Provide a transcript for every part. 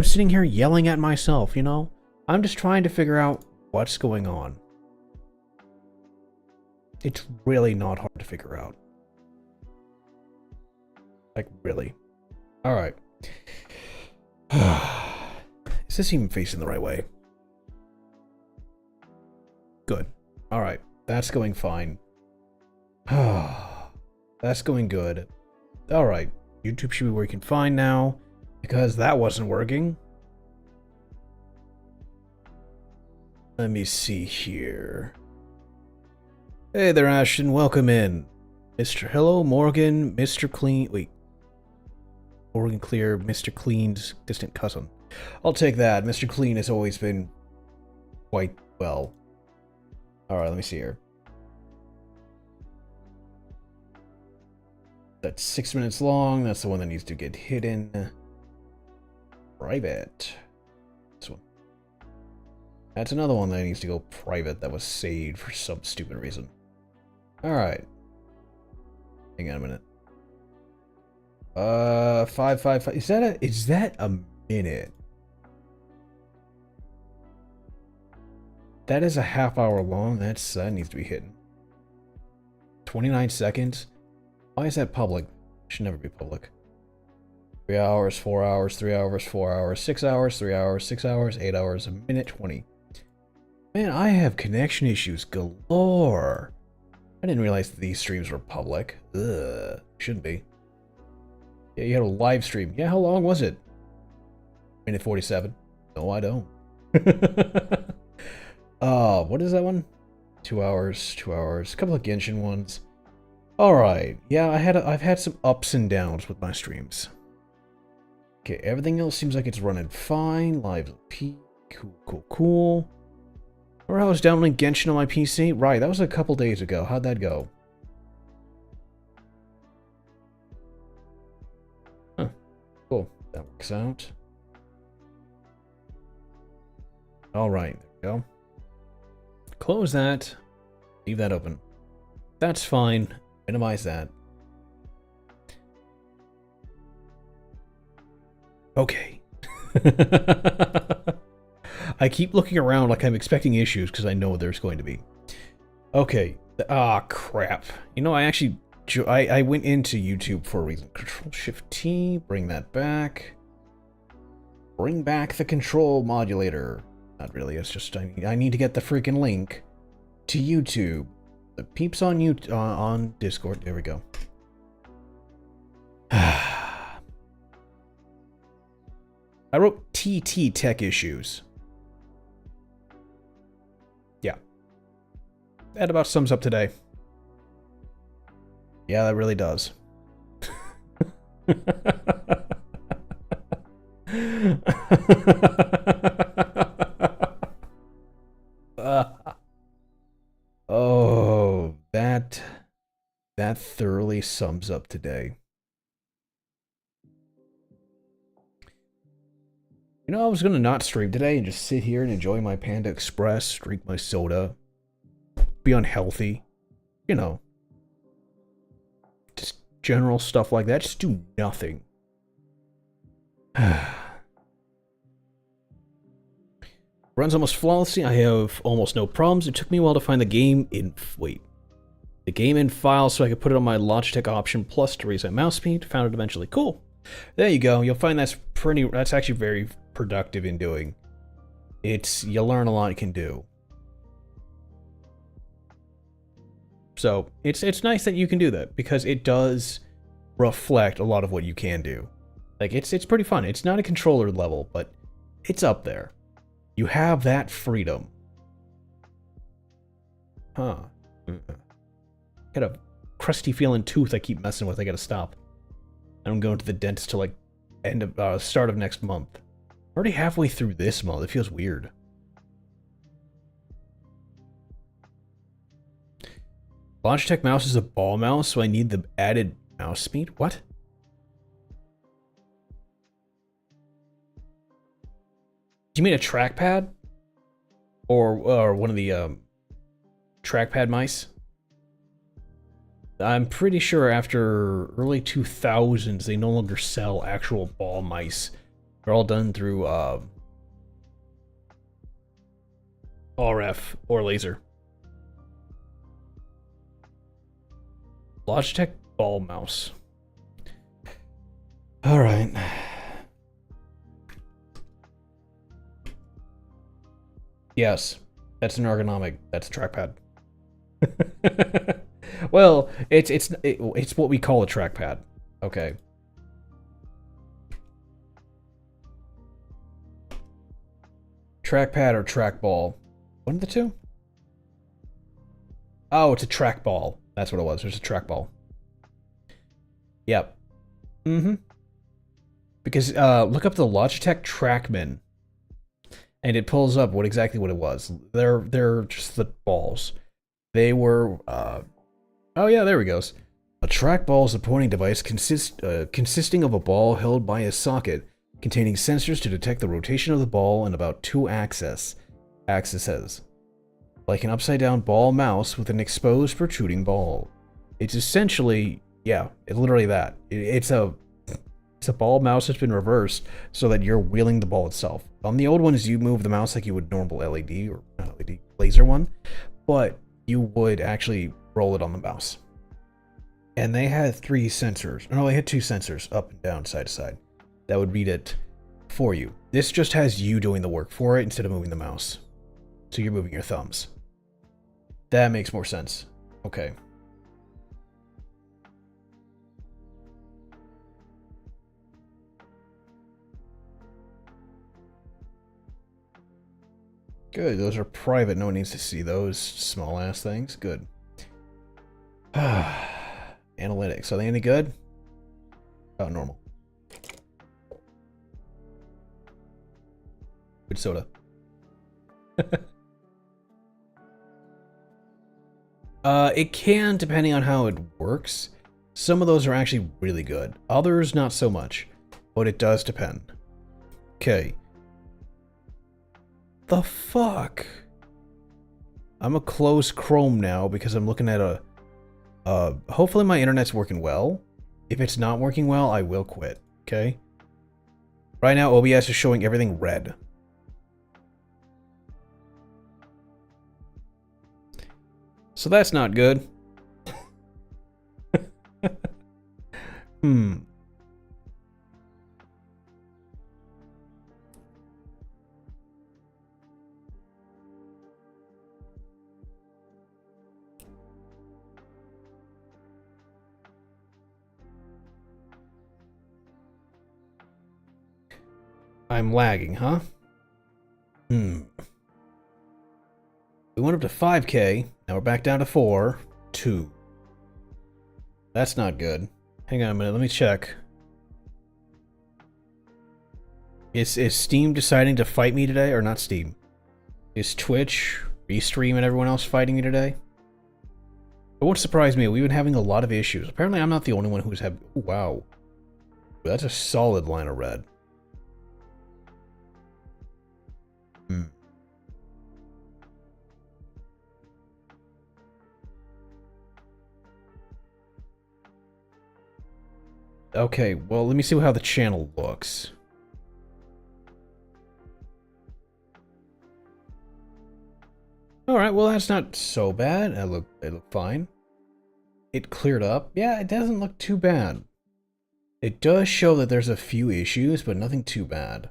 sitting here yelling at myself, you know? I'm just trying to figure out what's going on. It's really not hard to figure out. Like, really. Alright. Is this even facing the right way? Good. Alright. That's going fine. That's going good. Alright. YouTube should be working fine now, because that wasn't working. Let me see here. Hey there, Ashton. Welcome in. Hello, Morgan, Mr. Clean. Wait. Morgan Clear, Mr. Clean's distant cousin. I'll take that. Mr. Clean has always been quite well. Alright, let me see here. That's 6 minutes long. That's the one that needs to get hidden. Private. This one. That's another one that needs to go private that was saved for some stupid reason. Alright. Hang on a minute. 555. Is that a minute? That is a half hour long. That needs to be hidden. 29 seconds. Why is that public? It should never be public. 3 hours, 4 hours, 3 hours, 4 hours, 6 hours, 3 hours, 6 hours, 8 hours, a minute 20. Man, I have connection issues galore. I didn't realize that these streams were public. Ugh, shouldn't be. Yeah, you had a live stream. Yeah, how long was it? Minute 47. No, I don't. What is that one? 2 hours, 2 hours. A couple of Genshin ones. Alright. Yeah, I've had some ups and downs with my streams. Okay, everything else seems like it's running fine. Live P. Cool, cool, cool. Or I was downloading Genshin on my PC. Right, that was a couple days ago. How'd that go? Huh. Cool. That works out. Alright, there we go. Close that. Leave that open. That's fine. Minimize that. Okay. I keep looking around like I'm expecting issues because I know there's going to be. Okay. Ah, crap. You know, I went into YouTube for a reason. Control-Shift-T. Bring that back. Bring back the control modulator. Not really. It's just I need to get the freaking link to YouTube. The peeps on on Discord. There we go. I wrote TTech issues. Yeah. That about sums up today. Yeah, that really does. Oh, that thoroughly sums up today. You know, I was gonna not stream today and just sit here and enjoy my Panda Express, drink my soda, be unhealthy, you know, just general stuff like that. Just do nothing. Runs almost flawlessly. I have almost no problems. It took me a while to find the game in file so I could put it on my Logitech Option Plus to raise my mouse speed. Found it eventually. Cool. There you go. You'll find that's actually very productive in doing. You learn a lot it can do. So it's nice that you can do that because it does reflect a lot of what you can do. Like it's pretty fun. It's not a controller level, but it's up there. You have that freedom. Huh. Got a crusty feeling tooth I keep messing with. I gotta stop. I'm going to the dentist till like start of next month. Already halfway through this month. It feels weird. Logitech mouse is a ball mouse, so I need the added mouse speed. What? Do you mean a trackpad? Or one of the trackpad mice? I'm pretty sure after early 2000s they no longer sell actual ball mice They're all done through RF or laser. Logitech ball mouse. All right. Yes, that's an ergonomic. That's a trackpad. Well, it's what we call a trackpad. Okay. Trackpad or trackball. One of the two? Oh, it's a trackball. That's what it was. There's a trackball. Yep. Mm-hmm. Because look up the Logitech Trackman, and it pulls up exactly what it was. They're just the balls. They were oh yeah, there we go. A trackball is a pointing device consisting of a ball held by a socket containing sensors to detect the rotation of the ball and about 2 axes. Like an upside-down ball mouse with an exposed protruding ball. It's essentially, yeah, it's literally that. It's a ball mouse that's been reversed so that you're wheeling the ball itself. On the old ones, you move the mouse like you would normal LED, or not LED, laser one, but you would actually roll it on the mouse. And they had 3 sensors. No, they had 2 sensors, up and down, side to side, that would read it for you. This just has you doing the work for it instead of moving the mouse. So you're moving your thumbs. That makes more sense. Okay. Good, those are private. No one needs to see those small ass things. Good. Analytics, are they any good? Oh, normal. Good soda. It can, depending on how it works. Some of those are actually really good. Others, not so much. But it does depend. Okay. The fuck? I'm gonna close Chrome now because I'm looking at a... hopefully my internet's working well. If it's not working well, I will quit. Okay? Right now, OBS is showing everything red. So that's not good. I'm lagging, huh? We went up to 5K, now we're back down to 4, 2. That's not good. Hang on a minute, let me check. Is Steam deciding to fight me today, or not Steam? Is Twitch, Restream, and everyone else fighting me today? It won't surprise me, we've been having a lot of issues. Apparently I'm not the only one who's had... Oh, wow. That's a solid line of red. Okay, well, let me see how the channel looks. Alright, well, that's not so bad. It looked fine. It cleared up. Yeah, it doesn't look too bad. It does show that there's a few issues, but nothing too bad.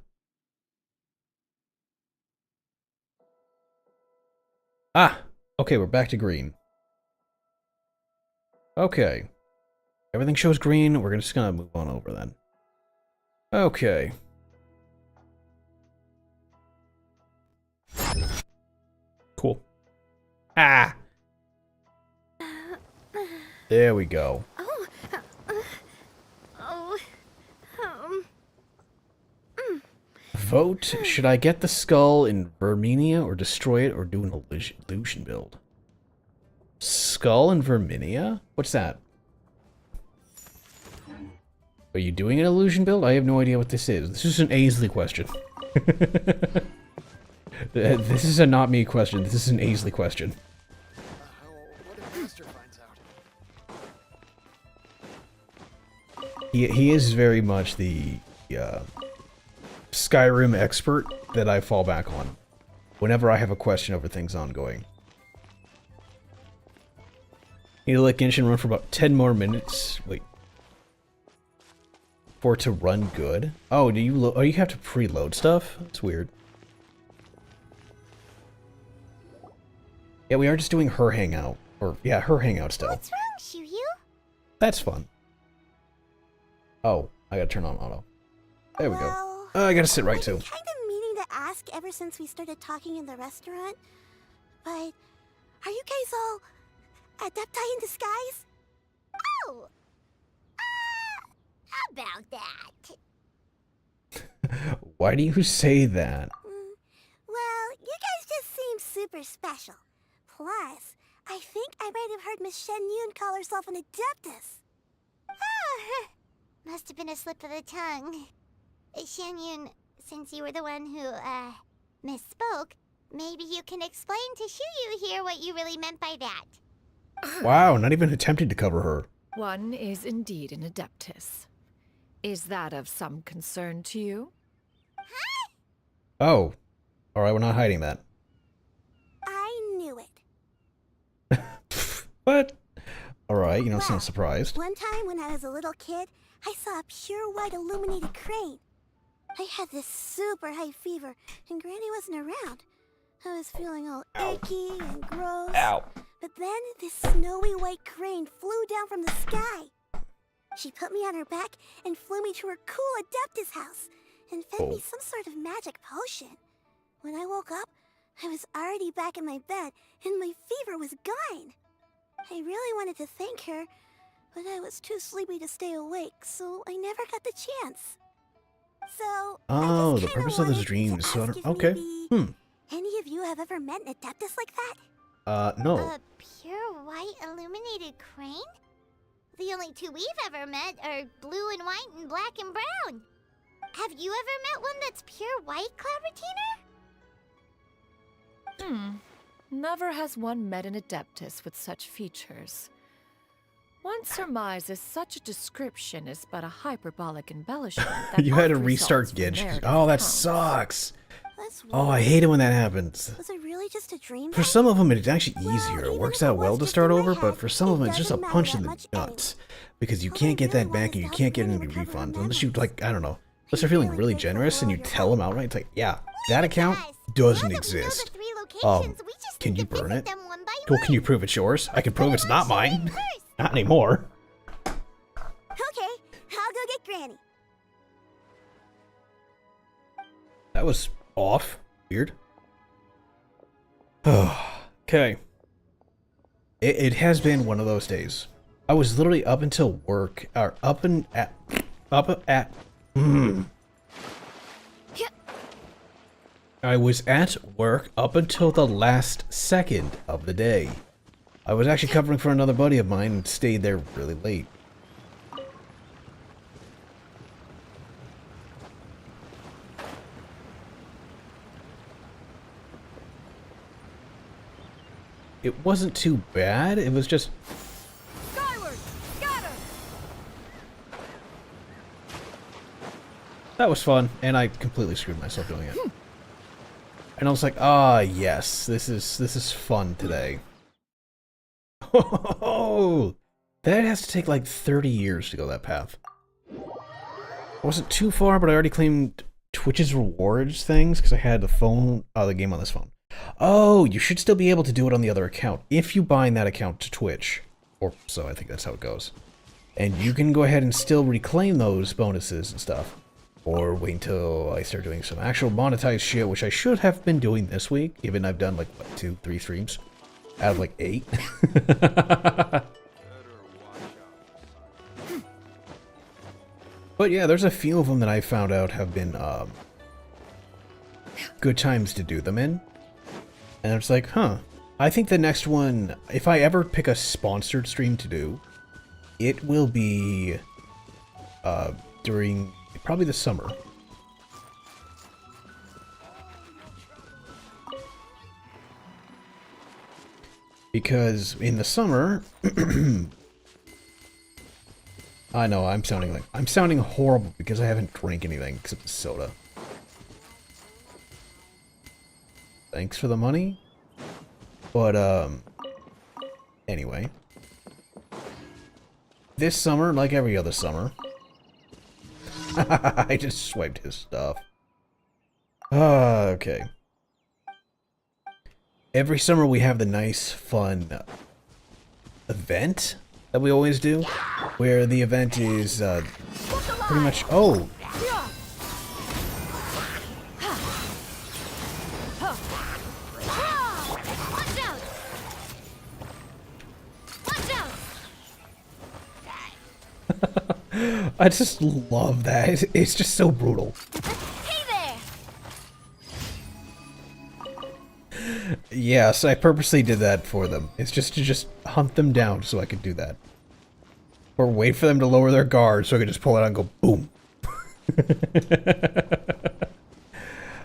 Ah! Okay, we're back to green. Okay. Everything shows green. We're just gonna move on over then. Okay. Cool. Ah! There we go. Vote, should I get the skull in Verminia or destroy it or do an illusion build? Skull in Verminia? What's that? Are you doing an illusion build? I have no idea what this is. This is an Aisley question. This is a not me question. This is an Aisley question. He is very much the Skyrim expert that I fall back on whenever I have a question over things ongoing. Need to let Genshin run for about 10 more minutes. Wait. For it to run good? Oh, do you you have to preload stuff? That's weird. Yeah, we are just doing her hangout. Or, yeah, her hangout still. What's wrong, Shiryu? That's fun. Oh, I gotta turn on auto. There we go. Well, I gotta sit right too. I've been kind of meaning to ask ever since we started talking in the restaurant, but are you guys all adepti in disguise? Oh, about that. Why do you say that? Well, you guys just seem super special. Plus, I think I might have heard Miss Shen Yun call herself an adeptus. Oh, must have been a slip of the tongue. Shen Yun, since you were the one who, misspoke, maybe you can explain to Shiryu here what you really meant by that. Wow, not even attempting to cover her. One is indeed an adeptus. Is that of some concern to you? Huh? Oh. Alright, we're not hiding that. I knew it. What? Alright, you don't sound Well, surprised. One time when I was a little kid, I saw a pure white illuminated crane. I had this super high fever, and Granny wasn't around. I was feeling all achy and gross. Ow. But then this snowy white crane flew down from the sky. She put me on her back and flew me to her cool Adeptus house and fed me some sort of magic potion. When I woke up, I was already back in my bed and my fever was gone. I really wanted to thank her, but I was too sleepy to stay awake, so I never got the chance. So, Oh, I just the kinda purpose of this wanted dream to is so... ask if Okay. maybe any of you have ever met an Adeptus like that? No. A pure white illuminated crane? The only two we've ever met are blue and white and black and brown. Have you ever met one that's pure white, Clavertina? Never has one met an adeptus with such features. One surmises such a description is but a hyperbolic embellishment. That You had to oft restart results from Genshin. narrative Oh, that accounts. sucks. That's weird. Oh, I hate it when that happens. Was it really just a dream? For then? some of them, it's actually easier. It even works if it out was well to just start in my over, but head, for some of it them, it's just a doesn't matter punch that in the much nuts. Because you All I can't get that really back want and is you to can't get help any Granny recover her refunds. Unless you, memories. like, I don't know. Unless you're feeling really really grateful generous for and all you your tell them outright, it's like, yeah, that account Guys, doesn't now that we know the exist. 3 locations, we just Can need you to burn visit it? them one by Well, one. can you prove it's yours? I can prove it's not mine. Not anymore. Okay, I'll go get Granny. That was off. Weird. Okay. It has been one of those days. I was literally up until work, or up at. I was at work up until the last second of the day. I was actually covering for another buddy of mine and stayed there really late. It wasn't too bad, it was just... Skyward! Scatter! That was fun, and I completely screwed myself doing it. And I was like, ah, yes, this is fun today. Oh, that has to take like 30 years to go that path. I wasn't too far, but I already claimed Twitch's rewards things because I had the game on this phone. Oh, you should still be able to do it on the other account if you bind that account to Twitch. Or so I think that's how it goes. And you can go ahead and still reclaim those bonuses and stuff. Or wait until I start doing some actual monetized shit, which I should have been doing this week, given I've done like, what, 2-3 streams? Out of like 8. But yeah, there's a few of them that I found out have been good times to do them in. And it's like, huh. I think the next one, if I ever pick a sponsored stream to do, it will be during probably the summer. Because in the summer, I know I'm sounding horrible because I haven't drank anything except soda. thanks for the money. But, anyway. This summer, like every other summer... I just swiped his stuff. Okay. Every summer we have the nice, fun event that we always do, where the event is pretty much... Oh! I just love that. It's just so brutal. Hey there! Yes, I purposely did that for them. It's just to hunt them down so I could do that. Or wait for them to lower their guard so I could just pull it out and go boom.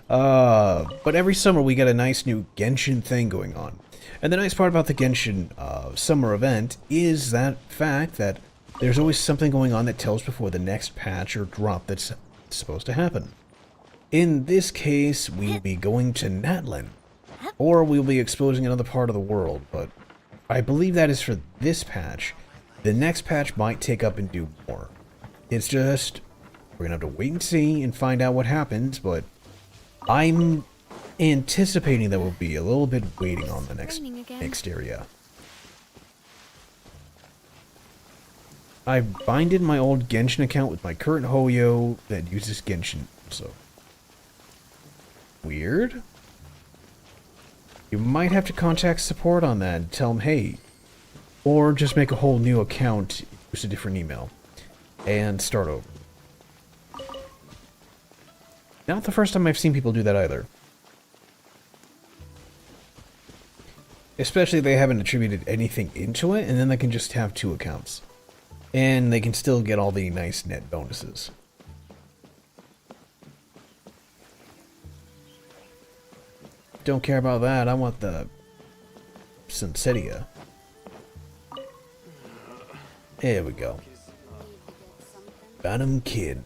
But every summer we get a nice new Genshin thing going on. And the nice part about the Genshin summer event is that fact that there's always something going on that tells before the next patch or drop that's supposed to happen. In this case, we'll be going to Natlan, or we'll be exposing another part of the world, but I believe that is for this patch. The next patch might take up and do more. It's just, we're gonna have to wait and see and find out what happens, but I'm anticipating that we'll be a little bit waiting on the next area. I binded my old Genshin account with my current Hoyo that uses Genshin, so... Weird? You might have to contact support on that and tell them, hey, or just make a whole new account, use a different email, and start over. Not the first time I've seen people do that either. Especially if they haven't attributed anything into it, and then they can just have two accounts. And they can still get all the nice net bonuses. Don't care about that. I want the Sensetia. There we go. Phantom Kid.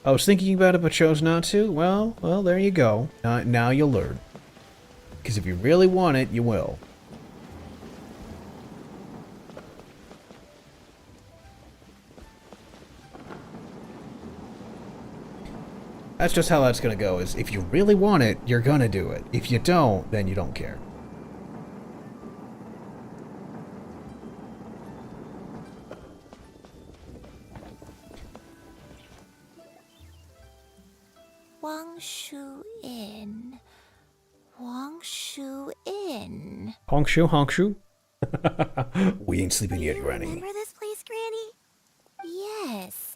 I was thinking about it but chose not to. Well, there you go. Now you'll learn. Because if you really want it, you will. That's just how that's gonna go, is if you really want it, you're gonna do it. If you don't, then you don't care. Wangshu Inn. Wangshu Inn. Hongshu? We ain't sleeping yet, Granny. Remember this place, Granny? Yes.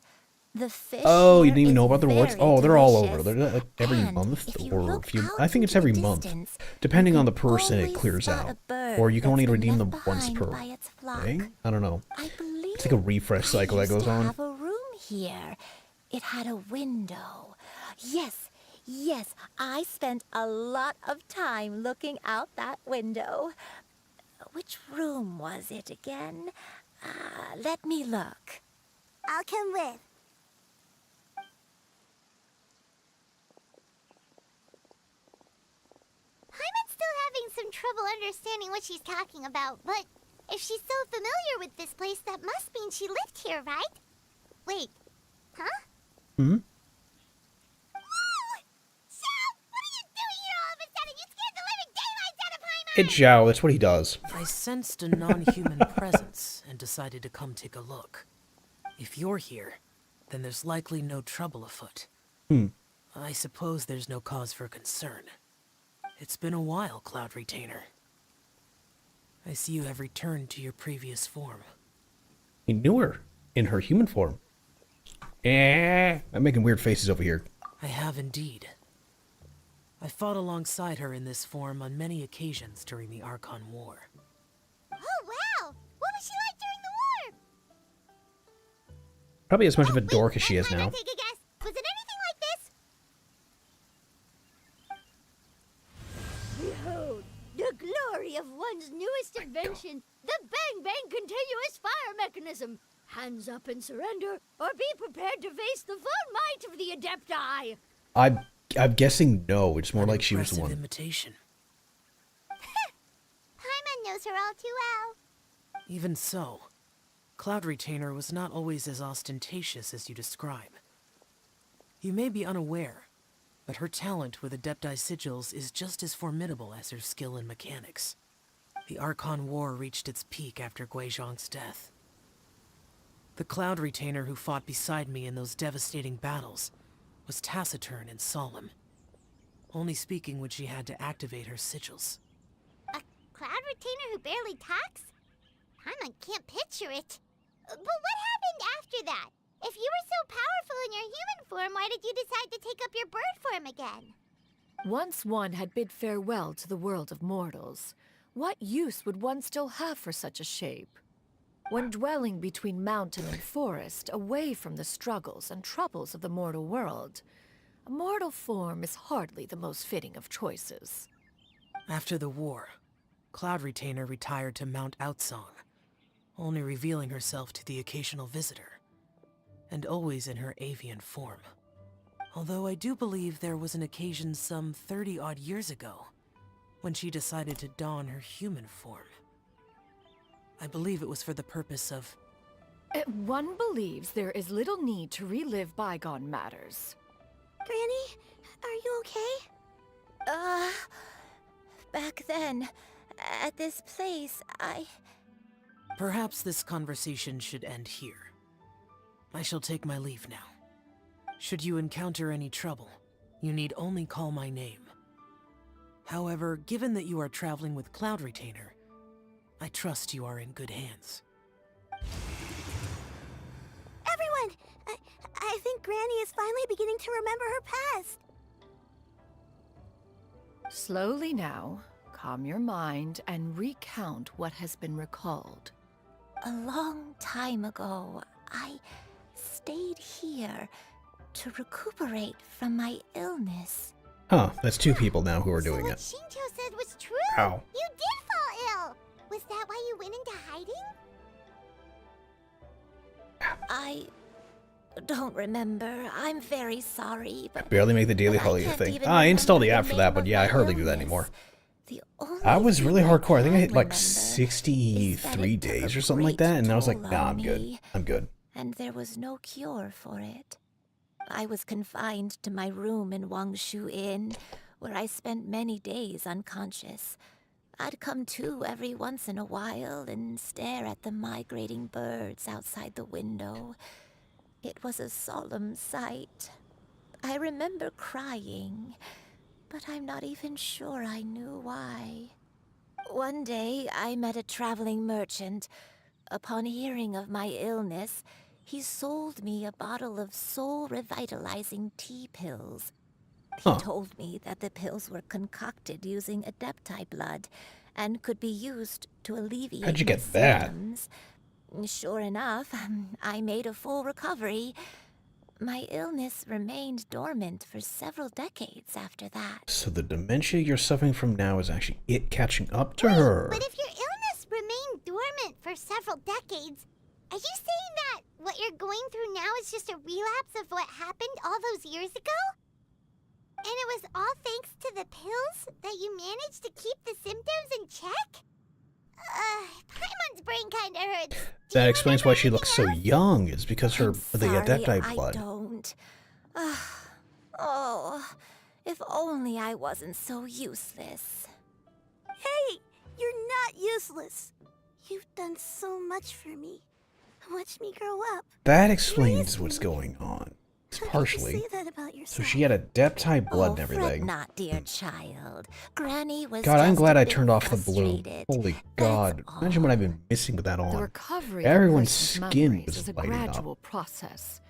The fish. Oh, you here didn't even is know about the rewards? very Oh, they're all over. delicious. They're like every And month if you or a look few. out I think it's into every the month, distance, depending you on the can person it always clears spot out, a bird or you can that's only been redeem them left once behind per by its flock. day. I don't know. I believe It's like a refresh cycle that goes I on. used to have a room here. It had a window. Yes, I spent a lot of time looking out that window. Which room was it again? Let me look. I'll come with. Paimon's still having some trouble understanding what she's talking about, but if she's so familiar with this place, that must mean she lived here, right? Wait, huh? Hmm? Whoa! Xiao, what are you doing here all of a sudden? You scared the living daylights out of Paimon! It's Zhao, that's what he does. I sensed a non-human presence and decided to come take a look. If you're here, then there's likely no trouble afoot. I suppose there's no cause for concern. It's been a while, Cloud Retainer. I see you have returned to your previous form. He knew her in her human form. I'm making weird faces over here. I have indeed. I fought alongside her in this form on many occasions during the Archon War. Oh, wow! What was she like during the war? Probably as much of a dork as she is now. Take a guess. Was it anything like this? Behold, the glory of one's newest invention, the Bang Bang continuous fire mechanism. Hands up and surrender, or be prepared to face the full might of the Adepti. I I'm guessing no. It's more An like she was the impressive one. imitation. Paimon knows her all too well. Even so, Cloud Retainer was not always as ostentatious as you describe. You may be unaware, but her talent with Adepti sigils is just as formidable as her skill in mechanics. The Archon War reached its peak after Guizhong's death. The Cloud Retainer who fought beside me in those devastating battles was taciturn and solemn, only speaking when she had to activate her sigils. A cloud retainer who barely talks? Paimon can't picture it. But what happened after that? If you were so powerful in your human form, why did you decide to take up your bird form again? Once one had bid farewell to the world of mortals, what use would one still have for such a shape? When dwelling between mountain and forest, away from the struggles and troubles of the mortal world, a mortal form is hardly the most fitting of choices. After the war, Cloud Retainer retired to Mount Outsong, only revealing herself to the occasional visitor, and always in her avian form. Although I do believe there was an occasion some 30-odd years ago, when she decided to don her human form. I believe it was for the purpose of... One believes there is little need to relive bygone matters. Granny, are you okay? Back then, at this place, Perhaps this conversation should end here. I shall take my leave now. Should you encounter any trouble, you need only call my name. However, given that you are traveling with Cloud Retainer, I trust you are in good hands. Everyone! I think Granny is finally beginning to remember her past. Slowly now, calm your mind and recount what has been recalled. A long time ago, I stayed here to recuperate from my illness. Huh, that's two people now who are doing What it. Shincho said was true. Ow. You did fall ill. Was that why you went into hiding? I don't remember. I'm very sorry, but Barely make the daily holiday thing. I installed the app for that, but yeah, I hardly do that anymore. I was really hardcore. I think I hit like 63 days or something like that, and I was like, nah, I'm good. I'm good. And there was no cure for it. I was confined to my room in Wangshu Inn, where I spent many days unconscious. I'd come to every once in a while and stare at the migrating birds outside the window. It was a solemn sight. I remember crying, but I'm not even sure I knew why. One day, I met a traveling merchant. Upon hearing of my illness, he sold me a bottle of soul-revitalizing tea pills. He told me that the pills were concocted using Adepti blood and could be used to alleviate How'd you my get that? symptoms. Sure enough, I made a full recovery. My illness remained dormant for several decades after that. So the dementia you're suffering from now is actually it catching up to her. But if your illness remained dormant for several decades, are you saying that what you're going through now is just a relapse of what happened all those years ago? And it was all thanks to the pills that you managed to keep the symptoms in check? Paimon's brain kinda hurts. That explains why she looks so young. It's because her the Adepti I blood. don't. Oh, if only I wasn't so useless. Hey, you're not useless. You've done so much for me. Watch me grow up. That explains what's going on. It's How could partially. you say that about yourself? So she had Adepti blood and Fret everything. not, dear child. Granny was God, I'm just glad a I bit turned off the blue. frustrated. Holy That's God. Imagine what I've been missing with that The on. recovery Everyone's of a person's skin memories was is a lighting up. gradual process.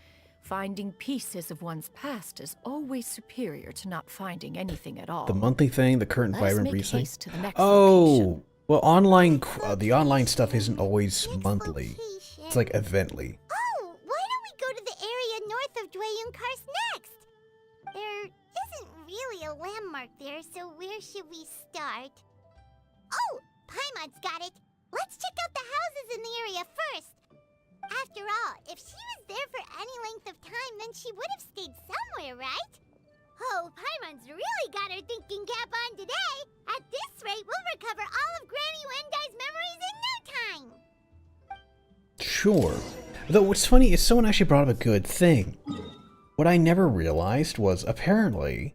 Finding pieces of one's past is always superior to not finding anything at all. The monthly thing, the current Let us Byron make Reese thing. haste to the next location. Oh, well, the online stuff isn't always monthly. It's like evently. Oh, why don't we go to the area north of Dwayunkars next? There isn't really a landmark there, so where should we start? Oh, Paimon's got it. Let's check out the houses in the area first. After all, if she was there for any length of time, then she would have stayed somewhere, right? Oh, Paimon sure. Though what's funny is someone actually brought up a good thing. What I never realized was apparently...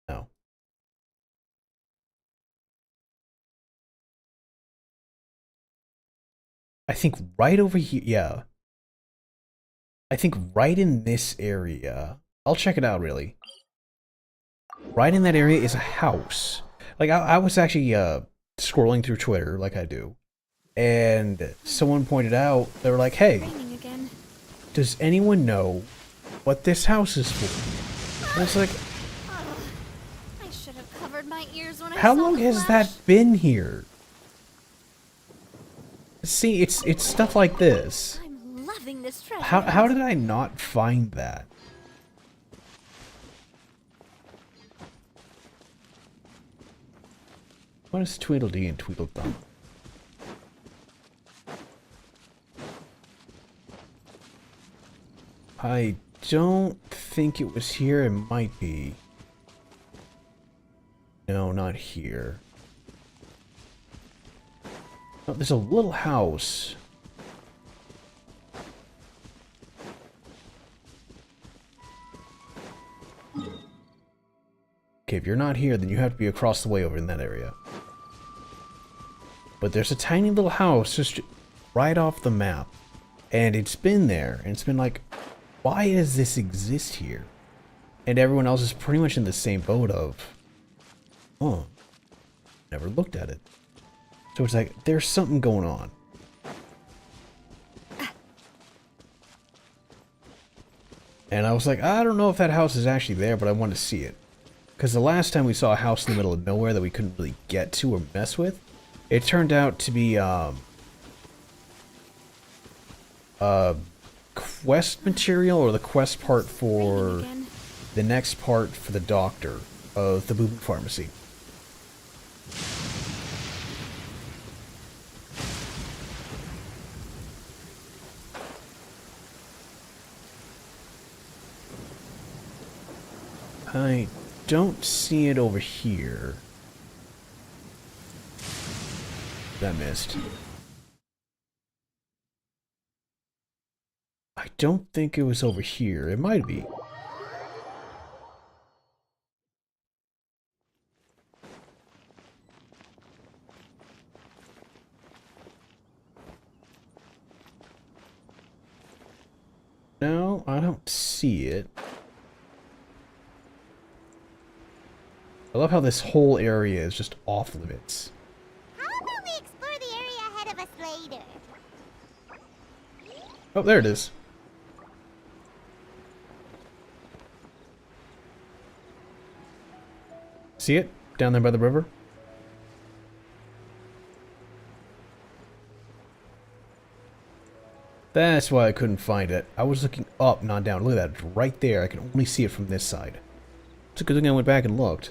No. I think right over here, yeah. I think right in this area, I'll check it out really. Right in that area is a house. Like I was actually scrolling through Twitter like I do. And someone pointed out, they were like, hey, Raining again. does anyone know what this house is for? And it's like, I should have covered my ears when I how saw long the has flash. that been here? See, it's stuff like this. I'm loving this treasure. How did I not find that? What is Tweedledee and Tweedledum? I don't think it was here. It might be. No, not here. Oh, there's a little house. Okay, if you're not here, then you have to be across the way over in that area. But there's a tiny little house just right off the map. And it's been there. And it's been like, why does this exist here? And everyone else is pretty much in the same boat of, oh, never looked at it. So it's like, there's something going on. And I was like, I don't know if that house is actually there, but I want to see it. Because the last time we saw a house in the middle of nowhere that we couldn't really get to or mess with, it turned out to be, quest material, or the quest part for the next part for the doctor of the Boo Boo Pharmacy. I don't see it over here. That missed. I don't think it was over here. It might be. No, I don't see it. I love how this whole area is just off limits. How about we explore the area ahead of us later? Oh, there it is. See it? Down there by the river? That's why I couldn't find it. I was looking up, not down. Look at that. It's right there. I can only see it from this side. It's a good thing I went back and looked.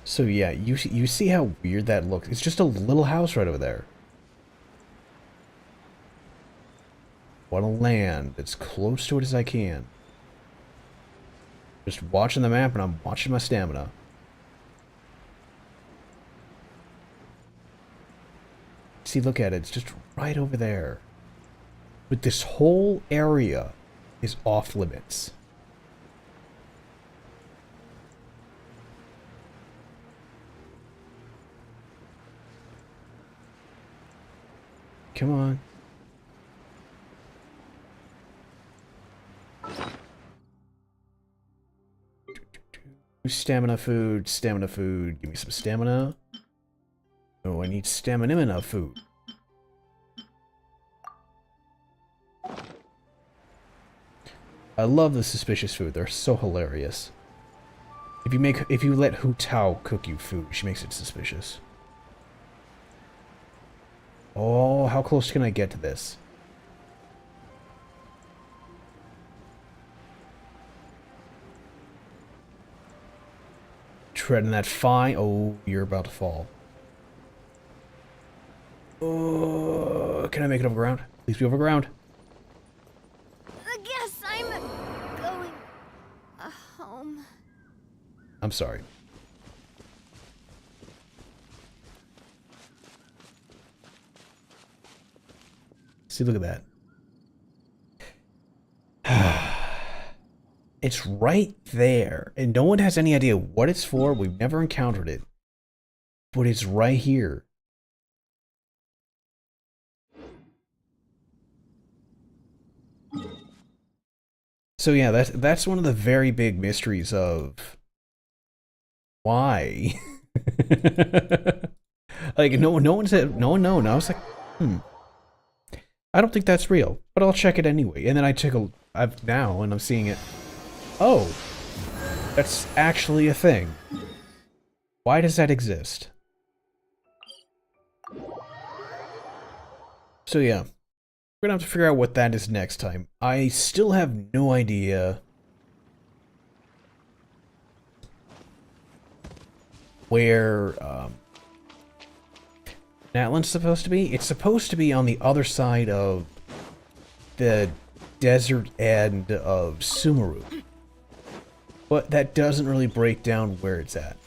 So yeah, you see how weird that looks? It's just a little house right over there. I want to land as close to it as I can. Just watching the map and I'm watching my stamina. See, look at it. It's just right over there. But this whole area is off limits. Come on. Stamina food, stamina food. Give me some stamina. Oh, I need stamina food. I love the suspicious food. They're so hilarious. If you let Hu Tao cook you food, she makes it suspicious. Oh, how close can I get to this? Treading that fine. Oh, you're about to fall. Oh, can I make it over ground? Please be over ground. I guess I'm going home. I'm sorry. See, look at that. It's right there, and no one has any idea what it's for. We've never encountered it, but it's right here. So yeah, that's one of the very big mysteries of why. Like no one said, no one known. I was like, I don't think that's real, but I'll check it anyway. And then I took now, and I'm seeing it. Oh, that's actually a thing. Why does that exist? So yeah, we're gonna have to figure out what that is next time. I still have no idea where Natlan's supposed to be. It's supposed to be on the other side of the desert end of Sumeru. But that doesn't really break down where it's at.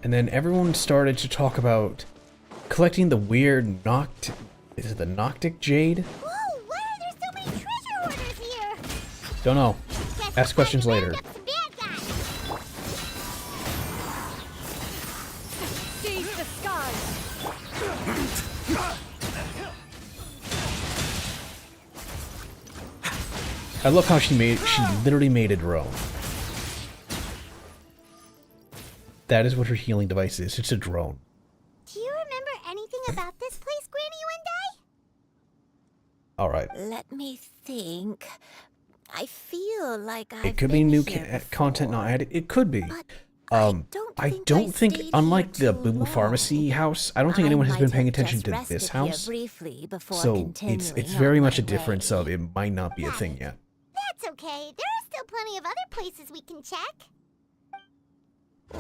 And then everyone started to talk about collecting the weird is it the Noctic Jade? Whoa, why are there so many treasure hoarders here? Don't know. Guess Ask questions it's time to later. round up some bad guys. Seize the sky! I love how she literally made a drone. That is what her healing device is. It's a drone. Do you remember anything about this place, Granny Alright. Let me think. I feel like I've It could be been new here content not before, added. It could be. but I don't think, stayed unlike here the too Boo Boo long. Pharmacy house, I don't think anyone has might been have paying attention just to rested this here house. briefly before So continuing it's on very much a my difference way. of it might not be a thing yet. That's okay. There are still plenty of other places we can check.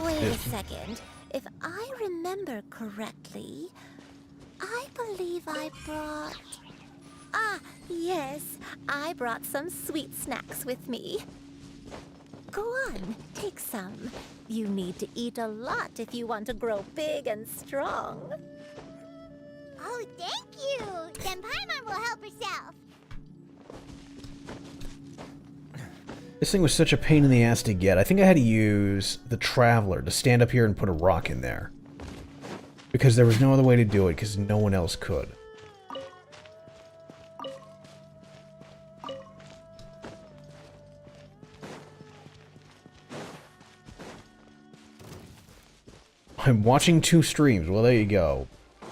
Wait a second. If I remember correctly, I believe I brought... Ah, yes. I brought some sweet snacks with me. Go on, take some. You need to eat a lot if you want to grow big and strong. Oh, thank you. Then Paimon will help herself. This thing was such a pain in the ass to get. I think I had to use the Traveler to stand up here and put a rock in there. Because there was no other way to do it, because no one else could. I'm watching 2 streams. Well, there you go.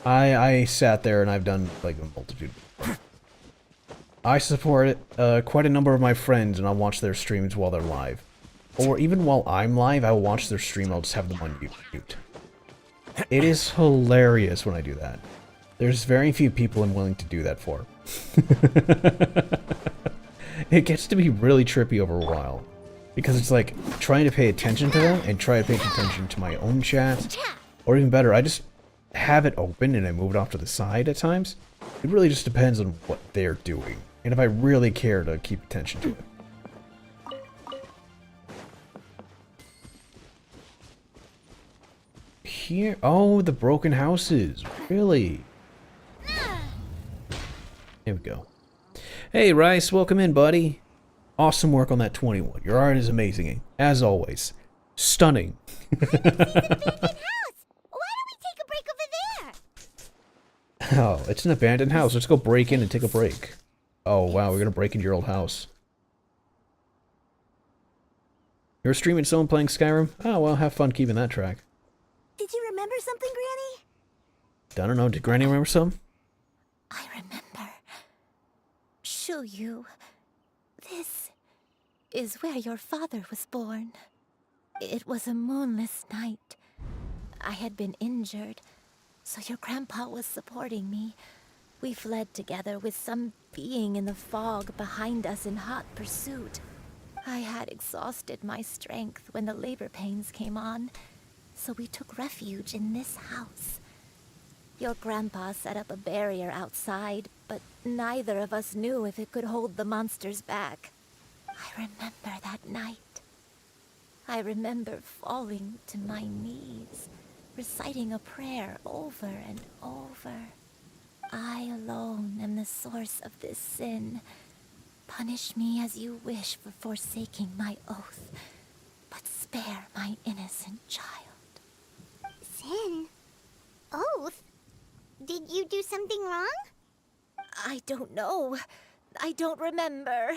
I sat there and I've done like a multitude. I support quite a number of my friends, and I'll watch their streams while they're live. Or even while I'm live, I'll watch their stream, I'll just have them on mute. It is hilarious when I do that. There's very few people I'm willing to do that for. It gets to be really trippy over a while. Because it's like, trying to pay attention to them, and try to pay attention to my own chat. Or even better, I just have it open and I move it off to the side at times. It really just depends on what they're doing, and if I really care to keep attention to it. Here, oh, the broken houses, really? Here we go. Hey, Rice, welcome in, buddy. Awesome work on that 21. Your art is amazing, as always. Stunning. House. Why don't we take a break over there? Oh, it's an abandoned house. Let's go break in and take a break. Oh, wow, we're gonna break into your old house. You're streaming someone playing Skyrim? Oh, well, have fun keeping that track. Did you remember something, Granny? I don't know, did Granny remember some? I remember. Shuyu, this is where your father was born. It was a moonless night. I had been injured, so your grandpa was supporting me. We fled together with some being in the fog behind us in hot pursuit. I had exhausted my strength when the labor pains came on, so we took refuge in this house. Your grandpa set up a barrier outside, but neither of us knew if it could hold the monsters back. I remember that night. I remember falling to my knees, reciting a prayer over and over. I alone am the source of this sin. Punish me as you wish for forsaking my oath, but spare my innocent child. Sin? Oath? Did you do something wrong? I don't know. I don't remember.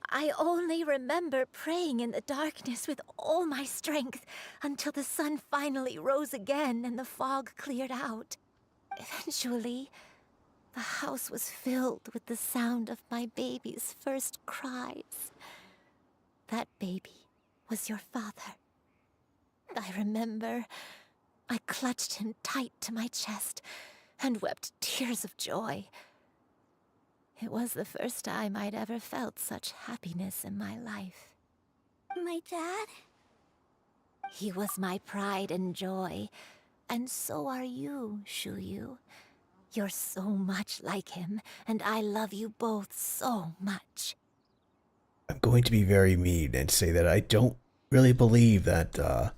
I only remember praying in the darkness with all my strength until the sun finally rose again and the fog cleared out. Eventually, the house was filled with the sound of my baby's first cries. That baby was your father. I remember I clutched him tight to my chest and wept tears of joy. It was the first time I'd ever felt such happiness in my life. My dad? He was my pride and joy, and so are you, Shuyu. You're so much like him, and I love you both so much. I'm going to be very mean and say that I don't really believe that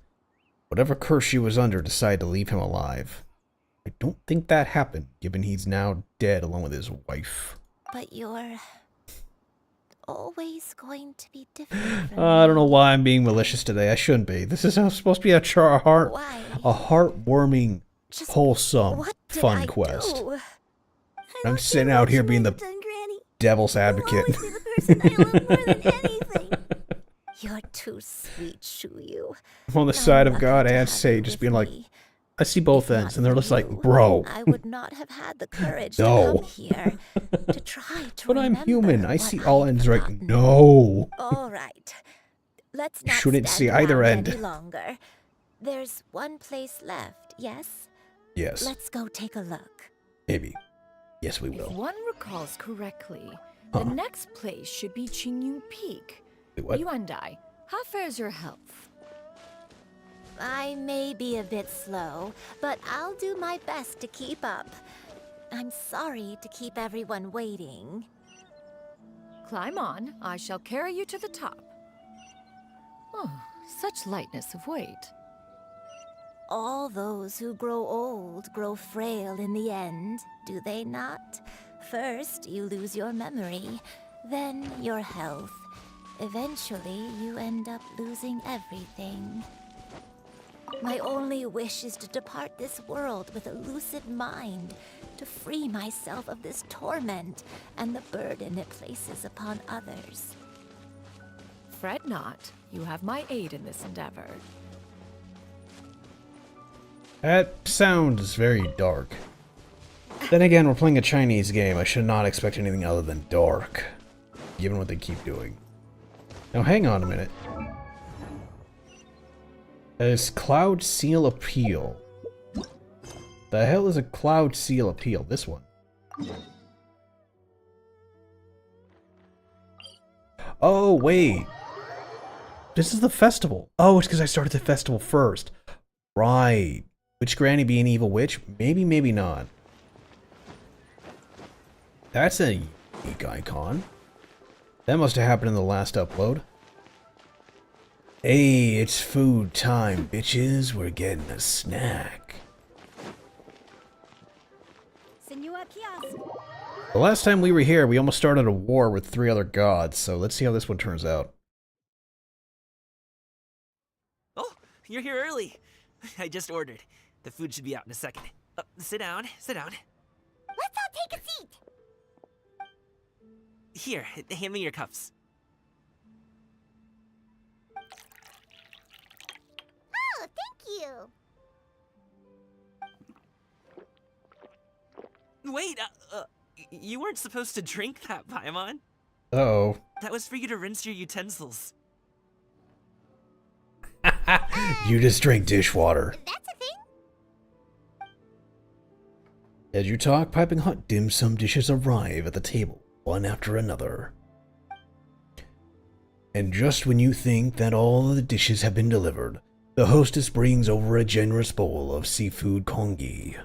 whatever curse she was under decided to leave him alive. I don't think that happened, given he's now dead along with his wife. But you're always going to be different from I don't know me. why I'm being malicious today. I shouldn't be. This is supposed to be a Why? heartwarming, Just wholesome, what did fun I quest. do? I I'm love sitting you out what here you being might the have done, Granny. devil's You'll advocate. always be the person I love more than anything. You're too sweet, Shuyu. I'm on the I'm side of lucky God to and have Say you just with being like, me. I see both If ends, not and they're for just like, you, bro. I would not have had the courage No. to come here to try to But I'm remember human. I what see all I'd ends right. forgotten. No. All right. Let's You not shouldn't stand see either around end. any longer. There's one place left, yes? Yes. Let's go take a look. Maybe. Yes, we If will. one recalls correctly, the next place should be Qingyun Peak. Wait, what? Yuandai, how fares your health? I may be a bit slow, but I'll do my best to keep up. I'm sorry to keep everyone waiting. Climb on, I shall carry you to the top. Oh, such lightness of weight. All those who grow old grow frail in the end, do they not? First, you lose your memory, then your health. Eventually, you end up losing everything. My only wish is to depart this world with a lucid mind, to free myself of this torment and the burden it places upon others. Fret not, you have my aid in this endeavor. That sounds very dark. Then again, we're playing a Chinese game. I should not expect anything other than dark, given what they keep doing. Now, hang on a minute. Is Cloud Seal Appeal? The hell is a Cloud Seal Appeal? This one. Oh, wait. This is the festival. Oh, it's because I started the festival first. Right. Witch Granny be an evil witch? Maybe, maybe not. That's a unique icon. That must have happened in the last upload. Hey, it's food time, bitches. We're getting a snack. Senua Kiosk. The last time we were here, we almost started a war with 3 other gods, so let's see how this one turns out. Oh, you're here early. I just ordered. The food should be out in a second. Sit down, sit down. Let's all take a seat. Here, hand me your cups. Oh, thank you. Wait, you weren't supposed to drink that, Paimon. Uh-oh. That was for you to rinse your utensils. You just drink dishwater. That's a thing. As you talk, piping hot dim sum dishes arrive at the table, one after another. And just when you think that all the dishes have been delivered, the hostess brings over a generous bowl of seafood congee.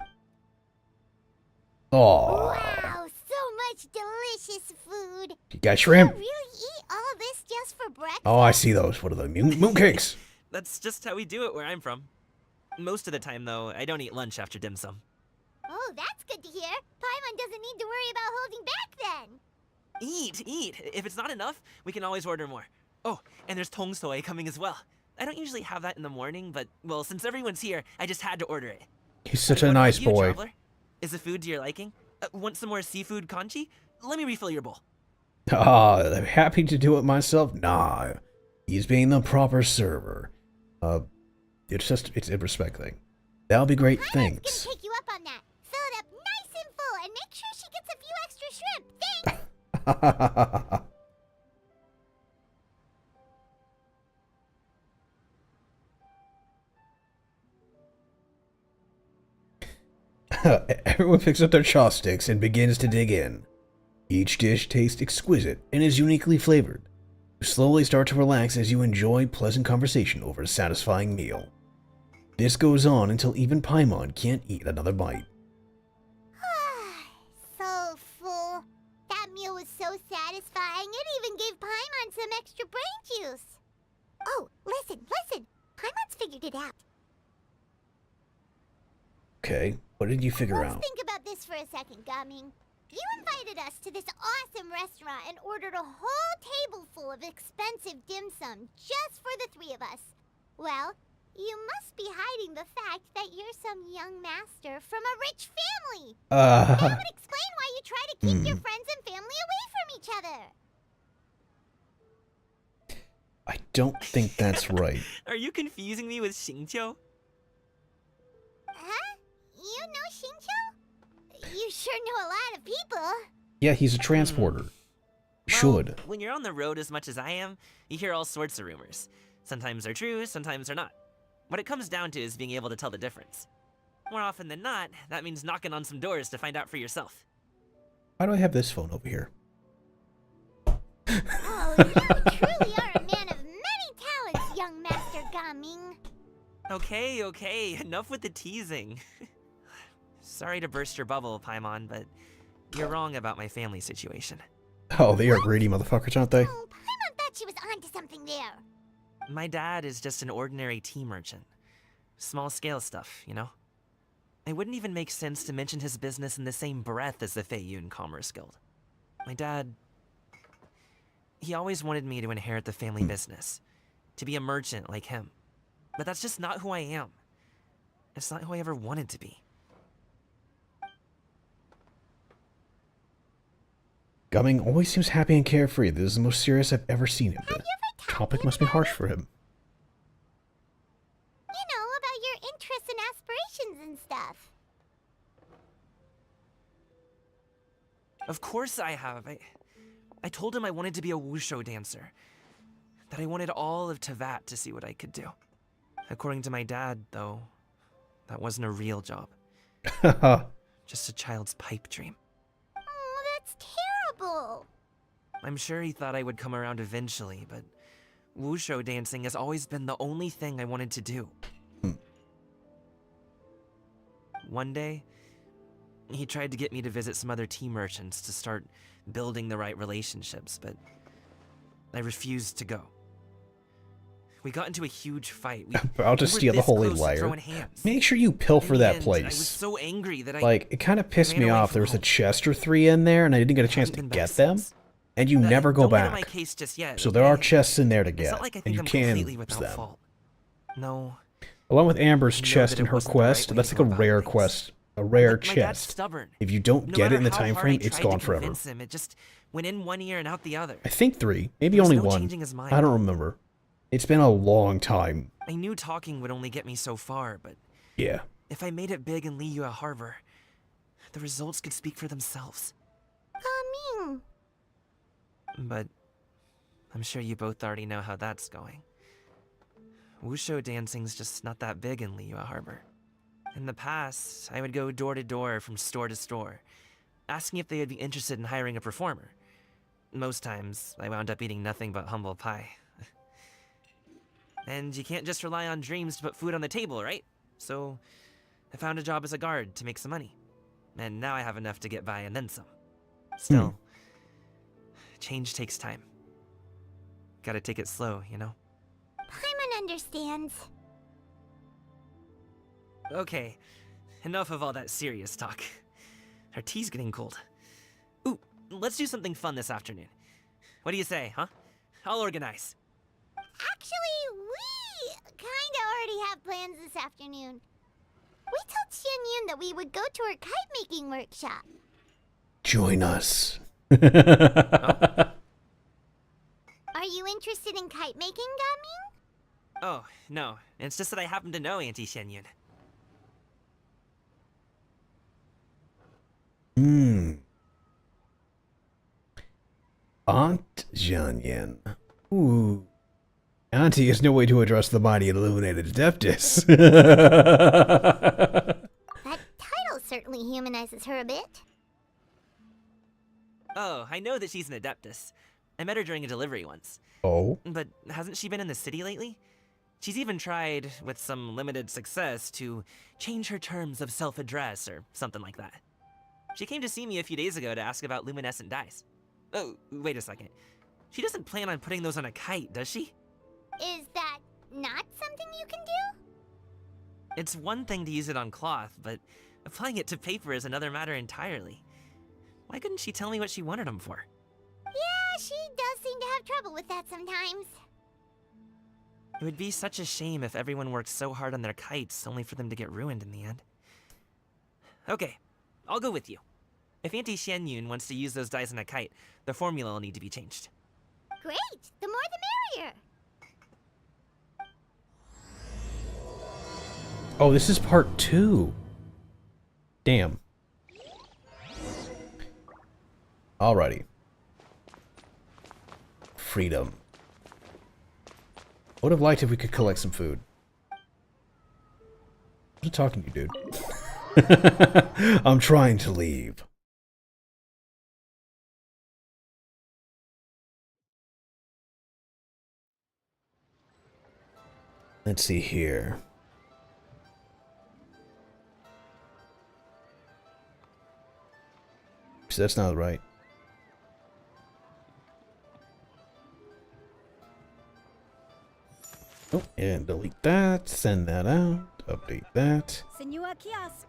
Aww. Wow, so much delicious food. You got shrimp? You really eat all this just for breakfast? Oh, I see those. What are the mooncakes? That's just how we do it where I'm from. Most of the time, though, I don't eat lunch after dim sum. Oh, that's good to hear. Paimon doesn't need to worry about holding back then. Eat! If it's not enough, we can always order more. Oh, and there's tong soy coming as well. I don't usually have that in the morning, but, well, since everyone's here, I just had to order it. He's such What a about nice you, boy. traveler? Is the food to your liking? Want some more seafood congee? Let me refill your bowl. I'm happy to do it myself. Nah, he's being the proper server. It's a respect thing. That'll be great, Paimon's thanks. gonna take you up on that. Fill it up nice and full, and make sure she gets a few extra shrimp. Thanks. Everyone picks up their chopsticks and begins to dig in. Each dish tastes exquisite and is uniquely flavored. You slowly start to relax as you enjoy pleasant conversation over a satisfying meal. This goes on until even Paimon can't eat another bite. So full. That meal was so satisfying, it even gave Paimon some extra brain juice. Oh, listen. Paimon's figured it out. Okay, what did you figure Let's out? think about this for a second, Gaming. You invited us to this awesome restaurant and ordered a whole table full of expensive dim sum just for the three of us. Well, you must be hiding the fact that you're some young master from a rich family. That would explain why you try to keep your friends and family away from each other. I don't think that's right. Are you confusing me with Xingqiu? Huh? You know Xingqiu? You sure know a lot of people. Yeah, he's a transporter. Well, Should. when you're on the road as much as I am, you hear all sorts of rumors. Sometimes they're true, sometimes they're not. What it comes down to is being able to tell the difference. More often than not, that means knocking on some doors to find out for yourself. Why do I have this phone over here? Oh, you truly are a man of many talents, young Master Gaming. Okay, enough with the teasing. Sorry to burst your bubble, Paimon, but you're wrong about my family situation. Oh, they are greedy motherfuckers, aren't they? Oh, Paimon thought she was onto something there. My dad is just an ordinary tea merchant. Small scale stuff, you know? It wouldn't even make sense to mention his business in the same breath as the Feiyun Commerce Guild. My dad... he always wanted me to inherit the family business. To be a merchant like him. But that's just not who I am. It's not who I ever wanted to be. Gumming always seems happy and carefree. This is the most serious I've ever seen him. The topic must be harsh for him. You know, about your interests and aspirations and stuff. Of course I have. I told him I wanted to be a wushu dancer. That I wanted all of Tevat to see what I could do. According to my dad, though, that wasn't a real job. Just a child's pipe dream. Oh, that's terrible. I'm sure he thought I would come around eventually, but wushu dancing has always been the only thing I wanted to do. One day, he tried to get me to visit some other tea merchants to start building the right relationships, but I refused to go. We got into a huge fight. About to we were steal the this holy close to lyre. throwing hands. Make sure you pilfer In the that end, place. I was so angry that Like, it kind of pissed ran me away off. from There was a home. chest or three in there, and I didn't get a chance to Haven't been get back them. since. And you never go Don't get on my back. case just yet, So there are okay? chests in there to It's get, not like I and think you I'm can completely use without them. fault. No. Along with Amber's I know chest that in it her wasn't the right quest, way that's to like go a about rare things. quest, a rare My dad's chest. stubborn. If you don't No get matter it in the how time hard frame, I it's tried to gone forever. convince him, it just went in one ear and out the other. I think 3, maybe There was only no 1. changing his mind. I don't remember. It's been a long time. I knew talking would only get me so far, but Yeah. if I made it big in Liyue Harbor, the results could speak for themselves. Gaming. But I'm sure you both already know how that's going. Wushu dancing's just not that big in Liyue Harbor. In the past, I would go door to door from store to store, asking if they would be interested in hiring a performer. Most times, I wound up eating nothing but humble pie, And you can't just rely on dreams to put food on the table, right? So I found a job as a guard to make some money. And now I have enough to get by and then some. Still, change takes time. Gotta take it slow, you know? Paimon understands. Okay, enough of all that serious talk. Our tea's getting cold. Ooh, let's do something fun this afternoon. What do you say, huh? I'll organize. Actually, we kinda already have plans this afternoon. We told Xianyun that we would go to her kite-making workshop. Join us. Are you interested in kite-making, Gaming? Oh, no. It's just that I happen to know Auntie Xianyun. Aunt Xianyun. Ooh. Auntie is no way to address the mighty illuminated Adeptus. That title certainly humanizes her a bit. Oh, I know that she's an Adeptus. I met her during a delivery once. Oh? But hasn't she been in the city lately? She's even tried, with some limited success, to change her terms of self-address or something like that. She came to see me a few days ago to ask about luminescent dyes. Oh, wait a second. She doesn't plan on putting those on a kite, does she? Is that not something you can do? It's one thing to use it on cloth, but applying it to paper is another matter entirely. Why couldn't she tell me what she wanted them for? Yeah, she does seem to have trouble with that sometimes. It would be such a shame if everyone worked so hard on their kites only for them to get ruined in the end. Okay, I'll go with you. If Auntie Xianyun wants to use those dyes on a kite, the formula will need to be changed. Great! The more the merrier! Oh, this is part 2. Damn. Alrighty. Freedom. Would have liked if we could collect some food. I'm talking to you, dude. I'm trying to leave. Let's see here. So that's not right. Oh, and delete that, send that out, update that. Senua Kiosk.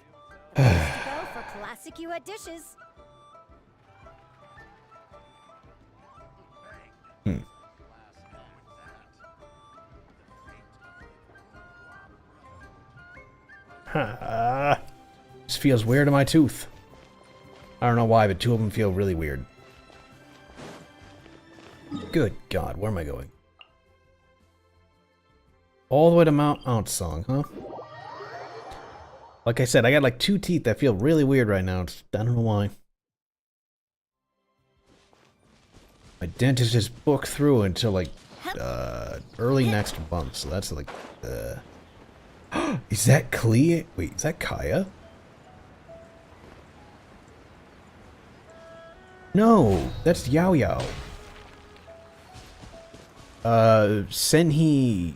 The place to go for classic Yua dishes. This feels weird in my tooth. I don't know why, but 2 of them feel really weird. Good God, where am I going? All the way to Mount Song, huh? Like I said, I got like 2 teeth that feel really weird right now. I don't know why. My dentist is booked through until like early next month, so that's like Is that Clea? Wait, is that Kaya? No, that's Yao Yao. Senhi,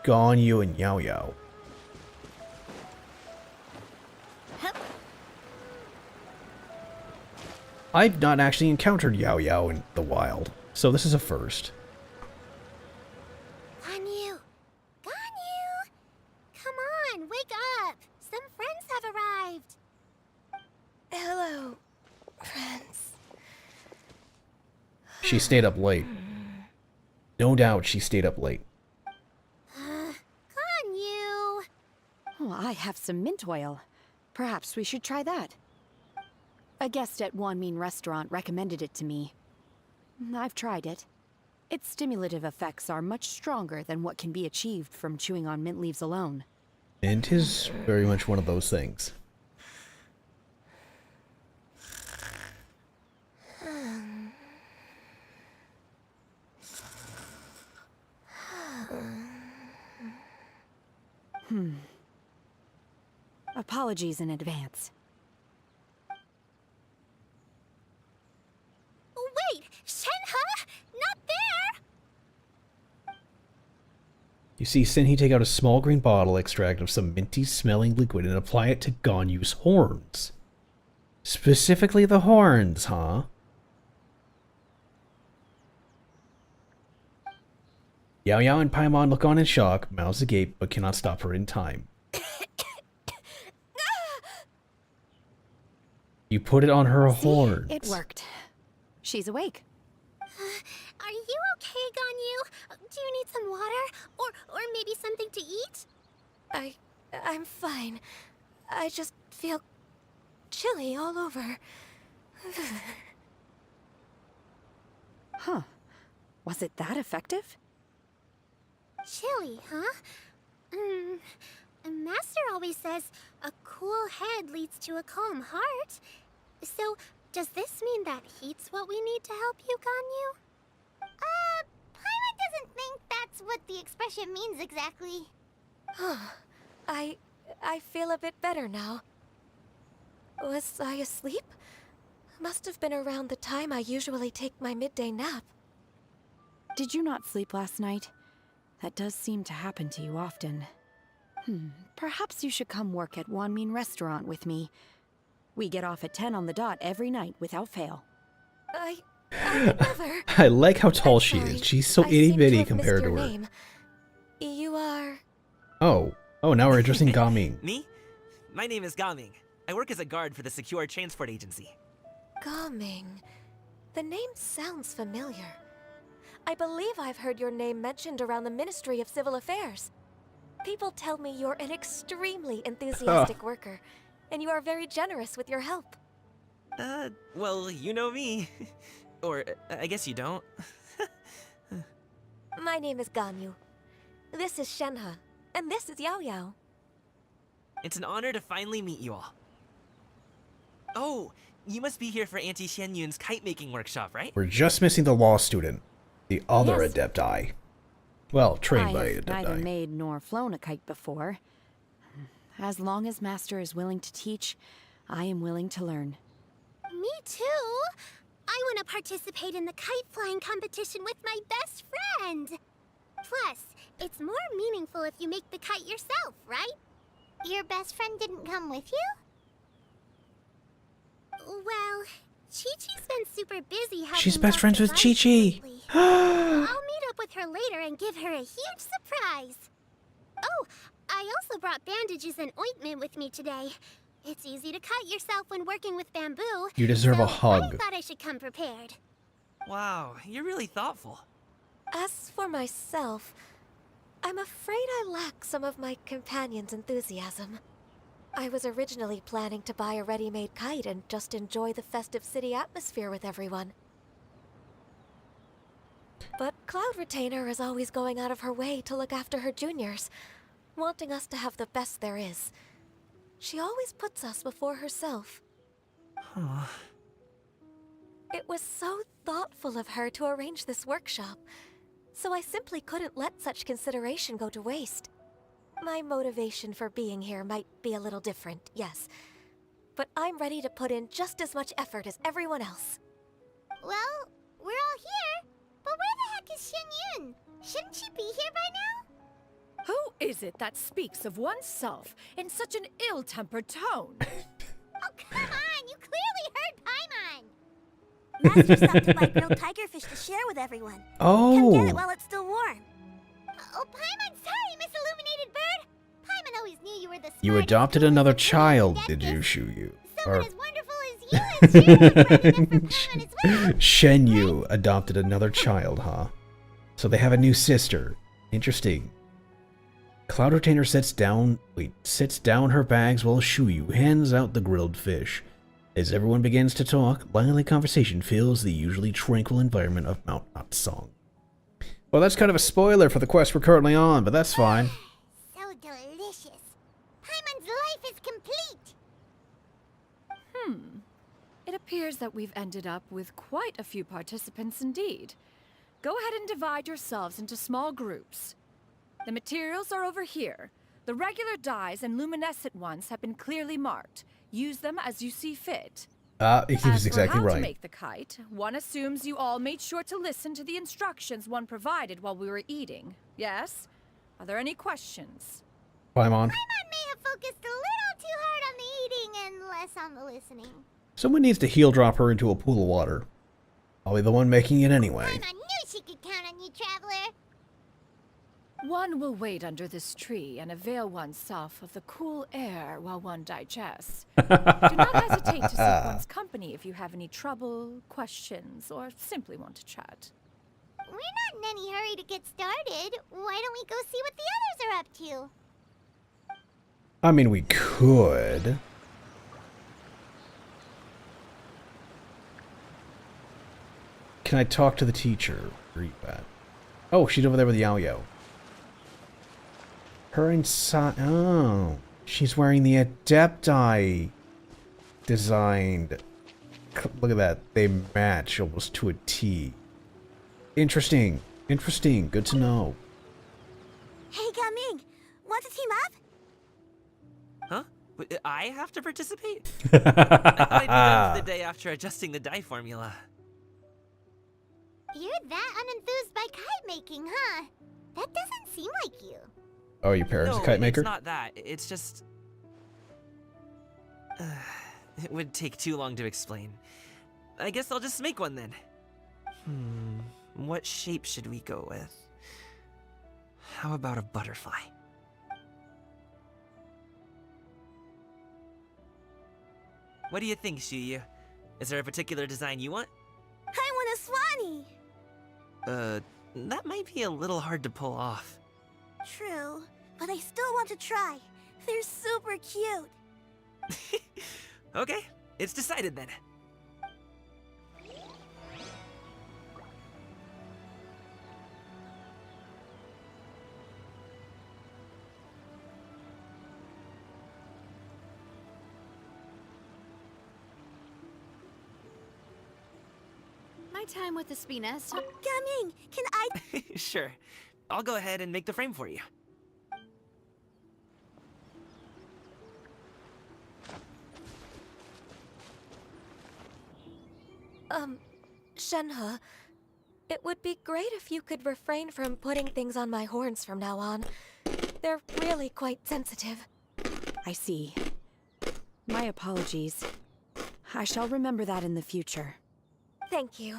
Ganyu, and Yao Yao. I've not actually encountered Yao Yao in the wild, so this is a first. Ganyu! Ganyu! Come on, wake up! Some friends have arrived! Hello, friends. She stayed up late. No doubt she stayed up late. Ganyu! Oh, I have some mint oil. Perhaps we should try that. A guest at Wanmin restaurant recommended it to me. I've tried it. Its stimulative effects are much stronger than what can be achieved from chewing on mint leaves alone. Mint is very much one of those things. Apologies in advance. Wait! Shenhe? Not there! You see Senhi take out a small green bottle extract of some minty-smelling liquid and apply it to Ganyu's horns. Specifically the horns, huh? Yao Yao and Paimon look on in shock, mouths agape, but cannot stop her in time. You put it on her horns. It worked. She's awake. Are you okay, Ganyu? Do you need some water? Or maybe something to eat? I'm fine. I just feel chilly all over. Huh. Was it that effective? Chilly, huh? Master always says a cool head leads to a calm heart. So, does this mean that heat's what we need to help you, Ganyu? Paimon doesn't think that's what the expression means exactly. I feel a bit better now. Was I asleep? Must have been around the time I usually take my midday nap. Did you not sleep last night? That does seem to happen to you often. Perhaps you should come work at Wanmin Restaurant with me. We get off at 10 on the dot every night without fail. I never. I like how tall she Sorry, is. She's so I seem itty-bitty have compared missed to your her. name. You are... Oh, now we're addressing Gaming. Me? My name is Gaming. I work as a guard for the Secure Transport Agency. Gaming. The name sounds familiar. I believe I've heard your name mentioned around the Ministry of Civil Affairs. People tell me you're an extremely enthusiastic worker, and you are very generous with your help. Well, you know me. Or, I guess you don't. My name is Ganyu. This is Shenhe, and this is Yao Yao. It's an honor to finally meet you all. Oh, you must be here for Auntie Xian Yun's kite-making workshop, right? We're just missing the law student. The other Yes. Adepti. Well, trained by I've neither Adepti. made nor flown a kite before. As long as Master is willing to teach, I am willing to learn. Me too. I want to participate in the kite flying competition with my best friend. Plus, it's more meaningful if you make the kite yourself, right? Your best friend didn't come with you? Well, Chi-Chi's been super busy helping She's best Dr. friends with Weiss Chi-Chi. lately. I'll meet up with her later and give her a huge surprise. Oh, I also brought bandages and ointment with me today. It's easy to cut yourself when working with bamboo. You deserve a so hug. I thought I should come prepared. Wow, you're really thoughtful. As for myself, I'm afraid I lack some of my companion's enthusiasm. I was originally planning to buy a ready-made kite and just enjoy the festive city atmosphere with everyone. But Cloud Retainer is always going out of her way to look after her juniors, wanting us to have the best there is. She always puts us before herself. It was so thoughtful of her to arrange this workshop, so I simply couldn't let such consideration go to waste. My motivation for being here might be a little different, yes, but I'm ready to put in just as much effort as everyone else. Well, we're all here. But where the heck is Xian Yun? Shouldn't she be here by now? Who is it that speaks of oneself in such an ill-tempered tone? Oh, come on! You clearly heard Paimon! Master stopped to buy grilled tigerfish to share with everyone. Come get it Oh, while it's still warm. Oh, Paimon, sorry, Miss Illuminated Bird! Paimon always knew you were the smartest. you adopted another child, did you, Shuyu? Someone as wonderful as you is sharing a brought enough for Paimon as well. Shenyu adopted another child, huh? So they have a new sister. Interesting. Cloud Retainer sits down her bags while Shuyu hands out the grilled fish. As everyone begins to talk, lively conversation fills the usually tranquil environment of Mount Natsong. Well, that's kind of a spoiler for the quest we're currently on, but that's fine. So delicious. Paimon's life is complete. It appears that we've ended up with quite a few participants indeed. Go ahead and divide yourselves into small groups. The materials are over here. The regular dyes and luminescent ones have been clearly marked. Use them as you see fit. He As was for exactly how to right. make the kite, one assumes you all made sure to listen to the instructions one provided while we were eating. Yes? Are there any questions? Paimon. I may have focused a little too hard on the eating and less on the listening. Someone needs to heel drop her into a pool of water. I'll be the one making it anyway. Paimon knew she could count on you, Traveler. One will wait under this tree and avail oneself of the cool air while one digests. Do not hesitate to seek one's company if you have any trouble, questions, or simply want to chat. We're not in any hurry to get started. Why don't we go see what the others are up to? I mean, we could. Can I talk to the teacher? Where are you at? Oh, she's over there with Yao. Her inside. Oh, she's wearing the Adepti designed. Look at that. They match almost to a T. Interesting. Interesting. Good to know. Hey, Gaming, want to team up? Huh? I have to participate? I thought I'd be done for the day after adjusting the die formula. You're that unenthused by kite making, huh? That doesn't seem like you. Oh, your parents No, a kite maker? it's not that. It's just... it would take too long to explain. I guess I'll just make one then. What shape should we go with? How about a butterfly? What do you think, Shuyu? Is there a particular design you want? I want a Swanee. That might be a little hard to pull off. True, but I still want to try. They're super cute. Okay, it's decided then. My time with the Spinest. Gaming, can I... Sure. I'll go ahead and make the frame for you. Shenhe, it would be great if you could refrain from putting things on my horns from now on. They're really quite sensitive. I see. My apologies. I shall remember that in the future. Thank you.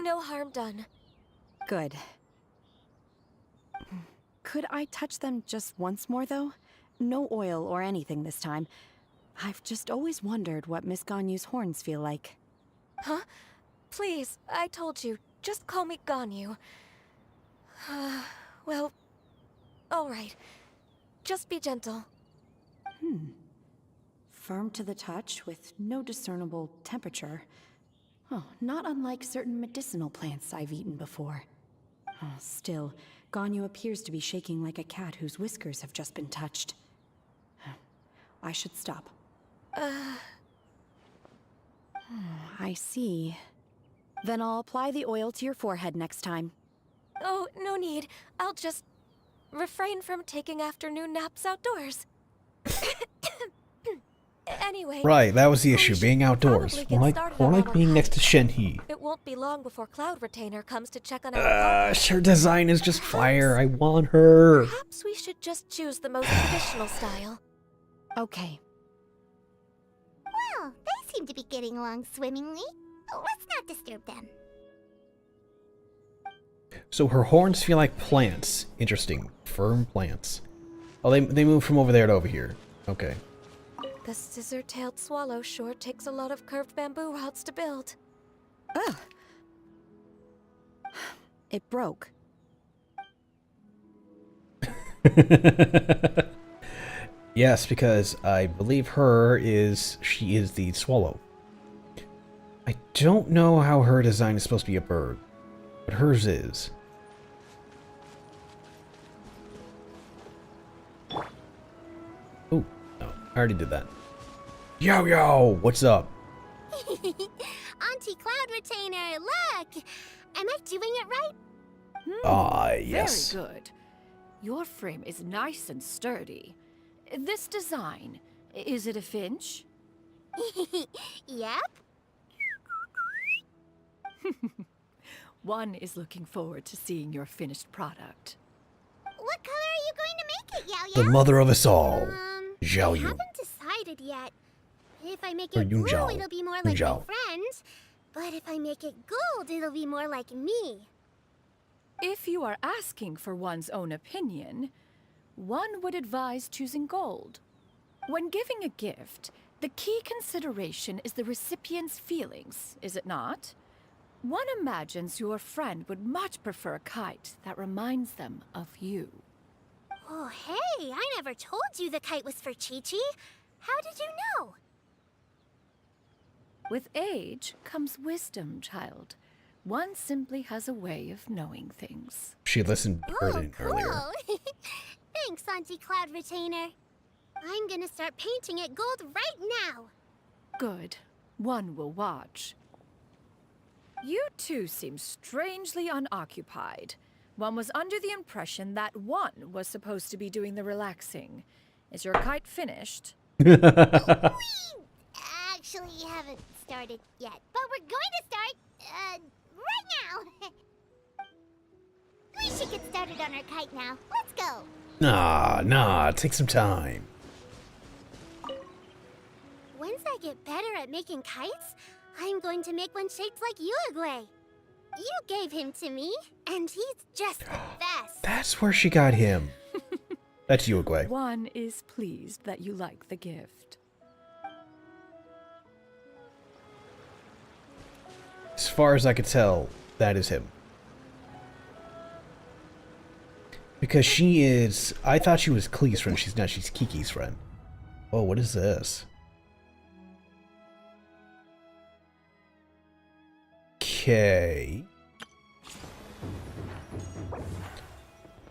No harm done. Good. Could I touch them just once more, though? No oil or anything this time. I've just always wondered what Miss Ganyu's horns feel like. Huh? Please, I told you. Just call me Ganyu. Well, alright. Just be gentle. Firm to the touch, with no discernible temperature. Oh, not unlike certain medicinal plants I've eaten before. Oh, still, Ganyu appears to be shaking like a cat whose whiskers have just been touched. I should stop. I see. Then I'll apply the oil to your forehead next time. Oh, no need. I'll just refrain from taking afternoon naps outdoors. Anyway. Right, that was the we issue, should being outdoors. probably More get like, started on our being next to hike. Shenhe. It won't be long before Cloud Retainer comes to check on our progress. Her design is just fire. I want her. Perhaps we should just choose the most traditional style. Okay. Well, they seem to be getting along swimmingly. Let's not disturb them. So her horns feel like plants. Interesting. Firm plants. Oh, they move from over there to over here. Okay. The scissor-tailed swallow sure takes a lot of curved bamboo rods to build. Ugh. It broke. Yes, because I believe she is the swallow. I don't know how her design is supposed to be a bird, but hers is. Oh, no, I already did that. Yo, what's up? Auntie Cloud Retainer, look! Am I doing it right? Ah, yes. Very good. Your frame is nice and sturdy. This design, is it a finch? Yep. One is looking forward to seeing your finished product. Well, What color are you going to make it, Yao The Yao? mother of us all. I Zhao Yun. haven't decided yet. If I make Or it Yun blue, Zhao. it'll be more Yun like my Zhao. friends. But if I make it gold, it'll be more like me. If you are asking for one's own opinion, one would advise choosing gold. When giving a gift, the key consideration is the recipient's feelings, is it not? One imagines your friend would much prefer a kite that reminds them of you. Oh, hey, I never told you the kite was for Chi-Chi. How did you know? With age comes wisdom, child. One simply has a way of knowing things. She listened Oh, earlier. cool. Thanks, Auntie Cloud Retainer. I'm gonna start painting it gold right now. Good. One will watch. You two seem strangely unoccupied. One was under the impression that one was supposed to be doing the relaxing. Is your kite finished? We actually haven't started yet, but we're going to start, right now. We should get started on our kite now. Let's go. Nah, take some time. Once I get better at making kites, I'm going to make one shaped like Uruguay. You gave him to me, and he's just the best. That's where she got him. That's Uruguay. One is pleased that you like the gift. As far as I could tell, that is him. Because she is... I thought she was Klee's friend. She's not. She's Kiki's friend. Oh, what is this? Okay.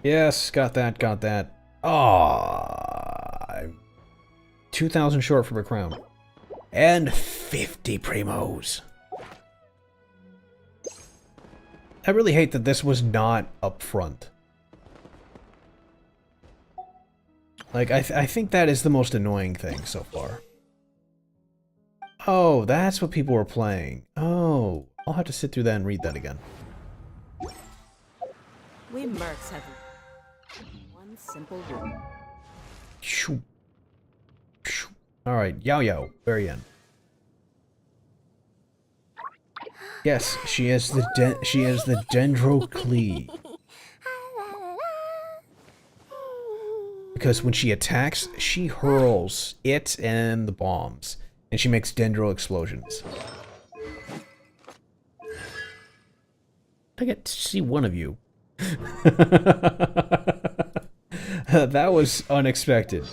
Yes, got that, got that. Ah, 2,000 short for a crown. And 50 primos. I really hate that this was not up front. Like, I think that is the most annoying thing so far. Oh, that's what people were playing. Oh, I'll have to sit through that and read that again. We mercs have one simple rule. Shoo. Shoo. All right, Yao Yao, very end. Yes, she is the Dendro Klee. Because when she attacks, she hurls it and the bombs, and she makes dendro explosions. I get to see one of you. That was unexpected.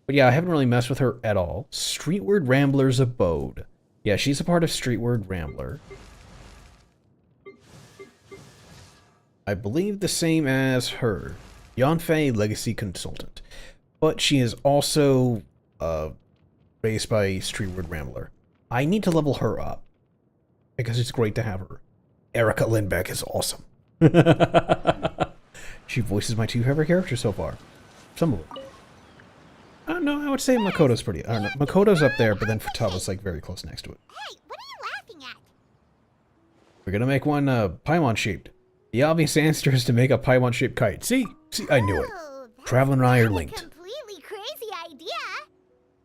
But yeah, I haven't really messed with her at all. Streetward Rambler's Abode. Yeah, she's a part of Streetward Rambler. I believe the same as her. Yanfei Legacy Consultant. But she is also raised by Streetward Rambler. I need to level her up. Because it's great to have her. Erica Lindbeck is awesome. She voices my two favorite characters so far. Some of them. I don't know, I would say Makoto's pretty... I don't know. Makoto's up there, but then Futaga's like very close next to it. Hey, what are you laughing at? We're gonna make one Paimon shaped. The obvious answer is to make a Paimon shaped kite. See, I knew it. Oh, that's Traveler and I are not a linked. completely crazy idea.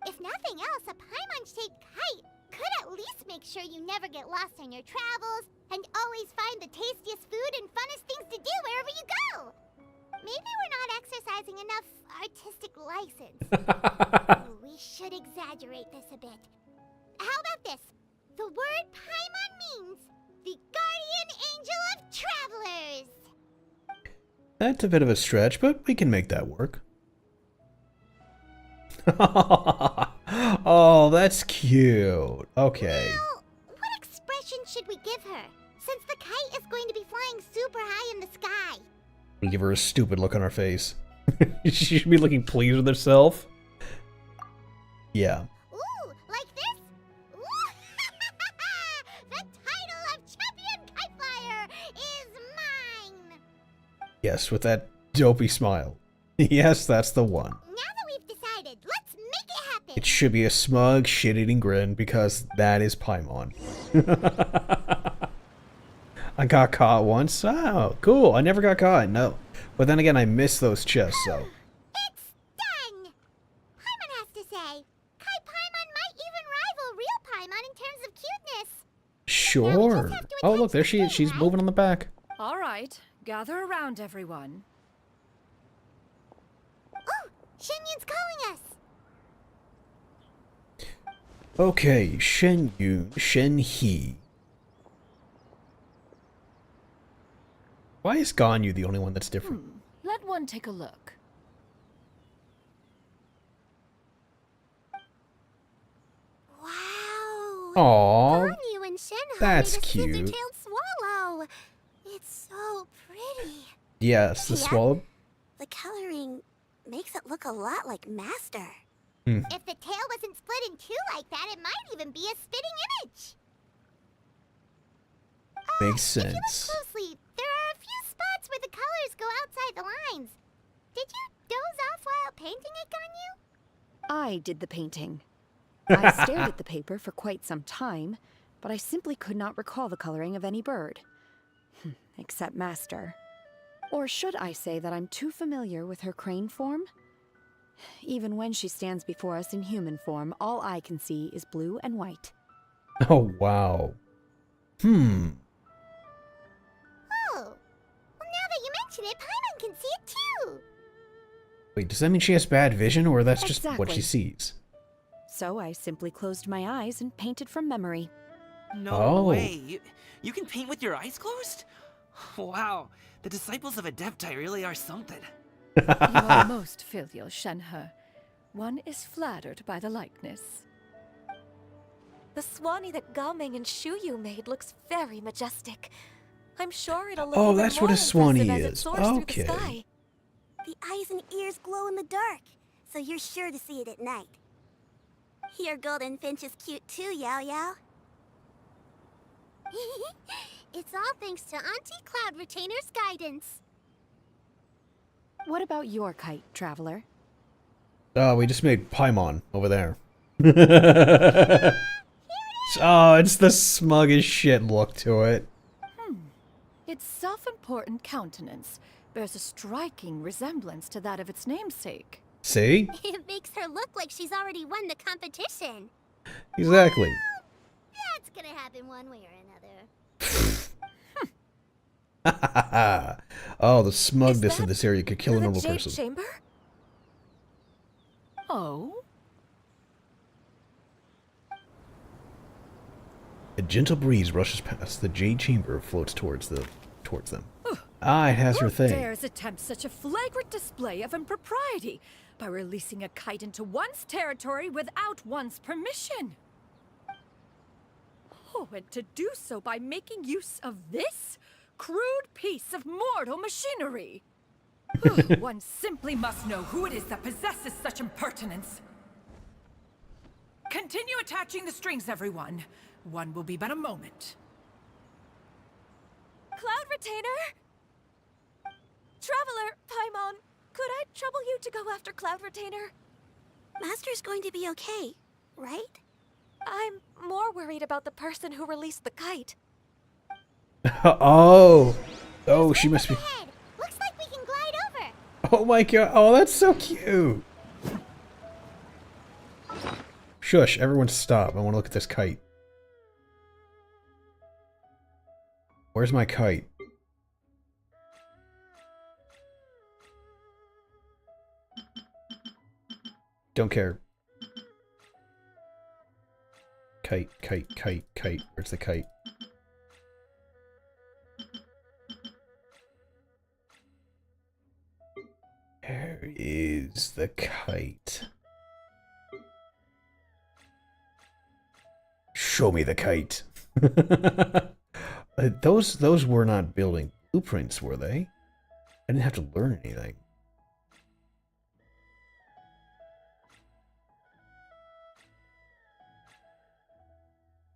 If nothing else, a Paimon-shaped kite could at least make sure you never get lost on your travels and always find the tastiest food and funnest things to do wherever you go. Maybe we're not exercising enough artistic license. Oh, we should exaggerate this a bit. How about this? The word Paimon means the guardian angel of travelers. That's a bit of a stretch, but we can make that work. Oh, that's cute. Okay. Well, what expression should we give her? Since the kite is going to be flying super high in the sky. We give her a stupid look on her face. She should be looking pleased with herself. Yeah. Ooh, like this? Ooh. The title of Champion Kite Flyer is mine! Yes, with that dopey smile. Yes, that's the one. Now that we've decided, let's make it happen! It should be a smug, shit-eating grin, because that is Paimon. I got caught once. Oh, cool. I never got caught. No. But then again, I miss those chests, so. It's done! Paimon has to say, Kai Paimon might even rival real Paimon in terms of cuteness. Sure. Oh, look, there she is. She's moving on the back. All right, gather around, everyone. Oh, Shenyun's calling us. Okay, Shen Yun, Shen He. Why is Ganyu the only one that's different? Let one take a look. Wow. Aww, Ganyu and Shenhe that's made a cute. scissor-tailed swallow. It's so pretty. yes, the Yeah. swallow. The coloring makes it look a lot like Master. Hmm. If the tail wasn't split in two like that, it might even be a spitting image. Makes If you look sense. closely, there are a few spots where the colors go outside the lines. Did you doze off while painting it, Ganyu? I did the painting. I stared at the paper for quite some time, but I simply could not recall the coloring of any bird. Except Master. Or should I say that I'm too familiar with her crane form? Even when she stands before us in human form, all I can see is blue and white. Oh, wow. Hmm. Oh, well, now that you mention it, Paimon can see it too. Wait, does that mean she has bad vision, or that's just what Exactly. she sees? So I simply closed my eyes and painted from memory. No Oh. way. You can paint with your eyes closed? Wow. The disciples of Adepti really are something. You are most filial, Shenhe. One is flattered by the likeness. The Swanee that Gaming and Shuyu made looks very majestic. I'm sure it'll look Oh, even that's what more a Swanee impressive as it is. soars through Okay. the sky. The eyes and ears glow in the dark, so you're sure to see it at night. Your golden finch is cute too, Yao Yao. It's all thanks to Auntie Cloud Retainer's guidance. What about your kite, Traveler? Oh, we just made Paimon over there. Oh, it's the smuggest shit look to it. Its self-important countenance bears a striking resemblance to that of its namesake. See? It makes her look like she's already won the competition. Exactly. That's gonna happen one way or another. Oh, the smugness that of this area could kill a The normal Jade person. Chamber? Oh? A gentle breeze rushes past. The Jade Chamber floats towards them. Ah, it has her Who thing. dares attempt such a flagrant display of impropriety by releasing a kite into one's territory without one's permission? Oh, and to do so by making use of this crude piece of mortal machinery. One simply must know who it is that possesses such impertinence. Continue attaching the strings, everyone. One will be but a moment. Cloud Retainer? Traveler, Paimon, could I trouble you to go after Cloud Retainer? Master's going to be okay, right? I'm more worried about the person who released the kite. Oh. Oh, she must be. Ahead. Looks like we can glide over. Oh my god. Oh, that's so cute. Shush, everyone stop. I want to look at this kite. Where's my kite? Don't care. Kite, kite, kite, kite. Where's the kite? Where is the kite? Show me the kite. Those were not building blueprints, were they? I didn't have to learn anything.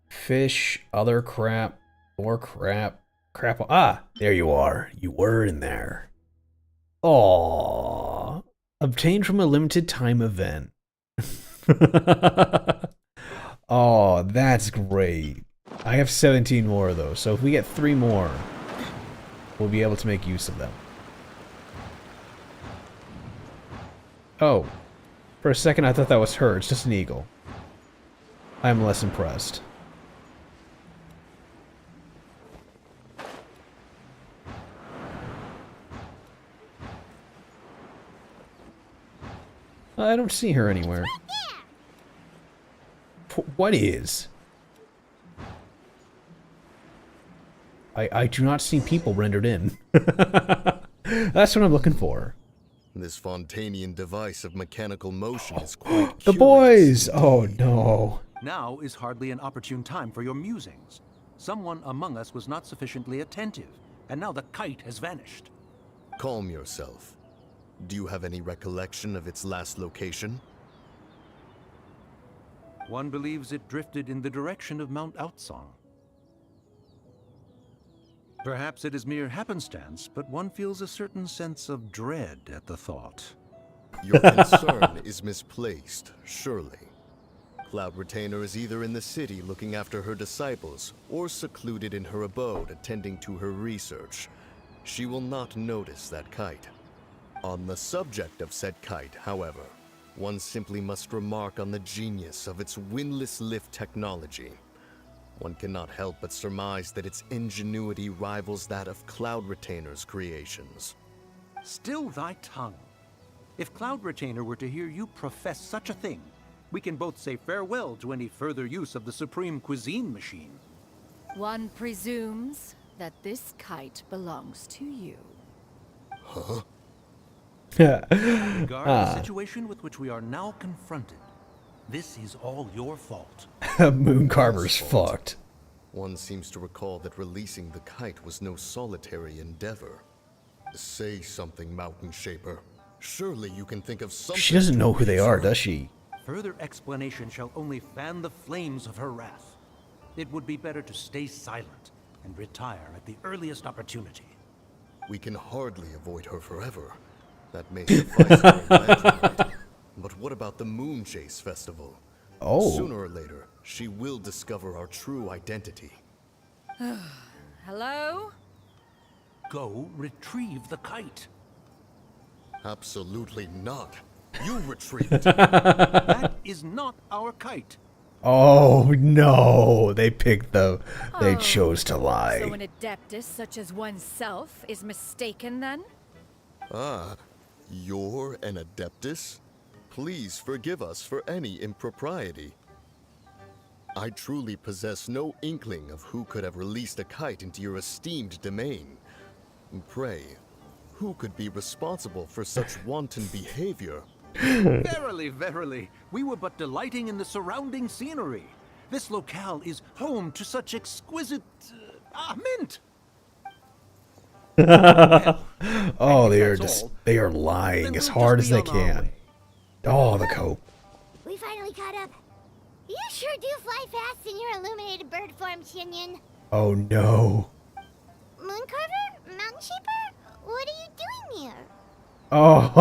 Fish, other crap, more crap, crap. Ah, there you are. You were in there. Aww. Obtained from a limited time event. Oh, that's great. I have 17 more though, so if we get 3 more, we'll be able to make use of them. Oh. For a second I thought that was her. It's just an eagle. I'm less impressed. I don't see her anywhere. What is? I do not see people rendered in. That's what I'm looking for. This Fontanian device of mechanical motion is quite The curious boys! indeed. Oh no. Now is hardly an opportune time for your musings. Someone among us was not sufficiently attentive, and now the kite has vanished. Calm yourself. Do you have any recollection of its last location? One believes it drifted in the direction of Mount Outsong. Perhaps it is mere happenstance, but one feels a certain sense of dread at the thought. Your concern is misplaced, surely. Cloud Retainer is either in the city looking after her disciples, or secluded in her abode attending to her research. She will not notice that kite. On the subject of said kite, however, one simply must remark on the genius of its windlass lift technology. One cannot help but surmise that its ingenuity rivals that of Cloud Retainer's creations. Still thy tongue. If Cloud Retainer were to hear you profess such a thing, we can both say farewell to any further use of the Supreme Cuisine machine. One presumes that this kite belongs to you. Huh? Regarding the situation with which we are now confronted, this is all your fault. Moon Carver's fucked. One seems to recall that releasing the kite was no solitary endeavor. Say something, Mountain Shaper. Surely you can think of something. She doesn't know who they are, does she? Further explanation shall only fan the flames of her wrath. It would be better to stay silent and retire at the earliest opportunity. We can hardly avoid her forever. That may suffice for a lantern. But what about the Moon Chase Festival? Oh. Sooner or later, she will discover our true identity. Hello? Go retrieve the kite. Absolutely not. You retrieve it. That is not our kite. Oh no, they picked they chose to lie. So an adeptus such as oneself is mistaken then? Ah, you're an adeptus? Please forgive us for any impropriety. I truly possess no inkling of who could have released a kite into your esteemed domain. Pray, who could be responsible for such wanton behavior? Verily, verily, we were but delighting in the surrounding scenery. This locale is home to such exquisite mint. Oh, they are lying as hard as they can. Oh, the cope. We finally caught up. You sure do fly fast in your illuminated bird form, Xinyan. Oh no. Mooncarver? Mountain Shaper? What are you doing here? Oh.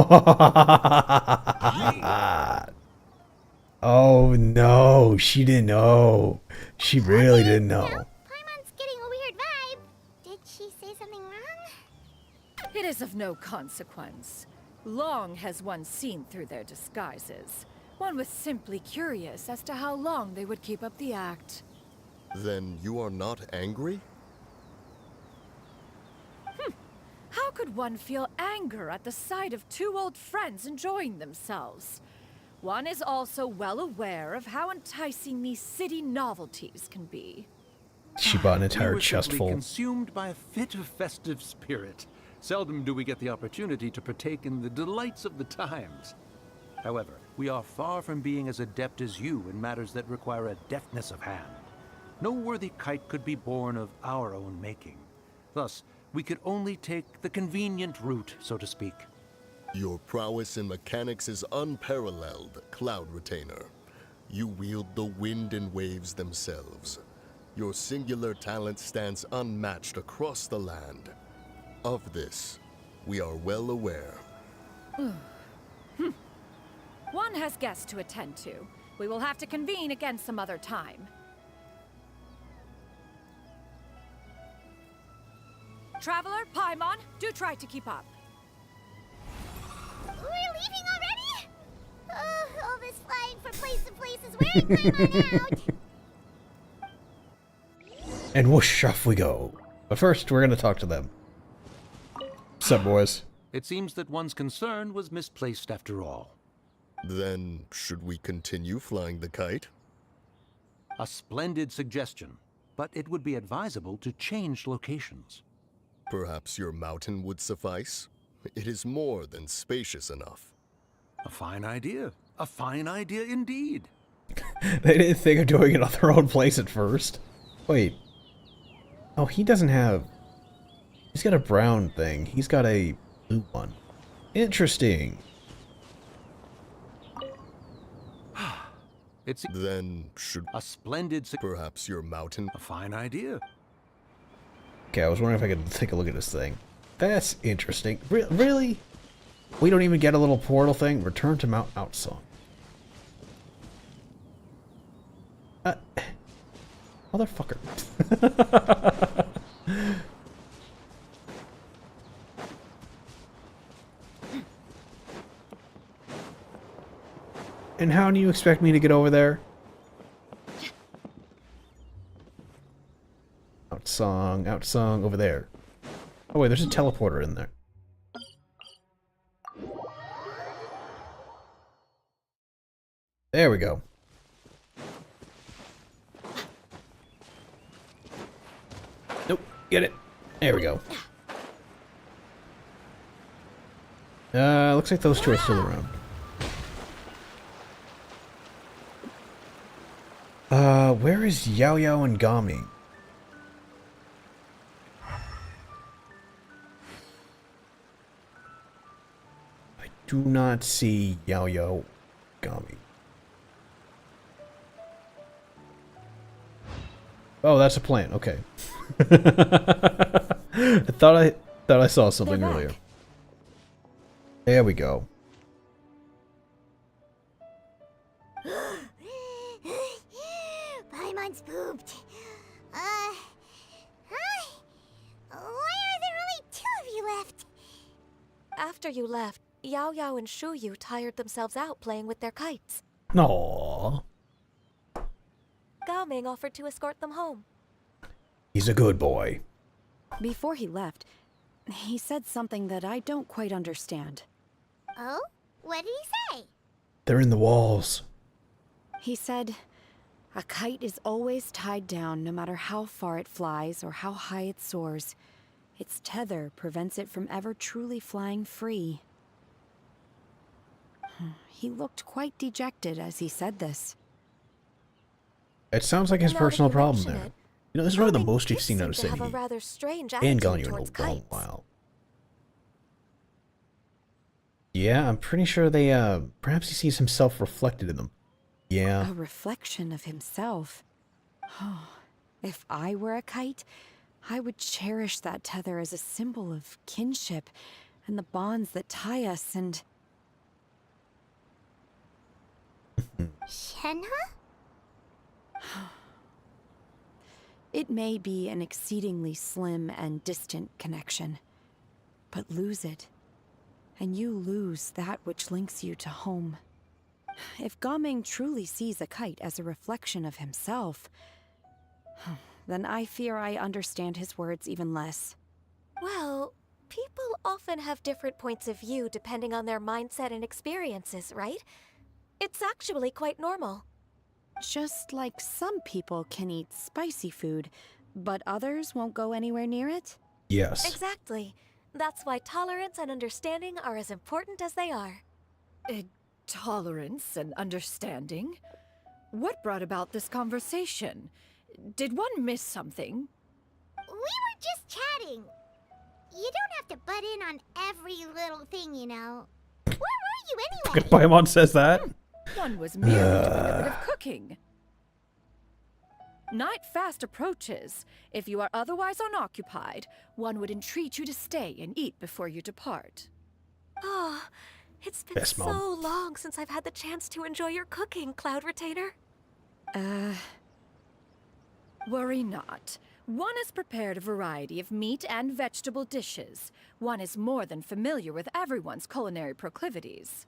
Oh no, she didn't know. She really didn't know. Paimon's getting a weird vibe. Did she say something wrong? It is of no consequence. Long has one seen through their disguises. One was simply curious as to how long they would keep up the act. Then you are not angry? How could one feel anger at the sight of two old friends enjoying themselves? One is also well aware of how enticing these city novelties can be. She bought an entire We were chest simply full. consumed by a fit of festive spirit. Seldom do we get the opportunity to partake in the delights of the times. However, we are far from being as adept as you in matters that require a deftness of hand. No worthy kite could be born of our own making. Thus, we could only take the convenient route, so to speak. Your prowess in mechanics is unparalleled, Cloud Retainer. You wield the wind and waves themselves. Your singular talent stands unmatched across the land. Of this, we are well aware. One has guests to attend to. We will have to convene again some other time. Traveler, Paimon, do try to keep up. We're leaving already? And whoosh, off we go. But first, we're gonna talk to them. What's up, boys? It seems that one's concern was misplaced after all. Then, should we continue flying the kite? A splendid suggestion, but it would be advisable to change locations. Perhaps your mountain would suffice? It is more than spacious enough. A fine idea. A fine idea indeed. They didn't think of doing it on their own place at first. Wait. Oh, he doesn't have... He's got a brown thing. He's got a blue one. Interesting. Then, should... A splendid... Perhaps your mountain... A fine idea. Okay, I was wondering if I could take a look at this thing. That's interesting. Really? We don't even get a little portal thing? Return to Mount Outsong. Motherfucker. And how do you expect me to get over there? Outsong, over there. Oh wait, there's a teleporter in there. There we go. Nope, get it. There we go. Looks like those two are still around. Where is Yao Yao and Gami? I do not see Yao Yao, Gami. Oh, that's a plant. Okay. I thought I saw something earlier. There we go. Paimon's pooped. Hi. Why are there only 2 of you left? After you left, Yao Yao and Shu Yu tired themselves out playing with their kites. Aww. Gao Ming offered to escort them home. He's a good boy. Before he left, he said something that I don't quite understand. Oh? What did he say? They're in the walls. He said, a kite is always tied down no matter how far it flies or how high it soars. Its tether prevents it from ever truly flying free. He looked quite dejected as he said this. It sounds like his personal problem there. You know, this is probably the Gao Ming most you've did seen out seem of to have a Cindy rather strange and attitude Ganyu in a towards long kites. while. Yeah, I'm pretty sure they, perhaps he sees himself reflected in them. Yeah. A reflection of himself. Oh, if I were a kite, I would cherish that tether as a symbol of kinship and the bonds that tie us and... Shenhe? It may be an exceedingly slim and distant connection, but lose it, and you lose that which links you to home. If Gao Ming truly sees a kite as a reflection of himself, then I fear I understand his words even less. Well, people often have different points of view depending on their mindset and experiences, right? It's actually quite normal. Just like some people can eat spicy food, but others won't go anywhere near it? Yes. Exactly. That's why tolerance and understanding are as important as they are. Tolerance and understanding? What brought about this conversation? Did one miss something? We were just chatting. You don't have to butt in on every little thing, you know. Where were you anyway? Paimon says that. One was merely doing a bit of cooking. Night fast approaches. If you are otherwise unoccupied, one would entreat you to stay and eat before you depart. Oh, it's been Best so mom. long since I've had the chance to enjoy your cooking, Cloud Retainer. Worry not. One has prepared a variety of meat and vegetable dishes. One is more than familiar with everyone's culinary proclivities.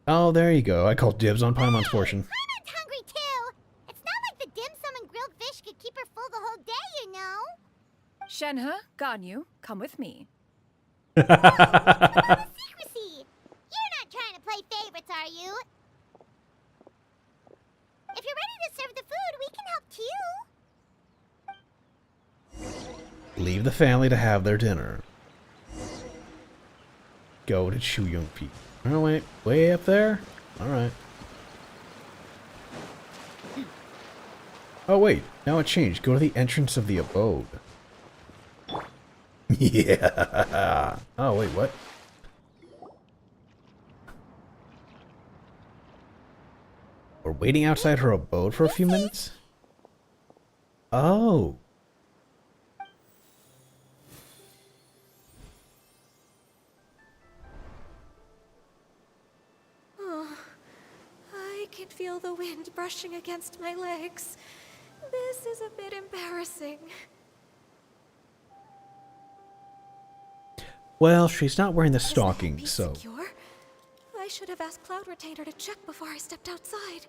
Oh, there you go. I called dibs on Paimon's portion. Paimon's hungry too. Shenhe, Ganyu, come with me. Secrecy! You're not trying to play favorites, are you? If you're ready to serve the food, we can help too. Leave the family to have their dinner. Go to Chu Young Peak. Oh wait, way up there? Alright. Oh wait, now it changed. Go to the entrance of the abode. Yeah. Oh wait, what? We're waiting outside her abode for a few minutes? Oh. I can feel the wind brushing against my legs. This is a bit embarrassing. Well, she's not wearing the Is that stockings, piece so... secure? I should have asked Cloud Retainer to check before I stepped outside.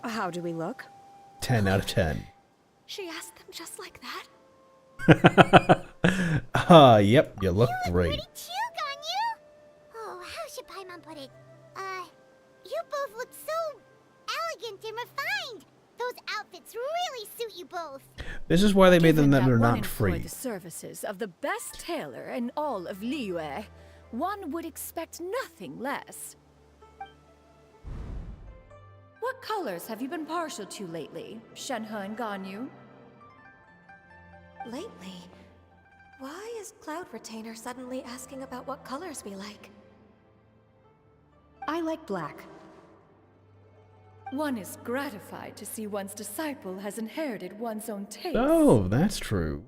How do we look? 10 out of 10. She asked them just like that? Yep, you look great. Pretty cute, Ganyu. Oh, how should Paimon put it? You both look so elegant and refined. Those outfits really suit you both. This is why they made them Given that they're one not employed free. the services of the best tailor in all of Liyue, one would expect nothing less. What colors have you been partial to lately, Shenhe and Ganyu? Lately, why is Cloud Retainer suddenly asking about what colors we like? I like black. One is gratified to see one's disciple has inherited one's own taste. Oh, that's true.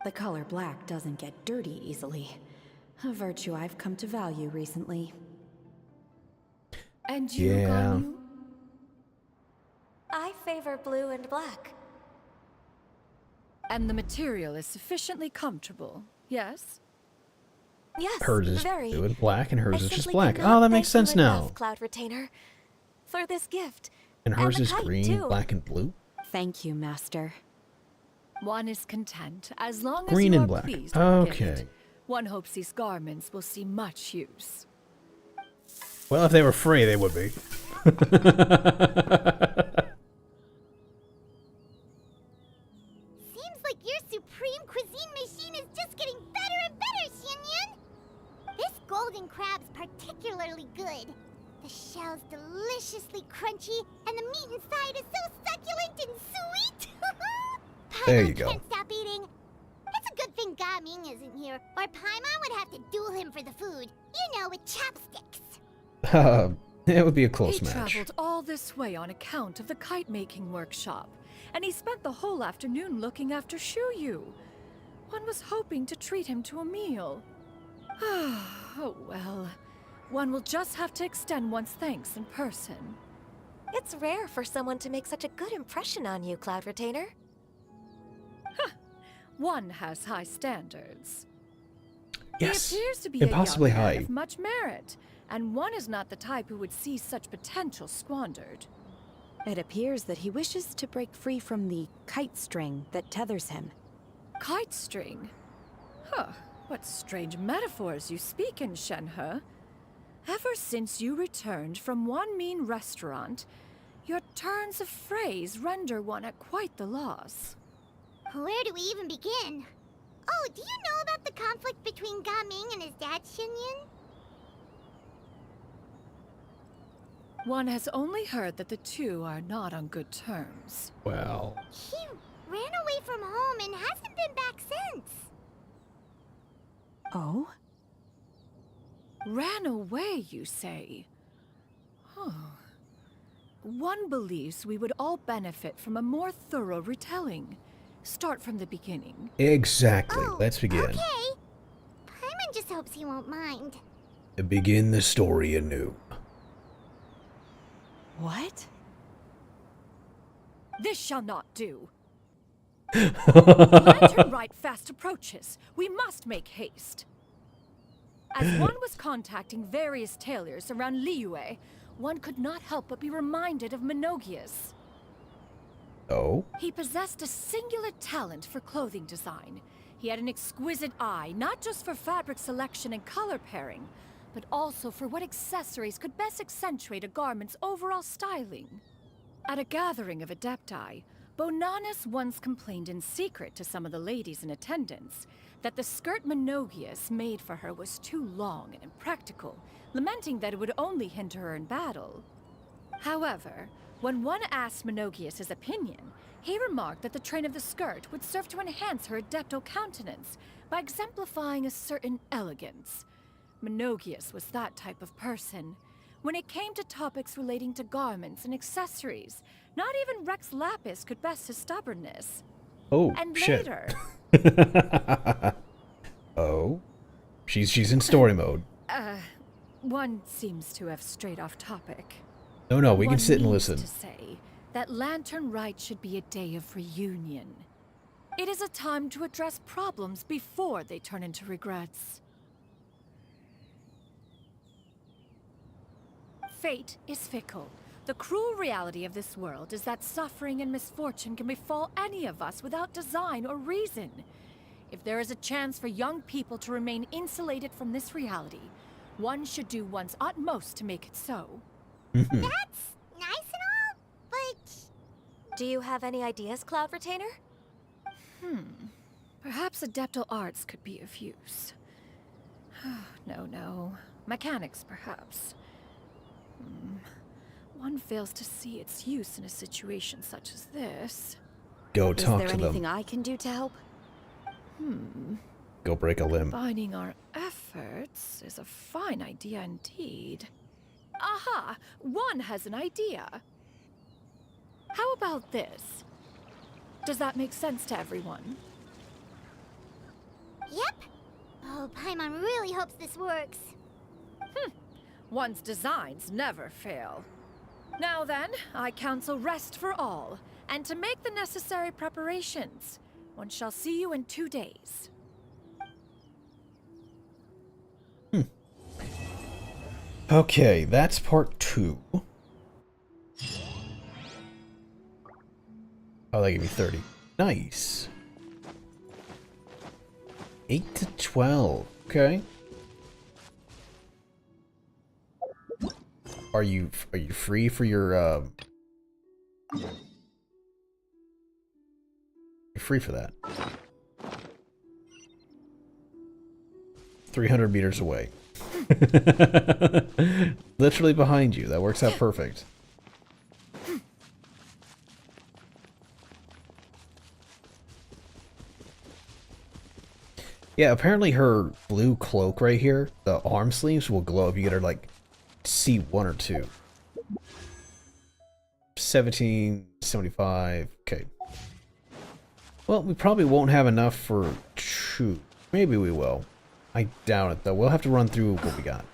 The color black doesn't get dirty easily. A virtue I've come to value recently. And you, Yeah. Ganyu? I favor blue and black. And the material is sufficiently comfortable, yes? Yes, Hers is very. blue and black, and hers I is just simply black. cannot Oh, that makes thank sense you now. enough, Cloud Retainer, for this gift. And hers the is kite, green, too. black, and blue? Thank you, Master. One is content, as long as Green you and are black. pleased with the gift. Okay. One hopes these garments will see much use. Well, if they were free, they would be. Seems like your supreme cuisine machine is just getting better and better, Xinyun. This golden crab's particularly good. The shell's deliciously crunchy, and the meat inside is so succulent and sweet. There Paimon you go. can't stop eating. It's a good thing Gaming isn't here, or Paimon would have to duel him for the food. You know, with chopsticks. It would be a close He match. traveled all this way on account of the kite-making workshop, and he spent the whole afternoon looking after Shuyu. One was hoping to treat him to a meal. Oh well. One will just have to extend one's thanks in person. It's rare for someone to make such a good impression on you, Cloud Retainer. One has high standards. Yes, He appears to be impossibly a young man high. of much merit, and one is not the type who would see such potential squandered. It appears that he wishes to break free from the kite string that tethers him. Kite string? Huh, what strange metaphors you speak in, Shenhe. Ever since you returned from one mean restaurant, your turns of phrase render one at quite the loss. Where do we even begin? Oh, do you know about the conflict between Gaming and his dad, Xinyun? One has only heard that the two are not on good terms. Well, He ran away from home and hasn't been back since. Oh? Ran away, you say? Huh. One believes we would all benefit from a more thorough retelling. Start from the beginning. exactly. Oh, Let's begin. Okay. Paimon just hopes he won't mind. Begin the story anew. What? This shall not do. Lantern Rite fast approaches. We must make haste. As one was contacting various tailors around Liyue, one could not help but be reminded of Menogius. Oh? He possessed a singular talent for clothing design. He had an exquisite eye, not just for fabric selection and color pairing, but also for what accessories could best accentuate a garment's overall styling. At a gathering of Adepti, Bonanus once complained in secret to some of the ladies in attendance that the skirt Menogius made for her was too long and impractical, lamenting that it would only hinder her in battle. However, when one asked Menogius his opinion, he remarked that the train of the skirt would serve to enhance her adeptal countenance by exemplifying a certain elegance. Menogius was that type of person. When it came to topics relating to garments and accessories, not even Rex Lapis could best his stubbornness. Oh, And shit. later... Oh? She's in story mode. One seems to have strayed off topic. No, we can One sit and needs listen. to say that Lantern Rite should be a day of reunion. It is a time to address problems before they turn into regrets. Fate is fickle. The cruel reality of this world is that suffering and misfortune can befall any of us without design or reason. If there is a chance for young people to remain insulated from this reality, one should do one's utmost to make it so. That's nice and all, but... Do you have any ideas, Cloud Retainer? Perhaps adeptal arts could be of use. No. Mechanics, perhaps. One fails to see its use in a situation such as this. Go Is talk there to anything them. I can do to help? Go break a limb. Combining our efforts is a fine idea indeed. Aha! One has an idea. How about this? Does that make sense to everyone? Yep. Oh, Paimon really hopes this works. One's designs never fail. Now then, I counsel rest for all, and to make the necessary preparations. One shall see you in 2 days. Okay, that's part 2. Oh, they gave me 30. Nice. 8 to 12. Okay. Are you free for your You're free for that. 300 meters away. Literally behind you. That works out perfect. Yeah, apparently her blue cloak right here, the arm sleeves will glow if you get her like C1 or 2. 1775. Okay. Well, we probably won't have enough for 2. Maybe we will. I doubt it, though. We'll have to run through what we got.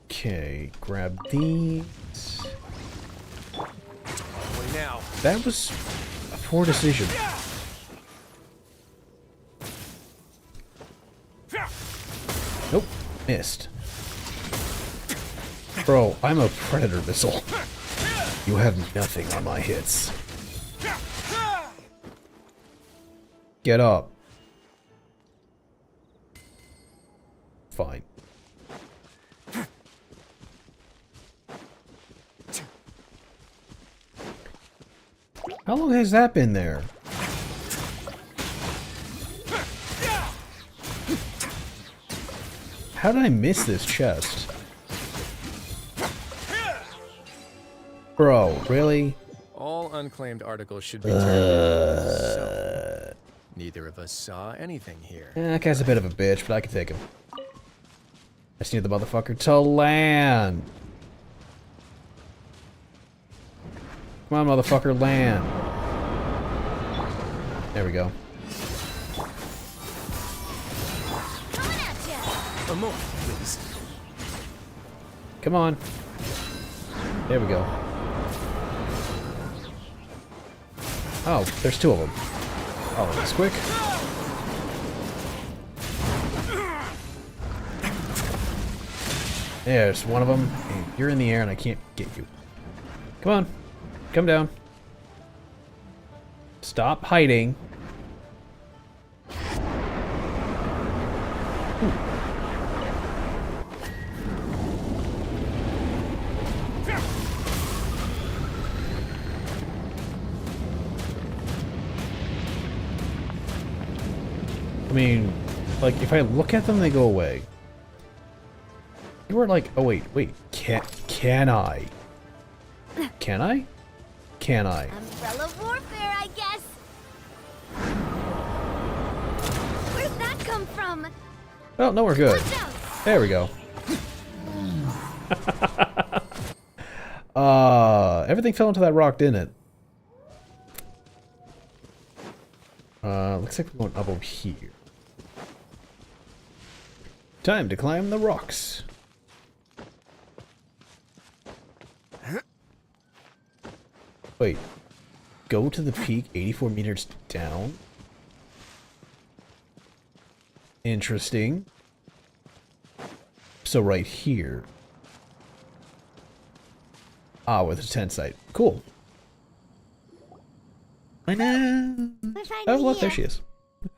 Okay, grab these. Now. That was a poor decision. Nope, missed. Bro, I'm a predator missile. You have nothing on my hits. Get up. Fine. How long has that been there? How did I miss this chest? Bro, really? All unclaimed articles should be turned in. So, neither of us saw anything here. That guy's a bit of a bitch, but I can take him. I just need the motherfucker to land. Come on, motherfucker, land. There we go. Coming at ya! A moment, please. Come on. There we go. Oh, there's two of them. Oh, that's quick. There's one of them. Hey, you're in the air and I can't get you. Come on. Come down. Stop hiding. I mean, like, if I look at them, they go away. You were like, oh wait, can I? Can I? Can I? Umbrella warfare, I guess. Where'd that come from? Well, no, we're good. There we go. Everything fell into that rock, didn't it? Looks like we're going up over here. Time to climb the rocks. Wait. Go to the peak 84 meters down? Interesting. So right here. Ah, with a tent site. Cool. I know. Oh, look, there she is.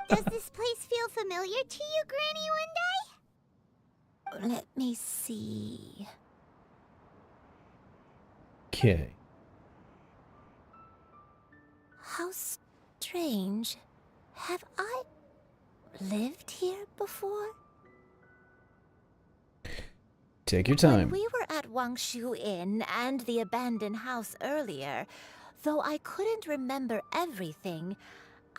Does this place feel familiar to you, Granny One Day? Let me see. Okay. How strange. Have I lived here before? Take your time. When we were at Wangshu Inn and the abandoned house earlier, though I couldn't remember everything,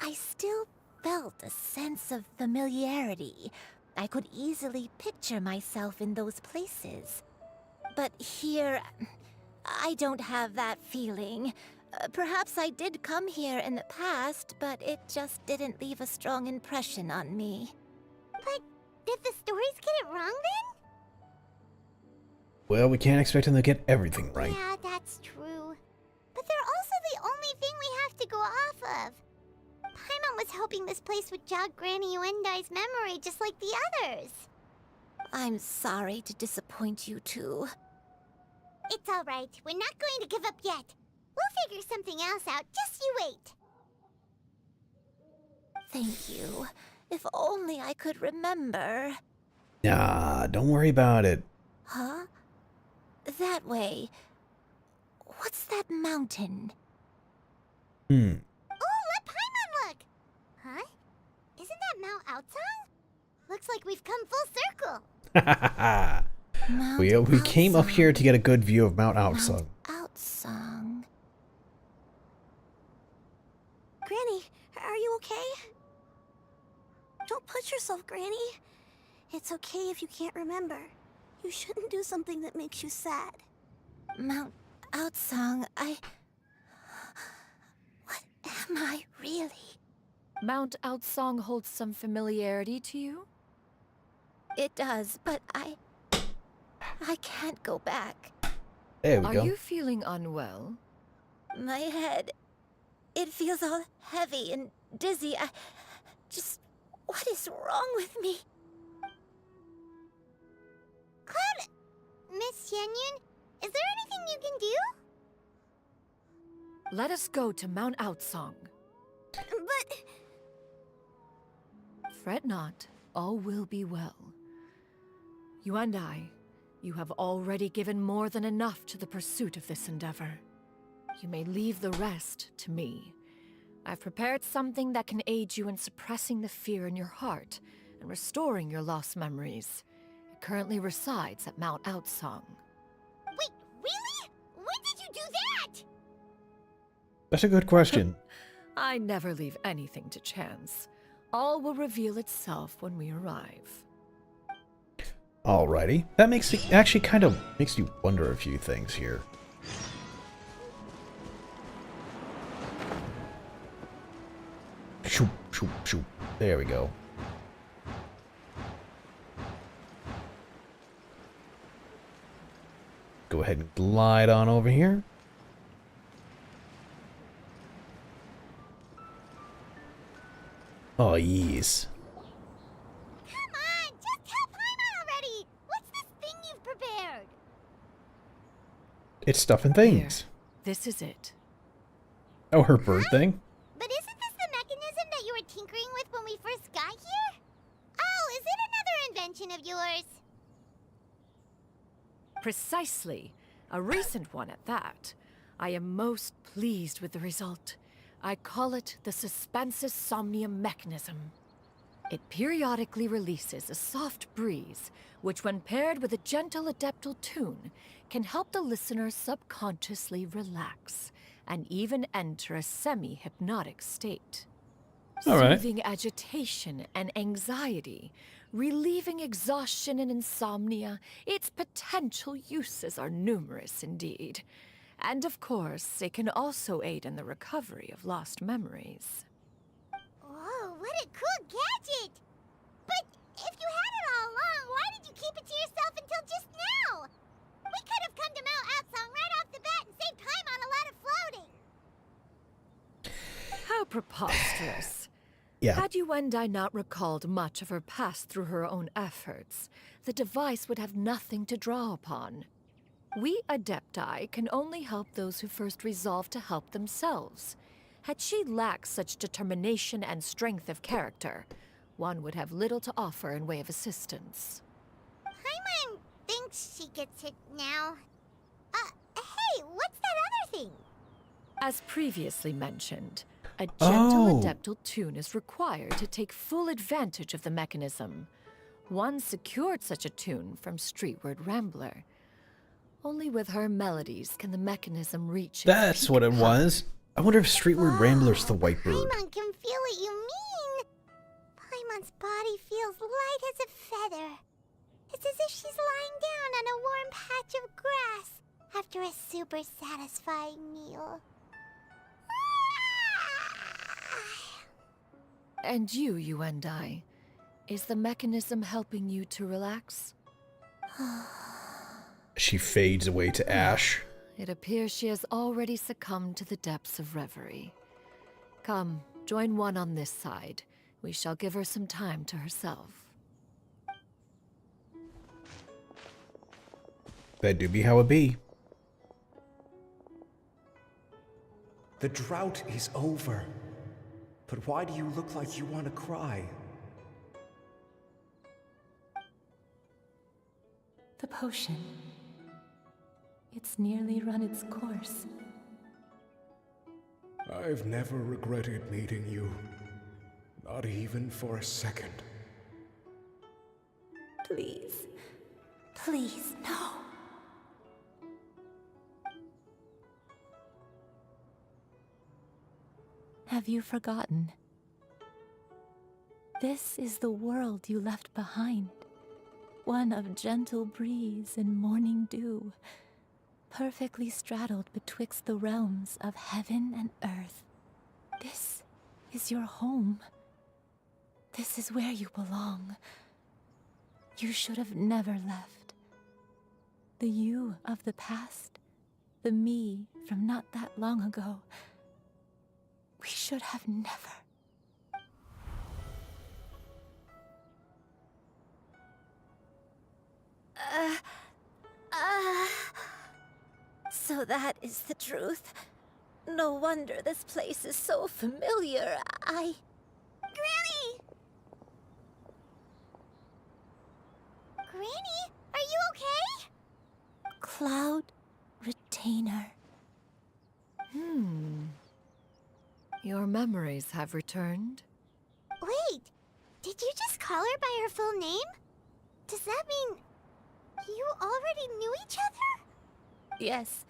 I still felt a sense of familiarity. I could easily picture myself in those places. But here, I don't have that feeling. Perhaps I did come here in the past, but it just didn't leave a strong impression on me. But did the stories get it wrong then? Well, we can't expect them to get everything right. Yeah, that's true. But they're also the only thing we have to go off of. Paimon was hoping this place would jog Granny Uendai's memory just like the others. I'm sorry to disappoint you too. It's alright. We're not going to give up yet. We'll figure something else out. Just you wait. Thank you. If only I could remember. Nah, don't worry about it. Huh? That way. What's that mountain? Oh, let Paimon look! Huh? Isn't that Mount Outsang? Looks like we've come full circle. we came up here to get a good view of Mount Outsang. Outsang. Granny, are you okay? Don't push yourself, Granny. It's okay if you can't remember. You shouldn't do something that makes you sad. Mount Outsang, What am I really? Mount Outsang holds some familiarity to you? It does, but I can't go back. There we go. Are you feeling unwell? My head, it feels all heavy and dizzy. What is wrong with me? Cloud, Miss Xianyun, is there anything you can do? Let us go to Mount Outsang. But... Fret not, all will be well. You and I, you have already given more than enough to the pursuit of this endeavor. You may leave the rest to me. I've prepared something that can aid you in suppressing the fear in your heart and restoring your lost memories. It currently resides at Mount Outsang. Wait, really? When did you do that? That's a good question. I never leave anything to chance. All will reveal itself when we arrive. Alrighty. That actually kind of makes you wonder a few things here. Shoop, shoop, shoop. There we go. Go ahead and glide on over here. Oh, yes. Come on, just tell Paimon already! What's this thing you've prepared? It's stuff and things. Here, this is it. Oh, her bird thing? But isn't this the mechanism that you were tinkering with when we first got here? Oh, is it another invention of yours? Precisely. A recent one at that. I am most pleased with the result. I call it the Suspensus Somnium mechanism. It periodically releases a soft breeze, which when paired with a gentle adeptal tune, can help the listener subconsciously relax and even enter a semi-hypnotic state. All right. Soothing agitation and anxiety, relieving exhaustion and insomnia, its potential uses are numerous indeed. And of course, it can also aid in the recovery of lost memories. Whoa, what a cool gadget! But if you had it all along, why did you keep it to yourself until just now? We could have come to Mount Outsong right off the bat and saved time on a lot of floating. How preposterous. Yeah. Had Yuendai not recalled much of her past through her own efforts, the device would have nothing to draw upon. We Adepti can only help those who first resolve to help themselves. Had she lacked such determination and strength of character, one would have little to offer in way of assistance. Paimon thinks she gets it now. Hey, what's that other thing? As previously mentioned, a gentle Oh. adeptal tune is required to take full advantage of the mechanism. One secured such a tune from Streetward Rambler. Only with her melodies can the mechanism reach its That's peak what it power. was. I wonder if Streetward Rambler's the white bird. Paimon can feel what you mean. Paimon's body feels light as a feather. It's as if she's lying down on a warm patch of grass after a super satisfying meal. And you and I, is the mechanism helping you to relax? She fades away to ash. It appears she has already succumbed to the depths of reverie. Come, join one on this side. We shall give her some time to herself. That do be how it be. The drought is over. But why do you look like you want to cry? The potion. It's nearly run its course. I've never regretted meeting you. Not even for a second. Please. Please, no. Have you forgotten? This is the world you left behind. One of gentle breeze and morning dew, perfectly straddled betwixt the realms of heaven and earth. This is your home. This is where you belong. You should have never left. The you of the past, the me from not that long ago. We should have never. So that is the truth. No wonder this place is so familiar. Granny! Granny, are you okay? Cloud Retainer. Your memories have returned? Wait, did you just call her by her full name? Does that mean you already knew each other? Yes.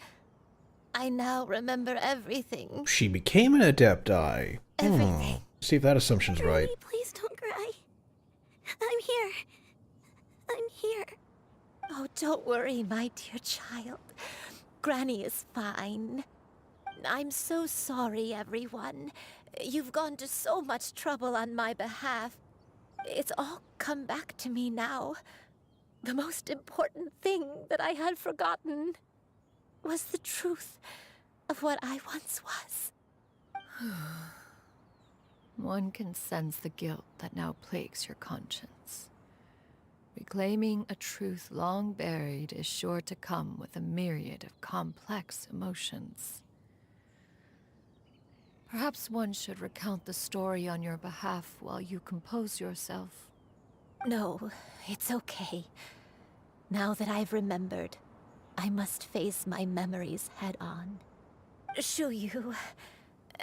I now remember everything. She became an Adepti. Everything. See if that assumption's right. Granny, please don't cry. I'm here. I'm here. Oh, don't worry, my dear child. Granny is fine. I'm so sorry, everyone. You've gone to so much trouble on my behalf. It's all come back to me now. The most important thing that I had forgotten. was the truth of what I once was. One can sense the guilt that now plagues your conscience. Reclaiming a truth long buried is sure to come with a myriad of complex emotions. Perhaps one should recount the story on your behalf while you compose yourself. No, it's okay. Now that I've remembered, I must face my memories head on. Shuyu,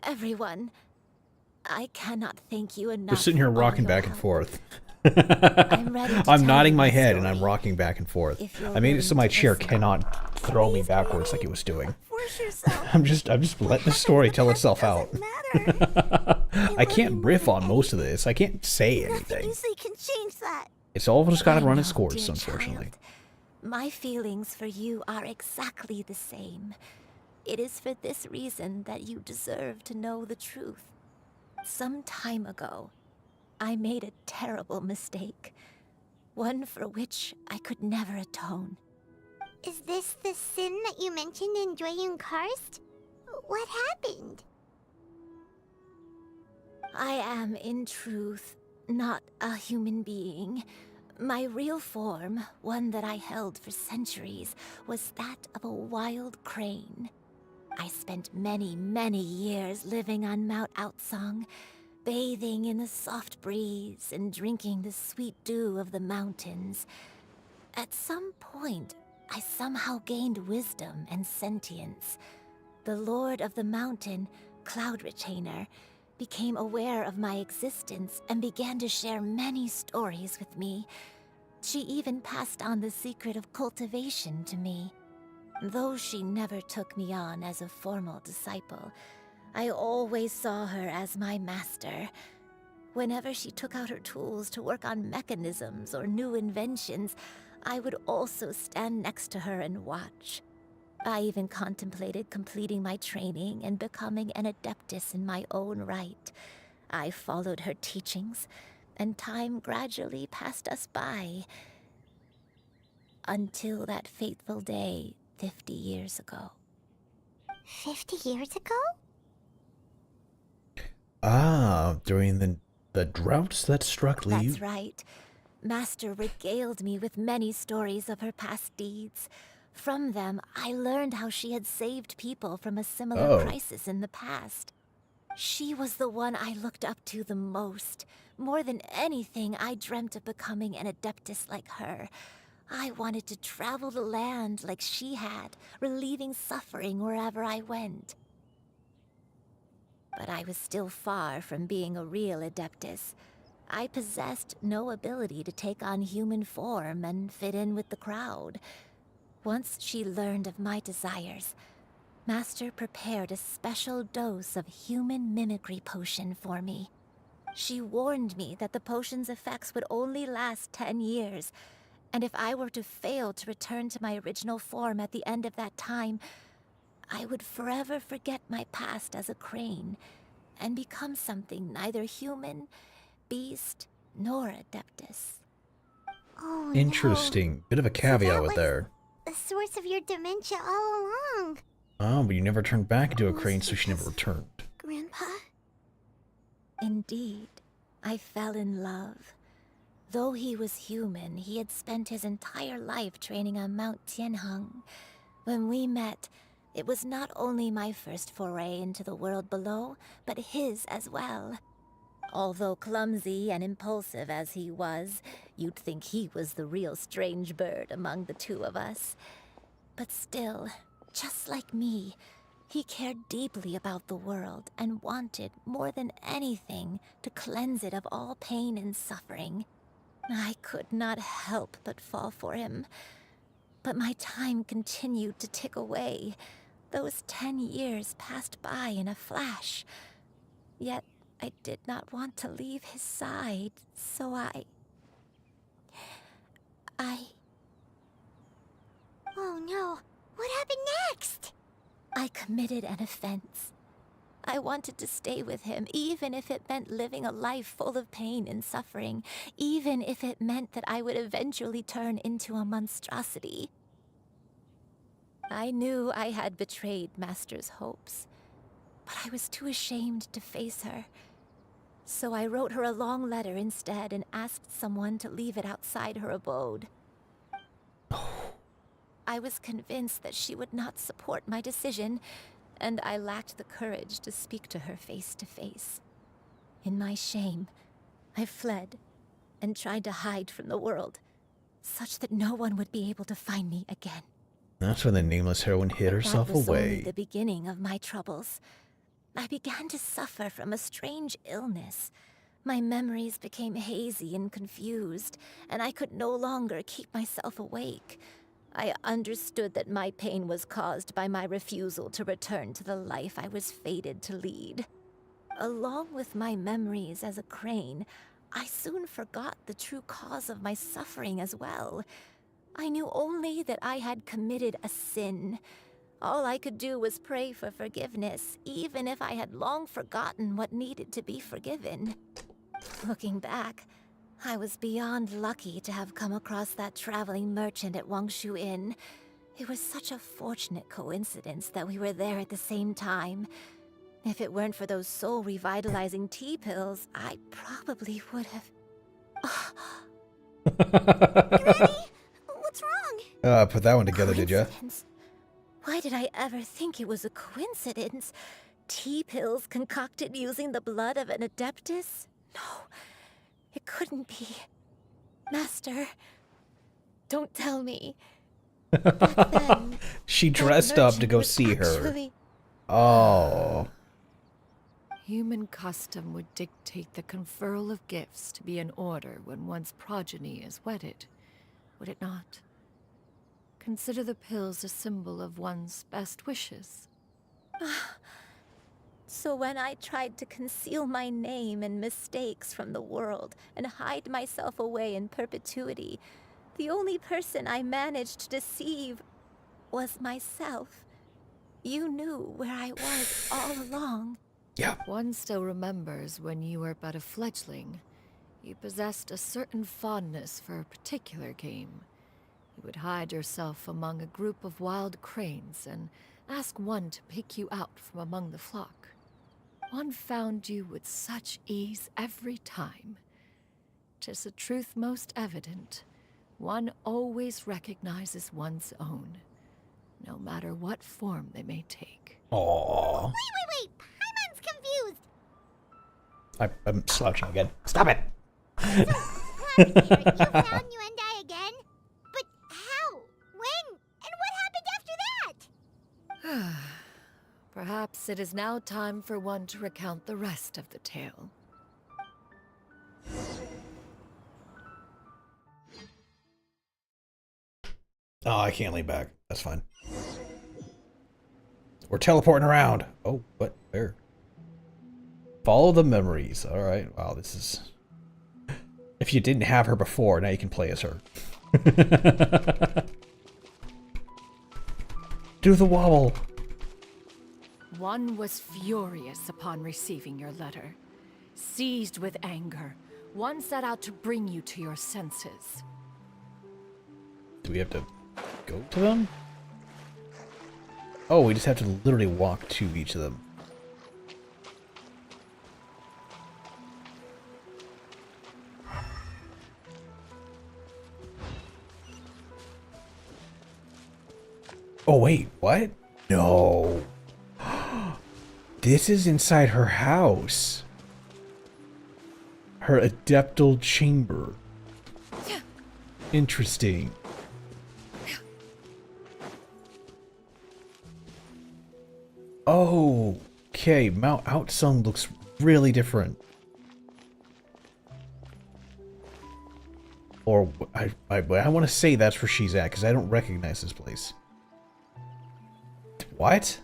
everyone, I cannot thank you enough. Just sitting here for all rocking your back and help. forth. I'm ready to I'm tell nodding you my my head and I'm story, rocking back and forth. if you're I made it so my willing to chair listen. cannot throw me backwards like it was doing. Force yourself. I'm just letting the story tell itself out. I can't riff on most of this. I can't say Nothing anything. you say can change that. It's all just gotta I run its know, course, dear unfortunately. child. My feelings for you are exactly the same. It is for this reason that you deserve to know the truth. Some time ago, I made a terrible mistake. One for which I could never atone. Is this the sin that you mentioned in Dwayne Karst? What happened? I am, in truth, not a human being. My real form, one that I held for centuries, was that of a wild crane. I spent many, many years living on Mount Outsong, bathing in the soft breeze and drinking the sweet dew of the mountains. At some point, I somehow gained wisdom and sentience. The Lord of the Mountain, Cloud Retainer, became aware of my existence and began to share many stories with me. She even passed on the secret of cultivation to me. Though she never took me on as a formal disciple, I always saw her as my master. Whenever she took out her tools to work on mechanisms or new inventions, I would also stand next to her and watch. I even contemplated completing my training and becoming an adeptus in my own right. I followed her teachings, and time gradually passed us by. Until that fateful day 50 years ago. 50 years ago? Ah, during the droughts that struck Liu. That's right. Master regaled me with many stories of her past deeds. From them, I learned how she had saved people from a similar crisis in the past. She was the one I looked up to the most. More than anything, I dreamt of becoming an adeptus like her. I wanted to travel the land like she had, relieving suffering wherever I went. But I was still far from being a real adeptus. I possessed no ability to take on human form and fit in with the crowd. Once she learned of my desires, Master prepared a special dose of human mimicry potion for me. She warned me that the potion's effects would only last 10 years, and if I were to fail to return to my original form at the end of that time, I would forever forget my past as a crane and become something neither human, beast, nor adeptus. Oh, Interesting. Bit of a caveat with there. The source of your dementia all along. Oh, but you never turned back into a crane, so she never returned. Grandpa? Indeed, I fell in love. Though he was human, he had spent his entire life training on Mount Tianheng. When we met, it was not only my first foray into the world below, but his as well. Although clumsy and impulsive as he was, you'd think he was the real strange bird among the two of us. But still, just like me, he cared deeply about the world and wanted, more than anything, to cleanse it of all pain and suffering. I could not help but fall for him. But my time continued to tick away. Those 10 years passed by in a flash. Yet I did not want to leave his side, so I... Oh no, what happened next? I committed an offense. I wanted to stay with him, even if it meant living a life full of pain and suffering, even if it meant that I would eventually turn into a monstrosity. I knew I had betrayed Master's hopes, but I was too ashamed to face her. So I wrote her a long letter instead and asked someone to leave it outside her abode. I was convinced that she would not support my decision, and I lacked the courage to speak to her face to face. In my shame, I fled and tried to hide from the world, such that no one would be able to find me again. That's when the nameless heroine hid herself That was only away. the beginning of my troubles. I began to suffer from a strange illness. My memories became hazy and confused, and I could no longer keep myself awake. I understood that my pain was caused by my refusal to return to the life I was fated to lead. Along with my memories as a crane, I soon forgot the true cause of my suffering as well. I knew only that I had committed a sin. All I could do was pray for forgiveness, even if I had long forgotten what needed to be forgiven. Looking back, I was beyond lucky to have come across that traveling merchant at Wangshu Inn. It was such a fortunate coincidence that we were there at the same time. If it weren't for those soul-revitalizing tea pills, I probably would have... Granny, what's wrong? Put that one together, did ya? Why did I ever think it was a coincidence? Tea pills concocted using the blood of an adeptus? No, it couldn't be. Master, don't tell me. Back then, She that dressed up to go merchant see was her. actually- Oh. Human custom would dictate the conferral of gifts to be in order when one's progeny is wedded, would it not? Consider the pills a symbol of one's best wishes. So when I tried to conceal my name and mistakes from the world and hide myself away in perpetuity, the only person I managed to deceive was myself. You knew where I was all along. Yeah. One still remembers when you were but a fledgling. You possessed a certain fondness for a particular game. You would hide yourself among a group of wild cranes and ask one to pick you out from among the flock. One found you with such ease every time. 'Tis a truth most evident. One always recognizes one's own, no matter what form they may take. Aww. Wait! Paimon's confused! I'm slouching again. Stop it! Cloud Spirit, you found Yuendai again? But how? When? And what happened after that? Perhaps it is now time for one to recount the rest of the tale. Oh, I can't lean back. That's fine. We're teleporting around. Oh, what? Where? Follow the memories. Alright. Wow, this is... If you didn't have her before, now you can play as her. Do the wobble. One was furious upon receiving your letter. Seized with anger, one set out to bring you to your senses. Do we have to go to them? Oh, we just have to literally walk to each of them. Oh, wait, what? No. This is inside her house. Her adeptal chamber. Interesting. Oh, okay. Mount Outsung looks really different. Or I want to say that's where she's at because I don't recognize this place. What?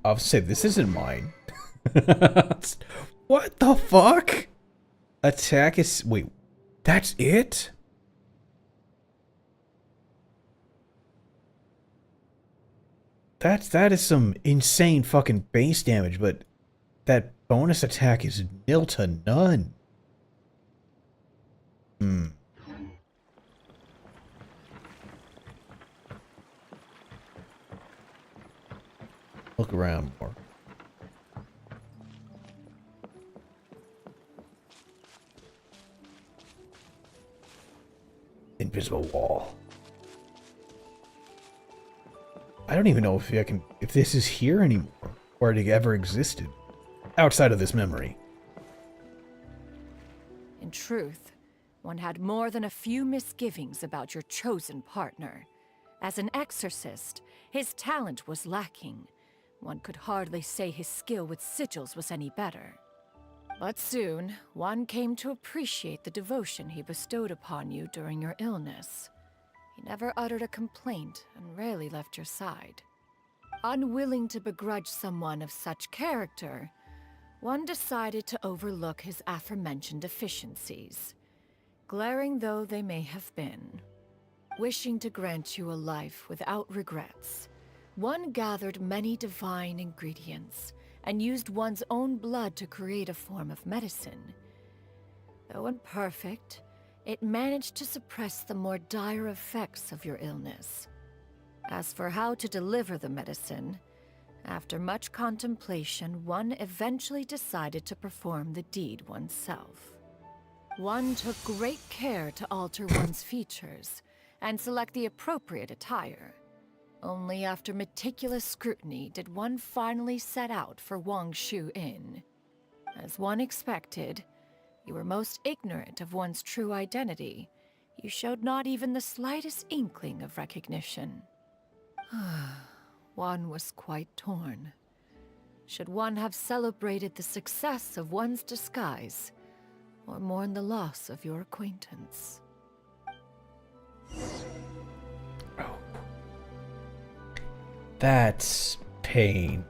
I'll say this isn't mine. What the fuck? Attack is... Wait, that's it? That is some insane fucking base damage, but that bonus attack is nil to none. Hmm. Look around more. Invisible wall. I don't even know if this is here anymore, or it ever existed, outside of this memory. In truth, one had more than a few misgivings about your chosen partner. As an exorcist, his talent was lacking. One could hardly say his skill with sigils was any better. But soon, one came to appreciate the devotion he bestowed upon you during your illness. He never uttered a complaint and rarely left your side. Unwilling to begrudge someone of such character, one decided to overlook his aforementioned deficiencies, glaring though they may have been. Wishing to grant you a life without regrets, one gathered many divine ingredients and used one's own blood to create a form of medicine. Though imperfect, it managed to suppress the more dire effects of your illness. As for how to deliver the medicine, after much contemplation, one eventually decided to perform the deed oneself. One took great care to alter one's features and select the appropriate attire. Only after meticulous scrutiny did one finally set out for Wangshu Inn. As one expected, you were most ignorant of one's true identity. You showed not even the slightest inkling of recognition. One was quite torn. Should one have celebrated the success of one's disguise, or mourn the loss of your acquaintance? That's pain.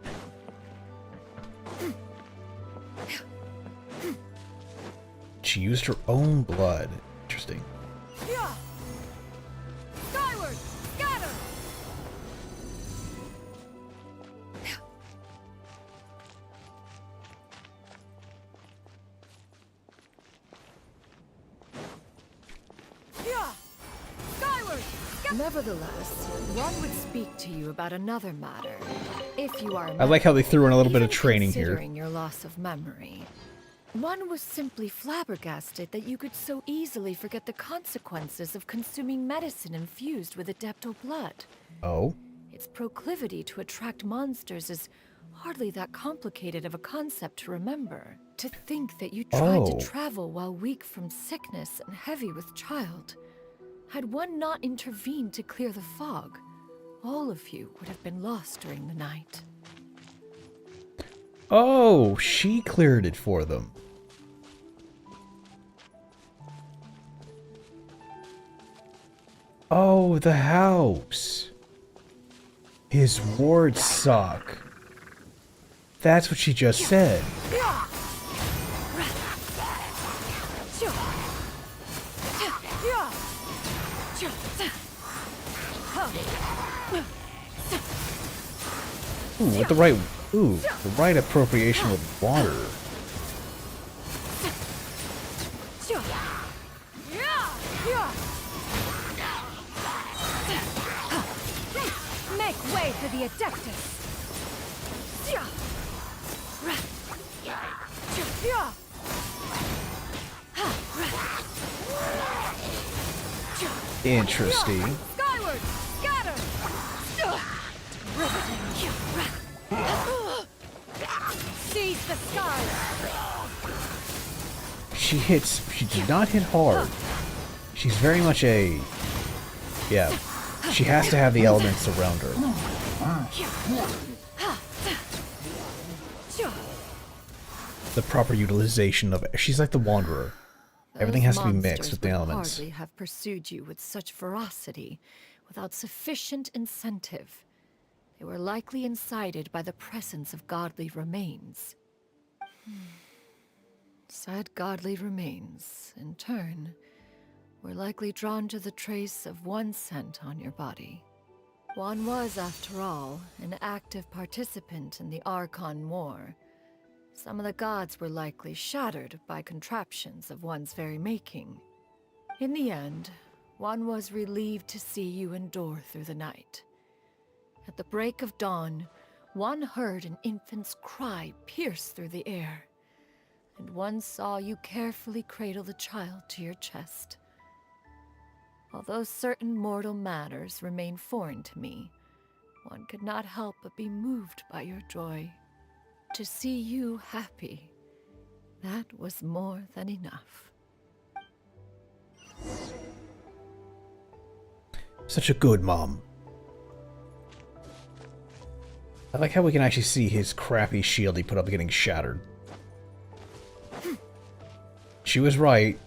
She used her own blood. Interesting. Skyward! Scatter! Skyward! Nevertheless, one would speak to you about another matter, if you are. I like how they threw in a little bit of Even training here. Considering your loss of memory, one was simply flabbergasted that you could so easily forget the consequences of consuming medicine infused with adeptal blood. Oh? Its proclivity to attract monsters is hardly that complicated of a concept to remember. To think that you tried to travel while weak from sickness and heavy with child. Had one not intervened to clear the fog, all of you would have been lost during the night. Oh, she cleared it for them. Oh, the house. His wards suck. That's what she just said. Ooh, with the right appropriation with water. Make way for the Adeptus! Interesting. Skyward! Scatter! Seize the sky! She did not hit hard. She's very much a, yeah, she has to have the elements around her. The proper utilization of it. She's like the Wanderer. Everything has to be mixed with the elements. Hardly have pursued you with such ferocity without sufficient incentive. They were likely incited by the presence of godly remains. Said godly remains, in turn, were likely drawn to the trace of one scent on your body. One was, after all, an active participant in the Archon War. Some of the gods were likely shattered by contraptions of one's very making. In the end, one was relieved to see you endure through the night. At the break of dawn, one heard an infant's cry pierce through the air, and one saw you carefully cradle the child to your chest. Although certain mortal matters remain foreign to me, one could not help but be moved by your joy. To see you happy, that was more than enough. Such a good mom. I like how we can actually see his crappy shield he put up getting shattered. She was right.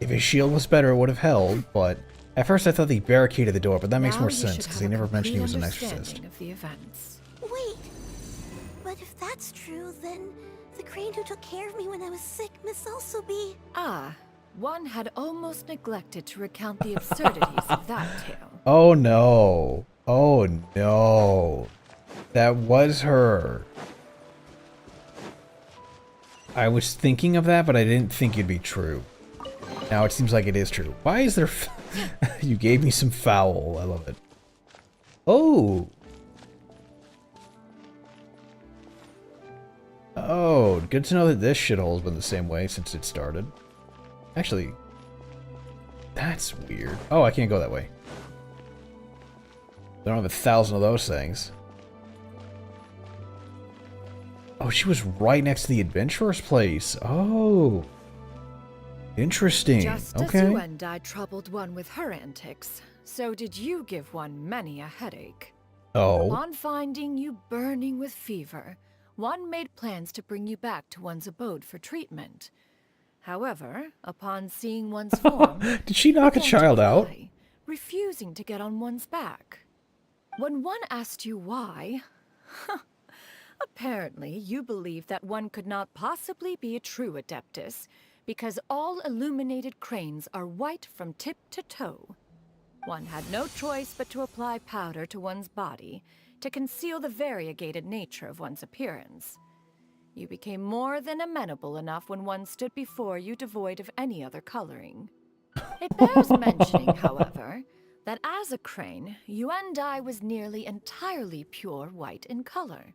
If his shield was better, it would have held, but at first I thought they barricaded the door, but that makes more sense, because they never mentioned he was an exorcist. Of the events. Wait, but if that's true, then the crane who took care of me when I was sick must also be... Ah, one had almost neglected to recount the absurdities of that tale. Oh no. Oh no. That was her. I was thinking of that, but I didn't think it'd be true. Now it seems like it is true. Why is there... You gave me some foul. I love it. Oh. Oh, good to know that this shithole's been the same way since it started. Actually, that's weird. Oh, I can't go that way. I don't have 1,000 of those things. Oh, she was right next to the adventurer's place. Oh. Interesting. Just okay. as you and I troubled one with her antics, so did you give one many a headache. Oh. Upon finding you burning with fever, one made plans to bring you back to one's abode for treatment. However, upon seeing one's form... Did she knock a child out? Refusing to get on one's back. When one asked you why... Apparently, you believed that one could not possibly be a true Adeptus, because all illuminated cranes are white from tip to toe. One had no choice but to apply powder to one's body to conceal the variegated nature of one's appearance. You became more than amenable enough when one stood before you devoid of any other coloring. It bears mentioning, however, that as a crane, Yuandai was nearly entirely pure white in color.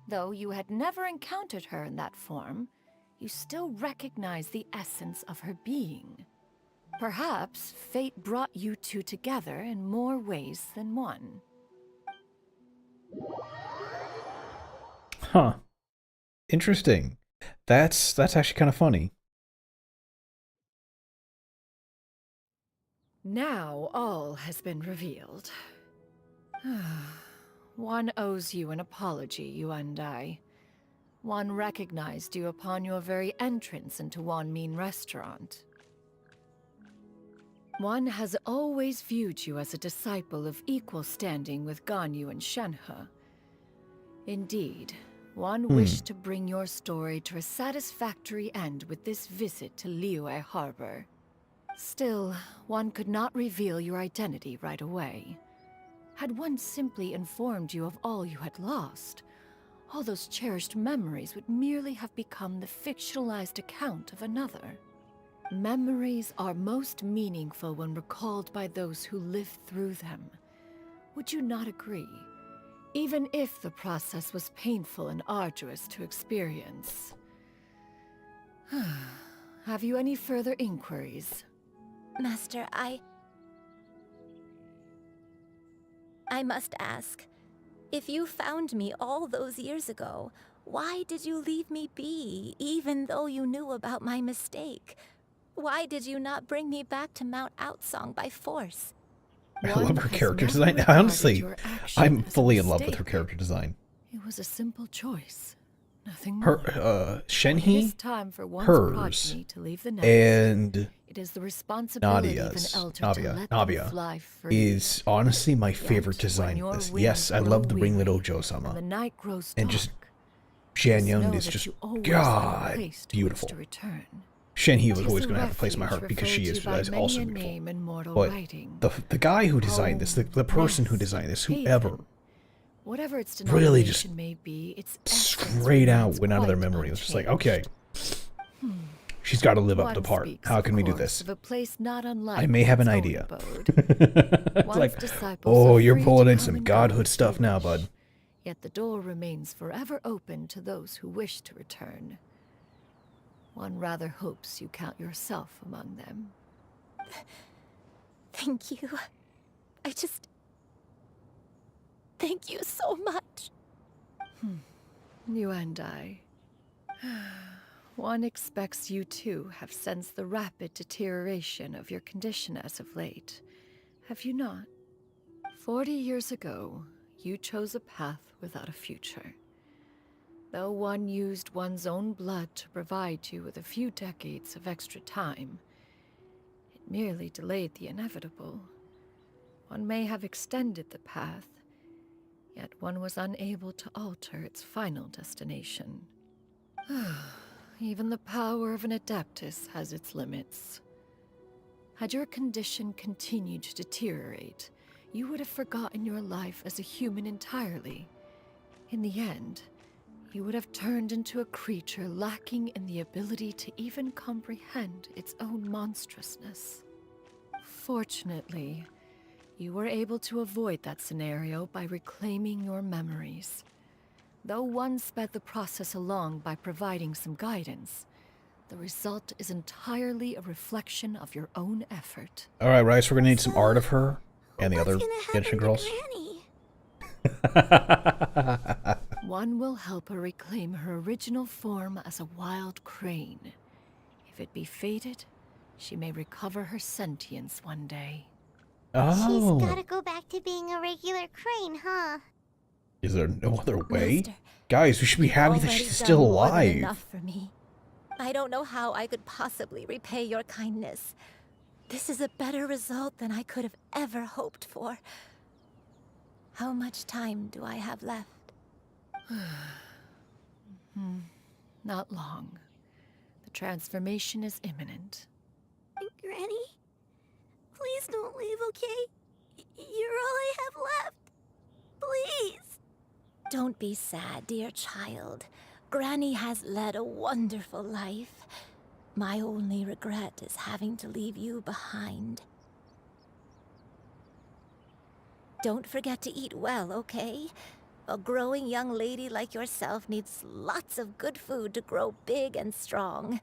Though you had never encountered her in that form, you still recognize the essence of her being. Perhaps fate brought you two together in more ways than one. Huh. Interesting. That's actually kind of funny. Now all has been revealed. One owes you an apology, you and I. One recognized you upon your very entrance into Wanmin Restaurant. One has always viewed you as a disciple of equal standing with Ganyu and Shenhe. Indeed, one wished to bring your story to a satisfactory end with this visit to Liyue Harbor. Still, one could not reveal your identity right away. Had one simply informed you of all you had lost, all those cherished memories would merely have become the fictionalized account of another. Memories are most meaningful when recalled by those who lived through them. Would you not agree? Even if the process was painful and arduous to experience. Have you any further inquiries? Master, I must ask, if you found me all those years ago, why did you leave me be, even though you knew about my mistake? Why did you not bring me back to Mount Outsong by force? I love her character design. Honestly, I'm fully in love with her character design. It was a simple choice. Nothing Her, more. Shenhe, hers, and it is the responsibility Nadia's, of an elder to let them Navia, fly free. is honestly my favorite design. This, yes, I love the Ringlet Ojo-sama. And just Xianyun is just, God, beautiful. Shenhe was always going to have a place in my heart because she is also beautiful. But the guy who designed this, the person who designed this, whoever, Whatever its really just may be, its straight out went out of their memory. It was just like, okay, She's got to live up to One part. speaks, How of can we do course, this? Of a place not unlike I may have an its own idea. abode. It's One's like, disciples oh, are you're free pulling to in come some and go godhood as stuff they now, wish, bud. Yet the door remains forever open to those who wish to return. One rather hopes you count yourself among them. Thank you. Thank you so much. You and I. One expects you too have sensed the rapid deterioration of your condition as of late. Have you not? 40 years ago, you chose a path without a future. Though one used one's own blood to provide you with a few decades of extra time, it merely delayed the inevitable. One may have extended the path, yet one was unable to alter its final destination. Even the power of an Adeptus has its limits. Had your condition continued to deteriorate, you would have forgotten your life as a human entirely. In the end, you would have turned into a creature lacking in the ability to even comprehend its own monstrousness. Fortunately, you were able to avoid that scenario by reclaiming your memories. Though one sped the process along by providing some guidance, the result is entirely a reflection of your own effort. All right, Rice, we're gonna need some art of her and the other Genshin girls. One will help her reclaim her original form as a wild crane. If it be fated, she may recover her sentience one day. Oh. She's gotta go back to being a regular crane, huh? Is there no other way? Master, Guys, we should be happy that already she's done still more than alive. enough for me. I don't know how I could possibly repay your kindness. This is a better result than I could have ever hoped for. How much time do I have left? Not long. The transformation is imminent. Granny, please don't leave, okay? You're all I have left. Please. Don't be sad, dear child. Granny has led a wonderful life. My only regret is having to leave you behind. Don't forget to eat well, okay? A growing young lady like yourself needs lots of good food to grow big and strong.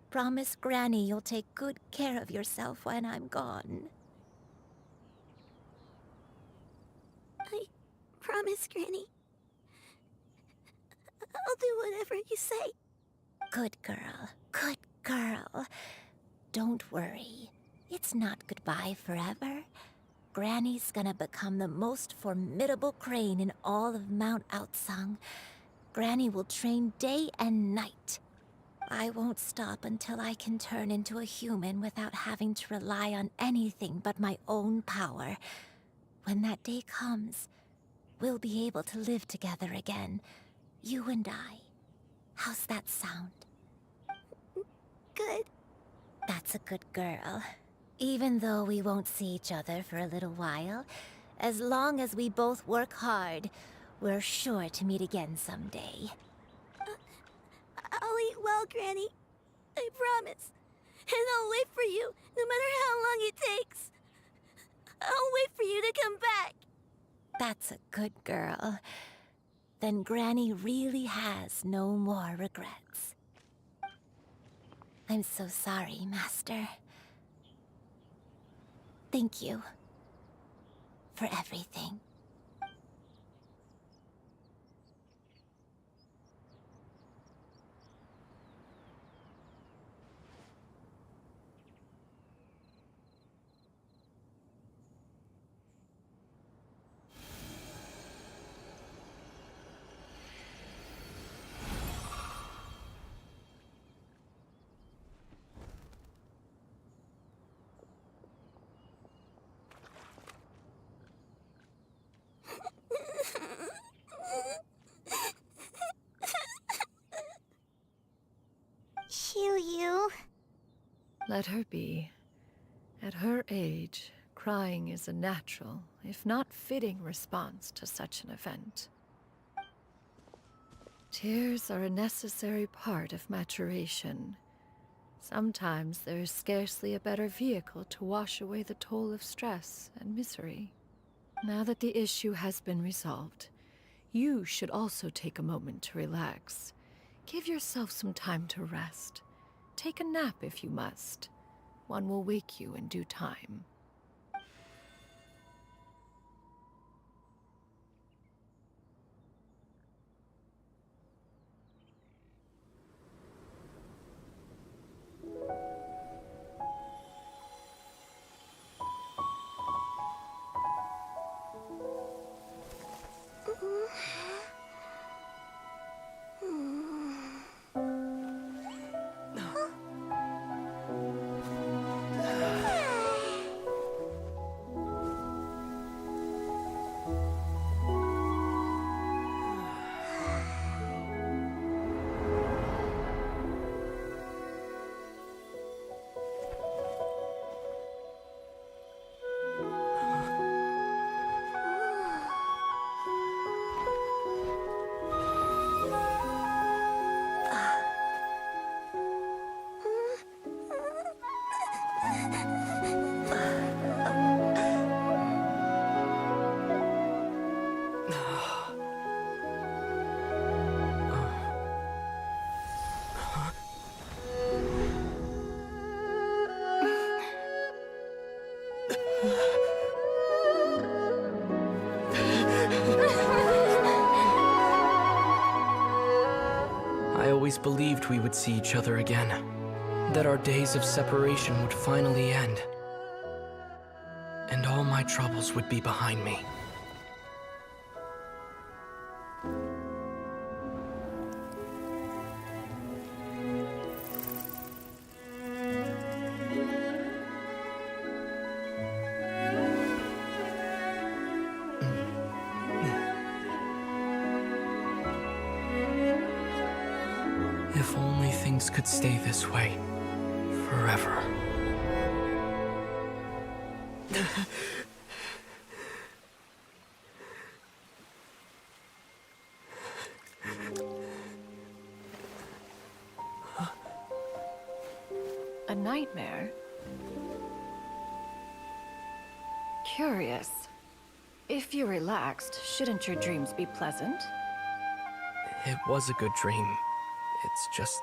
Promise Granny you'll take good care of yourself when I'm gone. I promise, Granny. I'll do whatever you say. Good girl. Good girl. Don't worry. It's not goodbye forever. Granny's gonna become the most formidable crane in all of Mount Outsung. Granny will train day and night. I won't stop until I can turn into a human without having to rely on anything but my own power. When that day comes, we'll be able to live together again. You and I. How's that sound? Good. That's a good girl. Even though we won't see each other for a little while, as long as we both work hard, we're sure to meet again someday. I'll eat well, Granny. I promise. And I'll wait for you, no matter how long it takes. I'll wait for you to come back. That's a good girl. Then Granny really has no more regrets. I'm so sorry, Master. Thank you for everything. Shiryu. Let her be. At her age, crying is a natural, if not fitting, response to such an event. Tears are a necessary part of maturation. Sometimes there is scarcely a better vehicle to wash away the toll of stress and misery. Now that the issue has been resolved, you should also take a moment to relax. Give yourself some time to rest. Take a nap if you must. One will wake you in due time. I always believed we would see each other again, that our days of separation would finally end, and all my troubles would be behind me. If only things could stay this way forever. A nightmare? Curious. If you're relaxed, shouldn't your dreams be pleasant? It was a good dream. It's just...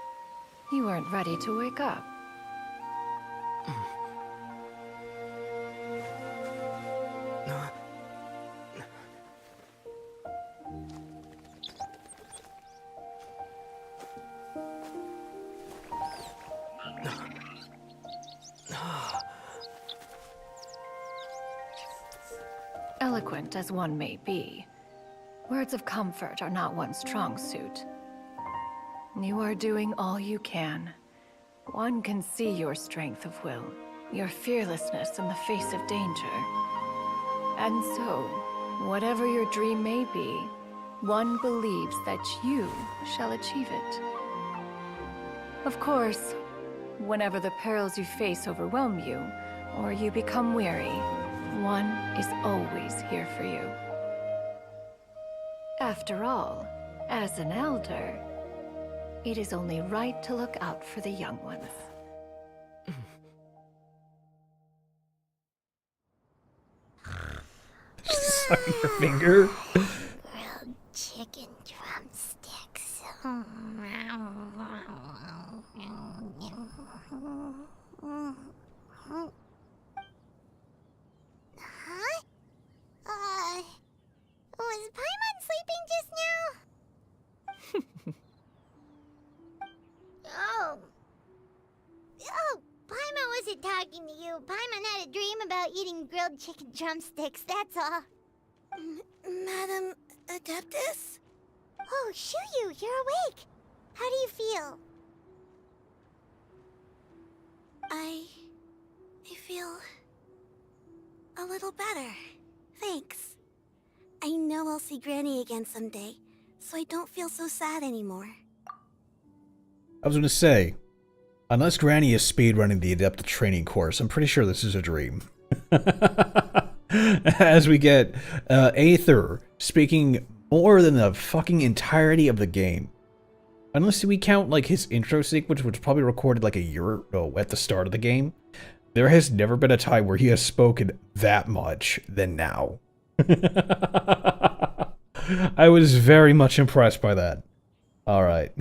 You weren't ready to wake up. Eloquent as one may be, words of comfort are not one's strong suit. You are doing all you can. One can see your strength of will, your fearlessness in the face of danger. And so, whatever your dream may be, one believes that you shall achieve it. Of course, whenever the perils you face overwhelm you, or you become weary, one is always here for you. After all, as an elder, it is only right to look out for the young ones. Sucking your finger. Grilled chicken drumsticks. Huh? Was Paimon sleeping just now? Oh, Paimon wasn't talking to you. Paimon had a dream about eating grilled chicken drumsticks, that's all. Madam Adeptus? Oh, Shuyu, you're awake. How do you feel? I feel a little better. Thanks. I know I'll see Granny again someday, so I don't feel so sad anymore. I was gonna say, unless Granny is speedrunning the Adept training course, I'm pretty sure this is a dream. As we get Aether speaking more than the fucking entirety of the game. unless we count like his intro sequence, which was probably recorded like a year at the start of the game, there has never been a time where he has spoken that much than now. I was very much impressed by that. Alright.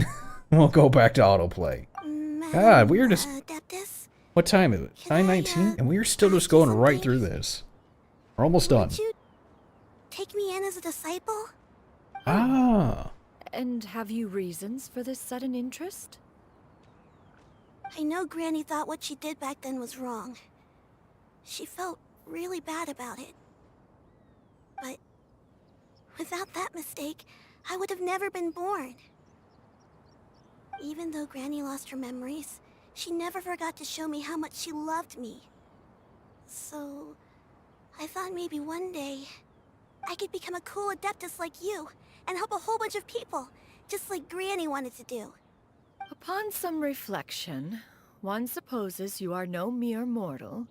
We'll go back to autoplay. God, we are just... What time is it? 9:19? And we are still just going right through this. We're almost done. Would you take me in as a disciple? Ah. And have you reasons for this sudden interest? I know Granny thought what she did back then was wrong. She felt really bad about it. But without that mistake, I would have never been born. Even though Granny lost her memories, she never forgot to show me how much she loved me. So, I thought maybe one day, I could become a cool adeptus like you, and help a whole bunch of people, just like Granny wanted to do. Upon some reflection, one supposes you are no mere mortal.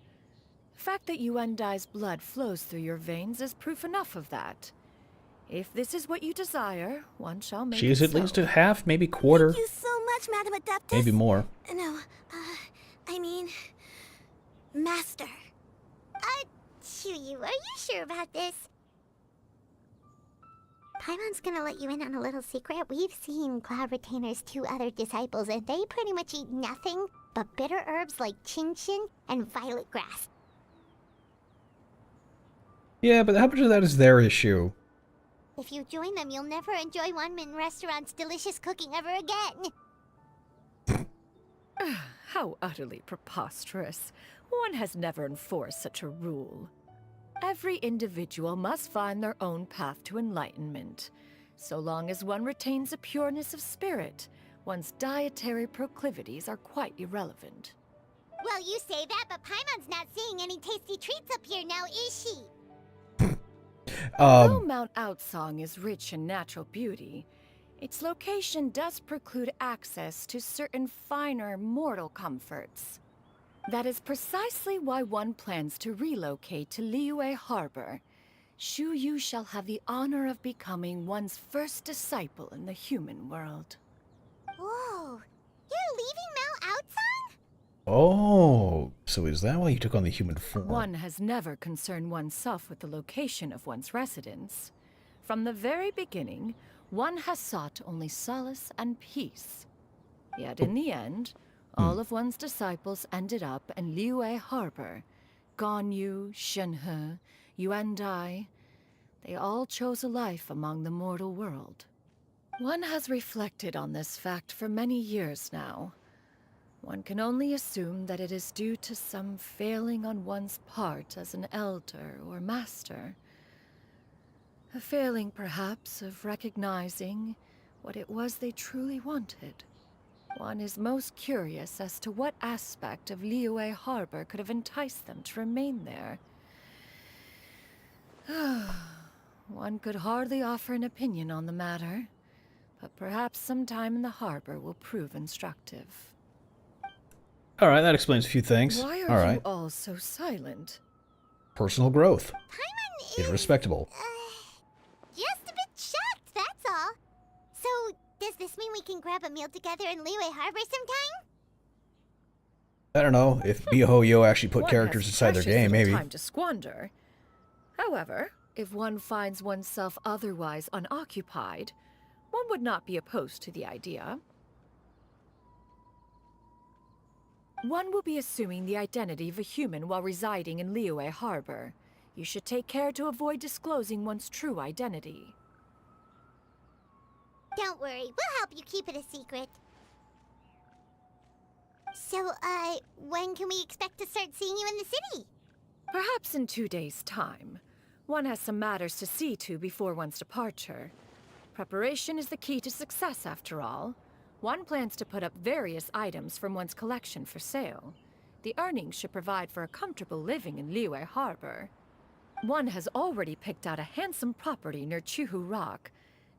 The fact that Yuendai's blood flows through your veins is proof enough of that. If this is what you desire, one shall make She is it at so. least a half, maybe quarter. Thank you so much, Madam Adeptus. Maybe more. No, I mean, Master. Chuyu, are you sure about this? Paimon's gonna let you in on a little secret. We've seen Cloud Retainer's 2 other disciples, and they pretty much eat nothing but bitter herbs like chin-chin and violet grass. Yeah, but how much of that is their issue? If you join them, you'll never enjoy Wanmin Restaurant's delicious cooking ever again. How utterly preposterous. One has never enforced such a rule. Every individual must find their own path to enlightenment. So long as one retains a pureness of spirit, one's dietary proclivities are quite irrelevant. Well, you say that, but Paimon's not seeing any tasty treats up here now, is she? Though Mount Outsong is rich in natural beauty, its location does preclude access to certain finer mortal comforts. That is precisely why one plans to relocate to Liyue Harbor. Shu Yu shall have the honor of becoming one's first disciple in the human world. Whoa, you're leaving Mount Outsong? Oh, so is that why you took on the human form? One has never concerned oneself with the location of one's residence. From the very beginning, one has sought only solace and peace. Yet in the end, all of one's disciples ended up in Liyue Harbor. Ganyu, Shenhe, Yuendai. They all chose a life among the mortal world. One has reflected on this fact for many years now. One can only assume that it is due to some failing on one's part as an elder or master. A failing, perhaps, of recognizing what it was they truly wanted. One is most curious as to what aspect of Liyue Harbor could have enticed them to remain there. One could hardly offer an opinion on the matter, but perhaps some time in the harbor will prove instructive. Alright, that explains a few things. Why are Alright. you all so silent? Personal growth. Paimon Is respectable. Just a bit shocked, that's all. So, does this mean we can grab a meal together in Liyue Harbor sometime? I don't know, if miHoYo actually put One characters has inside their precious game, little maybe. time to squander. However, if one finds oneself otherwise unoccupied, one would not be opposed to the idea. One will be assuming the identity of a human while residing in Liyue Harbor. You should take care to avoid disclosing one's true identity. Don't worry, we'll help you keep it a secret. So, when can we expect to start seeing you in the city? Perhaps in 2 days' time. One has some matters to see to before one's departure. Preparation is the key to success, after all. One plans to put up various items from one's collection for sale. The earnings should provide for a comfortable living in Liyue Harbor. One has already picked out a handsome property near Chuhu Rock.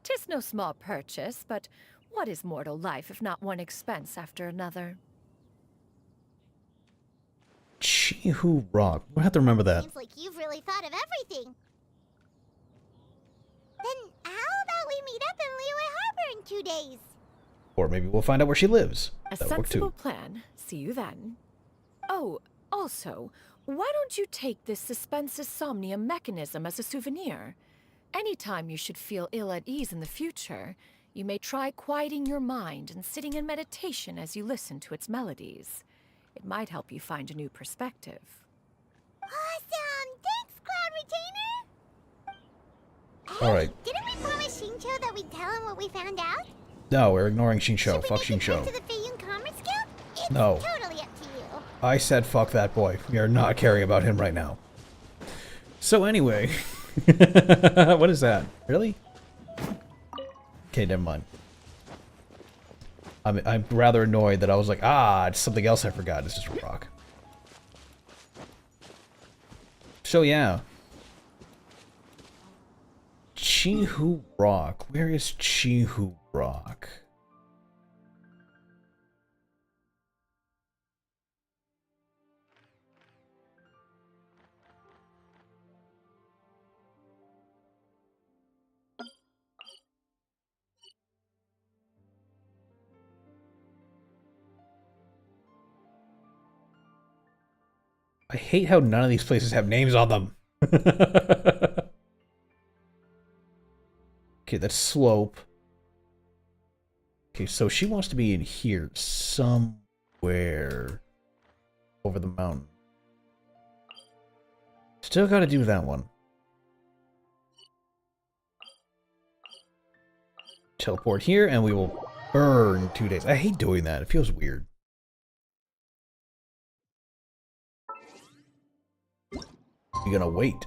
'Tis no small purchase, but what is mortal life if not one expense after another? Chihu Rock. We'll have to remember that. Seems like you've really thought of everything. Then how about we meet up in Liyue Harbor in 2 days? Or maybe we'll find out where she lives. A That would work sensible too. plan. See you then. Oh, also, why don't you take this suspense somnium mechanism as a souvenir? Anytime you should feel ill at ease in the future, you may try quieting your mind and sitting in meditation as you listen to its melodies. It might help you find a new perspective. Awesome! Thanks, Cloud Retainer! Alright. Didn't we promise Shincho that we'd tell him what we found out? No, we're ignoring Shinsho. Should we Fuck make it Shinsho. to the Feiyun Commerce Guild? It's No. totally up to you. I said fuck that boy. We are not caring about him right now. So anyway. What is that? Really? Okay, never mind. I'm rather annoyed that I was like, it's something else I forgot. It's just a rock. So yeah. Chihu Rock. Where is Chihu Rock? I hate how none of these places have names on them. Okay, that's Slope. Okay, so she wants to be in here somewhere over the mountain. Still gotta do that one. Teleport here and we will burn 2 days. I hate doing that. It feels weird. You're gonna wait.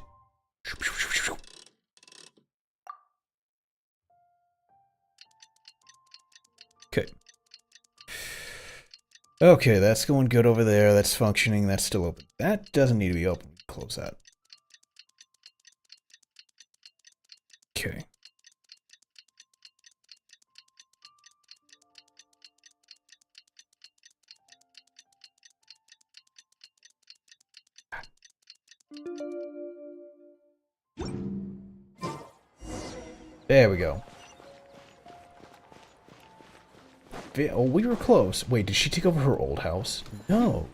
Okay. Okay, that's going good over there. That's functioning. That's still open. That doesn't need to be open. Close that. Okay. There we go. Oh, we were close. Wait, did she take over her old house? No.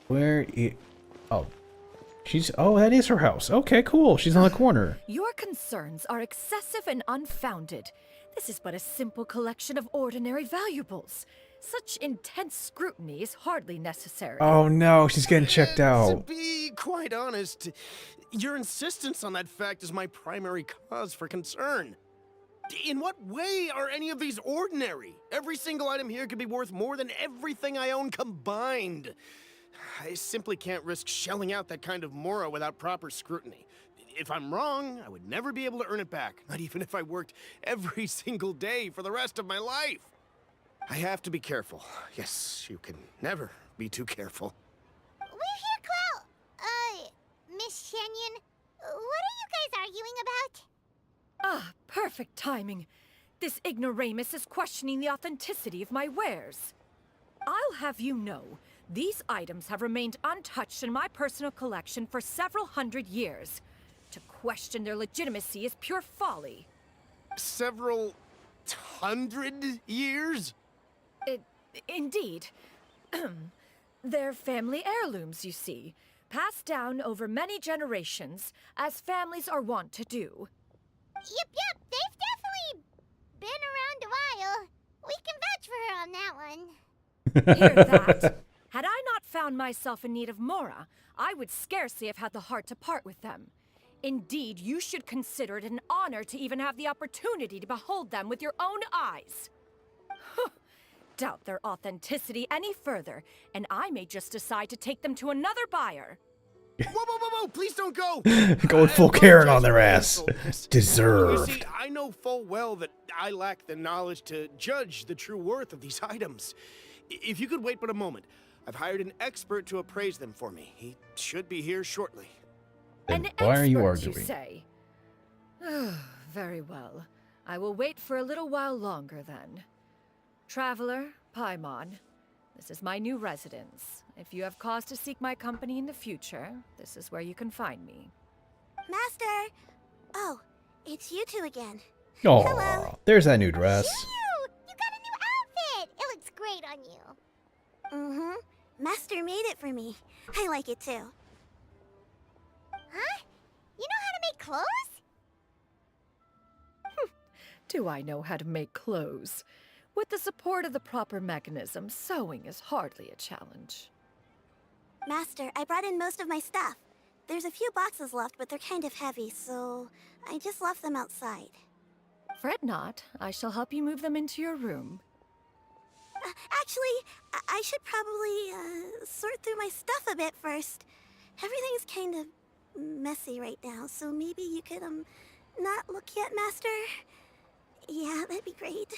Where is... Oh. Oh, that is her house. Okay, cool. She's on the corner. Your concerns are excessive and unfounded. This is but a simple collection of ordinary valuables. Such intense scrutiny is hardly necessary. Oh no, she's getting checked To out. be quite honest, your insistence on that fact is my primary cause for concern. In what way are any of these ordinary? Every single item here could be worth more than everything I own combined. I simply can't risk shelling out that kind of mora without proper scrutiny. If I'm wrong, I would never be able to earn it back, not even if I worked every single day for the rest of my life. I have to be careful. Yes, you can never be too careful. We're here, Cloud. Miss Shenyan, what are you guys arguing about? Ah, perfect timing. This ignoramus is questioning the authenticity of my wares. I'll have you know, these items have remained untouched in my personal collection for several hundred years. To question their legitimacy is pure folly. Several hundred years? Indeed. They're family heirlooms, you see, passed down over many generations, as families are wont to do. Yep, they've definitely been around a while. We can vouch for her on that one. Hear that? Had I not found myself in need of Mora, I would scarcely have had the heart to part with them. Indeed, you should consider it an honor to even have the opportunity to behold them with your own eyes. Doubt their authenticity any further, and I may just decide to take them to another buyer. Whoa, please don't go! Going full Karen on their ass. Deserved. You see, I know full well that I lack the knowledge to judge the true worth of these items. If you could wait but a moment, I've hired an expert to appraise them for me. He should be here shortly. Then why are you Expert, arguing? You say? Very well. I will wait for a little while longer then. Traveler, Paimon, this is my new residence. If you have cause to seek my company in the future, this is where you can find me. Master! Oh, it's you two again. Oh, there's that new dress. Shiryu! on you. Mm-hmm. Master made it for me. I like it too. Huh? You know how to make clothes? Do I know how to make clothes? With the support of the proper mechanism, sewing is hardly a challenge. Master, I brought in most of my stuff. There's a few boxes left, but they're kind of heavy, so I just left them outside. Fret not. I shall help you move them into your room. Actually, I should probably sort through my stuff a bit first. Everything's kind of messy right now, so maybe you could, not look yet, Master? Yeah, that'd be great.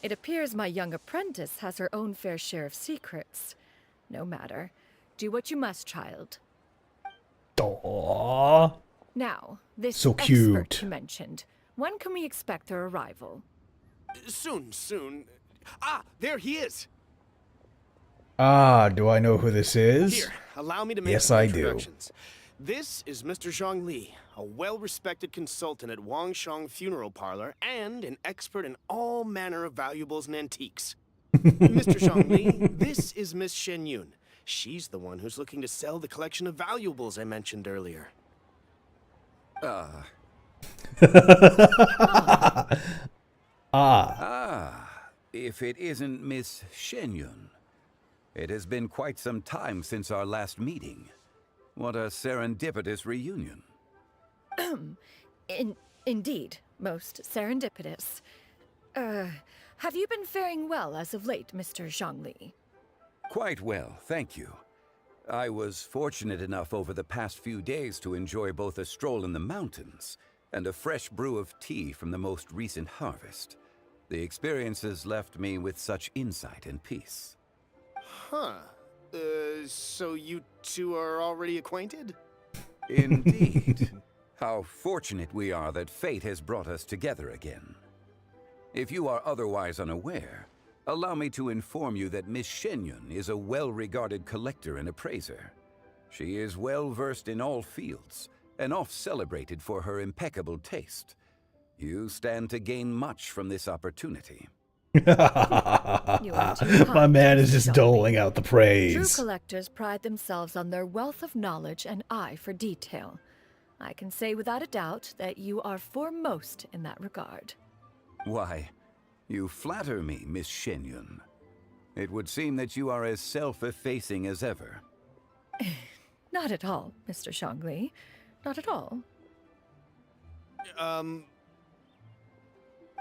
It appears my young apprentice has her own fair share of secrets. No matter. Do what you must, child. Aww. Now, this So expert cute. you mentioned. When can we expect their arrival? Soon. Ah, there he is. Ah, do I know who this is? Here, allow me to make Yes, some I do. introductions. This is Mr. Zhang Li, a well-respected consultant at Wangshang Funeral Parlor and an expert in all manner of valuables and antiques. Mr. Zhang Li, this is Miss Shen Yun. She's the one who's looking to sell the collection of valuables I mentioned earlier. If it isn't Miss Shen Yun. It has been quite some time since our last meeting. What a serendipitous reunion. Indeed, most serendipitous. Have you been faring well as of late, Mr. Zhangli? Quite well, thank you. I was fortunate enough over the past few days to enjoy both a stroll in the mountains and a fresh brew of tea from the most recent harvest. The experiences left me with such insight and peace. Huh. So you two are already acquainted? Indeed. How fortunate we are that fate has brought us together again. If you are otherwise unaware, allow me to inform you that Miss Shenyun is a well-regarded collector and appraiser. She is well-versed in all fields, and oft-celebrated for her impeccable taste. You stand to gain much from this opportunity. My man is just doling out the True praise. collectors pride themselves on their wealth of knowledge and eye for detail. I can say without a doubt that you are foremost in that regard. Why, you flatter me, Miss Shenyun. It would seem that you are as self-effacing as ever. Not at all, Mr. Zhangli. Not at all.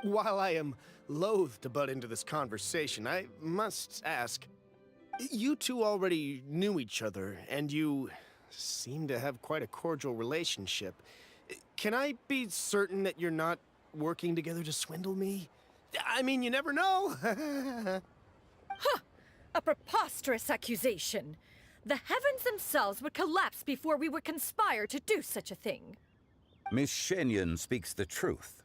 While I am loath to butt into this conversation, I must ask, you two already knew each other, and you seem to have quite a cordial relationship. Can I be certain that you're not working together to swindle me? I mean, you never know. Huh! A preposterous accusation. The heavens themselves would collapse before we would conspire to do such a thing. Miss Shenyun speaks the truth.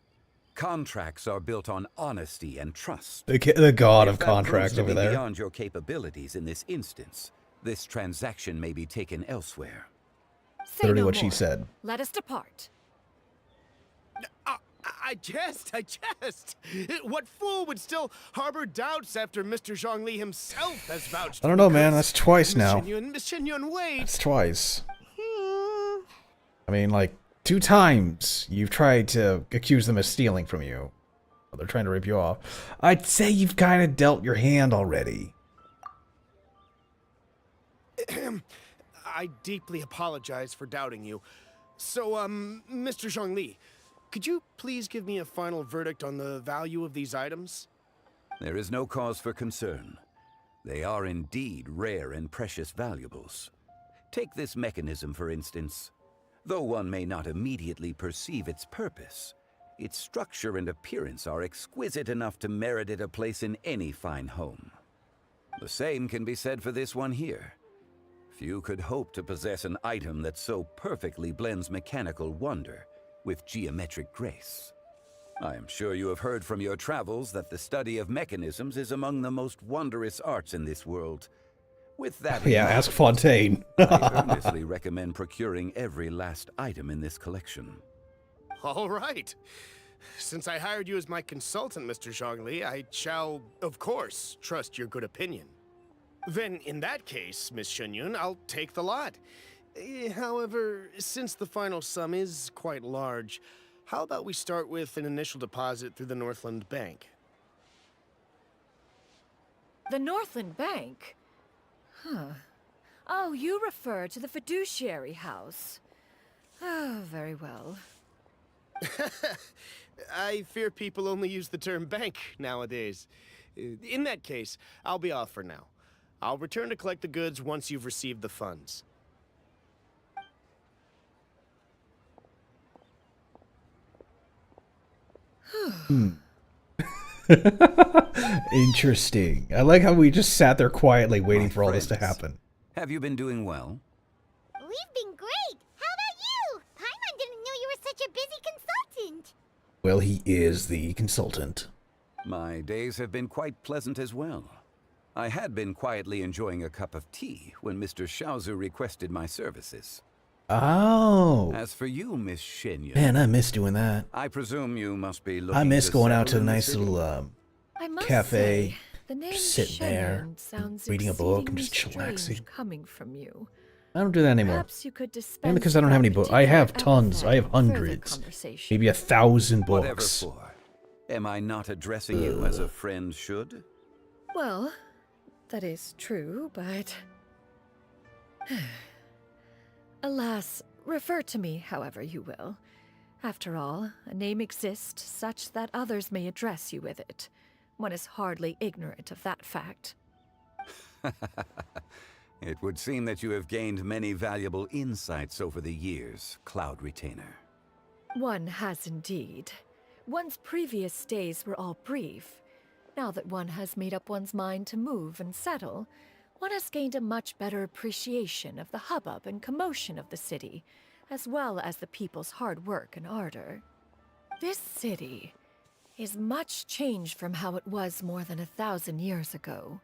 Contracts are built on honesty and trust. The god of If that contracts proves to over be there. Beyond your capabilities in this instance, this transaction may be taken elsewhere. Say Literally no what more. she said. Let us depart. I jest. What fool would still harbor doubts after Mr. Zhangli himself has vouched? I don't know, man. That's twice now. Miss Shenyun, wait. That's twice. I mean, like, 2 times you've tried to accuse them of stealing from you. They're trying to rip you off. I'd say you've kind of dealt your hand already. I deeply apologize for doubting you. So, Mr. Zhangli, could you please give me a final verdict on the value of these items? There is no cause for concern. They are indeed rare and precious valuables. Take this mechanism, for instance. Though one may not immediately perceive its purpose, its structure and appearance are exquisite enough to merit it a place in any fine home. The same can be said for this one here. Few could hope to possess an item that so perfectly blends mechanical wonder with geometric grace. I am sure you have heard from your travels that the study of mechanisms is among the most wondrous arts in this world. With that in Yeah, mind, ask Fontaine. I earnestly recommend procuring every last item in this collection. All right. Since I hired you as my consultant, Mr. Zhongli, I shall, of course, trust your good opinion. Then, in that case, Miss Shenyun, I'll take the lot. However, since the final sum is quite large, how about we start with an initial deposit through the Northland Bank? The Northland Bank? Huh. Oh, you refer to the fiduciary house. Oh, very well. I fear people only use the term bank nowadays. In that case, I'll be off for now. I'll return to collect the goods once you've received the funds. Interesting. I like how we just sat there quietly waiting for all this to happen. Have you been doing well? We've been great. How about you? Paimon didn't know you were such a busy consultant. Well, he is the consultant. My days have been quite pleasant as well. I had been quietly enjoying a cup of tea when Mr. Xiaozu requested my services. Oh. As for you, Miss Shenyun, Man, I miss doing that. I presume you must be looking I miss to going out to settle a in the nice city? little I must cafe, say, the name just sitting there, Shenyun sounds reading a book and just exceedingly strange chillaxing. coming from you. I don't do that anymore. Perhaps you could dispense Mainly because I don't have any with books. that I have particular tons. I have epithet in further hundreds. conversation. Maybe 1,000 Whatever books. for. Am I not addressing you as a friend should? Well, that is true, but... Alas, refer to me however you will. After all, a name exists such that others may address you with it. One is hardly ignorant of that fact. It would seem that you have gained many valuable insights over the years, Cloud Retainer. One has indeed. One's previous days were all brief. Now that one has made up one's mind to move and settle, one has gained a much better appreciation of the hubbub and commotion of the city, as well as the people's hard work and ardor. This city is much changed from how it was more than 1,000 years ago.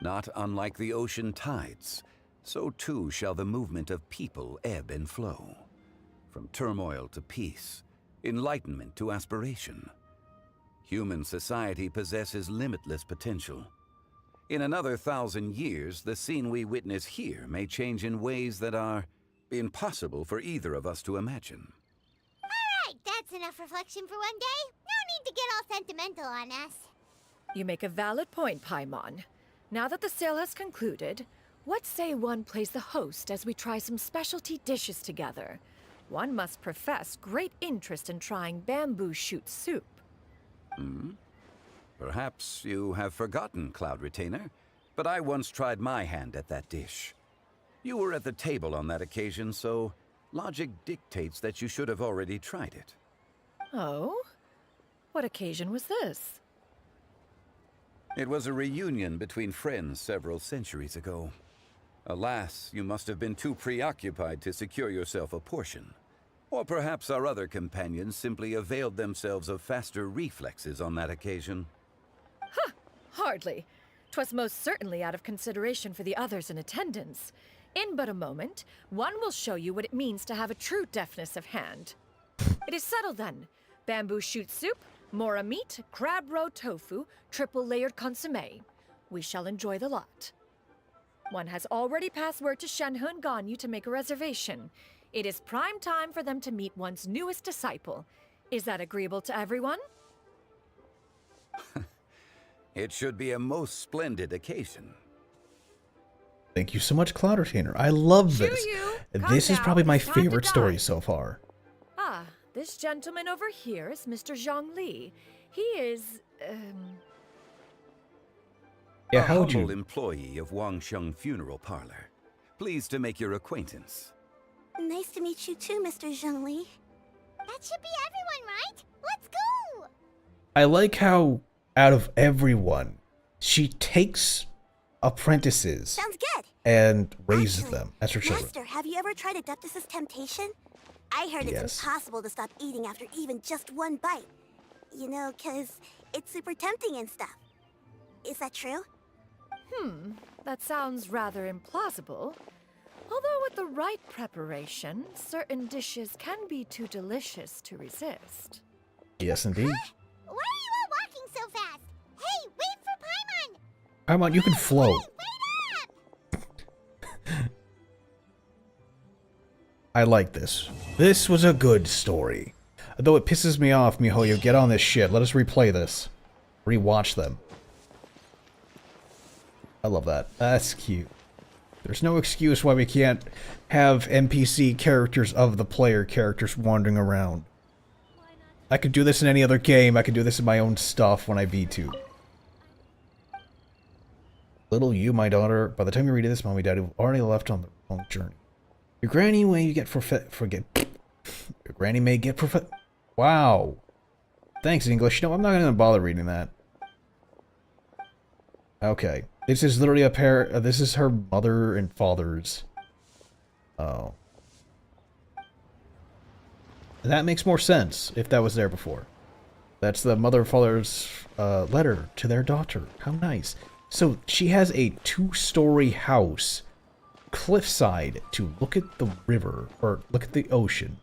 Not unlike the ocean tides, so too shall the movement of people ebb and flow. From turmoil to peace, enlightenment to aspiration. Human society possesses limitless potential. In another 1,000 years, the scene we witness here may change in ways that are impossible for either of us to imagine. Alright, that's enough reflection for one day. No need to get all sentimental on us. You make a valid point, Paimon. Now that the sale has concluded, what say one plays the host as we try some specialty dishes together? One must profess great interest in trying bamboo shoot soup. Perhaps you have forgotten, Cloud Retainer, but I once tried my hand at that dish. You were at the table on that occasion, so logic dictates that you should have already tried it. Oh? What occasion was this? It was a reunion between friends several centuries ago. Alas, you must have been too preoccupied to secure yourself a portion. Or perhaps our other companions simply availed themselves of faster reflexes on that occasion. Huh, hardly. 'Twas most certainly out of consideration for the others in attendance. In but a moment, one will show you what it means to have a true deftness of hand. It is settled then. Bamboo shoot soup, mora meat, crab roe tofu, triple-layered consommé. We shall enjoy the lot. One has already passed word to Shenhe and Ganyu to make a reservation. It is prime time for them to meet one's newest disciple. Is that agreeable to everyone? It should be a most splendid occasion. Thank you so much, Cloud Retainer. I love this. This is probably my favorite story so far. Ah, this gentleman over here is Mr. Zhongli. He is, Yeah, a how would humble you... employee of Wangsheng Funeral Parlor. Pleased to make your acquaintance. Nice to meet you too, Mr. Zhongli. That should be everyone, right? Let's go! I like how, out of everyone, she takes apprentices Sounds good. and raises them as her children. Master, have you ever tried Adeptus' temptation? I heard it's Yes. impossible to stop eating after even just one bite. You know, 'cause it's super tempting and stuff. Is that true? that sounds rather implausible. Although with the right preparation, certain dishes can be too delicious to resist. Yes, indeed. Why are you all walking so fast? Hey, wait for Paimon! Paimon, you can float. I like this. This was a good story. Though it pisses me off, MiHoYo, get on this shit. Let us replay this. Rewatch them. I love that. That's cute. There's no excuse why we can't have NPC characters of the player characters wandering around. I could do this in any other game. I could do this in my own stuff when I V2. Little you, my daughter. By the time you read this, Mommy Daddy have already left on the wrong journey. Your granny may get forget. Your granny may get Wow. Thanks, English. No, I'm not gonna bother reading that. Okay. This is literally a pair. This is her mother and father's. Oh. That makes more sense if that was there before. That's the mother and father's letter to their daughter. How nice. So she has a 2-story house, cliffside, to look at the river or look at the ocean.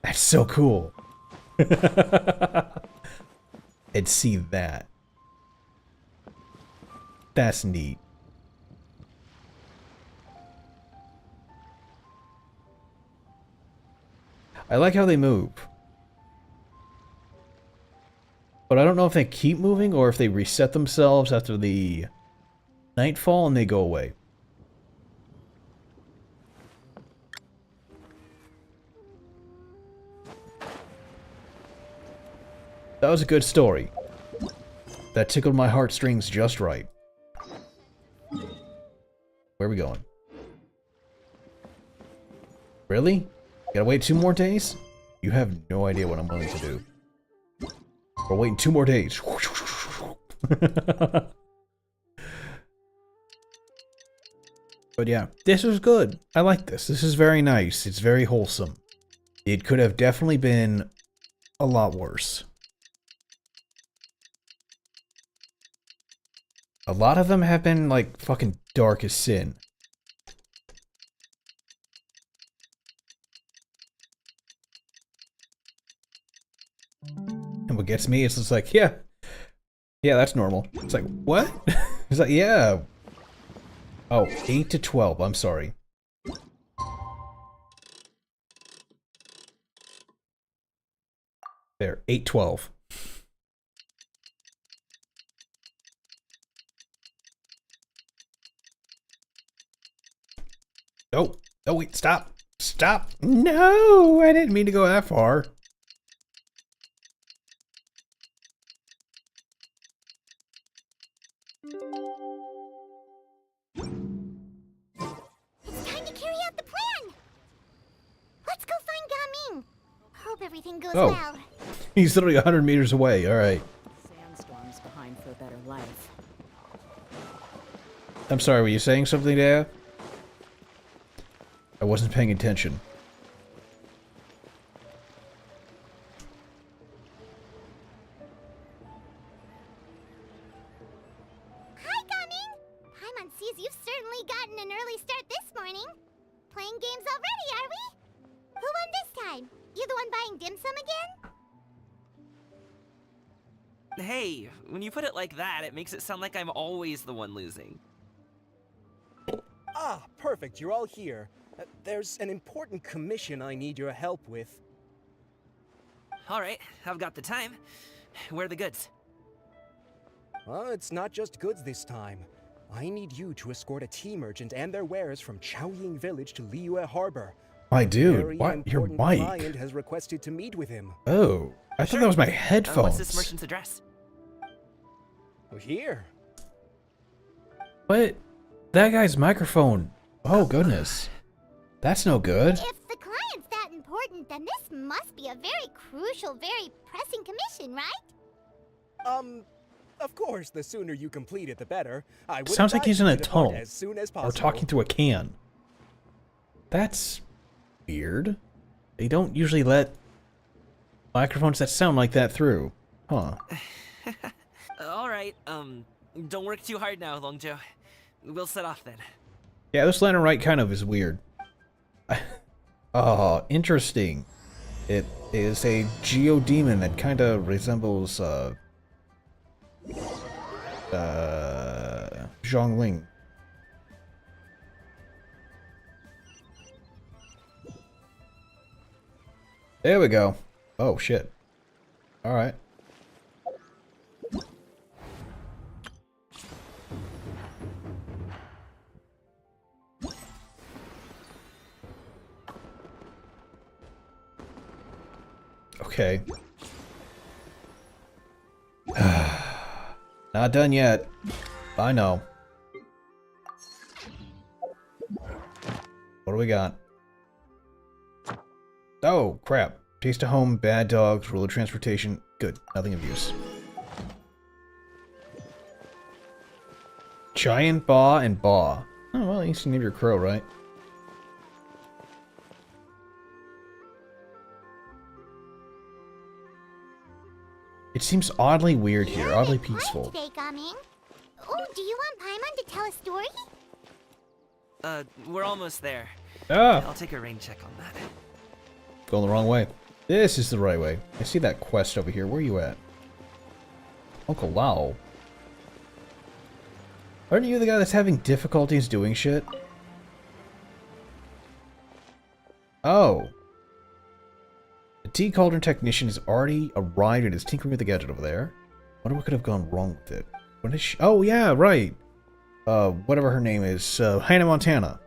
That's so cool. And see that. That's neat. I like how they move. But I don't know if they keep moving or if they reset themselves after the nightfall and they go away. That was a good story. That tickled my heartstrings just right. Where are we going? Really? Gotta wait 2 more days? You have no idea what I'm willing to do. We're waiting 2 more days. But yeah, this was good. I like this. This is very nice. It's very wholesome. It could have definitely been a lot worse. A lot of them have been, like, fucking dark as sin. And what gets me is just like, yeah, that's normal. It's like, what? It's like, yeah. Oh, 8 to 12, I'm sorry. There, 8-12. Oh, oh wait, stop. Stop. No, I didn't mean to go that far. It's time to carry out the plan! Let's go find Gaming! Hope everything goes Oh. well. He's literally 100 meters away, alright. Sandstorms behind for a better life. I'm sorry, were you saying something there? I wasn't paying attention. Hi, Gaming! Paimon sees you've certainly gotten an early start this morning. Playing games already, are we? Who won this time? You the one buying dim sum again? Hey, when you put it like that, it makes it sound like I'm always the one losing. Ah, perfect. You're all here. There's an important commission I need your help with. Alright, I've got the time. Where are the goods? Well, it's not just goods this time. I need you to escort a tea merchant and their wares from Chaoying Village to Liyue Harbor. My dude, Very what? Your important mic. client has requested to meet with him. Oh, I thought that was my What's headphones. this merchant's address? Here. What? That guy's microphone. Oh, goodness. That's no good. If the client's that important, then this must be a very crucial, very pressing commission, right? Of course, the sooner you complete it, the better. I would Sounds like he's in a advise you to depart tunnel. as soon as Or possible. talking through a can. That's weird. They don't usually let microphones that sound like that through. Huh. Alright, don't work too hard now, Longjo. We'll set off then. Yeah, this lantern right kind of is weird. Oh, interesting. It is a geodemon that kind of resembles Zhongling. There we go. Oh shit. All right. Okay. Not done yet. I know. What do we got? Oh, crap. Taste of home, bad dogs, rule of transportation. Good. Nothing of use. Giant Baw and Baw. Oh, well, you can name your crow, right? It seems oddly weird here, oddly peaceful. Today, Gaming. Oh, do you want Paimon to tell a story? We're almost there. Ah! I'll take a rain check on that. Going the wrong way. This is the right way. I see that quest over here. Where are you at? Uncle Lao. Aren't you the guy that's having difficulties doing shit? Oh. The tea cauldron technician has already arrived and is tinkering with the gadget over there. Wonder what could have gone wrong with it. What is she? Oh, yeah, right. Whatever her name is, Hannah Montana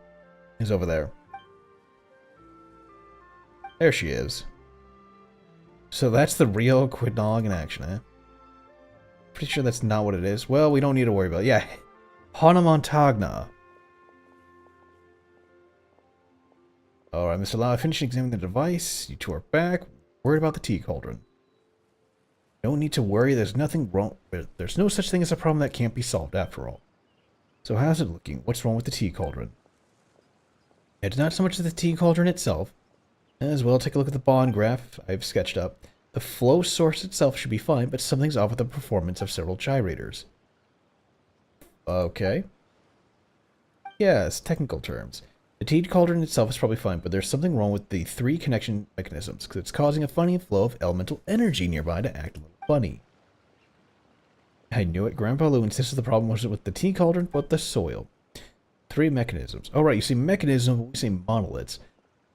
is over there. There she is. So that's the real Quidnog in action, eh? Pretty sure that's not what it is. Well, we don't need to worry about it. Yeah, Hannah Montana. Alright, Mr. Lau, I finished examining the device. You two are back. Worried about the tea cauldron. No need to worry, there's nothing wrong. There's no such thing as a problem that can't be solved after all. So how's it looking? What's wrong with the tea cauldron? It's not so much the tea cauldron itself. As well, take a look at the bond graph I've sketched up. The flow source itself should be fine, but something's off with the performance of several gyrators. Okay. Yes, technical terms. The tea cauldron itself is probably fine, but there's something wrong with the 3 connection mechanisms, because it's causing a funny flow of elemental energy nearby to act a little funny. I knew it. Grandpa Lou insisted the problem wasn't with the tea cauldron, but the soil. 3 mechanisms. Oh, right, you see mechanism, we say monoliths.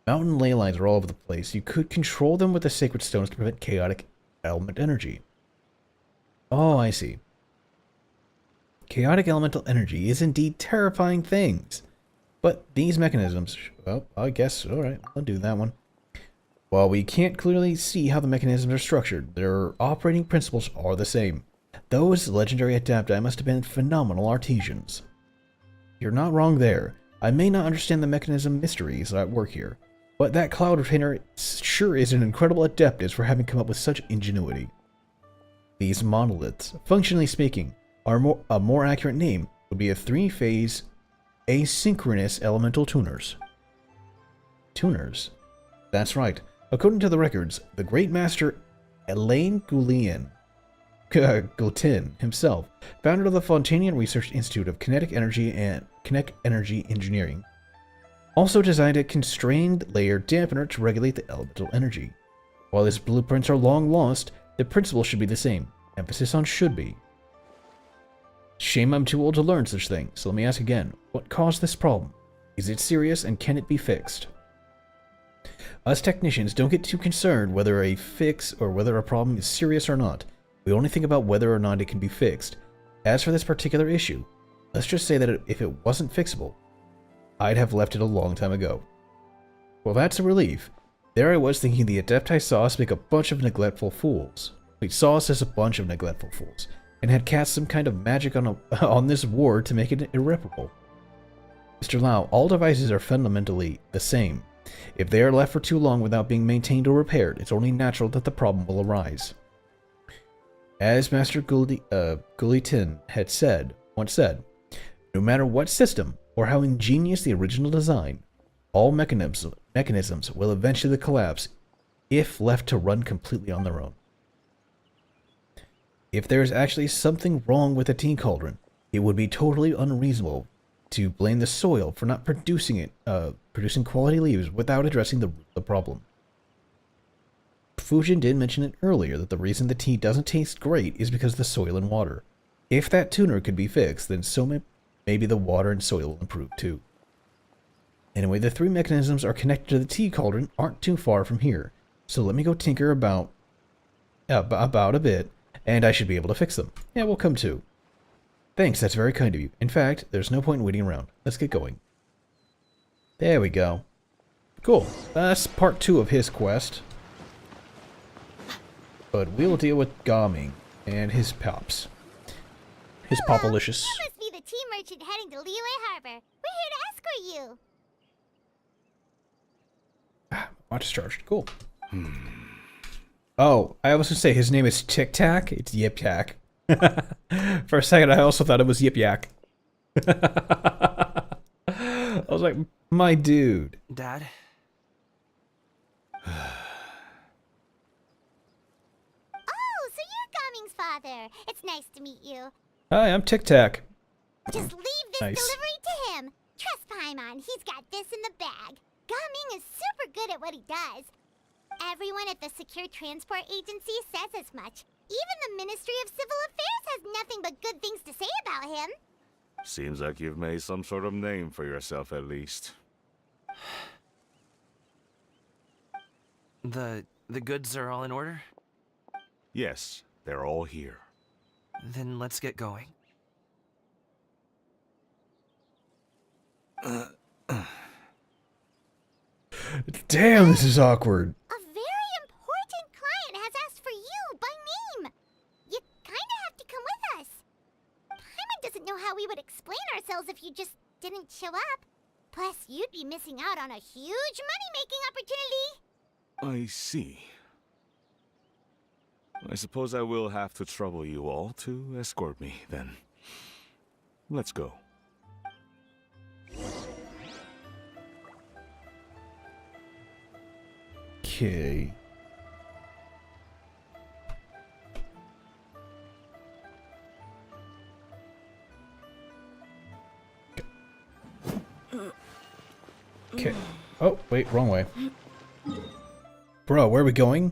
Mountain ley lines are all over the place. You could control them with the sacred stones to prevent chaotic element energy. Oh, I see. Chaotic elemental energy is indeed terrifying things. But these mechanisms... Well, I guess... Alright, I'll do that one. While we can't clearly see how the mechanisms are structured, their operating principles are the same. Those legendary adapti must have been phenomenal artisans. You're not wrong there. I may not understand the mechanism mysteries at work here, but that cloud retainer sure is an incredible adeptus for having come up with such ingenuity. These monoliths, functionally speaking, are a more accurate name would be a 3-phase asynchronous elemental tuners. Tuners? That's right. According to the records, the great master Elaine Goutin himself, founder of the Fontanian Research Institute of Kinetic Energy and Kinetic Energy Engineering, also designed a constrained layer dampener to regulate the elemental energy. While his blueprints are long lost, the principle should be the same. Emphasis on should be. Shame I'm too old to learn such things, so let me ask again, what caused this problem? Is it serious and can it be fixed? Us technicians don't get too concerned whether a fix or whether a problem is serious or not. We only think about whether or not it can be fixed. As for this particular issue, let's just say that if it wasn't fixable, I'd have left it a long time ago. Well, that's a relief. There I was thinking the Adepti saw us make a bunch of neglectful fools. Wait, saw us as a bunch of neglectful fools, and had cast some kind of magic on this ward to make it irreparable. Mr. Lau, all devices are fundamentally the same. If they are left for too long without being maintained or repaired, it's only natural that the problem will arise. As Master Goutin had once said, no matter what system or how ingenious the original design, all mechanisms will eventually collapse if left to run completely on their own. If there is actually something wrong with the tea cauldron, it would be totally unreasonable to blame the soil for not producing quality leaves without addressing the problem. Fujin did mention it earlier that the reason the tea doesn't taste great is because of the soil and water. If that tuner could be fixed, then maybe the water and soil will improve too. Anyway, the 3 mechanisms are connected to the tea cauldron aren't too far from here, so let me go tinker about a bit, and I should be able to fix them. Yeah, we'll come too. Thanks, that's very kind of you. In fact, there's no point in waiting around. Let's get going. There we go. Cool. That's part 2 of his quest. But we'll deal with Gaming and his pops. His popalicious. You must be the tea merchant heading to Liyue Harbor. We're here to escort you. Watch charged. Cool. Oh, I was going to say his name is TTech. It's Yip Yak. For a second, I also thought it was Yip Yak. I was like, my dude. Dad? Oh, so you're Gaming's father. It's nice to meet you. Hi, I'm TTech. Just leave this Nice. delivery to him. Trust Paimon, he's got this in the bag. Gaming is super good at what he does. Everyone at the Secure Transport Agency says as much. Even the Ministry of Civil Affairs has nothing but good things to say about him. Seems like you've made some sort of name for yourself, at least. The goods are all in order? Yes, they're all here. Then let's get going. Damn, this is awkward. A very important client has asked for you by name. You kinda have to come with us. Paimon doesn't know how we would explain ourselves if you just didn't show up. Plus, you'd be missing out on a huge money-making opportunity. I see. I suppose I will have to trouble you all to escort me, then. Let's go. Okay. Okay. Oh, wait, wrong way. Bro, where are we going?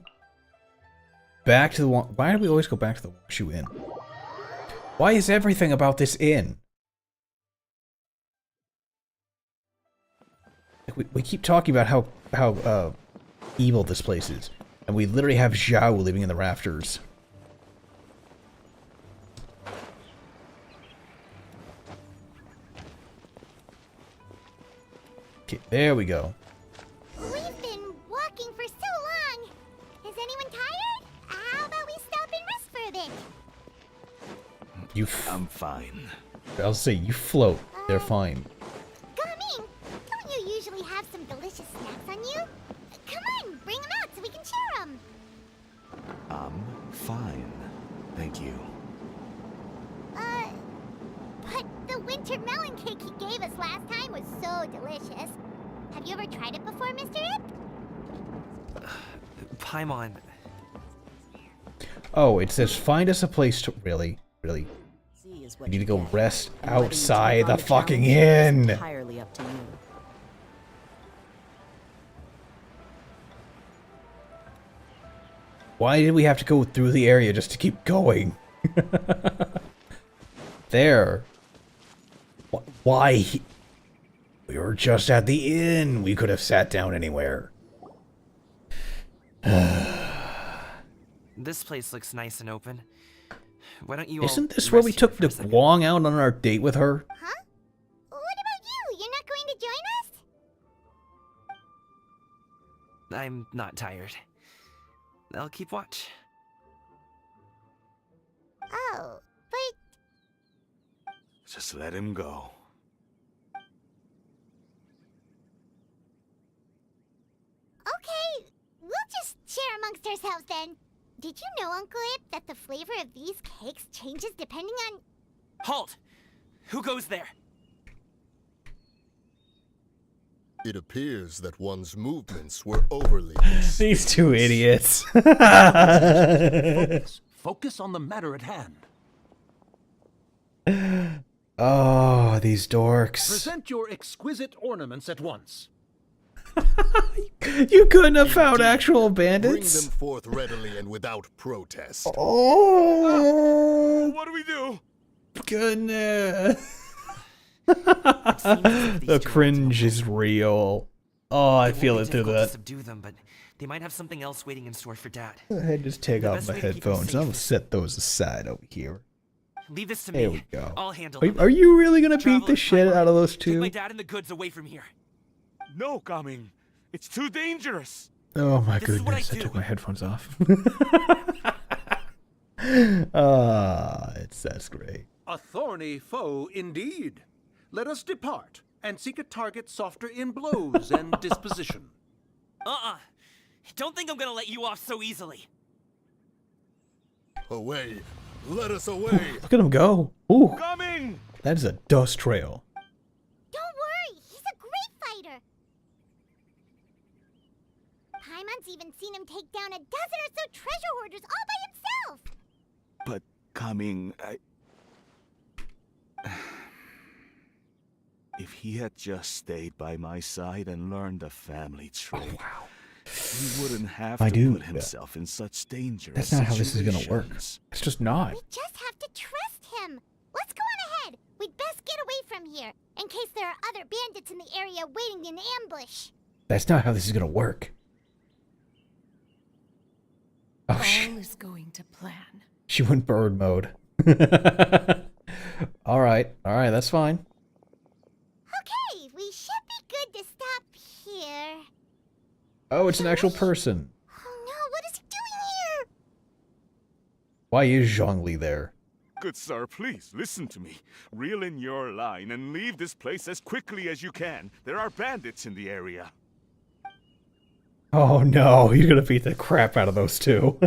Back to the one. Why do we always go back to the Washu Inn? Why is everything about this inn? Like we keep talking about how evil this place is, and we literally have Zhao living in the rafters. Okay, there we go. We've been walking for so long. Is anyone tired? How about we stop and rest for a bit? I'm fine. I'll say you float. They're fine. Gaming, don't you usually have some delicious snacks on you? Come on, bring them out so we can share them. I'm fine. Thank you. But the winter melon cake he gave us last time was so delicious. Have you ever tried it before, Mr. Ip? Paimon. Oh, it says find us a place to really. We need to go rest outside the fucking inn. Entirely up to you. Why did we have to go through the area just to keep going? There. Why? We were just at the inn. We could have sat down anywhere. This place looks nice and open. Why don't you Isn't all this where we rest took here the for a second? Guang out on our date with her? Huh? What about you? You're not going to join us? I'm not tired. I'll keep watch. Oh, but Just let him go. okay, we'll just share amongst ourselves then. Did you know, Uncle Ip, that the flavor of these cakes changes depending on... Halt! Who goes there? It appears that one's movements were overly... These two idiots. Focus on the matter at hand. Oh, these dorks. Present your exquisite ornaments at once. You couldn't have found actual Bring bandits? them forth readily and without protest. Oh, What do we do? goodness. The cringe is real. Oh, I feel it through that. Subdue them, but they might have something else waiting in store for Dad. I had to just take The off best my way to keep him headphones. safe I'm gonna is- set those aside over here. Leave this to There me. we go. I'll handle Are, them. are you really gonna beat Travel the at shit Timer. out of those Take two? my dad and the goods away from here. No, Gaming. It's too dangerous. Oh my This is what I goodness, I do. took my headphones off. That's great. A thorny foe indeed. Let us depart and seek a target softer in blows and disposition. Don't think I'm gonna let you off so easily. Away. Let us away. Look at him go. Ooh, Coming! that is a dust trail. Don't worry, he's a great fighter. Paimon's even seen him take down a dozen or so treasure hoarders all by himself. But Coming, if he had just stayed by my side and learned the family trait, he wouldn't have My to dude, put himself in such danger. That's not how this is gonna work. It's just not. We just have to trust him. Let's go on ahead. We'd best get away from here, in case there are other bandits in the area waiting in ambush. That's not how this is gonna work. Oh All shit. is going to plan. She went bird mode. Alright, that's fine. Okay, we should be good to stop here. Oh, it's an actual person. Oh no, what is he doing here? Why is Zhongli there? Good sir, please listen to me. Reel in your line and leave this place as quickly as you can. There are bandits in the area. Oh no, you're gonna beat the crap out of those two.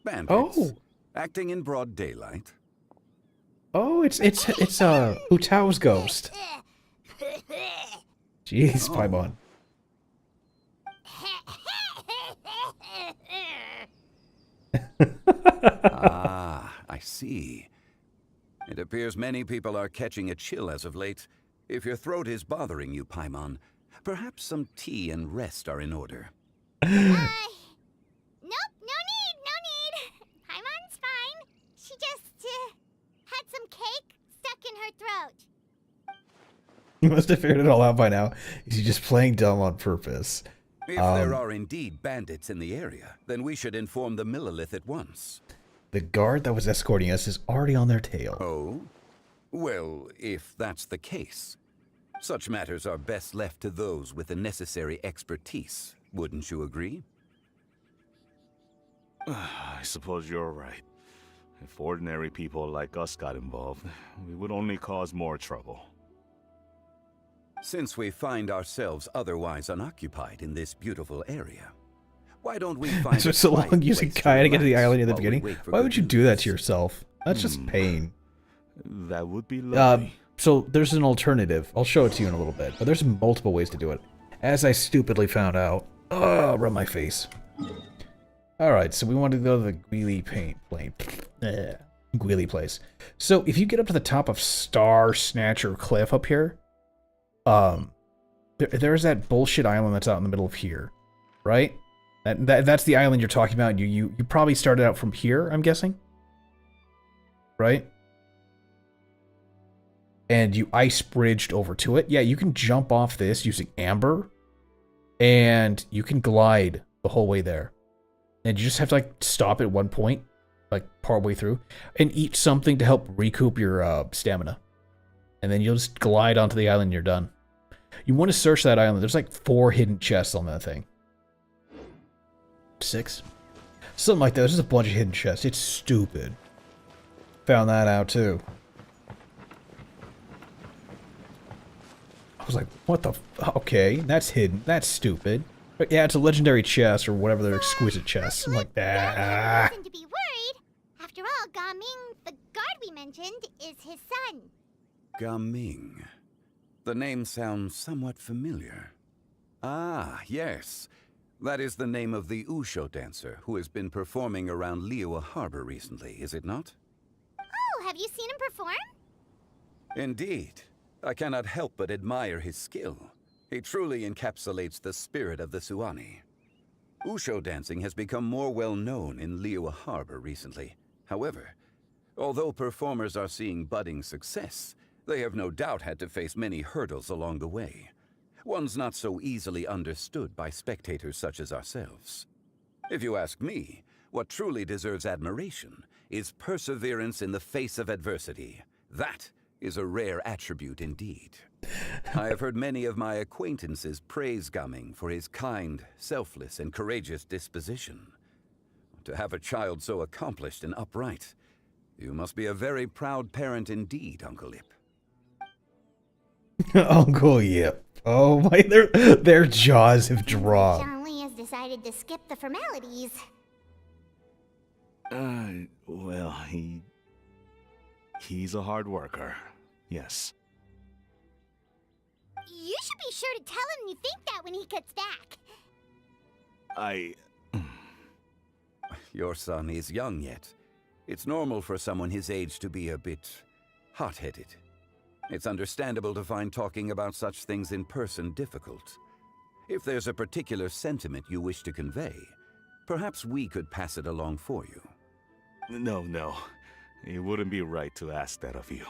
Bandits. Oh. Acting in broad daylight. Oh, it's Hu Tao's ghost. Jeez, Paimon. Ah, I see. It appears many people are catching a chill as of late. If your throat is bothering you, Paimon, perhaps some tea and rest are in order. Nope, no need. Paimon's fine. She just, had some cake stuck in her throat. You must have figured it all out by now. Is he just playing dumb on purpose? If there are indeed bandits in the area, then we should inform the Millilith at once. The guard that was escorting us is already on their tail. Oh? Well, if that's the case, such matters are best left to those with the necessary expertise. Wouldn't you agree? I suppose you're right. If ordinary people like us got involved, we would only cause more trouble. Since we find ourselves otherwise unoccupied in this beautiful area, why don't we find So a it's so quiet long using place Kai to get to the relax island in the while we beginning. wait for Why good would you do that news? to yourself? That's just pain. That would be lovely. So there's an alternative. I'll show it to you in a little bit, but there's multiple ways to do it. As I stupidly found out. Oh, rub my face. Alright, so we want to go to the Guili Guili place. So if you get up to the top of Star Snatcher Cliff up here, there's that bullshit island that's out in the middle of here, right? That's the island you're talking about. You probably started out from here, I'm guessing, right? And you ice bridged over to it. Yeah, you can jump off this using amber, and you can glide the whole way there. And you just have to like stop at one point, like partway through, and eat something to help recoup your stamina. And then you'll just glide onto the island and you're done. You want to search that island. There's like 4 hidden chests on that thing. 6? Something like that. There's just a bunch of hidden chests. It's stupid. Found that out too. I was like, what the okay, that's hidden. That's stupid. But yeah, it's a legendary chest or whatever their exquisite chests. I'm like, ah. Nothing to be worried. After all, Gaming, the guard we mentioned, is his son. Gaming. The name sounds somewhat familiar. Ah, yes. That is the name of the Usho dancer who has been performing around Liyue Harbor recently, is it not? Oh, have you seen him perform? Indeed. I cannot help but admire his skill. He truly encapsulates the spirit of the Suwani. Wushu dancing has become more well known in Liyue Harbor recently. However, although performers are seeing budding success, they have no doubt had to face many hurdles along the way. Ones not so easily understood by spectators such as ourselves. If you ask me, what truly deserves admiration is perseverance in the face of adversity. That is a rare attribute indeed. I have heard many of my acquaintances praise Gaming for his kind, selfless, and courageous disposition. To have a child so accomplished and upright, you must be a very proud parent indeed, Uncle Ip. Uncle Yip. Oh my, their jaws have dropped. Zhongli has decided to skip the formalities. Well, he's a hard worker. Yes. You should be sure to tell him you think that when he gets back. Your son is young yet. It's normal for someone his age to be a bit hot-headed. It's understandable to find talking about such things in person difficult. If there's a particular sentiment you wish to convey, perhaps we could pass it along for you. No. It wouldn't be right to ask that of you.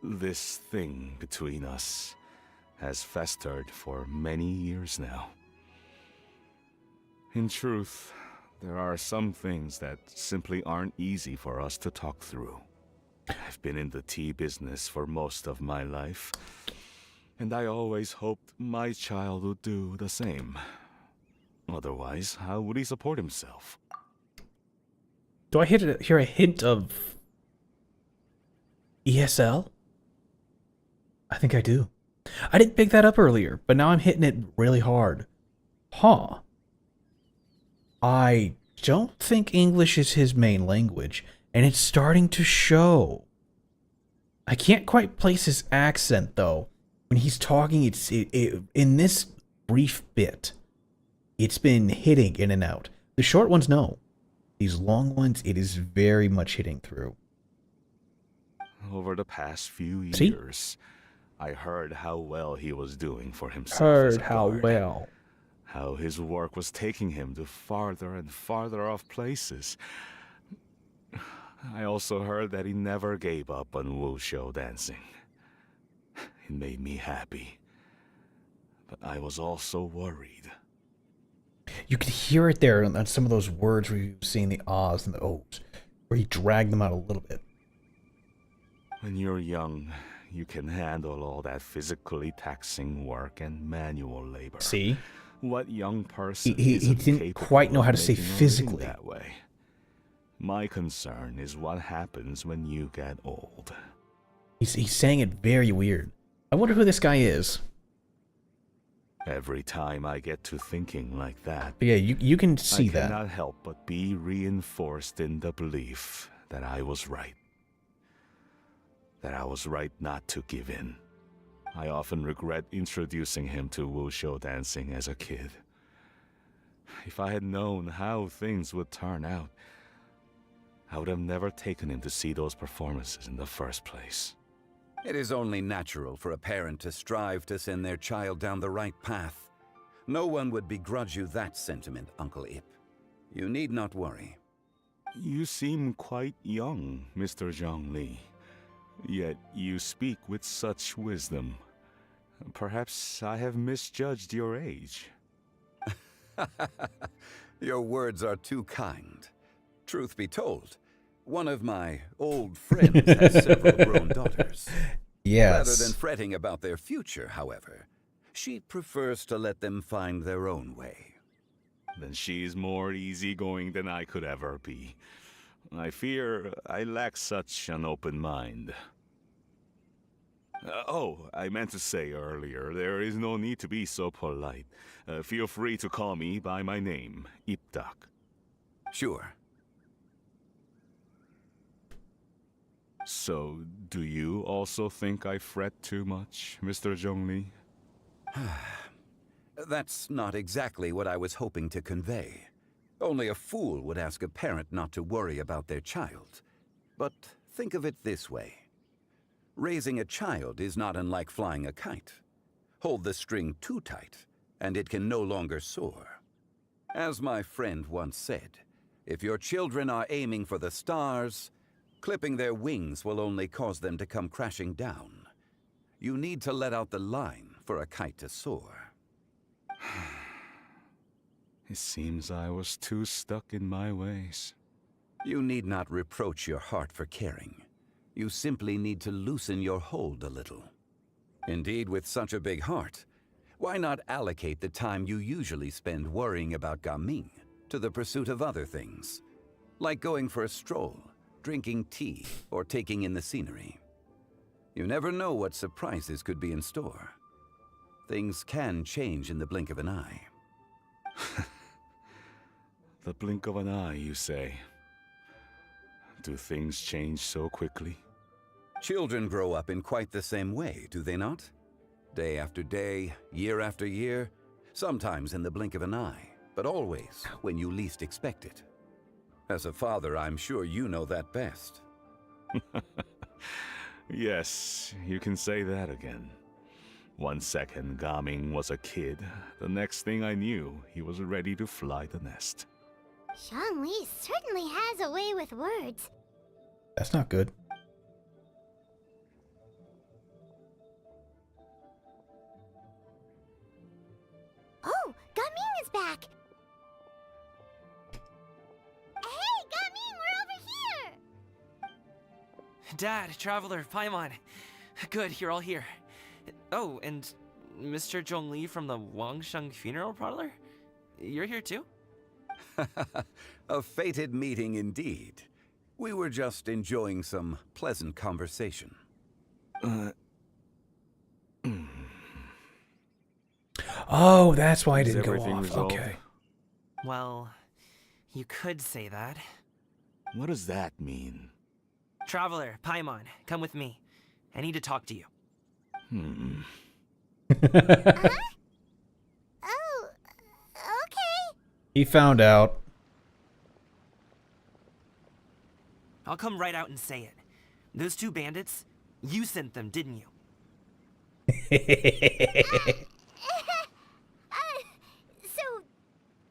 This thing between us has festered for many years now. In truth, there are some things that simply aren't easy for us to talk through. I've been in the tea business for most of my life, and I always hoped my child would do the same. Otherwise, how would he support himself? Do I hear a hint of ESL? I think I do. I didn't pick that up earlier, but now I'm hitting it really hard. Huh. I don't think English is his main language, and it's starting to show. I can't quite place his accent, though. When he's talking, in this brief bit, it's been hitting in and out. The short ones, no. These long ones, it is very much hitting through. Over the past few years, I heard how well he was doing for himself. Heard how well. How his work was taking him to farther and farther off places. I also heard that he never gave up on wushu dancing. It made me happy. But I was also worried. You could hear it there on some of those words where you're seeing the ahs and the ohs, where he dragged them out a little bit. When you're young, you can handle all that physically taxing work and manual labor. See? What young person he didn't quite know how to say physically that way? My concern is what happens when you get old. He's saying it very weird. I wonder who this guy is. Every time I get to thinking like that, but yeah, you can see that. I cannot help but be reinforced in the belief that I was right. That I was right not to give in. I often regret introducing him to wushu dancing as a kid. If I had known how things would turn out, I would have never taken him to see those performances in the first place. It is only natural for a parent to strive to send their child down the right path. No one would begrudge you that sentiment, Uncle Ip. You need not worry. You seem quite young, Mr. Zhongli. Yet you speak with such wisdom. Perhaps I have misjudged your age. Your words are too kind. Truth be told, one of my old friends has several grown daughters. Yes. Rather than fretting about their future, however, she prefers to let them find their own way. Then she's more easygoing than I could ever be. I fear I lack such an open mind. I meant to say earlier, there is no need to be so polite. Feel free to call me by my name, Ipdak. Sure. So, do you also think I fret too much, Mr. Zhongli? That's not exactly what I was hoping to convey. Only a fool would ask a parent not to worry about their child. But think of it this way. Raising a child is not unlike flying a kite. Hold the string too tight, and it can no longer soar. As my friend once said, if your children are aiming for the stars, clipping their wings will only cause them to come crashing down. You need to let out the line for a kite to soar. It seems I was too stuck in my ways. You need not reproach your heart for caring. You simply need to loosen your hold a little. Indeed, with such a big heart, why not allocate the time you usually spend worrying about Gaming to the pursuit of other things, like going for a stroll, drinking tea, or taking in the scenery? You never know what surprises could be in store. Things can change in the blink of an eye. The blink of an eye, you say? Do things change so quickly? Children grow up in quite the same way, do they not? Day after day, year after year, sometimes in the blink of an eye, but always when you least expect it. As a father, I'm sure you know that best. Yes, you can say that again. 1 second, Gaming was a kid. The next thing I knew, he was ready to fly the nest. Zhongli certainly has a way with words. That's not good. Oh, Gaming is back! Hey, Gaming, we're over here! Dad, Traveler, Paimon. Good, you're all here. Oh, and Mr. Zhongli from the Wangsheng Funeral Parlor? You're here too? A fated meeting indeed. We were just enjoying some pleasant conversation. Oh, that's why I Is didn't go everything off. resolved? Okay. Well, you could say that. What does that mean? Traveler, Paimon, come with me. I need to talk to you. Oh, okay. He found out. I'll come right out and say it. Those two bandits, you sent them, didn't you? So,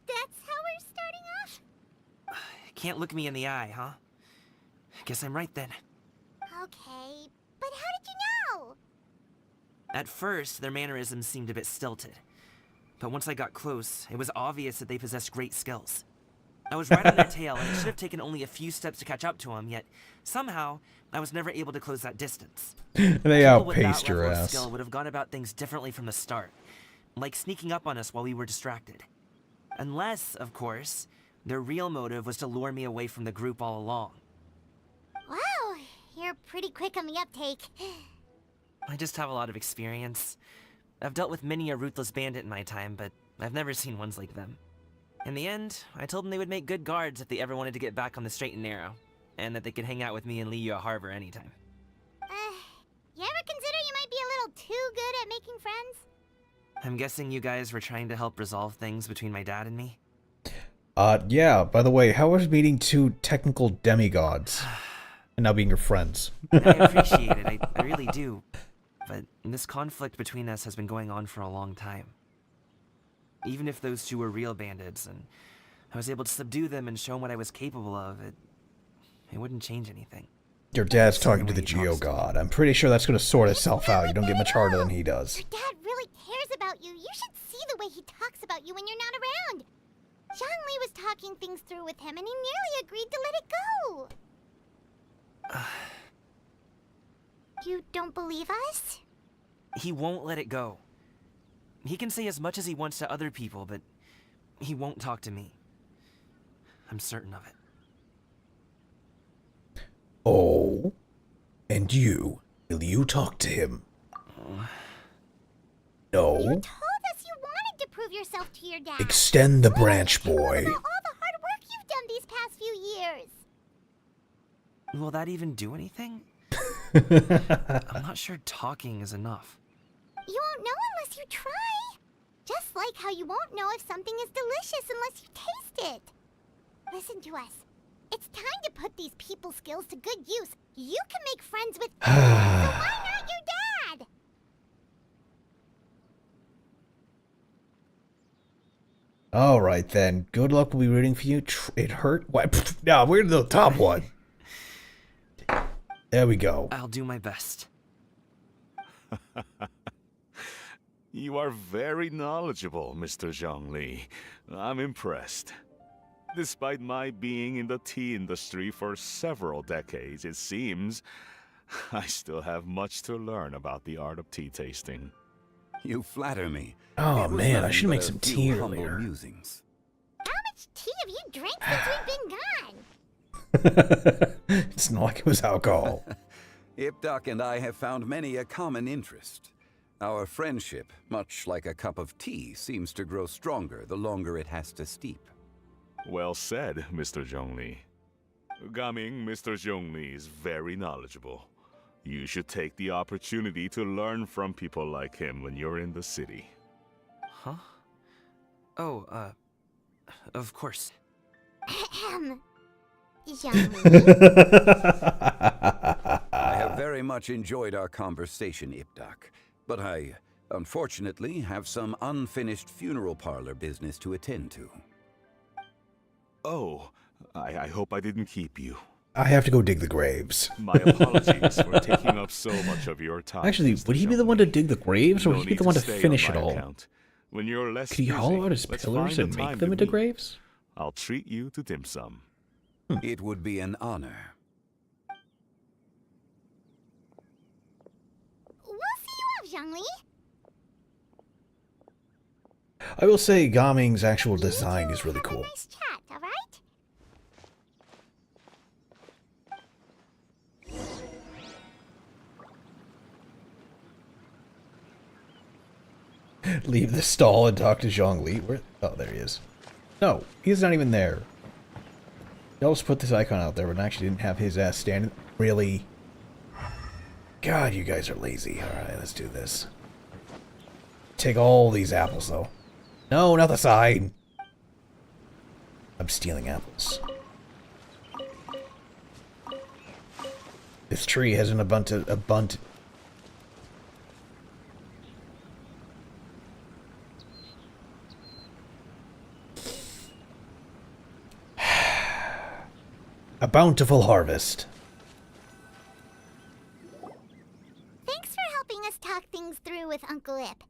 that's how we're starting off? Can't look me in the eye, huh? Guess I'm right then. Okay, but how did you know? At first, their mannerisms seemed a bit stilted. But once I got close, it was obvious that they possessed great skills. I was right on their tail, and it should have taken only a few steps to catch up to them, yet somehow, I was never able to close that distance. They People with outpaced that your level of ass. skill would have gone about things differently from the start, like sneaking up on us while we were distracted. Unless, of course, their real motive was to lure me away from the group all along. Wow, you're pretty quick on the uptake. I just have a lot of experience. I've dealt with many a ruthless bandit in my time, but I've never seen ones like them. In the end, I told them they would make good guards if they ever wanted to get back on the straight and narrow, and that they could hang out with me in Liyue Harbor anytime. You ever consider you might be a little too good at making friends? I'm guessing you guys were trying to help resolve things between my dad and me? Yeah, by the way, how was meeting two technical demigods and now being your friends? I appreciate it, I really do. But this conflict between us has been going on for a long time. Even if those two were real bandits, and I was able to subdue them and show them what I was capable of, it wouldn't change anything. Your dad's talking to the Geo-God. I'm pretty sure that's going to sort itself out. You don't get much harder than he does. Your dad really cares about you. You should see the way he talks about you when you're not around. Zhongli was talking things through with him, and he nearly agreed to let it go. You don't believe us? He won't let it go. He can say as much as he wants to other people, but he won't talk to me. I'm certain of it. Oh, and you? Will you talk to him? No. You told us you wanted to prove yourself to your dad. Extend the branch, boy. All the hard work you've done these past few years. Will that even do anything? I'm not sure talking is enough. You won't know unless you try. Just like how you won't know if something is delicious unless you taste it. Listen to us. It's time to put these people skills to good use. You can make friends with... so why not your dad? All right, then. Good luck. We'll be rooting for you. It hurt? What? No, we're the top one. There we go. I'll do my best. You are very knowledgeable, Mr. Zhongli. I'm impressed. Despite my being in the tea industry for several decades, it seems I still have much to learn about the art of tea tasting. You flatter me. Oh It was man, I nothing should but make a some few tea humble earlier. musings. How much tea have you drank since we've been gone? It's not like it was alcohol. Ipdak and I have found many a common interest. Our friendship, much like a cup of tea, seems to grow stronger the longer it has to steep. Well said, Mr. Zhongli. Gaming, Mr. Zhongli is very knowledgeable. You should take the opportunity to learn from people like him when you're in the city. Huh? Oh, of course. I have very much enjoyed our conversation, Ipdak, but I, unfortunately, have some unfinished funeral parlor business to attend to. Oh, I hope I didn't keep you. I have to go dig the graves. My apologies for taking up so much of your time. Actually, would he be the one to dig the graves, or would he be the one to finish it all? When you're less Could he hollow out his pillars and make them into graves? I'll treat you to dim sum. It would be an honor. We'll see you off, Zhongli. I will say Gaming's actual design is really cool. Nice chat, all right? Leave the stall and talk to Zhongli. Where? Oh, there he is. No, he's not even there. Y'all just put this icon out there, but actually didn't have his ass standing. Really? God, you guys are lazy. Alright, let's do this. Take all these apples, though. No, not the side. I'm stealing apples. This tree has an abundant... A bountiful harvest. Thanks for helping us talk things through with Uncle Ip.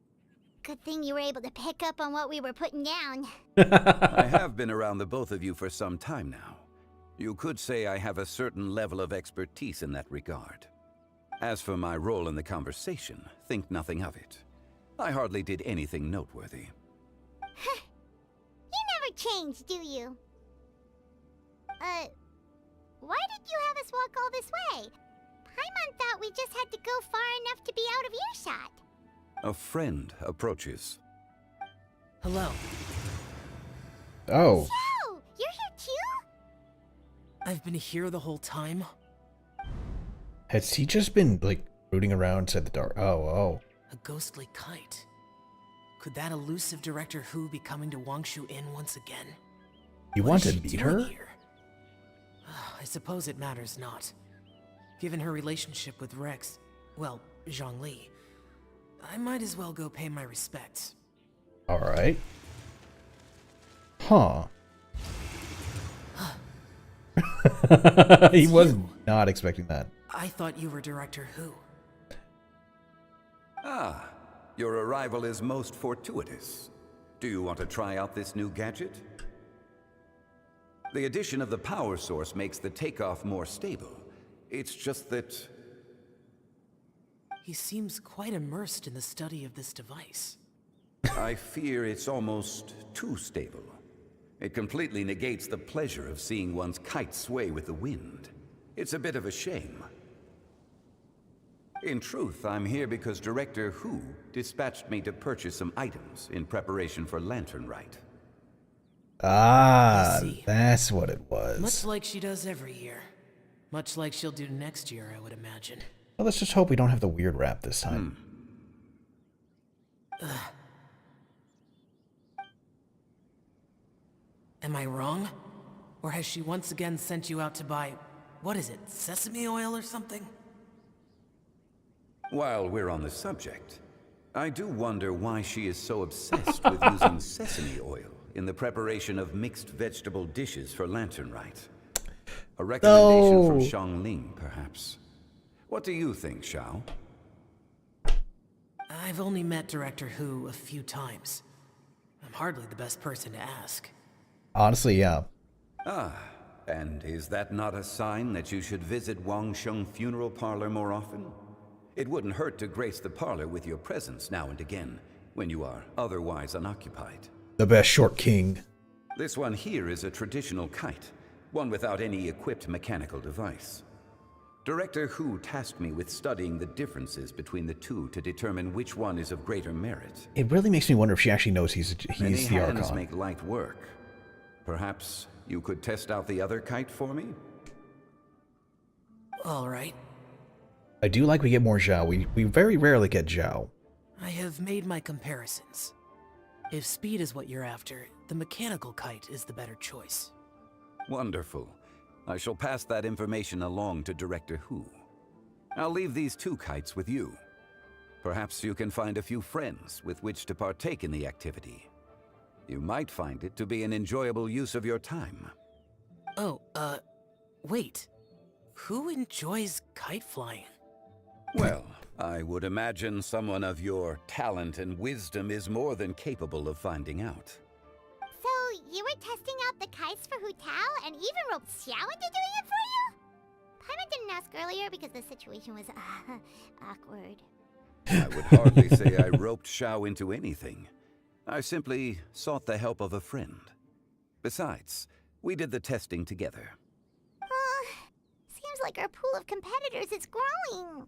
Good thing you were able to pick up on what we were putting down. I have been around the both of you for some time now. You could say I have a certain level of expertise in that regard. As for my role in the conversation, think nothing of it. I hardly did anything noteworthy. You never change, do you? Why did you have us walk all this way? Paimon thought we just had to go far enough to be out of earshot. A friend approaches. Hello. Oh. Yo, you're here too? I've been here the whole time. Has he just been, like, rooting around inside the dark? Oh. A ghostly kite. Could that elusive Director Hu be coming to Wangshu Inn once again? You What want is to she beat doing her? here? I suppose it matters not. Given her relationship with Rex, well, Zhongli, I might as well go pay my respects. Alright. Huh. He was not expecting that. I thought you were Director Hu. Ah, your arrival is most fortuitous. Do you want to try out this new gadget? The addition of the power source makes the takeoff more stable. It's just that... He seems quite immersed in the study of this device. I fear it's almost too stable. It completely negates the pleasure of seeing one's kite sway with the wind. It's a bit of a shame. In truth, I'm here because Director Hu dispatched me to purchase some items in preparation for Lantern Rite. Ah, that's what it was. Much like she does every year. Much like she'll do next year, I would imagine. Well, let's just hope we don't have the weird rap this time. Am I wrong? Or has she once again sent you out to buy, what is it, sesame oil or something? While we're on the subject, I do wonder why she is so obsessed with using sesame oil in the preparation of mixed vegetable dishes for Lantern Rite. A recommendation from Xiangling, perhaps. What do you think, Xiao? I've only met Director Hu a few times. I'm hardly the best person to ask. Honestly, yeah. Ah, and is that not a sign that you should visit Wangsheng Funeral Parlor more often? It wouldn't hurt to grace the parlor with your presence now and again, when you are otherwise unoccupied. The best short king. This one here is a traditional kite, one without any equipped mechanical device. Director Hu tasked me with studying the differences between the two to determine which one is of greater merit. It really makes me wonder if she actually knows he's Many the hands Archon. make light work. Perhaps you could test out the other kite for me? All right. I do like we get more Zhao. We very rarely get Zhao. I have made my comparisons. If speed is what you're after, the mechanical kite is the better choice. Wonderful. I shall pass that information along to Director Hu. I'll leave these 2 kites with you. Perhaps you can find a few friends with which to partake in the activity. You might find it to be an enjoyable use of your time. Oh, wait. Who enjoys kite flying? Well, I would imagine someone of your talent and wisdom is more than capable of finding out. So, you were testing out the kites for Hu Tao and even roped Xiao into doing it for you? Paimon didn't ask earlier because the situation was, awkward. I would hardly say I roped Xiao into anything. I simply sought the help of a friend. Besides, we did the testing together. Seems like our pool of competitors is growing.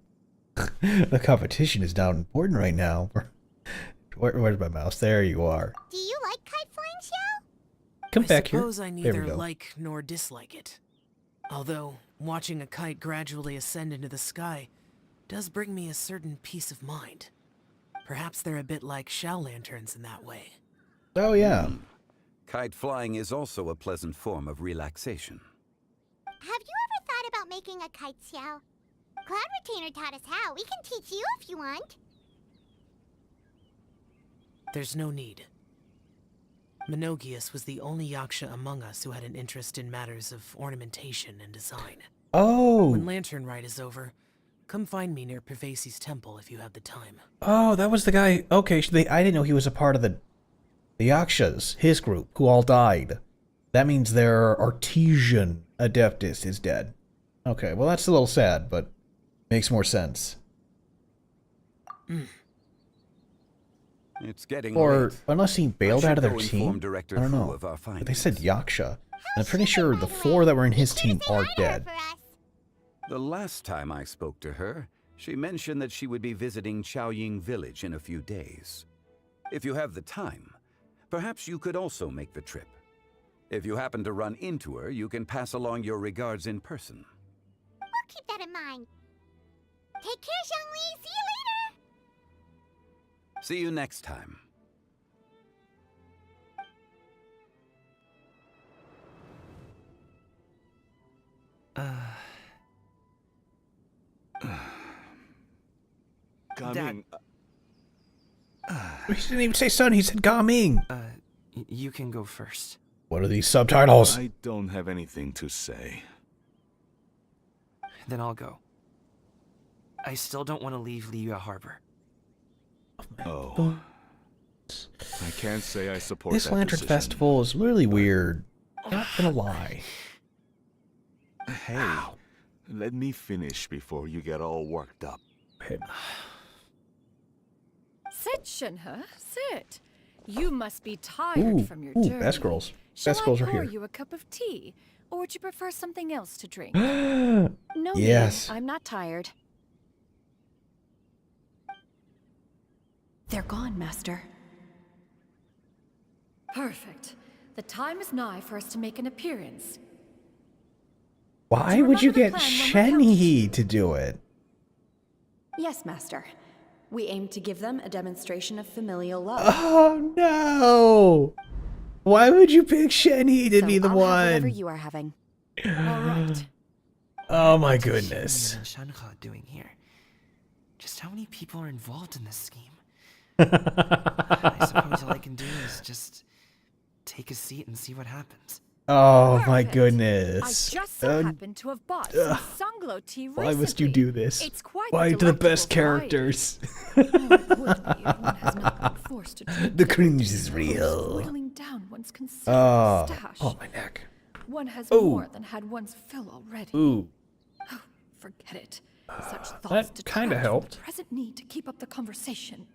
The competition is not important right now. Where's my mouse? There you are. Do you like kite flying, Xiao? Come back here. I suppose I There we neither go. like nor dislike it. Although, watching a kite gradually ascend into the sky does bring me a certain peace of mind. Perhaps they're a bit like Xiao lanterns in that way. Oh, yeah. Kite flying is also a pleasant form of relaxation. Have you ever thought about making a kite, Xiao? Cloud Retainer taught us how. We can teach you if you want. There's no need. Menogius was the only Yaksha among us who had an interest in matters of ornamentation and design. Oh! When Lantern Rite is over, come find me near Pervasi's temple if you have the time. Oh, that was the guy. Okay, so I didn't know he was a part of the Yakshas, his group, who all died. That means their artesian adeptus is dead. Okay, well that's a little sad, but makes more sense. It's getting Or late. unless he bailed I out of should their go team. inform Director I don't Hu know. of our But they said findings. Yaksha. And I'm pretty sure the 4 that were in his team are dead. The last time I spoke to her, she mentioned that she would be visiting Chaoying Village in a few days. If you have the time, perhaps you could also make the trip. If you happen to run into her, you can pass along your regards in person. We'll keep that in mind. Take care, Xiangli. See you later. See you next time. Gaming. He didn't even say son, he said Gaming. You can go first. What are these subtitles? I don't have anything to say. Then I'll go. I still don't want to leave Liyue Harbor. Oh. I can't say I support This that Lantern decision. Festival is really weird. Not gonna lie. Hey, let me finish before you get all worked up. Sit, Shinhe, sit. You must be tired from your journey. Best girls. Shall Best girls I are pour here. you a cup of tea, or would you prefer something else to drink? No Yes. need. I'm not tired. They're gone, Master. Perfect. The time is nigh for us to make an appearance. Why would you get plan when Shenhe to do it? Yes, Master. We aim to give them a demonstration of familial love. Oh no! Why would you pick Shenhe to be the I'll have whatever one? you are having. All right. Oh my What is goodness. Shenhe and Shenhe doing here? Just how many people are involved in this scheme? I suppose all I can do is just take a seat and see what happens. Oh my I goodness. just so happen to have bought some Sunglow tea recently. Why must you do this? It's quite Why the to the best delectable characters? The cringe is real. Whittling down one's considerable Oh, stash. oh my neck. One has Ooh. more than had one's fill already. Ooh. Oh, forget it. Such thoughts That kinda detract from helped. the present need to keep up the conversation.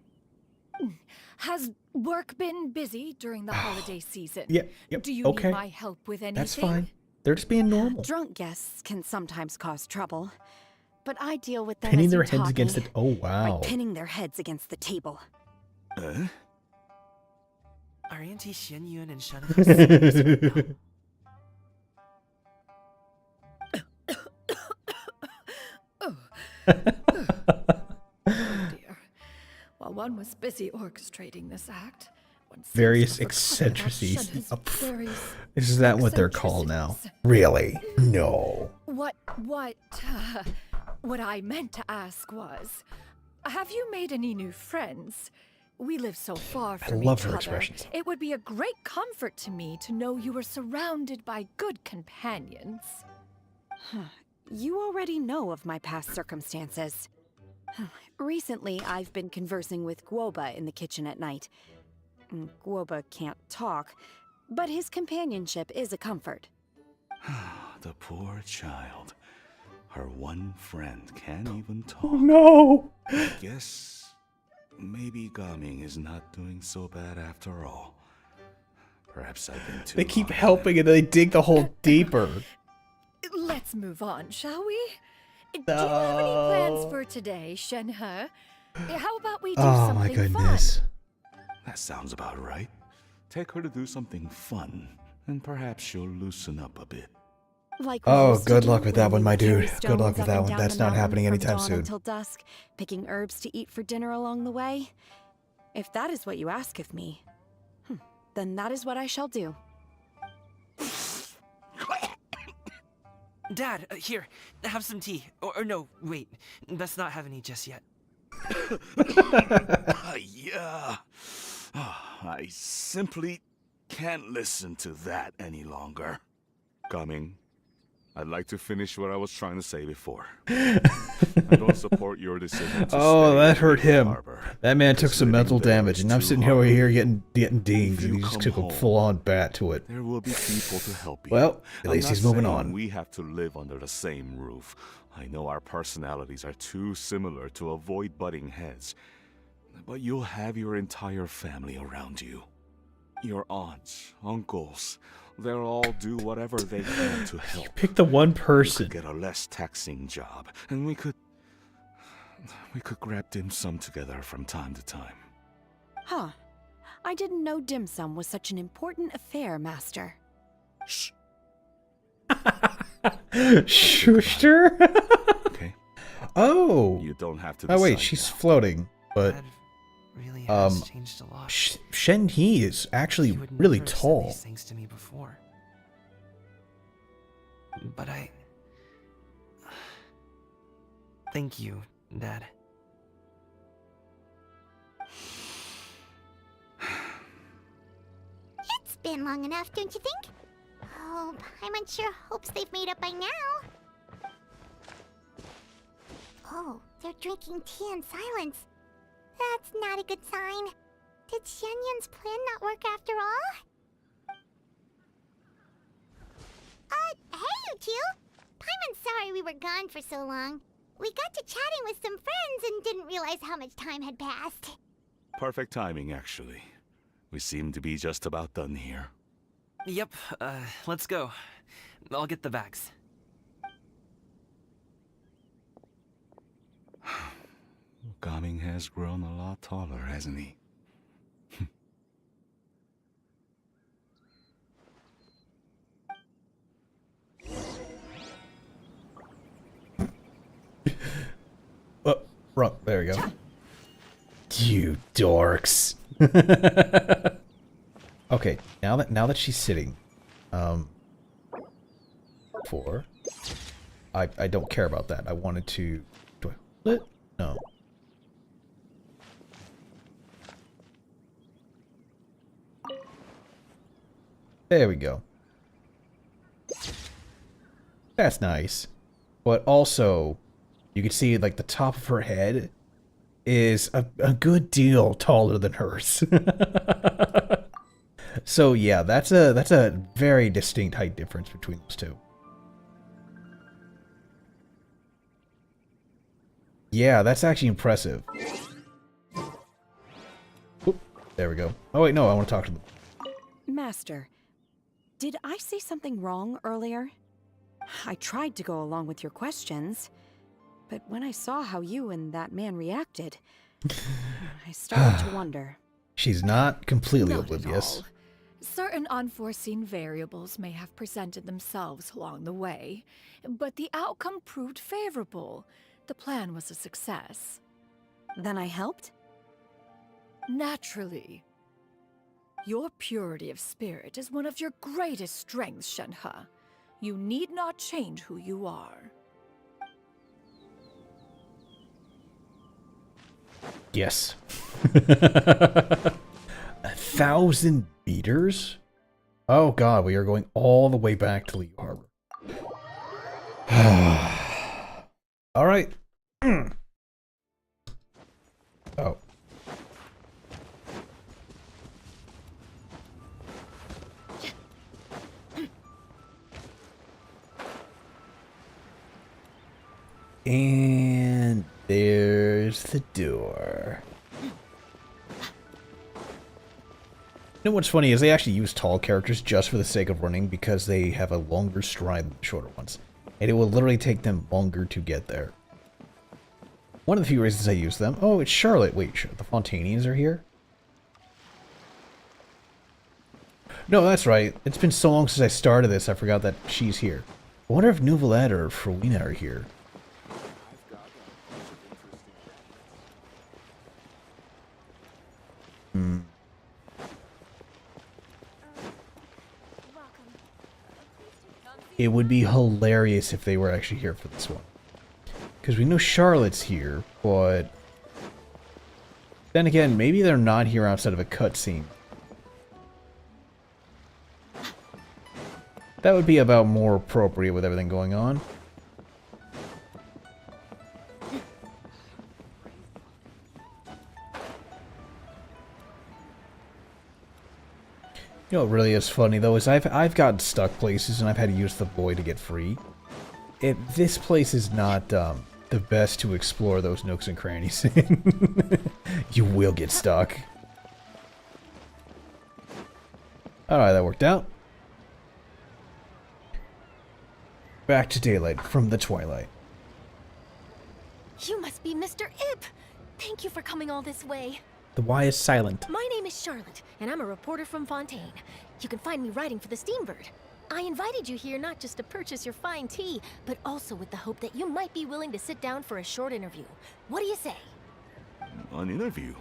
Has work been busy during the holiday season? Yep, Do you okay. need my help with anything? That's fine. They're just being normal. Drunk guests can sometimes cause trouble, but I deal with them Pinning as you their heads taught against me, it. Oh, wow. by pinning their heads against the table. Are Auntie Xianyun and Shenhe serious right Dear. While one was busy orchestrating this act, one seems Various to have forgotten about eccentricities. Shenhe's various Is that what they're called now? Really? No. What I meant to ask was, have you made any new friends? We live so far from love each her other. expressions. It would be a great comfort to me to know you were surrounded by good companions. You already know of my past circumstances. Recently, I've been conversing with Guoba in the kitchen at night. Guoba can't talk, but his companionship is a comfort. The poor child. Her one friend can't even talk. Oh no! I guess maybe Gaming is not doing so bad after all. Perhaps I've been too They keep hard on helping and they dig the hole deeper. Let's move on, shall we? Do you have any plans for today, Shenhe? How about we do Oh something my goodness. That sounds about right. Take her to do something fun, and perhaps she'll loosen up a bit. Like we Oh, used to good do luck with that when one, we my would carry dude. Good luck stones with up that and one. down That's the not mountain happening from anytime dawn soon. Until dusk, picking herbs to eat for dinner along the way. If that is what you ask of me, then that is what I shall do. Dad, here, have some tea. Or no, wait, let's not have any just yet. Yeah. I simply can't listen to that any longer. Coming. I'd like to finish what I was trying to say before. I don't support your decision to Oh, stay that in hurt Lehigh him. Harbor. That man took This some living mental there damage, is and I'm too sitting hard. over here getting dinged, If and you he just come took a home, full-on bat to it. There will be people to help you. Well, at I'm least not he's moving saying on. We have to live under the same roof. I know our personalities are too similar to avoid butting heads. But you'll have your entire family around you. Your aunts, uncles, they'll all do whatever they can to help. Pick the one You person. could get a less taxing job, and we could grab dim sum together from time to time. Huh. I didn't know dim sum was such an important affair, Master. Shh. Schuster? Okay. Oh. You don't have to Oh wait, decide she's now. floating, but Dad really has changed a lot. Shenhe is actually He would really never have said tall. these things to me before. But thank you, Dad. It's been long enough, don't you think? Oh, Paimon sure hopes they've made up by now. Oh, they're drinking tea in silence. That's not a good sign. Did Xianyun's plan not work after all? Hey, you two! Paimon's sorry we were gone for so long. We got to chatting with some friends and didn't realize how much time had passed. Perfect timing, actually. We seem to be just about done here. Yep, let's go. I'll get the bags. Gaming has grown a lot taller, hasn't he? There we go. You dorks. Okay, now that she's sitting, 4. I don't care about that. I wanted to. Do I hold it? No. There we go. That's nice. But also, you can see like the top of her head is a good deal taller than hers. So yeah, that's a very distinct height difference between those two. Yeah, that's actually impressive. Oop, there we go. Oh wait, no, I want to talk to them. Master, did I say something wrong earlier? I tried to go along with your questions, but when I saw how you and that man reacted, I started to wonder. She's not completely Not oblivious. at all. Certain unforeseen variables may have presented themselves along the way, but the outcome proved favorable. The plan was a success. Then I helped? Naturally. Your purity of spirit is one of your greatest strengths, Shenhe. You need not change who you are. Yes. 1,000 meters? Oh god, we are going all the way back to Liu Harbor. Alright. Oh. And there's the door. You know what's funny is they actually use tall characters just for the sake of running because they have a longer stride than the shorter ones. And it will literally take them longer to get there. One of the few reasons I use them... Oh, it's Charlotte. Wait, the Fontanians are here? No, that's right. It's been so long since I started this, I forgot that she's here. I wonder if Nouvelette or Ferwina are here. Hmm. It would be hilarious if they were actually here for this one. Because we know Charlotte's here, but... Then again, maybe they're not here outside of a cutscene. That would be about more appropriate with everything going on. You know what really is funny though is I've gotten stuck places and I've had to use the boy to get free. This place is not the best to explore those nooks and crannies in. You will get stuck. Alright, that worked out. Back to daylight from the twilight. You must be Mr. Ip! Thank you for coming all this way. The Y is silent. My name is Charlotte, and I'm a reporter from Fontaine. You can find me writing for the Steambird. I invited you here not just to purchase your fine tea, but also with the hope that you might be willing to sit down for a short interview. What do you say? An interview?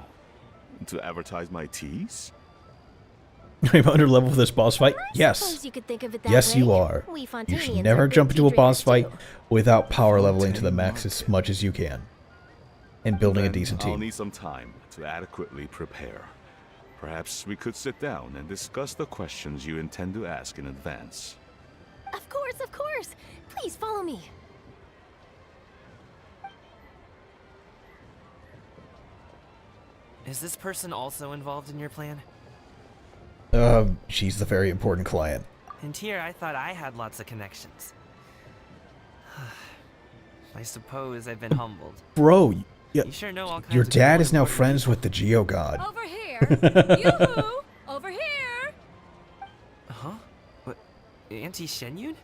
To advertise my teas? I'm under level for this boss fight? Yes. Suppose you could think of it that Yes, way. you are. We You Fontanians should are never big jump into a tea boss drinkers, fight too. without power leveling to the max as much as you can. And building a Then decent I'll team. need some time to adequately prepare. Perhaps we could sit down and discuss the questions you intend to ask in advance. Of course, of course. Please follow me. Is this person also involved in your plan? She's the very important client. And here I thought I had lots of connections. I suppose I've been humbled. Bro, You sure know all kinds your of dad cool is now important friends with the Geo God. Over here! Yoo-hoo! Over here! Huh? What? Auntie Shenyun?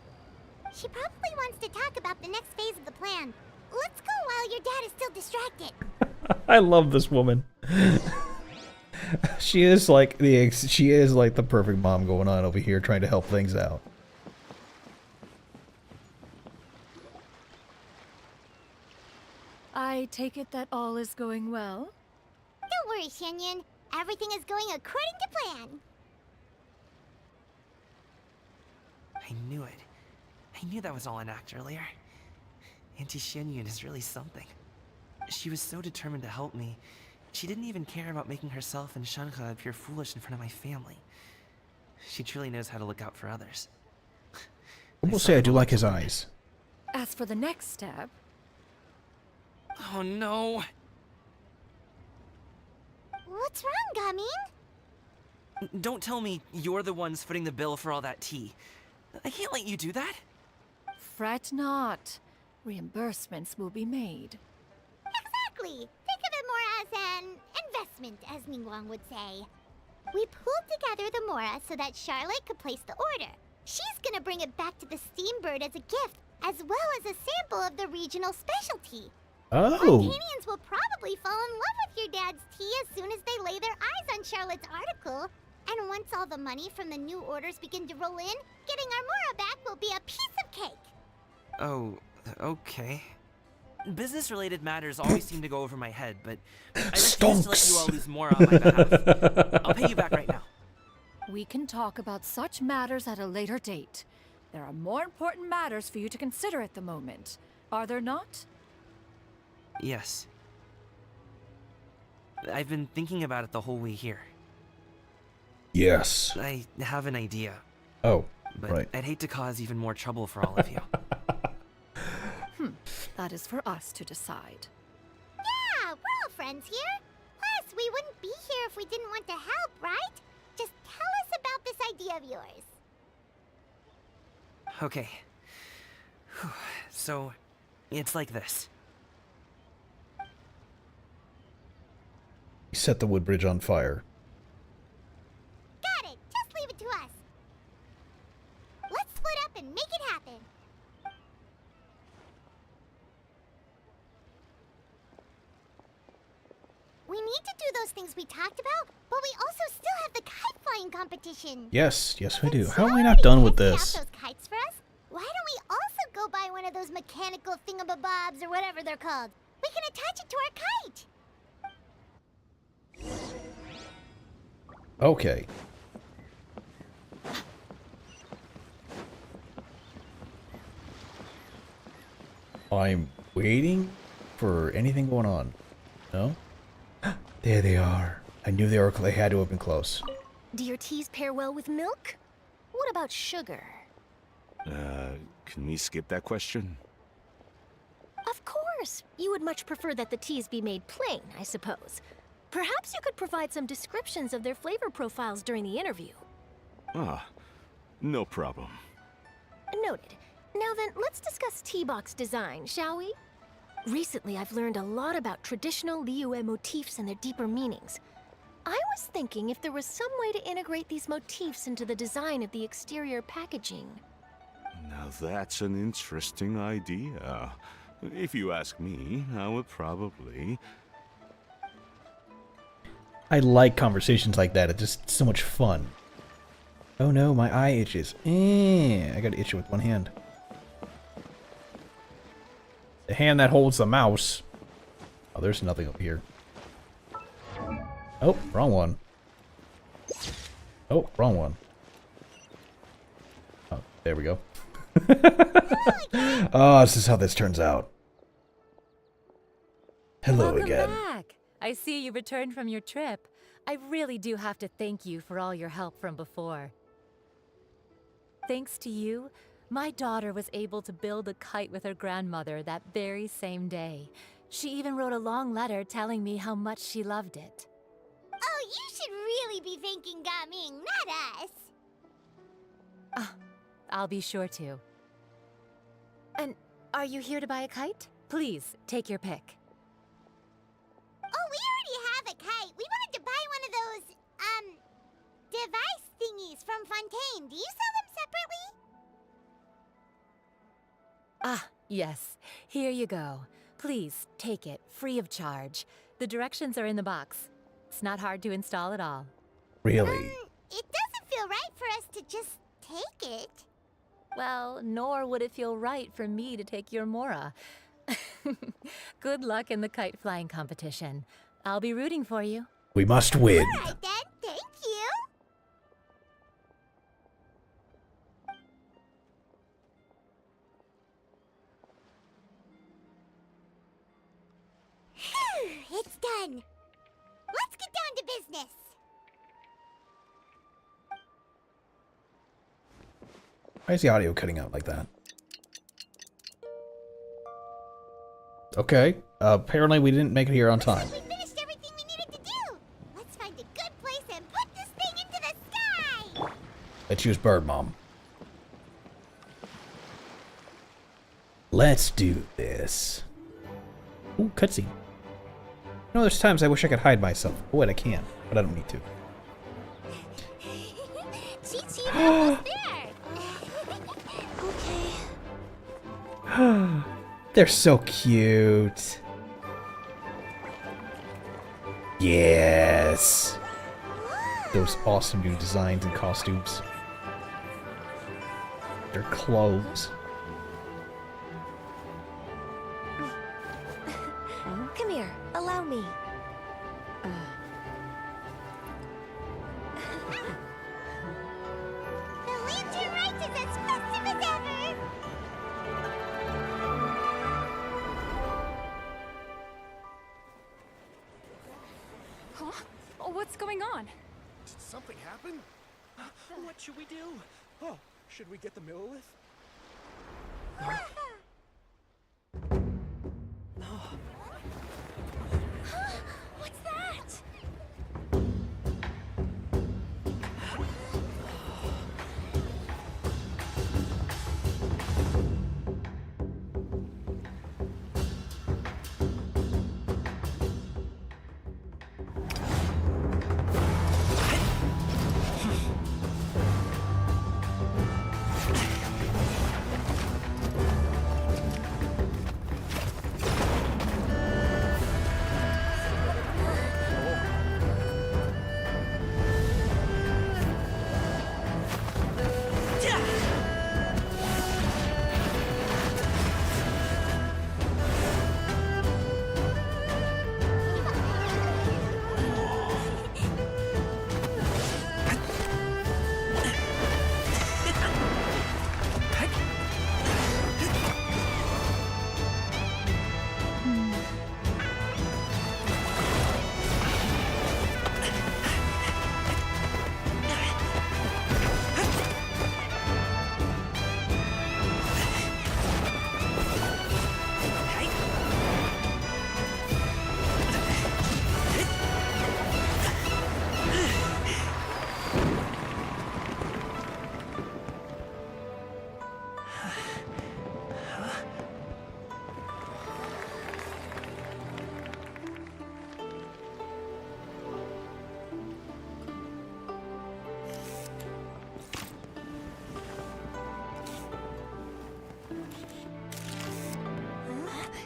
She probably wants to talk about the next phase of the plan. Let's go while your dad is still distracted. I love this woman. She is like the perfect mom going on over here trying to help things out. I take it that all is going well? Don't worry, Shenyun. Everything is going according to plan. I knew it. I knew that was all an act earlier. Auntie Xianyun is really something. She was so determined to help me. She didn't even care about making herself and Shanhe appear foolish in front of my family. She truly knows how to look out for others. I will say I do like his eyes. As for the next step... Oh no! What's wrong, Gamin? Don't tell me you're the ones footing the bill for all that tea. I can't let you do that. Fret not. Reimbursements will be made. Exactly. Think of it more as an investment, as Ningguang would say. We pooled together the Mora so that Charlotte could place the order. She's gonna bring it back to the Steambird as a gift, as well as a sample of the regional specialty. Oh. Fontanians will probably fall in love with your dad's tea as soon as they lay their eyes on Charlotte's article. And once all the money from the new orders begin to roll in, getting our Mora back will be a piece of cake. Oh, okay. Business-related matters always seem to go over my head, but I refuse to let you all lose more on my behalf. I'll pay you back right now. We can talk about such matters at a later date. There are more important matters for you to consider at the moment, are there not? Yes. I've been thinking about it the whole way here. Yes. I have an idea. Oh, but right. I'd hate to cause even more trouble for all of you. That is for us to decide. Yeah, we're all friends here. Plus, we wouldn't be here if we didn't want to help, right? Just tell us about this idea of yours. Okay. So, it's like this. He set the wood bridge on fire. Got it. Just leave it to us. Let's split up and make it happen. We need to do those things we talked about, but we also still have the kite flying competition. Yes, yes we do. How am I not done with this? Those kites for us? Why don't we also go buy one of those mechanical thingamabobs or whatever they're called? We can attach it to our kite. Okay. I'm waiting for anything going on. No? There they are. I knew they had to have been close. Do your teas pair well with milk? What about sugar? Can we skip that question? Of course. You would much prefer that the teas be made plain, I suppose. Perhaps you could provide some descriptions of their flavor profiles during the interview. Ah, no problem. Noted. Now then, let's discuss tea box design, shall we? Recently, I've learned a lot about traditional Liyue motifs and their deeper meanings. I was thinking if there was some way to integrate these motifs into the design of the exterior packaging. Now that's an interesting idea. If you ask me, I would probably... I like conversations like that. It's just so much fun. Oh no, my eye itches. I gotta itch it with one hand. The hand that holds the mouse. Oh, there's nothing up here. Oh, wrong one. Oh, wrong one. Oh, there we go. Oh, this is how this turns out. Hello Welcome again. back. I see you returned from your trip. I really do have to thank you for all your help from before. Thanks to you, my daughter was able to build a kite with her grandmother that very same day. She even wrote a long letter telling me how much she loved it. Oh, you should really be thanking Gaming, not us. I'll be sure to. And are you here to buy a kite? Please, take your pick. Oh, we already have a kite. We wanted to buy one of those, device thingies from Fontaine. Do you sell them separately? Ah, yes. Here you go. Please, take it, free of charge. The directions are in the box. It's not hard to install at all. Really? It doesn't feel right for us to just take it. Well, nor would it feel right for me to take your Mora. Good luck in the kite flying competition. I'll be rooting for you. We must win. All right then, thank you. then. Let's get down to business. Why is the audio cutting out like that? Okay. Apparently we didn't make it here on time. We finished everything we needed to do. Let's find a good place and put this thing into the sky. Let's use Bird Mom. Let's do this. Ooh, cutscene. You know, there's times I wish I could hide myself. Oh, wait, I can, but I don't need to. Chi-Chi, we're almost there. Okay. They're so cute. Yes. Those awesome new designs and costumes. Their clothes. Come here, allow me. The lantern rite is as festive as ever. Huh? Oh, what's going on? Did something happen? What should we do? Oh, should we get the Millilith? What's that?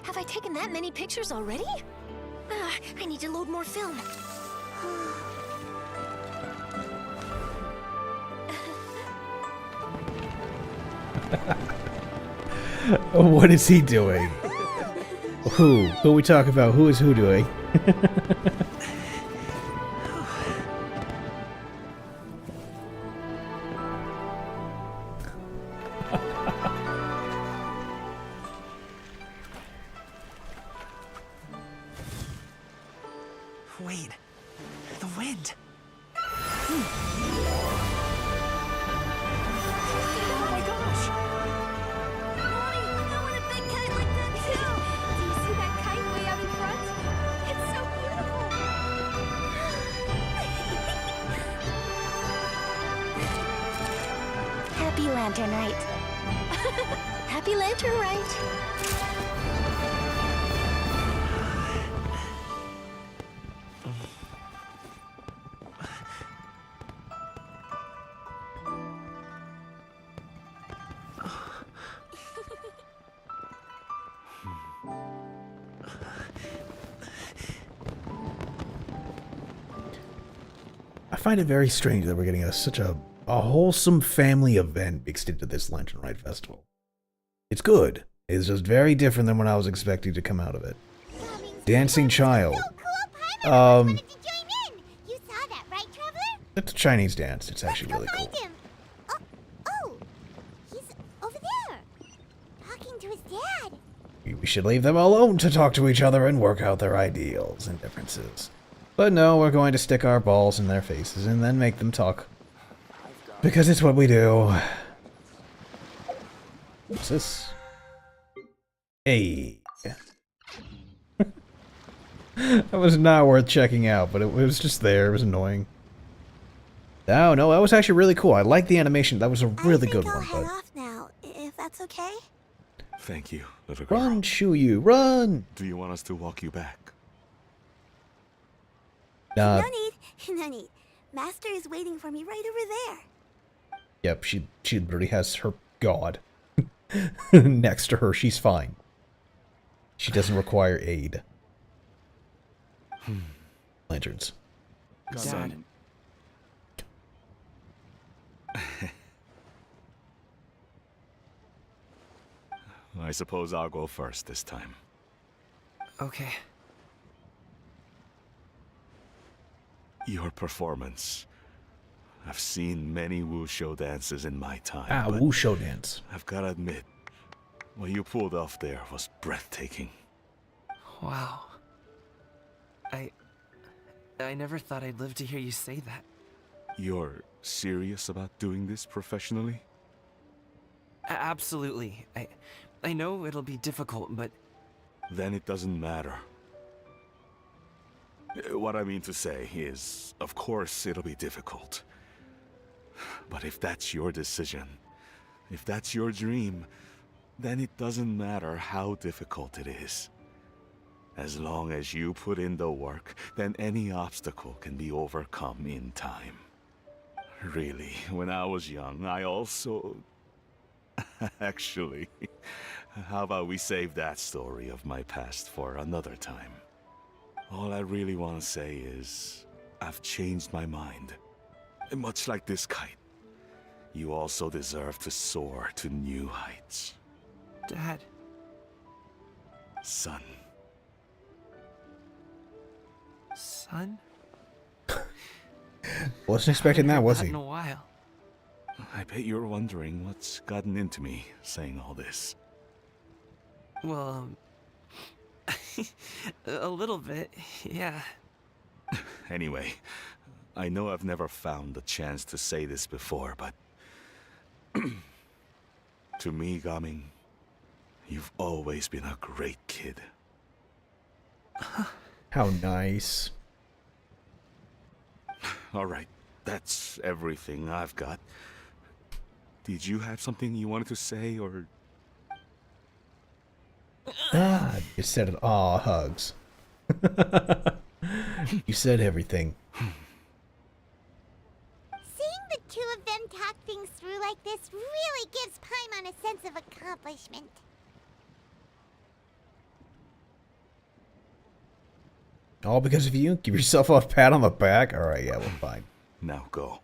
Have I taken that many pictures already? I need to load more film. What is he doing? Who? Who are we talking about? Who is who doing? Wait, the wind. Oh my gosh! Mommy, I want a big kite like that too. Do you see that kite way out in front? It's so beautiful. Happy Lantern Rite. Happy Lantern Rite. I find it very strange that we're getting such a wholesome family event mixed into this Lantern Rite Festival. It's good. It's just very different than what I was expecting to come out of it. Dancing Child. You saw that, right, Traveler? It's a Chinese dance. It's actually really cool. Find him. Oh, he's over there, talking to his dad. We We should leave them alone to talk to each other and work out their ideals and differences. But no, we're going to stick our balls in their faces and then make them talk. Because it's what we do. What's this? Hey. That was not worth checking out, but it was just there. It was annoying. No, that was actually really cool. I like the animation. That was a really good one. I'll head off now, if that's okay. Thank you, little girl. Run, Shuyu, run! Do you want us to walk you back? No need. Master is waiting for me right over there. Yep, she literally has her god next to her. She's fine. She doesn't require aid. Lanterns. Dad. I suppose I'll go first this time. Okay. Your performance. I've seen many wushou dances in my time. Wushou dance. I've got to admit, what you pulled off there was breathtaking. Wow. I never thought I'd live to hear you say that. You're serious about doing this professionally? Absolutely. I know it'll be difficult, but... Then it doesn't matter. What I mean to say is, of course it'll be difficult. But if that's your decision, if that's your dream, then it doesn't matter how difficult it is. As long as you put in the work, then any obstacle can be overcome in time. Really, when I was young, I also... Actually, how about we save that story of my past for another time? All I really want to say is, I've changed my mind. Much like this kite, you also deserve to soar to new heights. Dad. Son. Son? Wasn't expecting that, was he? In a while. I bet you're wondering what's gotten into me saying all this. Well, a little bit, yeah. Anyway, I know I've never found the chance to say this before, but... to me, Gaming, you've always been a great kid. How nice. Alright, that's everything I've got. Did you have something you wanted to say, or... You said it. Aw, hugs. You said everything. Seeing the two of them talk things through like this really gives Paimon a sense of accomplishment. All because of you? Give yourself a pat on the back? Alright, yeah, well, fine. Now go.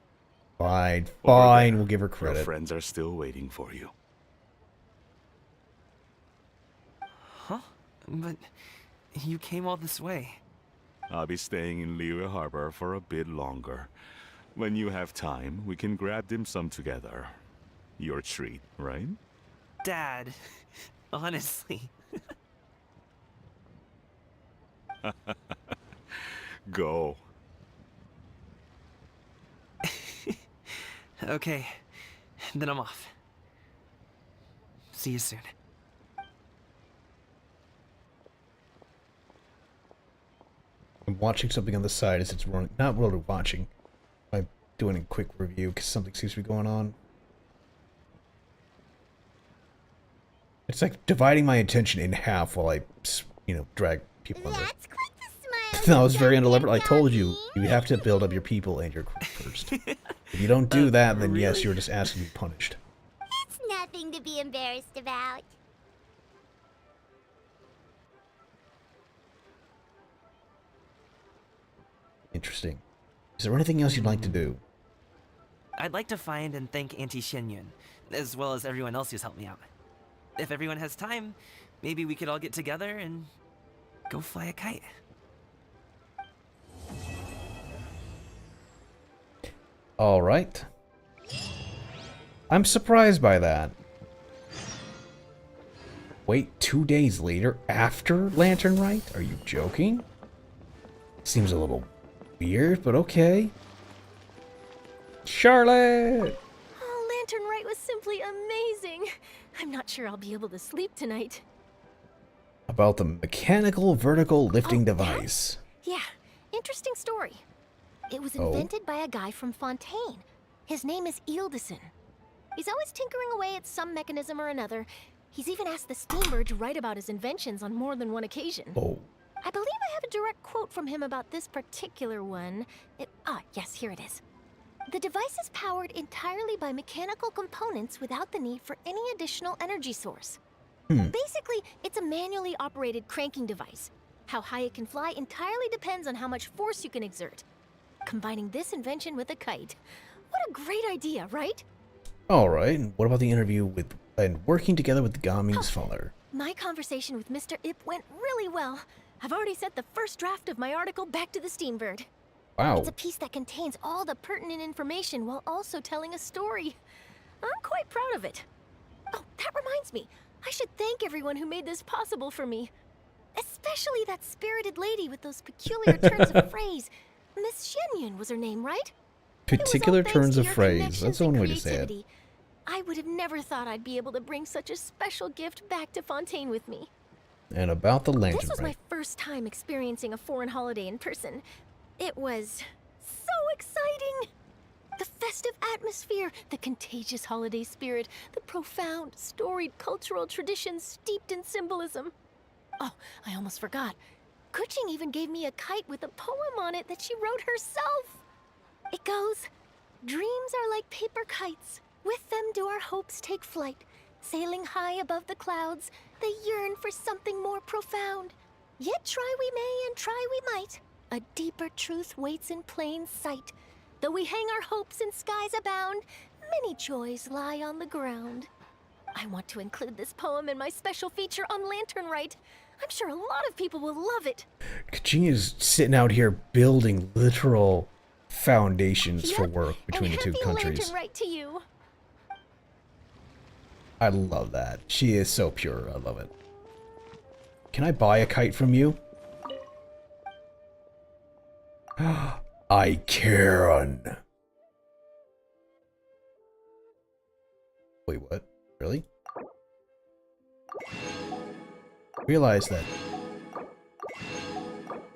Fine, Over there, we'll give her credit. Your friends are still waiting for you. Huh? But you came all this way. I'll be staying in Liyue Harbor for a bit longer. When you have time, we can grab dim sum together. Your treat, right? Dad, honestly. Go. Okay, then I'm off. See you soon. I'm watching something on the side as it's running. Not really watching. I'm doing a quick review because something seems to be going on. It's like dividing my attention in half while I, drag people under. That's quite the smile. That was very undeliberate. I told you, you have to build up your people and your crew first. If you don't do that, then yes, you're just asking to be punished. It's nothing to be embarrassed about. Interesting. Is there anything else you'd like to do? I'd like to find and thank Auntie Xinyun, as well as everyone else who's helped me out. If everyone has time, maybe we could all get together and go fly a kite. Alright. I'm surprised by that. Wait 2 days later after Lantern Rite? Are you joking? Seems a little weird, but okay. Charlotte! Oh, Lantern Rite was simply amazing. I'm not sure I'll be able to sleep tonight. About the mechanical vertical lifting device. Yeah, interesting story. It was invented by a guy from Fontaine. His name is Ildison. He's always tinkering away at some mechanism or another. He's even asked the Steambird to write about his inventions on more than one occasion. I believe I have a direct quote from him about this particular one. Yes, here it is. The device is powered entirely by mechanical components without the need for any additional energy source. Basically, it's a manually operated cranking device. How high it can fly entirely depends on how much force you can exert. Combining this invention with a kite. What a great idea, right? Alright, and what about the interview with and working together with Gami's father? My conversation with Mr. Ip went really well. I've already sent the first draft of my article back to the Steambird. Wow. It's a piece that contains all the pertinent information while also telling a story. I'm quite proud of it. Oh, that reminds me. I should thank everyone who made this possible for me. Especially that spirited lady with those peculiar turns of phrase. Miss Shenyun was her name, right? Particular turns of phrase. That's the one way to say it. I would have never thought I'd be able to bring such a special gift back to Fontaine with me. And about the Lantern This was Rite. my first time experiencing a foreign holiday in person. It was so exciting! The festive atmosphere, the contagious holiday spirit, the profound, storied cultural traditions steeped in symbolism. Oh, I almost forgot. Kuching even gave me a kite with a poem on it that she wrote herself. It goes, "Dreams are like paper kites. With them do our hopes take flight. Sailing high above the clouds, they yearn for something more profound. Yet try we may and try we might. A deeper truth waits in plain sight. Though we hang our hopes in skies abound, many joys lie on the ground." I want to include this poem in my special feature on Lantern Rite. I'm sure a lot of people will love it. Kuching is sitting out here building literal foundations for work between the two countries. Lantern Rite to you. I love that. She is so pure. I love it. Can I buy a kite from you? I can. Wait, what? Really? Realize that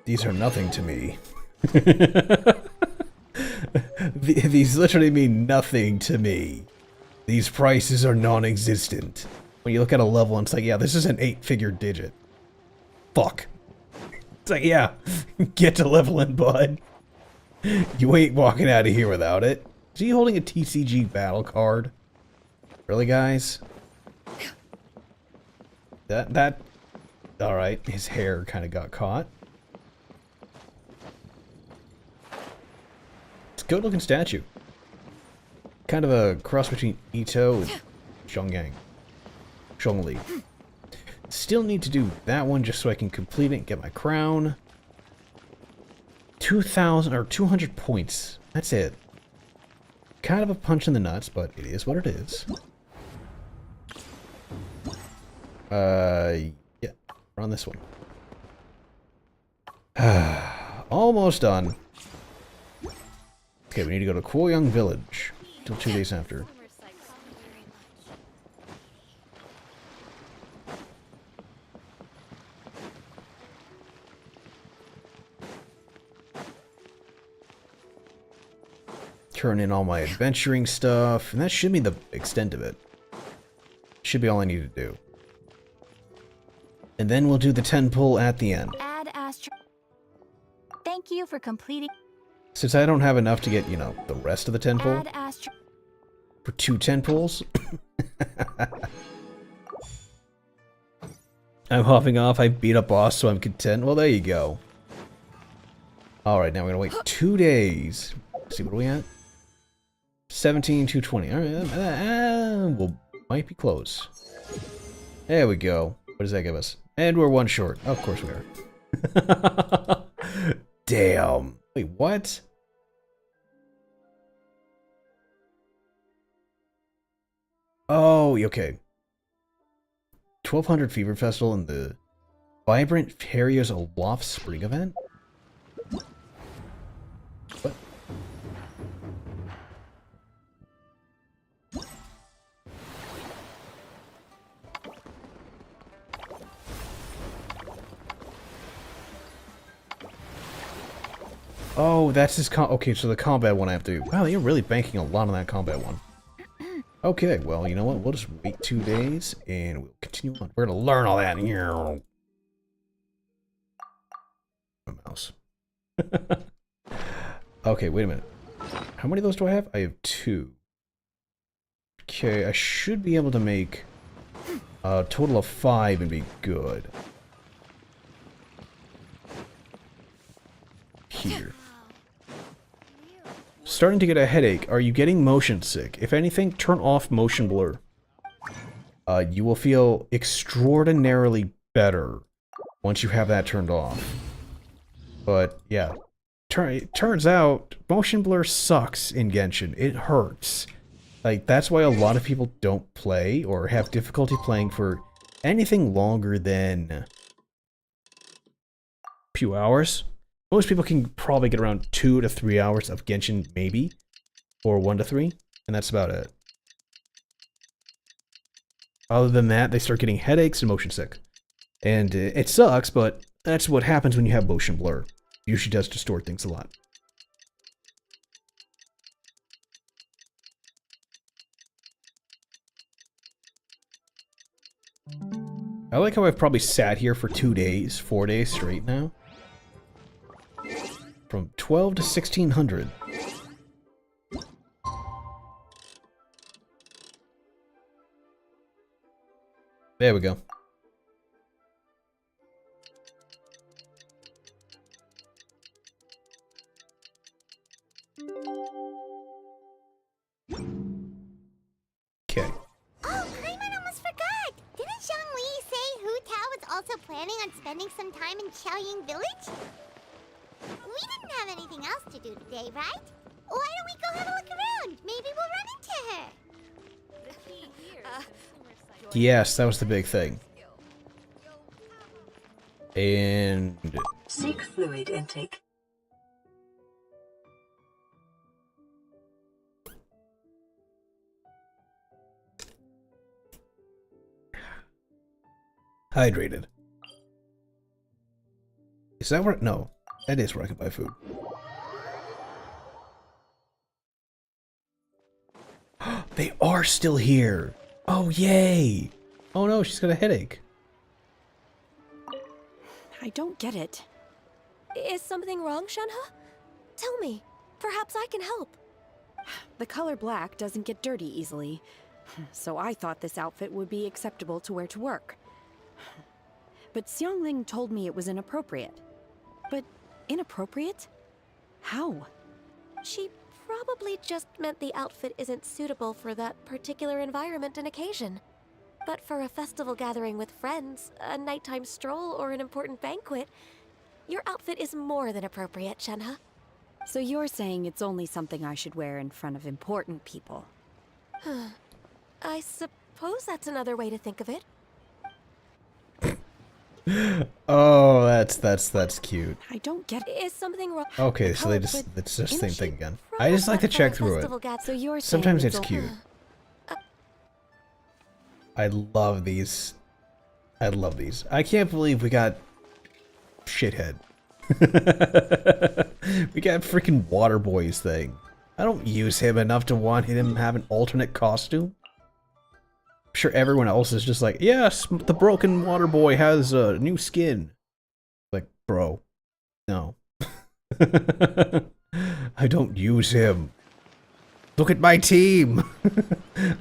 these are nothing to me. These literally mean nothing to me. These prices are non-existent. When you look at a level and it's like, yeah, this is an 8-figure digit. Fuck. It's like, yeah, get to leveling, bud. You ain't walking out of here without it. Is he holding a TCG battle card? Really, guys? That... Alright, his hair kind of got caught. It's a good-looking statue. Kind of a cross between Ito and Zhongyang. Zhongli. Still need to do that one just so I can complete it and get my crown. 2,000 or 200 points. That's it. Kind of a punch in the nuts, but it is what it is. Yeah, we're on this one. Almost done. Okay, we need to go to Kuoyang Village. Till 2 days after. Turn in all my adventuring stuff, and that should be the extent of it. Should be all I need to do. And then we'll do the 10 pull at the end. Add Astro. Thank you for completing. Since I don't have enough to get, you know, the rest of the 10 pull. Add Astro. For 2 10 pulls. I'm hopping off. I beat a boss, so I'm content. Well, there you go. Alright, now we're gonna wait 2 days. Let's see, what are we at? 17,220. Alright, we'll might be close. There we go. What does that give us? And we're 1 short. Of course we are. Damn. Wait, what? Oh, okay. 1200 Fever Festival and the Vibrant Feria's Aloft Spring event? What? Oh, that's his okay, so the combat one I have to do. Wow, you're really banking a lot on that combat one. Okay, well, you know what? We'll just wait 2 days, and we'll continue on. We're gonna learn all that. My mouse. Okay, wait a minute. How many of those do I have? I have 2. Okay, I should be able to make a total of 5 and be good. Here. Starting to get a headache. Are you getting motion sick? If anything, turn off motion blur. You will feel extraordinarily better once you have that turned off. But yeah, it turns out motion blur sucks in Genshin. It hurts. Like, that's why a lot of people don't play or have difficulty playing for anything longer than a few hours. Most people can probably get around 2 to 3 hours of Genshin, maybe, or 1 to 3, and that's about it. Other than that, they start getting headaches and motion sick. And it sucks, but that's what happens when you have motion blur. It usually does distort things a lot. I like how I've probably sat here for 2 days, 4 days straight now. From 12 to 1600. There we go. Okay. Oh, Paimon almost forgot! Didn't Zhongli say Hu Tao was also planning on spending some time in Xiaoying Village? We didn't have anything else to do today, right? Why don't we go have a look around? Maybe we'll run into her. Yes, that was the big thing. And seek fluid intake. Hydrated. Is that where? No, that is where I can buy food. They are still here. Oh, yay. Oh no, she's got a headache. I don't get it. Is something wrong, Shenhe? Tell me. Perhaps I can help. The color black doesn't get dirty easily, so I thought this outfit would be acceptable to wear to work. But Xiangling told me it was inappropriate. But inappropriate? How? She probably just meant the outfit isn't suitable for that particular environment and occasion. But for a festival gathering with friends, a nighttime stroll, or an important banquet, your outfit is more than appropriate, Shenhe. So you're saying it's only something I should wear in front of important people? I suppose that's another way to think of it. Oh, that's cute. I don't get it. Is something wrong? Okay, so it's just the same thing again. I just like to check through it. So you're Sometimes it's cute. I love these. I love these. I can't believe we got shithead. We got freaking Water Boy's thing. I don't use him enough to want him to have an alternate costume. I'm sure everyone else is just like, yes, the broken Water Boy has a new skin. Like, bro, no. I don't use him. Look at my team.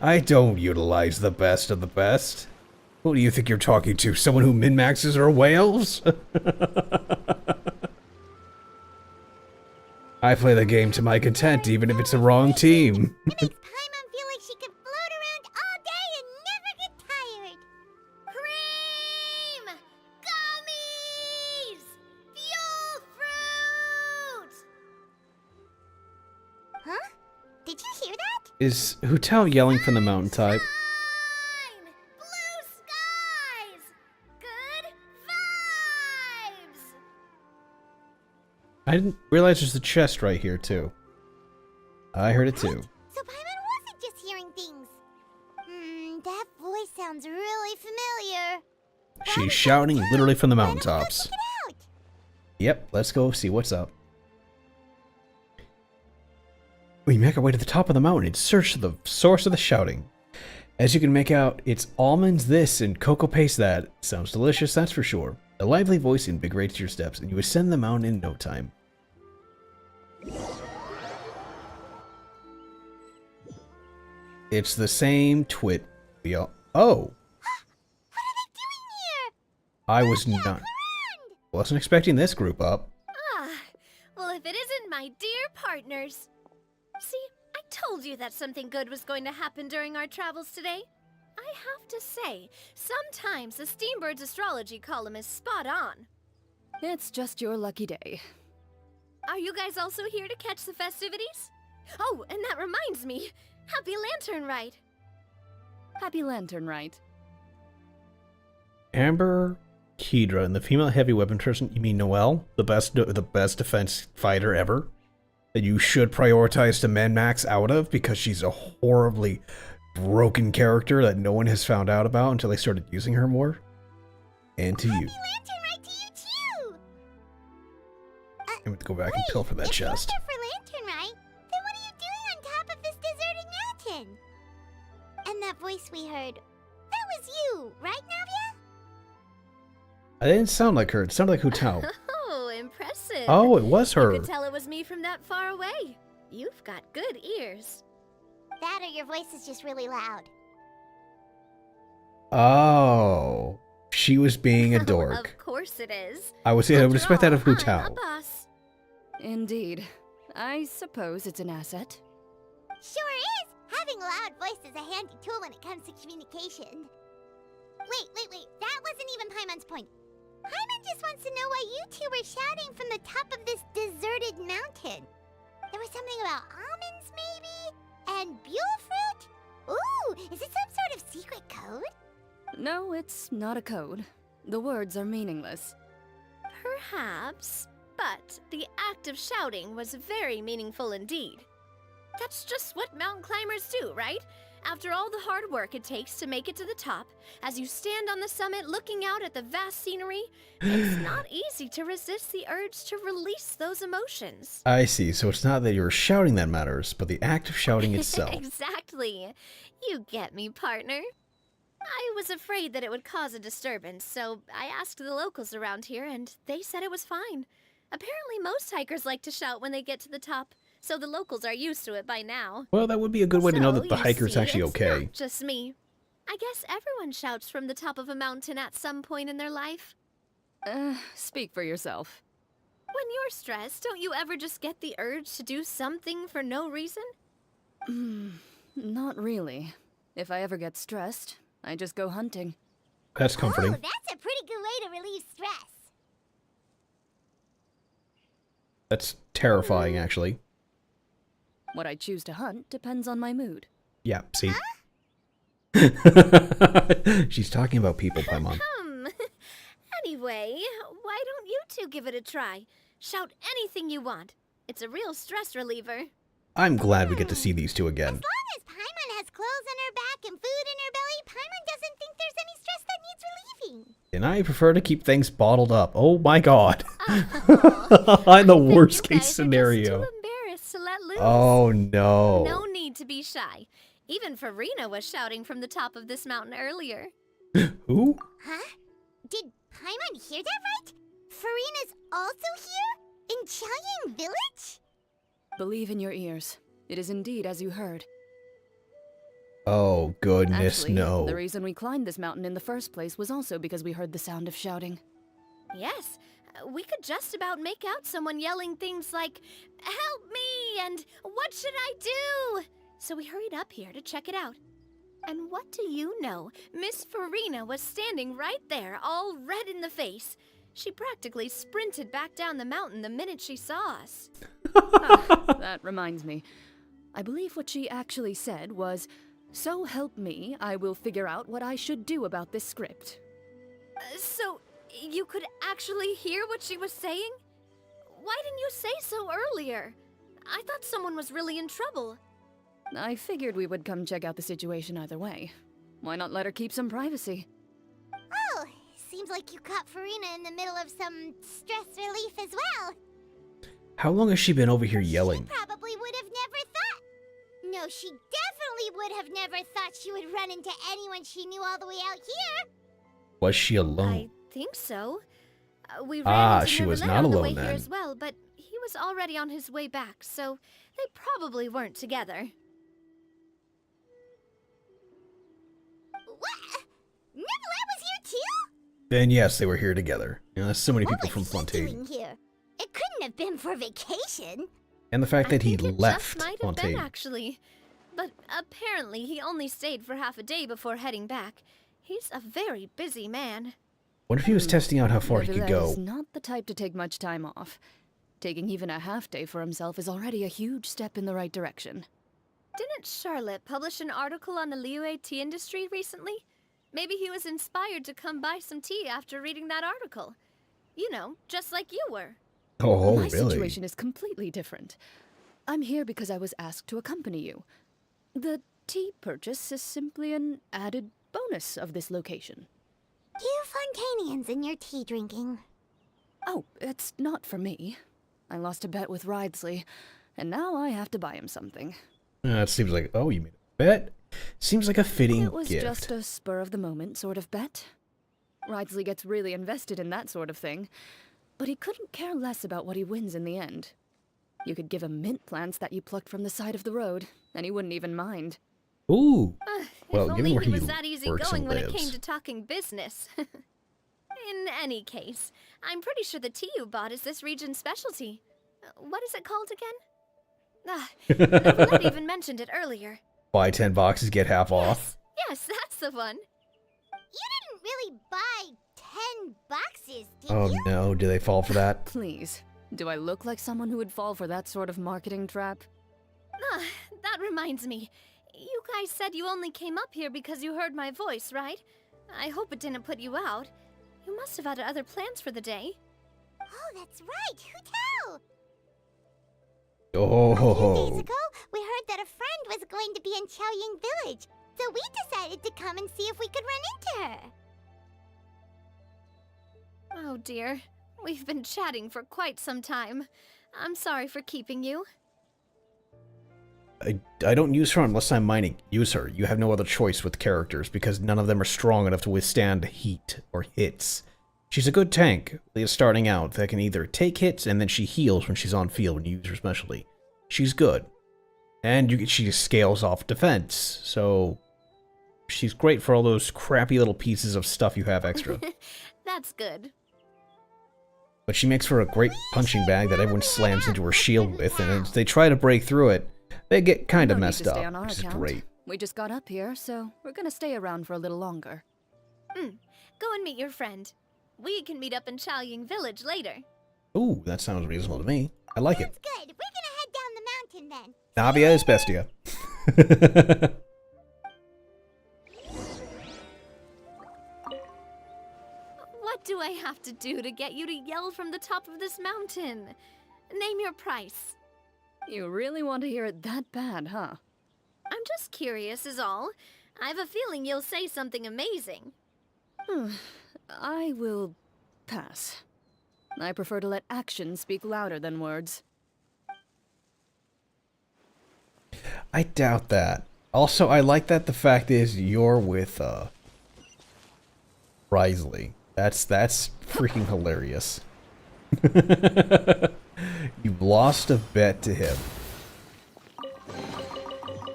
I don't utilize the best of the best. Who do you think you're talking to? Someone who min-maxes her whales? I play the game to my content, even if it's the wrong team. It makes Paimon feel like she could float around all day and never get tired. Cream! Gummies! Fuel fruit! Huh? Did you hear that? Is Hu Tao yelling from the mountaintop? I didn't realize there's a chest right here, too. I heard it, too. So Paimon wasn't just hearing things. That voice sounds really familiar. She's shouting literally from the mountaintops. Yep, let's go see what's up. We make our way to the top of the mountain in search of the source of the shouting. As you can make out, it's almonds this and cocoa paste that. Sounds delicious, that's for sure. A lively voice invigorates your steps, and you ascend the mountain in no time. It's the same twit. We all. Oh! I was not. Wasn't expecting this group up. Ah, well, if it isn't my dear partners. See, I told you that something good was going to happen during our travels today. I have to say, sometimes the Steambird's astrology column is spot on. It's just your lucky day. Are you guys also here to catch the festivities? Oh, and that reminds me. Happy Lantern Rite. Happy Lantern Rite. Amber, Kedra, and the female heavy weapon person. You mean Noelle, the best defense fighter ever, that you should prioritize to min-max out of because she's a horribly broken character that no one has found out about until they started using her more. And to you. Lantern Rite to you too. I'm going to go back and pilfer that chest. For Lantern Rite, then what are you doing on top of this deserted mountain? And that voice we heard, that was you, right, Navia? I didn't sound like her. It sounded like Hu Tao. Oh, impressive. Oh, it was her. You could tell it was me from that far away. You've got good ears. That or your voice is just really loud. Oh, she was being a dork. Of course it is. I would expect that of Hu Tao. I'm a boss. Indeed. I suppose it's an asset. Sure is. Having a loud voice is a handy tool when it comes to communication. Wait. That wasn't even Paimon's point. Paimon just wants to know why you two were shouting from the top of this deserted mountain. There was something about almonds, maybe? And buell fruit? Ooh, is it some sort of secret code? No, it's not a code. The words are meaningless. Perhaps, but the act of shouting was very meaningful indeed. That's just what mountain climbers do, right? After all the hard work it takes to make it to the top, as you stand on the summit looking out at the vast scenery, it's not easy to resist the urge to release those emotions. I see. So it's not that you're shouting that matters, but the act of shouting itself. Exactly. You get me, partner. I was afraid that it would cause a disturbance, so I asked the locals around here, and they said it was fine. Apparently most hikers like to shout when they get to the top, so the locals are used to it by now. Well, that would be a good way to know that the you hiker's see, actually it's okay. Not just me. I guess everyone shouts from the top of a mountain at some point in their life. Speak for yourself. When you're stressed, don't you ever just get the urge to do something for no reason? Not really. If I ever get stressed, I just go hunting. That's comforting. Oh, that's a pretty good way to relieve stress. That's terrifying, actually. What I choose to hunt depends on my mood. Yeah, see? She's talking about people, Paimon. Anyway, why don't you two give it a try? Shout anything you want. It's a real stress reliever. I'm glad we get to see these two again. As long as Paimon has clothes on her back and food in her belly, Paimon doesn't think there's any stress that needs relieving. And I prefer to keep things bottled up. Oh my god. I'm the worst case scenario. Too embarrassed to let loose. Oh no. No need to be shy. Even Farina was shouting from the top of this mountain earlier. Who? Huh? Did Paimon hear that right? Farina's also here? In Chaoying Village? Believe in your ears. It is indeed as you heard. Oh goodness, Actually, no. The reason we climbed this mountain in the first place was also because we heard the sound of shouting. Yes, we could just about make out someone yelling things like, "Help me!" and "What should I do?" So we hurried up here to check it out. And what do you know? Miss Farina was standing right there, all red in the face. She practically sprinted back down the mountain the minute she saw us. That reminds me. I believe what she actually said was, "So help me, I will figure out what I should do about this script." So, you could actually hear what she was saying? Why didn't you say so earlier? I thought someone was really in trouble. I figured we would come check out the situation either way. Why not let her keep some privacy? Oh, seems like you caught Farina in the middle of some stress relief as well. How long has she been over here yelling? Probably would have never thought. No, she definitely would have never thought she would run into anyone she knew all the way out here. Was she alone? I think so. We ran into she was Neverland not on the alone way here then. as well, but he was already on his way back, so they probably weren't together. What? Neverland was here too? Then yes, they were here together. You know, there's so many people What from was he Fontaine. doing here? It couldn't have been for vacation. And the fact that he It left just might have Fontaine. been, actually. But apparently he only stayed for half a day before heading back. He's a very busy man. What if he was testing out how far he could Neverland go? is not the type to take much time off. Taking even a half day for himself is already a huge step in the right direction. Didn't Charlotte publish an article on the Liyue tea industry recently? Maybe he was inspired to come buy some tea after reading that article. You know, just like you were. Oh, My really? situation is completely different. I'm here because I was asked to accompany you. The tea purchase is simply an added bonus of this location. You Fontainians and your tea drinking. Oh, it's not for me. I lost a bet with Ridesley, and now I have to buy him something. It seems like, oh, you made a bet? Seems like a fitting It was gift. just a spur-of-the-moment sort of bet. Ridesley gets really invested in that sort of thing, but he couldn't care less about what he wins in the end. You could give him mint plants that you plucked from the side of the road, and he wouldn't even mind. Ooh. Well, Well, if given only where he he was that easy works going and when it came lives. to talking business. In any case, I'm pretty sure the tea you bought is this region's specialty. What is it called again? Neverland even mentioned it earlier. Buy 10 boxes, get half off. Yes, that's the one. You didn't really buy 10 boxes, did Oh you? no, do they fall for that? Please, do I look like someone who would fall for that sort of marketing trap? That reminds me. You guys said you only came up here because you heard my voice, right? I hope it didn't put you out. You must have had other plans for the day. Oh, that's right. Who tell? Oh, ho, A few days ho. ago, we heard that a friend was going to be in Chaoying Village, so we decided to come and see if we could run into her. Oh dear. We've been chatting for quite some time. I'm sorry for keeping you. I don't use her unless I'm mining. Use her. You have no other choice with characters because none of them are strong enough to withstand heat or hits. She's a good tank, starting out, that can either take hits and then she heals when she's on field when you use her specialty. She's good. And she just scales off defense, so she's great for all those crappy little pieces of stuff you have extra. That's good. But she makes for a great punching bag that everyone slams into her shield with, and as they try to break through it, they get kind of No need messed to stay up, on our which is account. great. We just got up here, so we're gonna stay around for a little longer. Go and meet your friend. We can meet up in Chaoying Village later. Ooh, that sounds reasonable to me. I like it. Good. We're gonna head down the mountain then. Navia is bestia. What do I have to do to get you to yell from the top of this mountain? Name your price. You really want to hear it that bad, huh? I'm just curious is all. I have a feeling you'll say something amazing. I will pass. I prefer to let actions speak louder than words. I doubt that. Also, I like that the fact is you're with, Risley. That's freaking hilarious. You've lost a bet to him.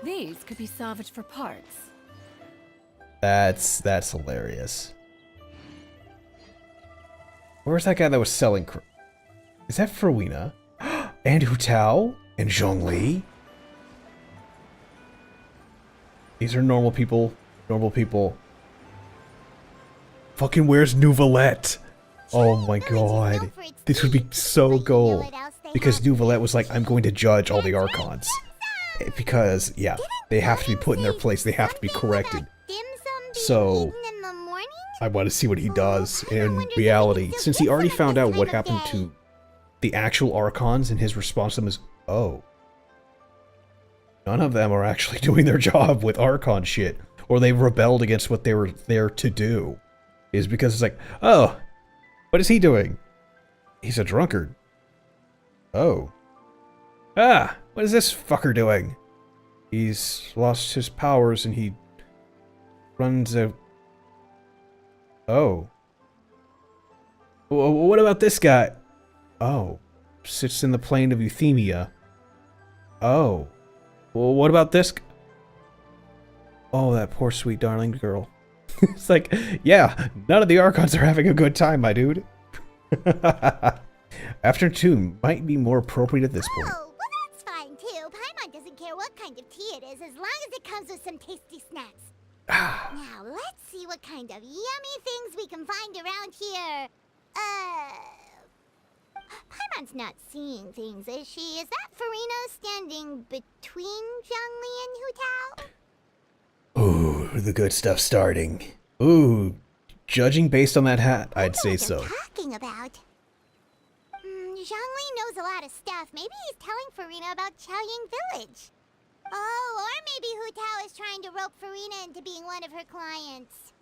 These could be salvaged for parts. That's hilarious. Where's that guy that was selling? Is that Farina? And Hu Tao? And Zhongli? These are normal people. Normal people. Fucking where's Nouvelette? Oh my god. This would be so gold. Because Nouvelette was like, I'm going to judge all the Archons. Because, yeah, they have to be put in their place. They have to be corrected. So, In the morning? I want to see what he does in reality. Since he already found out what happened to the actual Archons, and his response to them is, oh. None of them are actually doing their job with Archon shit, or they rebelled against what they were there to do. Is because it's like, oh, what is he doing? He's a drunkard. Oh. Ah, what is this fucker doing? He's lost his powers and he runs a... Oh. What about this guy? Oh. Sits in the plane of euthymia. Oh. Well, what about this? Oh, that poor sweet darling girl. It's like, yeah, none of the Archons are having a good time, my dude. After 2 might be more appropriate at this point. Oh, well that's fine too. Paimon doesn't care what kind of tea it is as long as it comes with some tasty snacks. Now, let's see what kind of yummy things we can find around here. Paimon's not seeing things, is she? Is that Farina standing between Zhongli and Hu Tao? Ooh, the good stuff starting. Ooh, judging based on that hat, I'd say so. Talking about? Zhongli knows a lot of stuff. Maybe he's telling Farina about Chaoying Village. Oh, or maybe Hu Tao is trying to rope Farina into being one of her clients.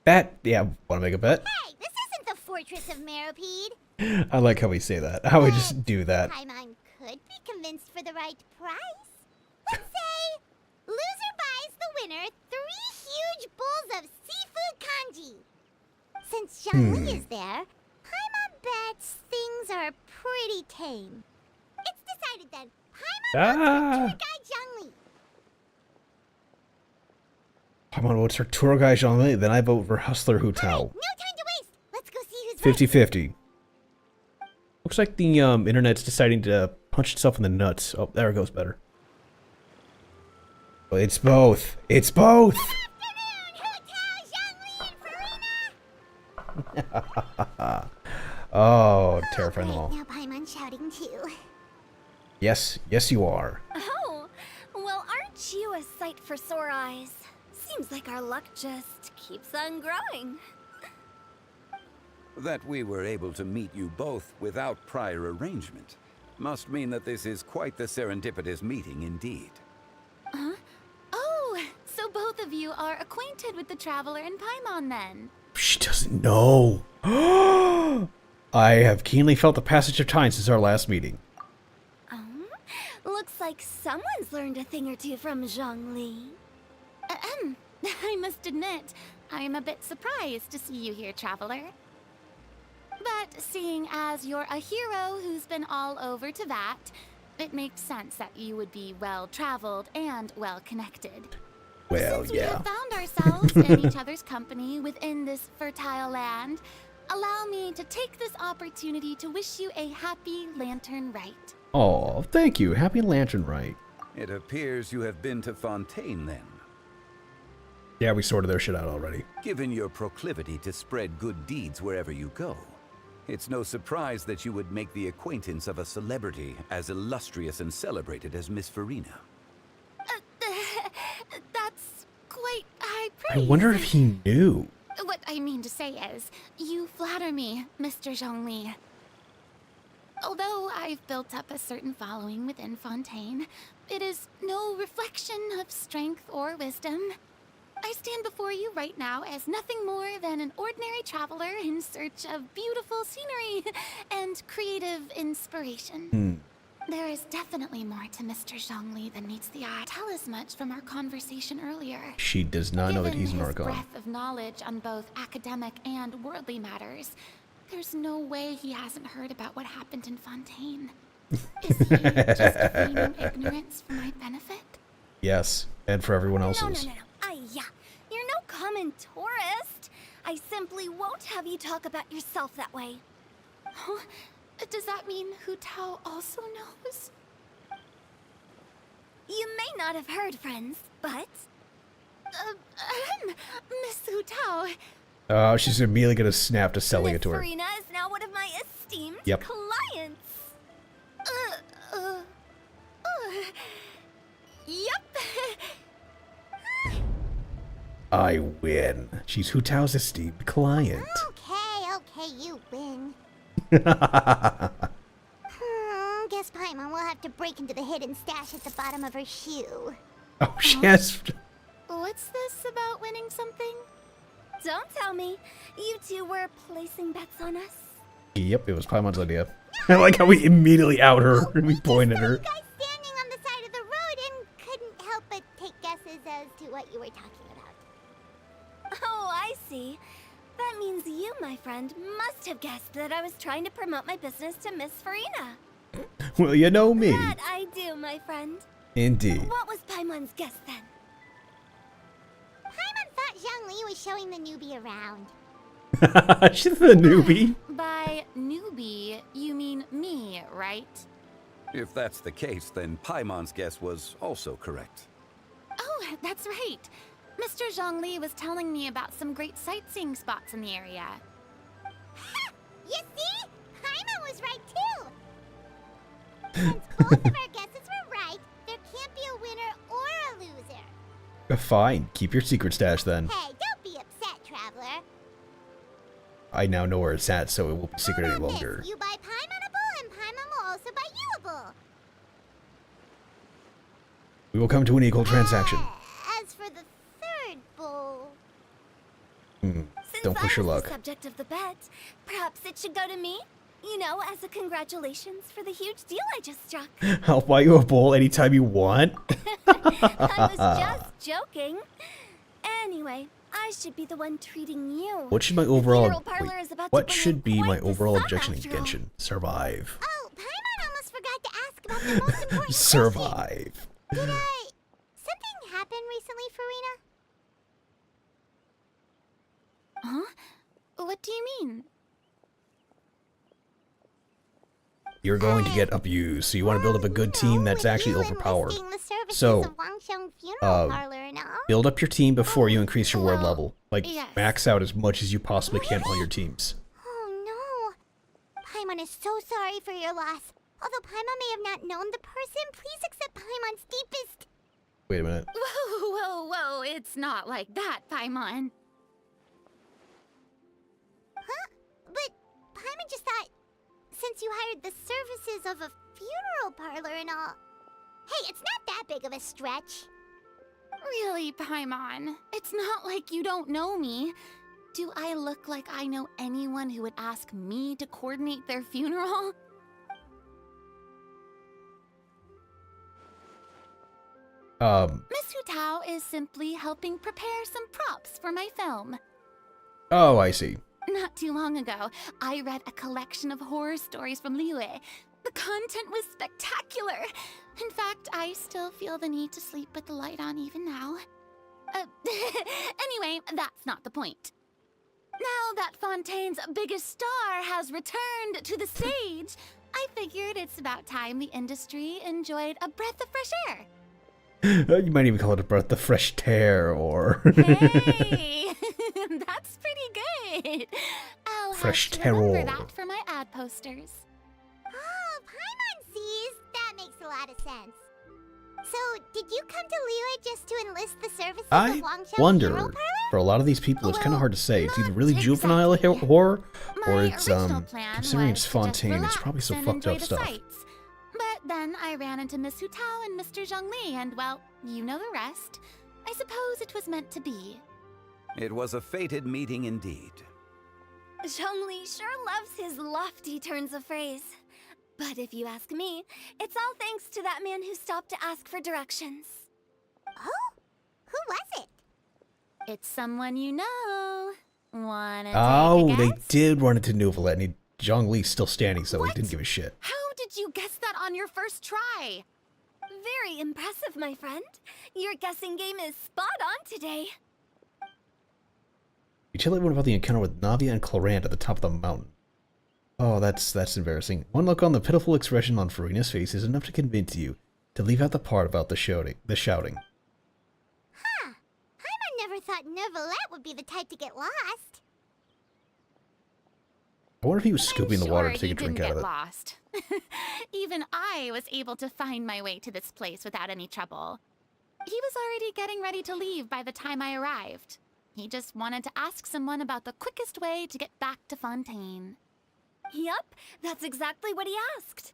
Bet? Yeah, wanna make a bet? Hey, this isn't the Fortress of Meropide. I like how we say that. How we just do that. Paimon could be convinced for the right price. Let's say, loser buys the winner 3 huge bowls of seafood kanji. Since Zhongli is there, Paimon bets things are pretty tame. It's decided then. Paimon votes for tour guide Zhongli. Paimon votes for tour guide Zhongli, then I vote for hustler Hu Tao. No time to waste. Let's go see who's 50-50. Looks like the internet's deciding to punch itself in the nuts. Oh, there it goes better. Well, it's both. It's both. Oh, terrifying them all. Now Paimon shouting too. Yes, yes you are. Oh, well, aren't you a sight for sore eyes? Seems like our luck just keeps on growing. That we were able to meet you both without prior arrangement must mean that this is quite the serendipitous meeting indeed. Huh? Oh, so both of you are acquainted with the Traveler and Paimon then? She doesn't know. I have keenly felt the passage of time since our last meeting. Looks like someone's learned a thing or two from Zhongli. I must admit, I am a bit surprised to see you here, Traveler. But seeing as you're a hero who's been all over Teyvat, it makes sense that you would be well-traveled and well-connected. Well, Since yeah. we have found ourselves in each other's company within this fertile land, allow me to take this opportunity to wish you a happy Lantern Rite. Oh, thank you. Happy Lantern Rite. It appears you have been to Fontaine then. Yeah, we sorted their shit out already. Given your proclivity to spread good deeds wherever you go, it's no surprise that you would make the acquaintance of a celebrity as illustrious and celebrated as Miss Farina. That's quite high I praise. wonder if he knew. What I mean to say is, you flatter me, Mr. Zhongli. Although I've built up a certain following within Fontaine, it is no reflection of strength or wisdom. I stand before you right now as nothing more than an ordinary traveler in search of beautiful scenery and creative inspiration. There is definitely more to Mr. Zhongli than meets the eye. Tell as much from our conversation earlier. She does not know that he's an Given his Archon. breadth of knowledge on both academic and worldly matters, there's no way he hasn't heard about what happened in Fontaine. Is he just feigning ignorance for my benefit? Yes, and for everyone else's. No. You're no common tourist. I simply won't have you talk about yourself that way. Huh? Does that mean Hu Tao also knows? You may not have heard, friends, but... Miss Hu Tao. She's immediately gonna snap to selling it to her. Farina is now one of my esteemed Yep. clients. Yep. I win. She's Hu Tao's esteemed client. Okay, you win. Guess Paimon will have to break into the hidden stash at the bottom of her shoe. Oh, yes. What's this about winning something? Don't tell me. You two were placing bets on us? Yep, it was Paimon's idea. I like how we immediately out her and we point at her. Guys standing on the side of the road and couldn't help but take guesses as to what you were talking about. Oh, I see. That means you, my friend, must have guessed that I was trying to promote my business to Miss Farina. Well, you know me. That I do, my friend. Indeed. What was Paimon's guess then? Paimon thought Zhongli was showing the newbie around. She's the newbie. By newbie, you mean me, right? If that's the case, then Paimon's guess was also correct. Oh, that's right. Mr. Zhongli was telling me about some great sightseeing spots in the area. You see? Paimon was right too. Since both of our guesses were right, there can't be a winner or a loser. Fine, keep your secret stash then. Hey, don't be upset, traveler. I now know where it's at, so it won't be secret any longer. You buy Paimonable, and Paimon will also buy youable. We will come to an equal transaction. As for the third bowl... Don't push your luck. The subject of the bet, perhaps it should go to me? You know, as a congratulations for the huge deal I just struck. I'll buy you a bowl anytime you want. I was just joking. Anyway, I should be the one treating you. What should my overall what should be my overall objection in Genshin? Survive. Oh, Paimon almost forgot to ask about the most important Survive. Did something happen recently, Farina? Huh? What do you mean? You're going to get abused, so you want to build up a good team that's actually overpowered. So, build up your team before you increase your word level. Like, max out as much as you possibly can on your teams. Oh no. Paimon is so sorry for your loss. Although Paimon may have not known the person, please accept Paimon's deepest... Wait a minute. Whoa, whoa, whoa, it's not like that, Paimon. Huh? But Paimon just thought... Since you hired the services of a funeral parlor and all... Hey, it's not that big of a stretch. Really, Paimon? It's not like you don't know me. Do I look like I know anyone who would ask me to coordinate their funeral? Miss Hutao is simply helping prepare some props for my film. Oh, I see. Not too long ago, I read a collection of horror stories from Liyue. The content was spectacular. In fact, I still feel the need to sleep with the light on even now. Anyway, that's not the point. Now that Fontaine's biggest star has returned to the stage, I figured it's about time the industry enjoyed a breath of fresh air. You might even call it a breath of fresh tear, or... Hey, that's pretty good. I'll fresh have to remember terror. that for my ad posters. Oh, Paimon sees. That makes a lot of sense. So, did you come to Liyue just to enlist the services I of Wangsheng wonder, Funeral Parlor? for a lot of these people, it's kind of hard to say. It's either really juvenile horror, or it's, considering it's Fontaine, it's probably some fucked up stuff. But then I ran into Miss Hutao and Mr. Zhongli, and well, you know the rest. I suppose it was meant to be. It was a fated meeting indeed. Zhongli sure loves his lofty turns of phrase. But if you ask me, it's all thanks to that man who stopped to ask for directions. Oh? Who was it? It's someone you know. Wanna Oh, take a they guess? did run into Nouvelet, and Zhongli's still standing, so he didn't give a shit. How did you guess that on your first try? Very impressive, my friend. Your guessing game is spot on today. You tell everyone about the encounter with Navia and Clorant at the top of the mountain. Oh, that's embarrassing. One look on the pitiful expression on Farina's face is enough to convince you to leave out the part about the shouting. Huh. Paimon never thought Nouvelet would be the type to get lost. I wonder if he was scooping the water to Sure, take a he drink didn't out of get it. lost. Even I was able to find my way to this place without any trouble. He was already getting ready to leave by the time I arrived. He just wanted to ask someone about the quickest way to get back to Fontaine. Yup, that's exactly what he asked.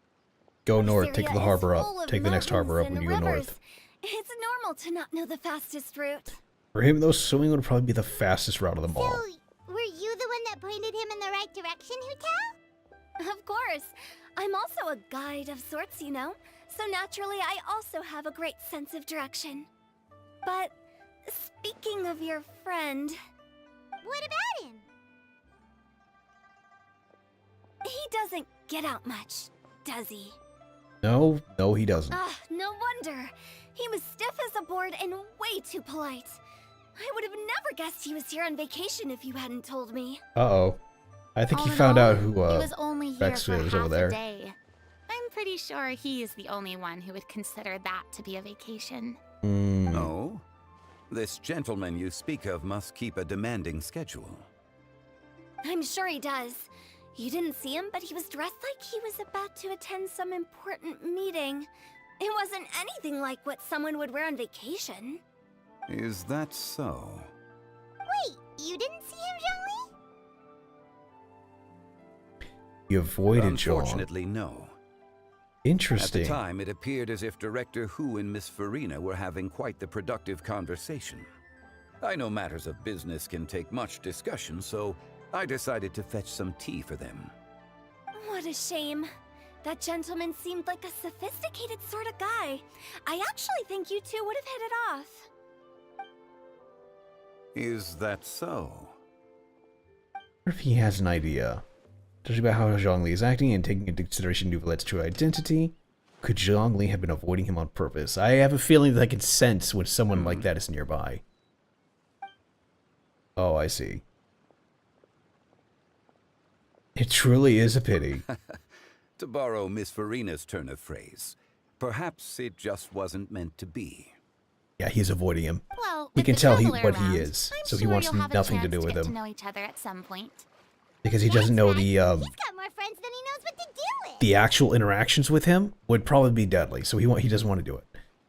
Go This north, area take the is harbor full up. of Take the next harbor up mountains when you and go rivers. north. It's normal to not know the fastest route. For him, though, swimming would probably be the fastest route of them all. Were you the one that pointed him in the right direction, Hutao? Of course. I'm also a guide of sorts, you know. So naturally, I also have a great sense of direction. But speaking of your friend... What about him? He doesn't get out much, does he? No, he doesn't. Ah, no wonder. He was stiff as a board and way too polite. I would have never guessed he was here on vacation if you hadn't told me. Uh-oh. I think All he in found all, out who he was only here Rex for is half over there. a day. I'm pretty sure he is the only one who would consider that to be a vacation. No? This gentleman you speak of must keep a demanding schedule. I'm sure he does. You didn't see him, but he was dressed like he was about to attend some important meeting. It wasn't anything like what someone would wear on vacation. Is that so? Wait, you didn't see him, Zhongli? You avoided John. Unfortunately, no. Interesting. At the time, it appeared as if Director Hu and Miss Farina were having quite the productive conversation. I know matters of business can take much discussion, so I decided to fetch some tea for them. What a shame. That gentleman seemed like a sophisticated sort of guy. I actually think you two would have hit it off. Is that so? What if he has an idea? Judging by how Zhongli is acting and taking into consideration Nouvelette's true identity, could Zhongli have been avoiding him on purpose? I have a feeling that I can sense when someone like that is nearby. Oh, I see. It truly is a pity. To borrow Miss Farina's turn of phrase, perhaps it just wasn't meant to be. Yeah, he's avoiding him. Well, He with can the tell traveler what around, he is, I'm so he sure wants you'll have a nothing to chance do with get him. to know each other at some point. Because he doesn't know He's got more friends than he knows what to do with. the actual interactions with him would probably be deadly, so he doesn't want to do it.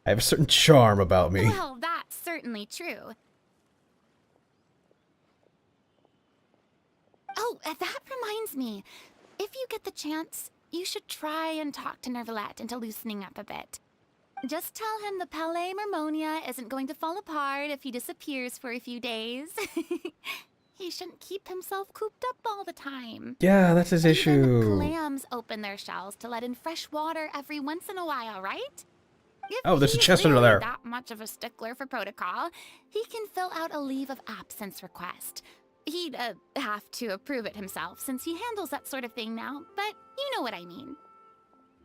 I have a certain charm about me. Well, that's certainly true. Oh, that reminds me. If you get the chance, you should try and talk to Nervalette into loosening up a bit. Just tell him the Palais Mermonia isn't going to fall apart if he disappears for a few days. He shouldn't keep himself cooped up all the time. Yeah, that's his issue. Clams open their shells to let in fresh water every once in a while, right? If Oh, there's a he's chest under really there. that much of a stickler for protocol, he can fill out a leave of absence request. He'd have to approve it himself since he handles that sort of thing now, but you know what I mean.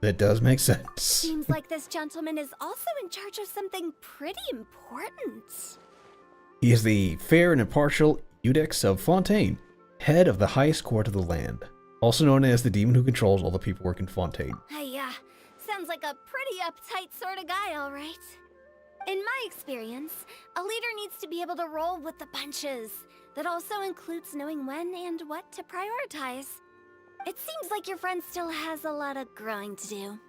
That does make sense. Seems like this gentleman is also in charge of something pretty important. He is the fair and impartial Eudex of Fontaine, head of the highest court of the land, also known as the demon who controls all the paperwork in Fontaine. Yeah, sounds like a pretty uptight sort of guy, all right. In my experience, a leader needs to be able to roll with the punches. That also includes knowing when and what to prioritize. It seems like your friend still has a lot of growing to do.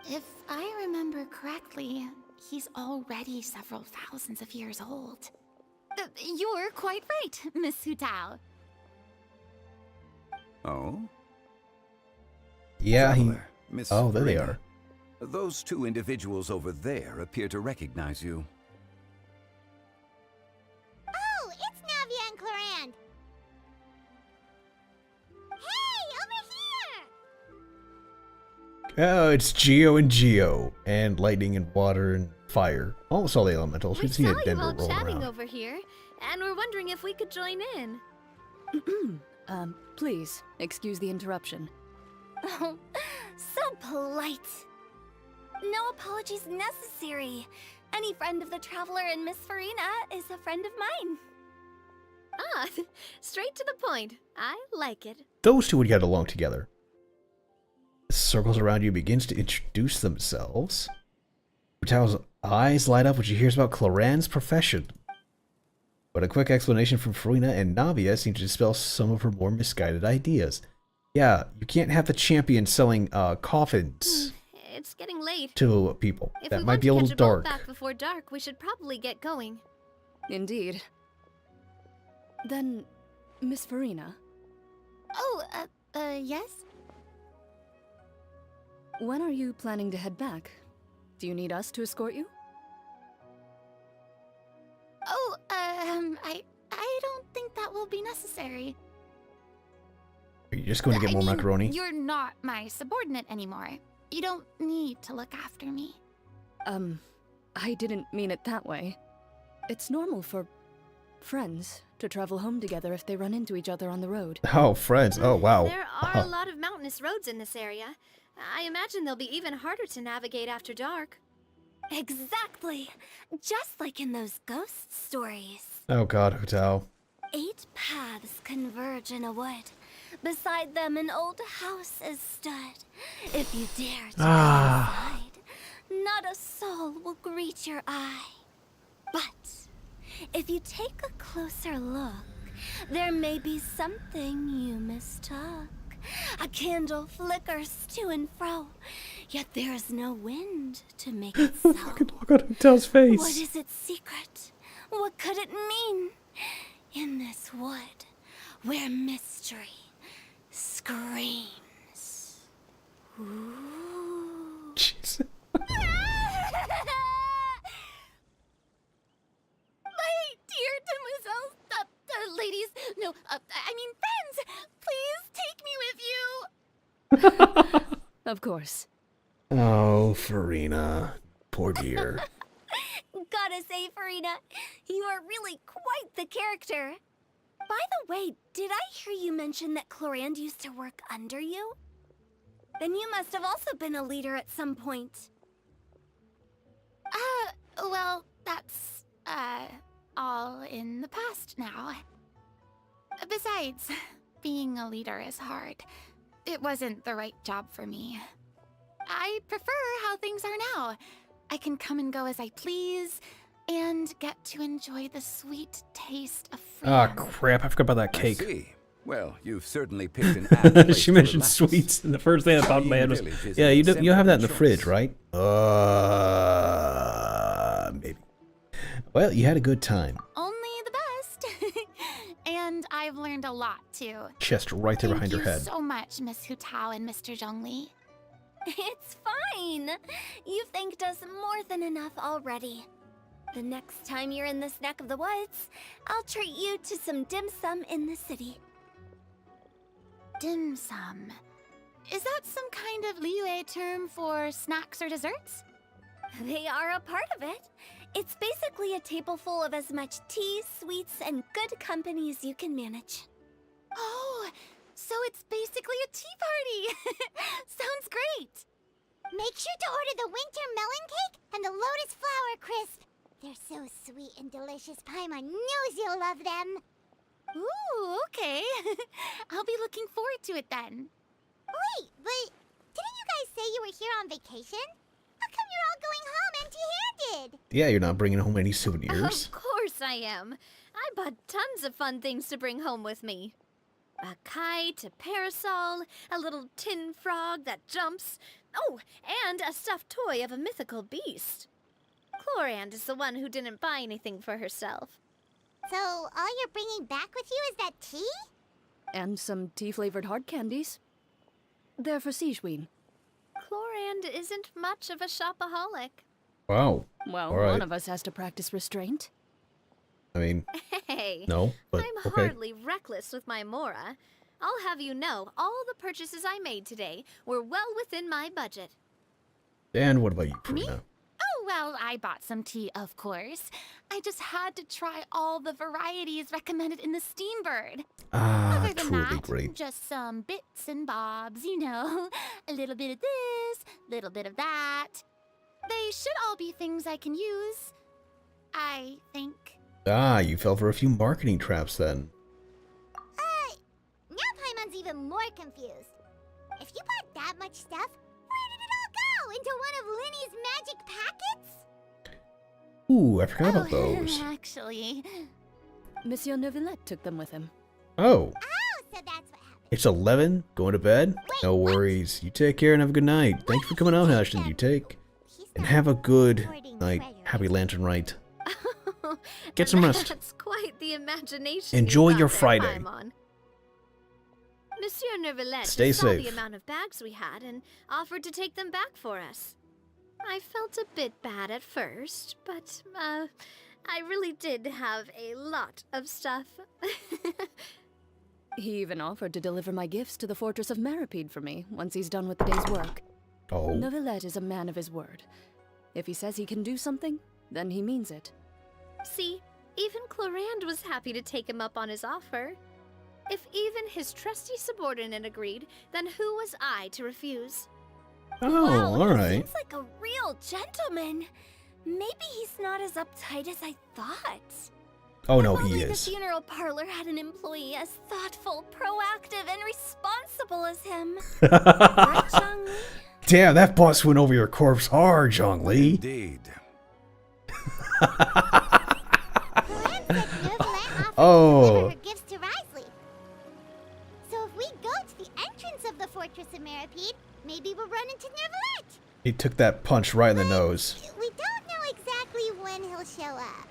If I remember correctly, he's already several thousands of years old. You're quite right, Miss Hutao. Oh? Yeah, Traveler, Miss Oh, there they Farina. are. Those two individuals over there appear to recognize you. Oh, it's Navia and Clarand. Hey, over here! Oh, it's Geo and Geo, and lightning and water and fire. Almost all the elementals. We We've saw seen a you Denver all rolling chatting around. over here, and we're wondering if we could join in. Please, excuse the interruption. Oh, so polite. No apologies necessary. Any friend of the Traveler and Miss Farina is a friend of mine. Ah, straight to the point. I like it. Those two would get along together. The circles around you begins to introduce themselves. Utao's eyes light up when she hears about Clarand's profession. But a quick explanation from Farina and Navia seems to dispel some of her more misguided ideas. Yeah, you can't have the champion selling coffins It's getting late. to people. If That we might want be a to little catch a boat dark. back before dark, we should probably get going. Indeed. Then, Miss Farina. Oh, Yes? When are you planning to head back? Do you need us to escort you? Oh, I don't think that will be necessary. Are you just going to get more macaroni? You're not my subordinate anymore. You don't need to look after me. I didn't mean it that way. It's normal for friends to travel home together if they run into each other on the road. Oh, friends. Oh, wow. There are a lot of mountainous roads in this area. I imagine they'll be even harder to navigate after dark. Exactly. Just like in those ghost stories. Oh god, Hutao. 8 paths converge in a wood. Beside them an old house is stood. If you dare to go inside, not a soul will greet your eye. But if you take a closer look, there may be something you mistook. A candle flickers to and fro, yet there is no wind to make it so. Look at Hutao's face. What is its secret? What could it mean? In this wood, where mystery screams. Ooh. Jeez. My dear demoiselles, ladies, no, I mean friends, please take me with you. Of course. Oh, Farina. Poor dear. Gotta say, Farina, you are really quite the character. By the way, did I hear you mention that Clorand used to work under you? Then you must have also been a leader at some point. Well, that's, all in the past now. Besides, being a leader is hard. It wasn't the right job for me. I prefer how things are now. I can come and go as I please, and get to enjoy the sweet taste of freedom. Ah, crap. I forgot about that cake. I see. Well, you've certainly picked an apt place She to mentioned relax. sweets, and the first thing that popped in my head was, Village is yeah, an you have that in the acceptable fridge, choice. right? Maybe. Well, you had a good time. Only the best. And I've learned a lot, too. Chest right there behind your head. Thank you so much, Miss Hutao and Mr. Zhongli. It's fine. You've thanked us more than enough already. The next time you're in this neck of the woods, I'll treat you to some dim sum in the city. Dim sum. Is that some kind of Liyue term for snacks or desserts? They are a part of it. It's basically a table full of as much tea, sweets, and good company as you can manage. Oh, so it's basically a tea party. Sounds great. Make sure to order the winter melon cake and the lotus flower crisp. They're so sweet and delicious, Paimon knows you'll love them. Ooh, okay. I'll be looking forward to it then. Wait, but didn't you guys say you were here on vacation? How come you're all going home empty-handed? Yeah, you're not bringing home any souvenirs. Of course I am. I bought tons of fun things to bring home with me. A kite, a parasol, a little tin frog that jumps. Oh, and a stuffed toy of a mythical beast. Clorand is the one who didn't buy anything for herself. So all you're bringing back with you is that tea? And some tea-flavored hard candies. They're for Sijuin. Clorand isn't much of a shopaholic. Wow. Well, All right. one of us has to practice restraint. I mean, Hey, no, but I'm okay. hardly reckless with my Mora. I'll have you know, all the purchases I made today were well within my budget. And what about you, Me? Farina? Oh, well, I bought some tea, of course. I just had to try all the varieties recommended in the Steambird. Ah, Other than truly that, great. just some bits and bobs, you know. A little bit of this, little bit of that. They should all be things I can use, I think. Ah, you fell for a few marketing traps then. Now Paimon's even more confused. If you bought that much stuff, where did it all go? Into one of Linny's magic packets? Ooh, I forgot about those. Actually. Monsieur Neuvillette took them with him. Oh, Oh, so that's what happened. it's 11. Going to bed? No worries. You take care and have a good night. Thank you for coming out, Ashton. You take. And have a good night. Happy Lantern Rite. Get some rest. That's quite the imagination. Enjoy you got your there, Friday. Paimon. Monsieur Neuvillette Stay just saw safe. the amount of bags we had and offered to take them back for us. I felt a bit bad at first, but, I really did have a lot of stuff. He even offered to deliver my gifts to the Fortress of Meripede for me once he's done with the day's work. Oh. Neuvillette is a man of his word. If he says he can do something, then he means it. See, even Clorand was happy to take him up on his offer. If even his trusty subordinate agreed, then who was I to refuse? Oh, wow, alright. Seems like a real gentleman. Maybe he's not as uptight as I thought. Oh no, If he only the is. funeral parlor had an employee as thoughtful, proactive, and responsible as him. Right, Zhongli? Damn, that bus went over your corpse hard, Zhongli. Indeed. Oh. Her gifts to Risley. So if we go to the entrance of the Fortress of Meripede, maybe we'll run into Neuvillette. He took that punch right in the nose. We don't know exactly when he'll show up.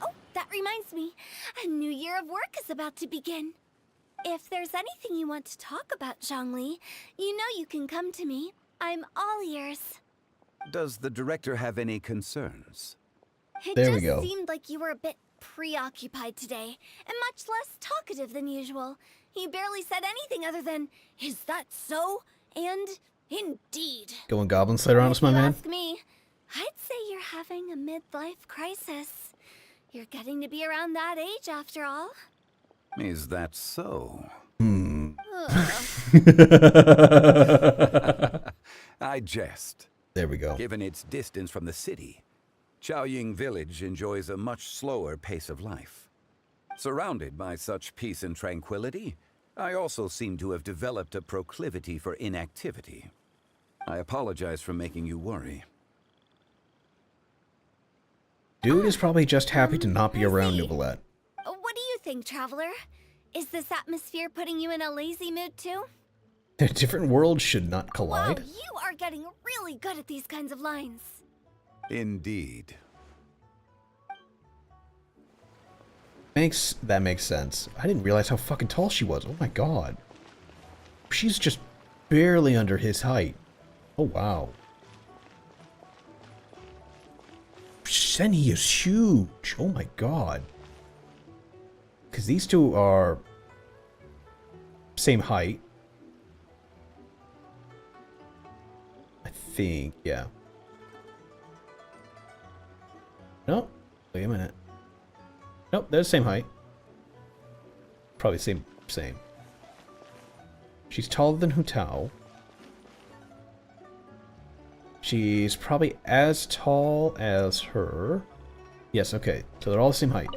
Oh, that reminds me. A new year of work is about to begin. If there's anything you want to talk about, Zhongli, you know you can come to me. I'm all ears. Does the director have any concerns? It There we just go. seemed like you were a bit preoccupied today, and much less talkative than usual. You barely said anything other than, "Is that so?" and "Indeed." Going Goblin Slayer on us, my If you man. ask me, I'd say you're having a midlife crisis. You're getting to be around that age after all. Is that so? I jest. There we go. Given its distance from the city, Chaoying Village enjoys a much slower pace of life. Surrounded by such peace and tranquility, I also seem to have developed a proclivity for inactivity. I apologize for making you worry. Dude is probably just happy to not be around Neuvillette. What do you think, Traveler? Is this atmosphere putting you in a lazy mood too? Different worlds should not Wow, collide. you are getting really good at these kinds of lines. Indeed. That makes sense. I didn't realize how fucking tall she was. Oh my god. She's just barely under his height. Oh wow. Senny is huge. Oh my god. Because these two are same height. I think, yeah. No, wait a minute. Nope, they're the same height. Probably same. She's taller than Hu Tao. She's probably as tall as her. Yes, okay. So they're all the same height.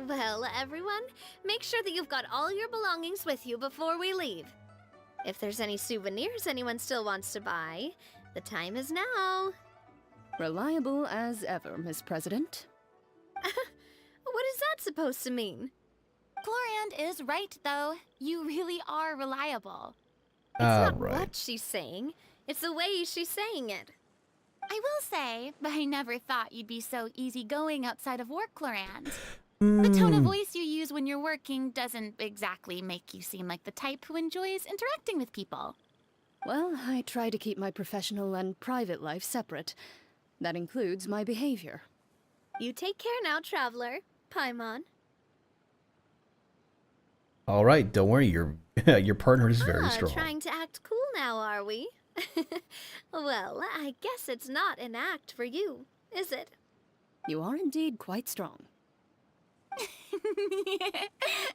Well, everyone, make sure that you've got all your belongings with you before we leave. If there's any souvenirs anyone still wants to buy, the time is now. Reliable as ever, Miss President. What is that supposed to mean? Clorand is right, though. You really are reliable. It's not right. what she's saying, it's the way she's saying it. I will say, but I never thought you'd be so easygoing outside of work, Clorand. Hmm. The tone of voice you use when you're working doesn't exactly make you seem like the type who enjoys interacting with people. Well, I try to keep my professional and private life separate. That includes my behavior. You take care now, Traveler. Paimon. All right, don't worry. Your partner is very strong. Trying to act cool now, are we? Well, I guess it's not an act for you, is it? You are indeed quite strong.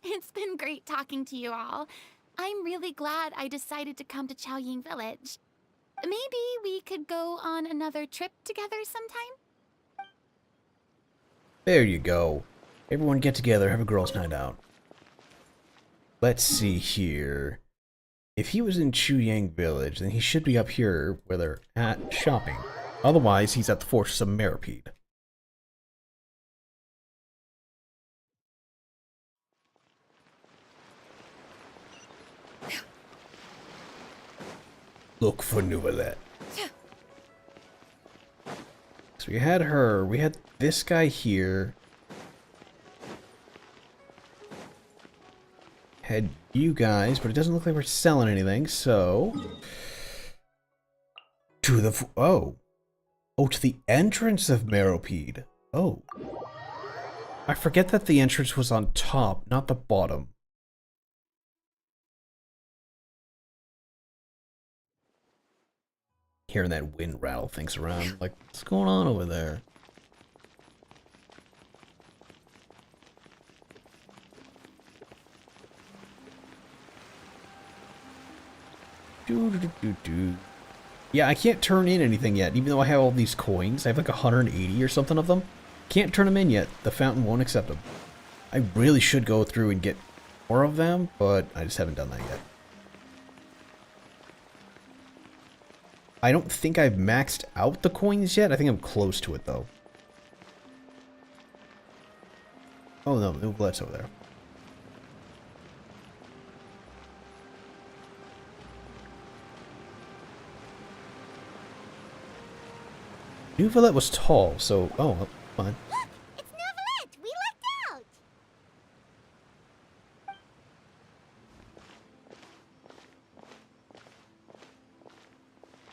It's been great talking to you all. I'm really glad I decided to come to Chaoying Village. Maybe we could go on another trip together sometime? There you go. Everyone get together, have a girls' night out. Let's see here. If he was in Chuyang Village, then he should be up here where they're at shopping. Otherwise, he's at the Fortress of Meripede. Look for Neuvillette. So we had her, we had this guy here. head you guys, but it doesn't look like we're selling anything, so... To the... Oh, to the entrance of Meropede. Oh. I forget that the entrance was on top, not the bottom. Hearing that wind rattle things around, like, what's going on over there? Yeah, I can't turn in anything yet, even though I have all these coins. I have like 180 or something of them. Can't turn them in yet. The fountain won't accept them. I really should go through and get more of them, but I just haven't done that yet. I don't think I've maxed out the coins yet. I think I'm close to it, though. Oh, no, that's over there. Neuvillette was tall, so... Oh, well, fine. Look! It's Neuvillette! We lucked out!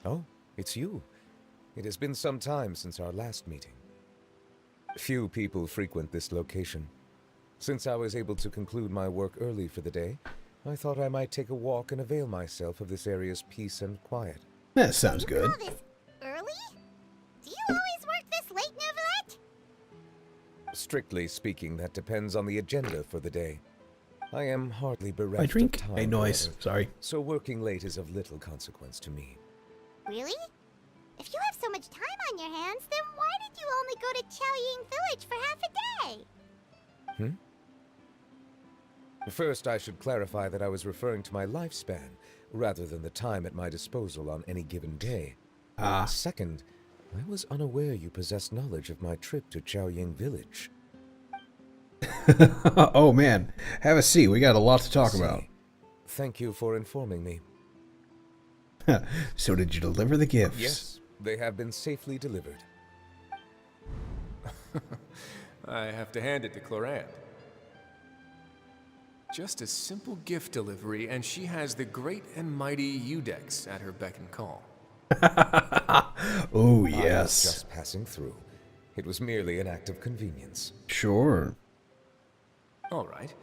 Oh, it's you. It has been some time since our last meeting. Few people frequent this location. Since I was able to conclude my work early for the day, I thought I might take a walk and avail myself of this area's peace and quiet. That sounds good. Call this early? Do you always work this late, Neuvillette? Strictly speaking, that depends on the agenda for the day. I am hardly bereft I drink of time, a noise. however, Sorry. so working late is of little consequence to me. Really? If you have so much time on your hands, then why did you only go to Chaoying Village for half a day? First, I should clarify that I was referring to my lifespan, rather than the time at my disposal on any given day. Second, I was unaware you possessed knowledge of my trip to Chaoying Village. Oh man, have a seat. We got a lot to talk about. Thank you for informing me. So did you deliver the gifts? Yes, they have been safely delivered. I have to hand it to Clorant. Just a simple gift delivery, and she has the great and mighty Udex at her beck and call. Oh, I yes. was just passing through. It was merely an act of convenience. Sure. All right.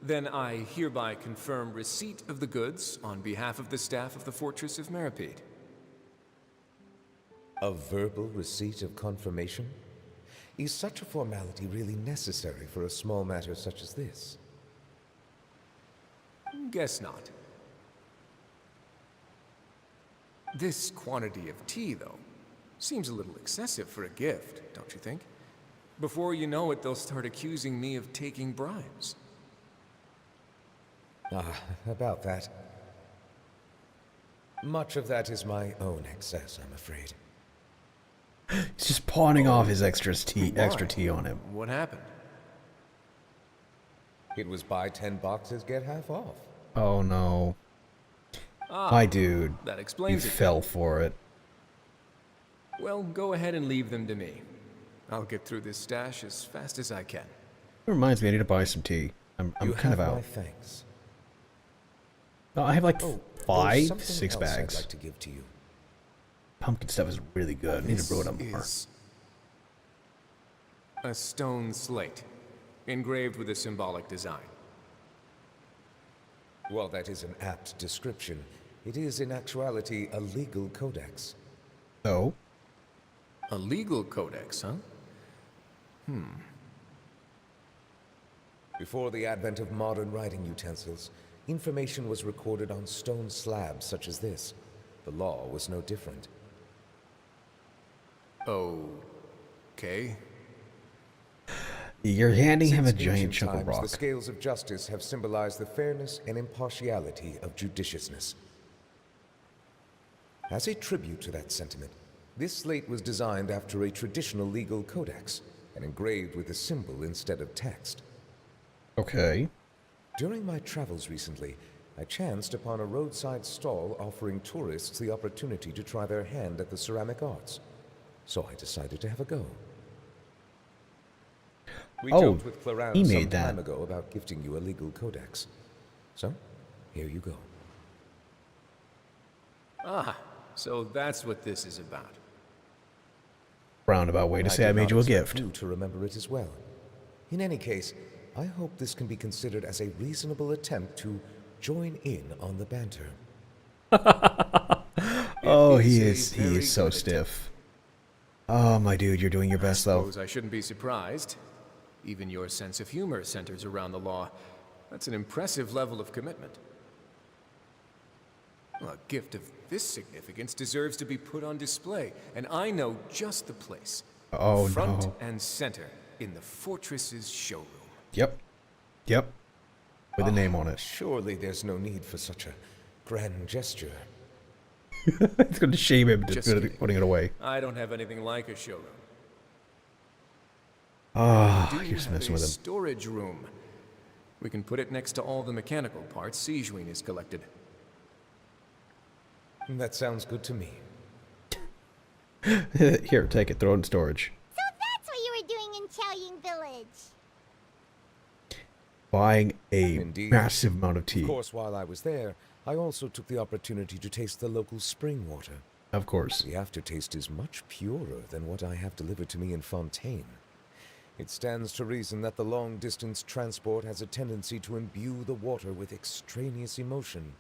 Then I hereby confirm receipt of the goods on behalf of the staff of the Fortress of Meropede. A verbal receipt of confirmation? Is such a formality really necessary for a small matter such as this? Guess not. This quantity of tea, though, seems a little excessive for a gift, don't you think? Before you know it, they'll start accusing me of taking bribes. About that. Much of that is my own excess, I'm afraid. He's just pawning off his extra tea on him. What happened? It was buy 10 boxes, get half off. Oh no. My dude, that explains you it. fell for it. Well, go ahead and leave them to me. I'll get through this stash as fast as I can. It reminds me, I need to buy some tea. I'm kind of out. My thanks. No, I have like there's something 6 else bags. I'd like to give to you. Pumpkin stuff is really good. I need to brew it up more. A stone slate, engraved with a symbolic design. While that is an apt description, it is in actuality a legal codex. Oh? A legal codex, huh? Before the advent of modern writing utensils, information was recorded on stone slabs such as this. The law was no different. Okay. You're handing him a Since giant ancient chunk of times, rock. the scales of justice have symbolized the fairness and impartiality of judiciousness. As a tribute to that sentiment, this slate was designed after a traditional legal codex and engraved with a symbol instead of text. Okay. During my travels recently, I chanced upon a roadside stall offering tourists the opportunity to try their hand at the ceramic arts. So I decided to have a go. We joked with Clorant some time ago about gifting you a legal codex. So, here you go. Ah, so that's what this is about. Roundabout way to say I did made not you a expect gift. you to remember it as well. In any case, I hope this can be considered as a reasonable attempt to join in on the banter. Oh, he is so stiff. Oh, my dude, you're doing your best, though. I suppose I shouldn't be surprised. Even your sense of humor centers around the law. That's an impressive level of commitment. Well, a gift of this significance deserves to be put on display, and I know just the place. Oh, Front no. and center in the fortress's showroom. Yep. Yep. With a name on it. Surely there's no need for such a grand gesture. It's going to shame him Just to kidding. putting it away. I don't have anything like a showroom. Ah, I do you're just have messing a with him. storage room. We can put it next to all the mechanical parts Sijuin has collected. That sounds good to me. Here, take it. Throw it in storage. So that's what you were doing in Chaoying Village. Buying a Indeed. massive amount of tea. Of course, while I was there, I also took the opportunity to taste the local spring water. Of course. The aftertaste is much purer than what I have delivered to me in Fontaine. It stands to reason that the long-distance transport has a tendency to imbue the water with extraneous emotion.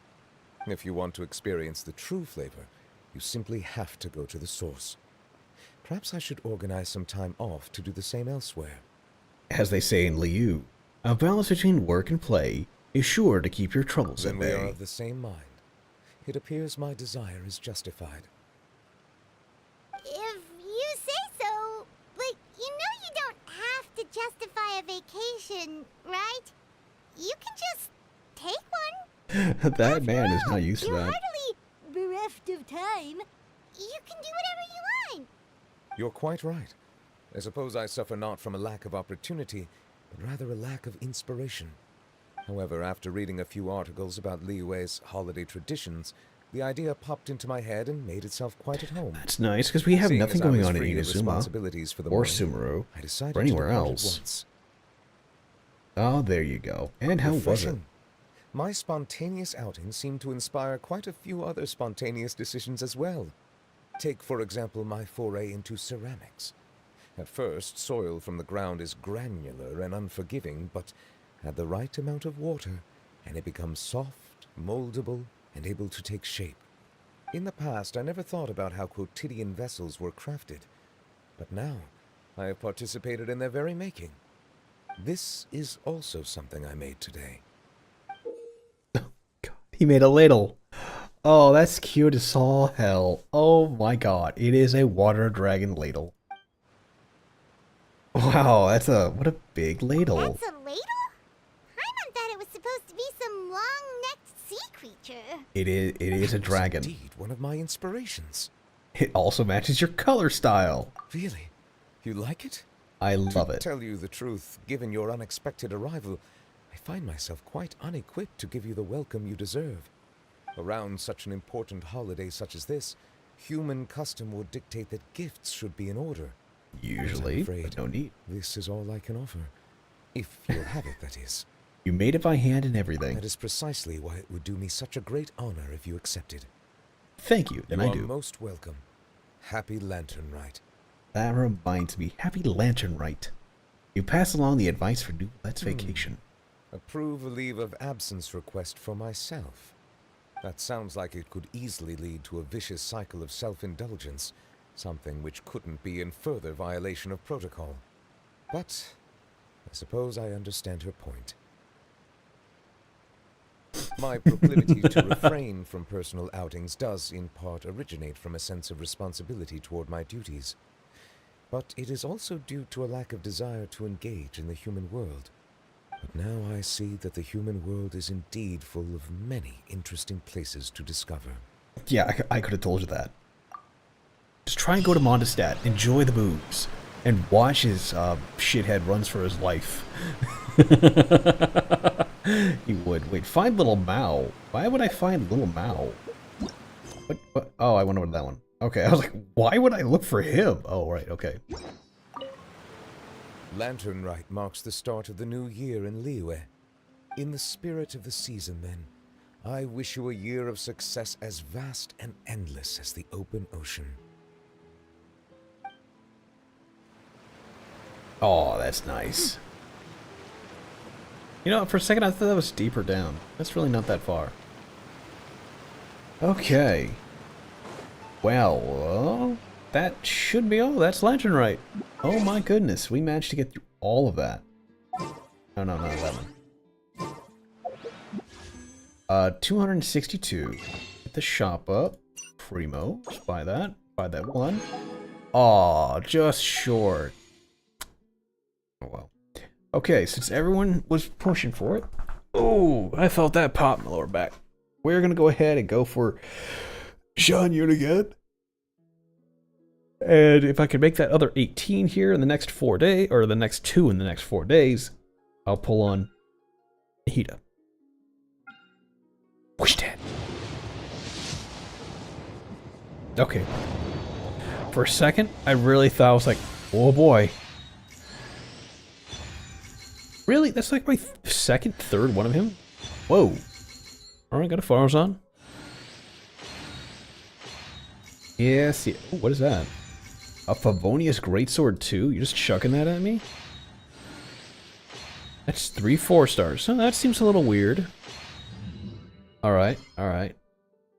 If you want to experience the true flavor, you simply have to go to the source. Perhaps I should organize some time off to do the same elsewhere. As they say in Liu, a balance between work and play is sure to keep your troubles at Then we are bay. of the same mind. It appears my desire is justified. If you say so, but you know you don't have to justify a vacation, right? You can just take one. That man is not used to You're that. hardly bereft of time. You can do whatever you want. You're quite right. I suppose I suffer not from a lack of opportunity, but rather a lack of inspiration. However, after reading a few articles about Liyue's holiday traditions, the idea popped into my head and made itself quite at home. That's nice, because we have Seeing nothing as I going was on in free of Inazuma, responsibilities for the or morning, Sumeru, I decided or anywhere to depart at else. once. Oh, there you go. And how was it? Refreshing. My spontaneous outing seemed to inspire quite a few other spontaneous decisions as well. Take, for example, my foray into ceramics. At first, soil from the ground is granular and unforgiving, but add the right amount of water, and it becomes soft, moldable, and able to take shape. In the past, I never thought about how quotidian vessels were crafted, but now I have participated in their very making. This is also something I made today. He made a ladle. Oh, that's cute as all hell. Oh my god, it is a water dragon ladle. Wow, what a big ladle. That's a ladle? Paimon thought it was supposed to be some long-necked sea creature. It is a dragon. Indeed, one of my inspirations. It also matches your color style. Really? You like it? I love To it. tell you the truth, given your unexpected arrival, I find myself quite unequipped to give you the welcome you deserve. Around such an important holiday such as this, human custom would dictate that gifts should be in order. Usually, I'm afraid but no need. this is all I can offer. If you'll have it, that is. You made it by hand and everything. That is precisely why it would do me such a great honor if you accepted. Thank you, and you I are do. most welcome. Happy Lantern Rite. That reminds me, happy Lantern Rite. You pass along the advice for New Let's Vacation. Approve a leave of absence request for myself. That sounds like it could easily lead to a vicious cycle of self-indulgence, something which couldn't be in further violation of protocol. But I suppose I understand her point. My proclivity to refrain from personal outings does in part originate from a sense of responsibility toward my duties. But it is also due to a lack of desire to engage in the human world. But now I see that the human world is indeed full of many interesting places to discover. Yeah, I could have told you that. Just try and go to Mondstadt, enjoy the booze, and watch his shithead runs for his life. He would. Wait, find Little Mao. Why would I find Little Mao? What? Oh, I went over to that one. Okay, I was like, why would I look for him? Oh, right, okay. Lantern Rite marks the start of the new year in Liyue. In the spirit of the season, then, I wish you a year of success as vast and endless as the open ocean. Oh, that's nice. You know, for a second I thought that was deeper down. That's really not that far. Okay. Well, that should be all. That's Lanternite. Oh my goodness, we managed to get through all of that. No, not that one. 262. Get the shop up. Primo. Just buy that. Buy that one. Aw, just short. Oh well. Okay, since everyone was pushing for it. Oh, I felt that pop in the lower back. We're gonna go ahead and go for Jean Yun again. And if I can make that other 18 here in the next 4 days, or the next 2 in the next 4 days, I'll pull on Hida. Whoosh that. Okay. For a second, I really thought I was like, oh boy. Really? That's like my second, third one of him? Whoa. Alright, got a Farazan. Yes, yeah. Ooh, what is that? A Favonius Greatsword 2? You're just chucking that at me? That's 3 4-stars. So that seems a little weird. Alright, alright.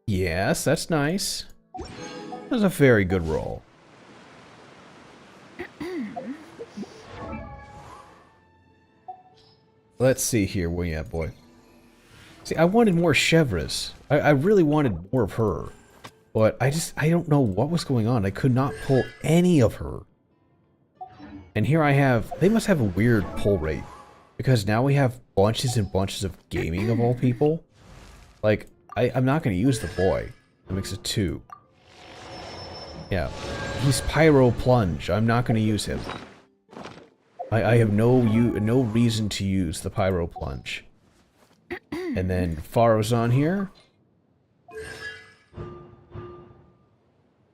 Yes, that's nice. That was a very good roll. Let's see here. Where you at, boy? See, I wanted more Chevres. I really wanted more of her. But I don't know what was going on. I could not pull any of her. And here I have, they must have a weird pull rate. Because now we have bunches and bunches of gaming of all people. Like, I'm not going to use the boy. That makes it 2. Yeah. He's Pyro Plunge. I'm not going to use him. I have no reason to use the Pyro Plunge. And then Farozan here.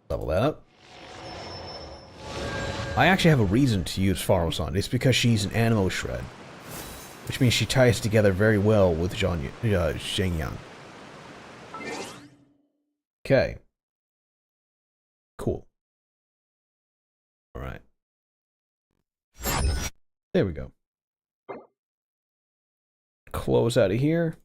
Level that up. I actually have a reason to use Farozan. It's because she's an Animo Shred. Which means she ties together very well with Zhengyang. Okay. Cool. Alright. There we go. Close out of here.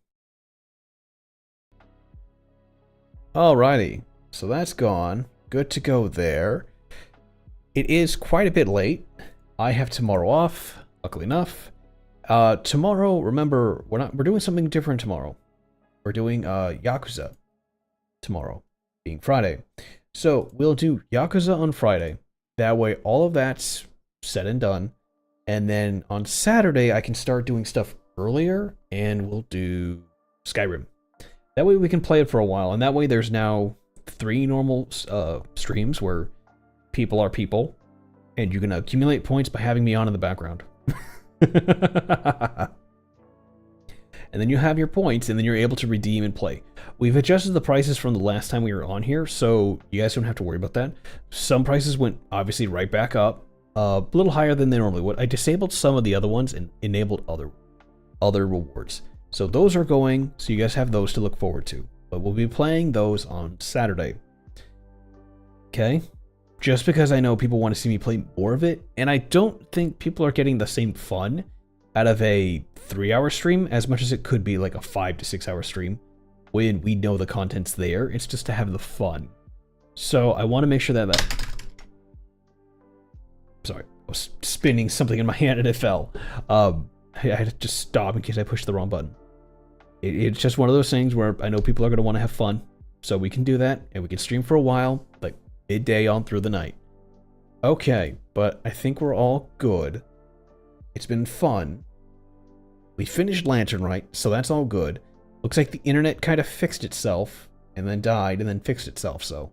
Alrighty. So that's gone. Good to go there. It is quite a bit late. I have tomorrow off, luckily enough. Tomorrow, remember, we're doing something different tomorrow. We're doing Yakuza tomorrow, being Friday. So we'll do Yakuza on Friday. That way all of that's said and done. And then on Saturday I can start doing stuff earlier and we'll do Skyrim. That way we can play it for a while, and that way there's now 3 normal streams where people are people, and you can accumulate points by having me on in the background. And then you have your points, and then you're able to redeem and play. We've adjusted the prices from the last time we were on here, so you guys don't have to worry about that. Some prices went obviously right back up, a little higher than they normally would. I disabled some of the other ones and enabled other rewards. So those are going, so you guys have those to look forward to. But we'll be playing those on Saturday. Okay? Just because I know people want to see me play more of it, and I don't think people are getting the same fun out of a 3-hour stream as much as it could be like a 5 to 6 hour stream when we know the content's there. It's just to have the fun. So I want to make sure that sorry, I was spinning something in my hand and it fell. I had to just stop in case I pushed the wrong button. It's just one of those things where I know people are going to want to have fun. So we can do that, and we can stream for a while, like midday on through the night. Okay, but I think we're all good. It's been fun. We finished Lanternite, so that's all good. Looks like the internet kind of fixed itself, and then died, and then fixed itself, so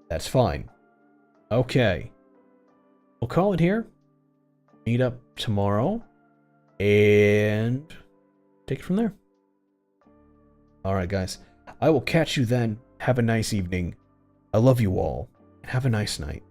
that's fine. Okay. We'll call it here. Meet up tomorrow. And take it from there. Alright, guys. I will catch you then. Have a nice evening. I love you all. And have a nice night.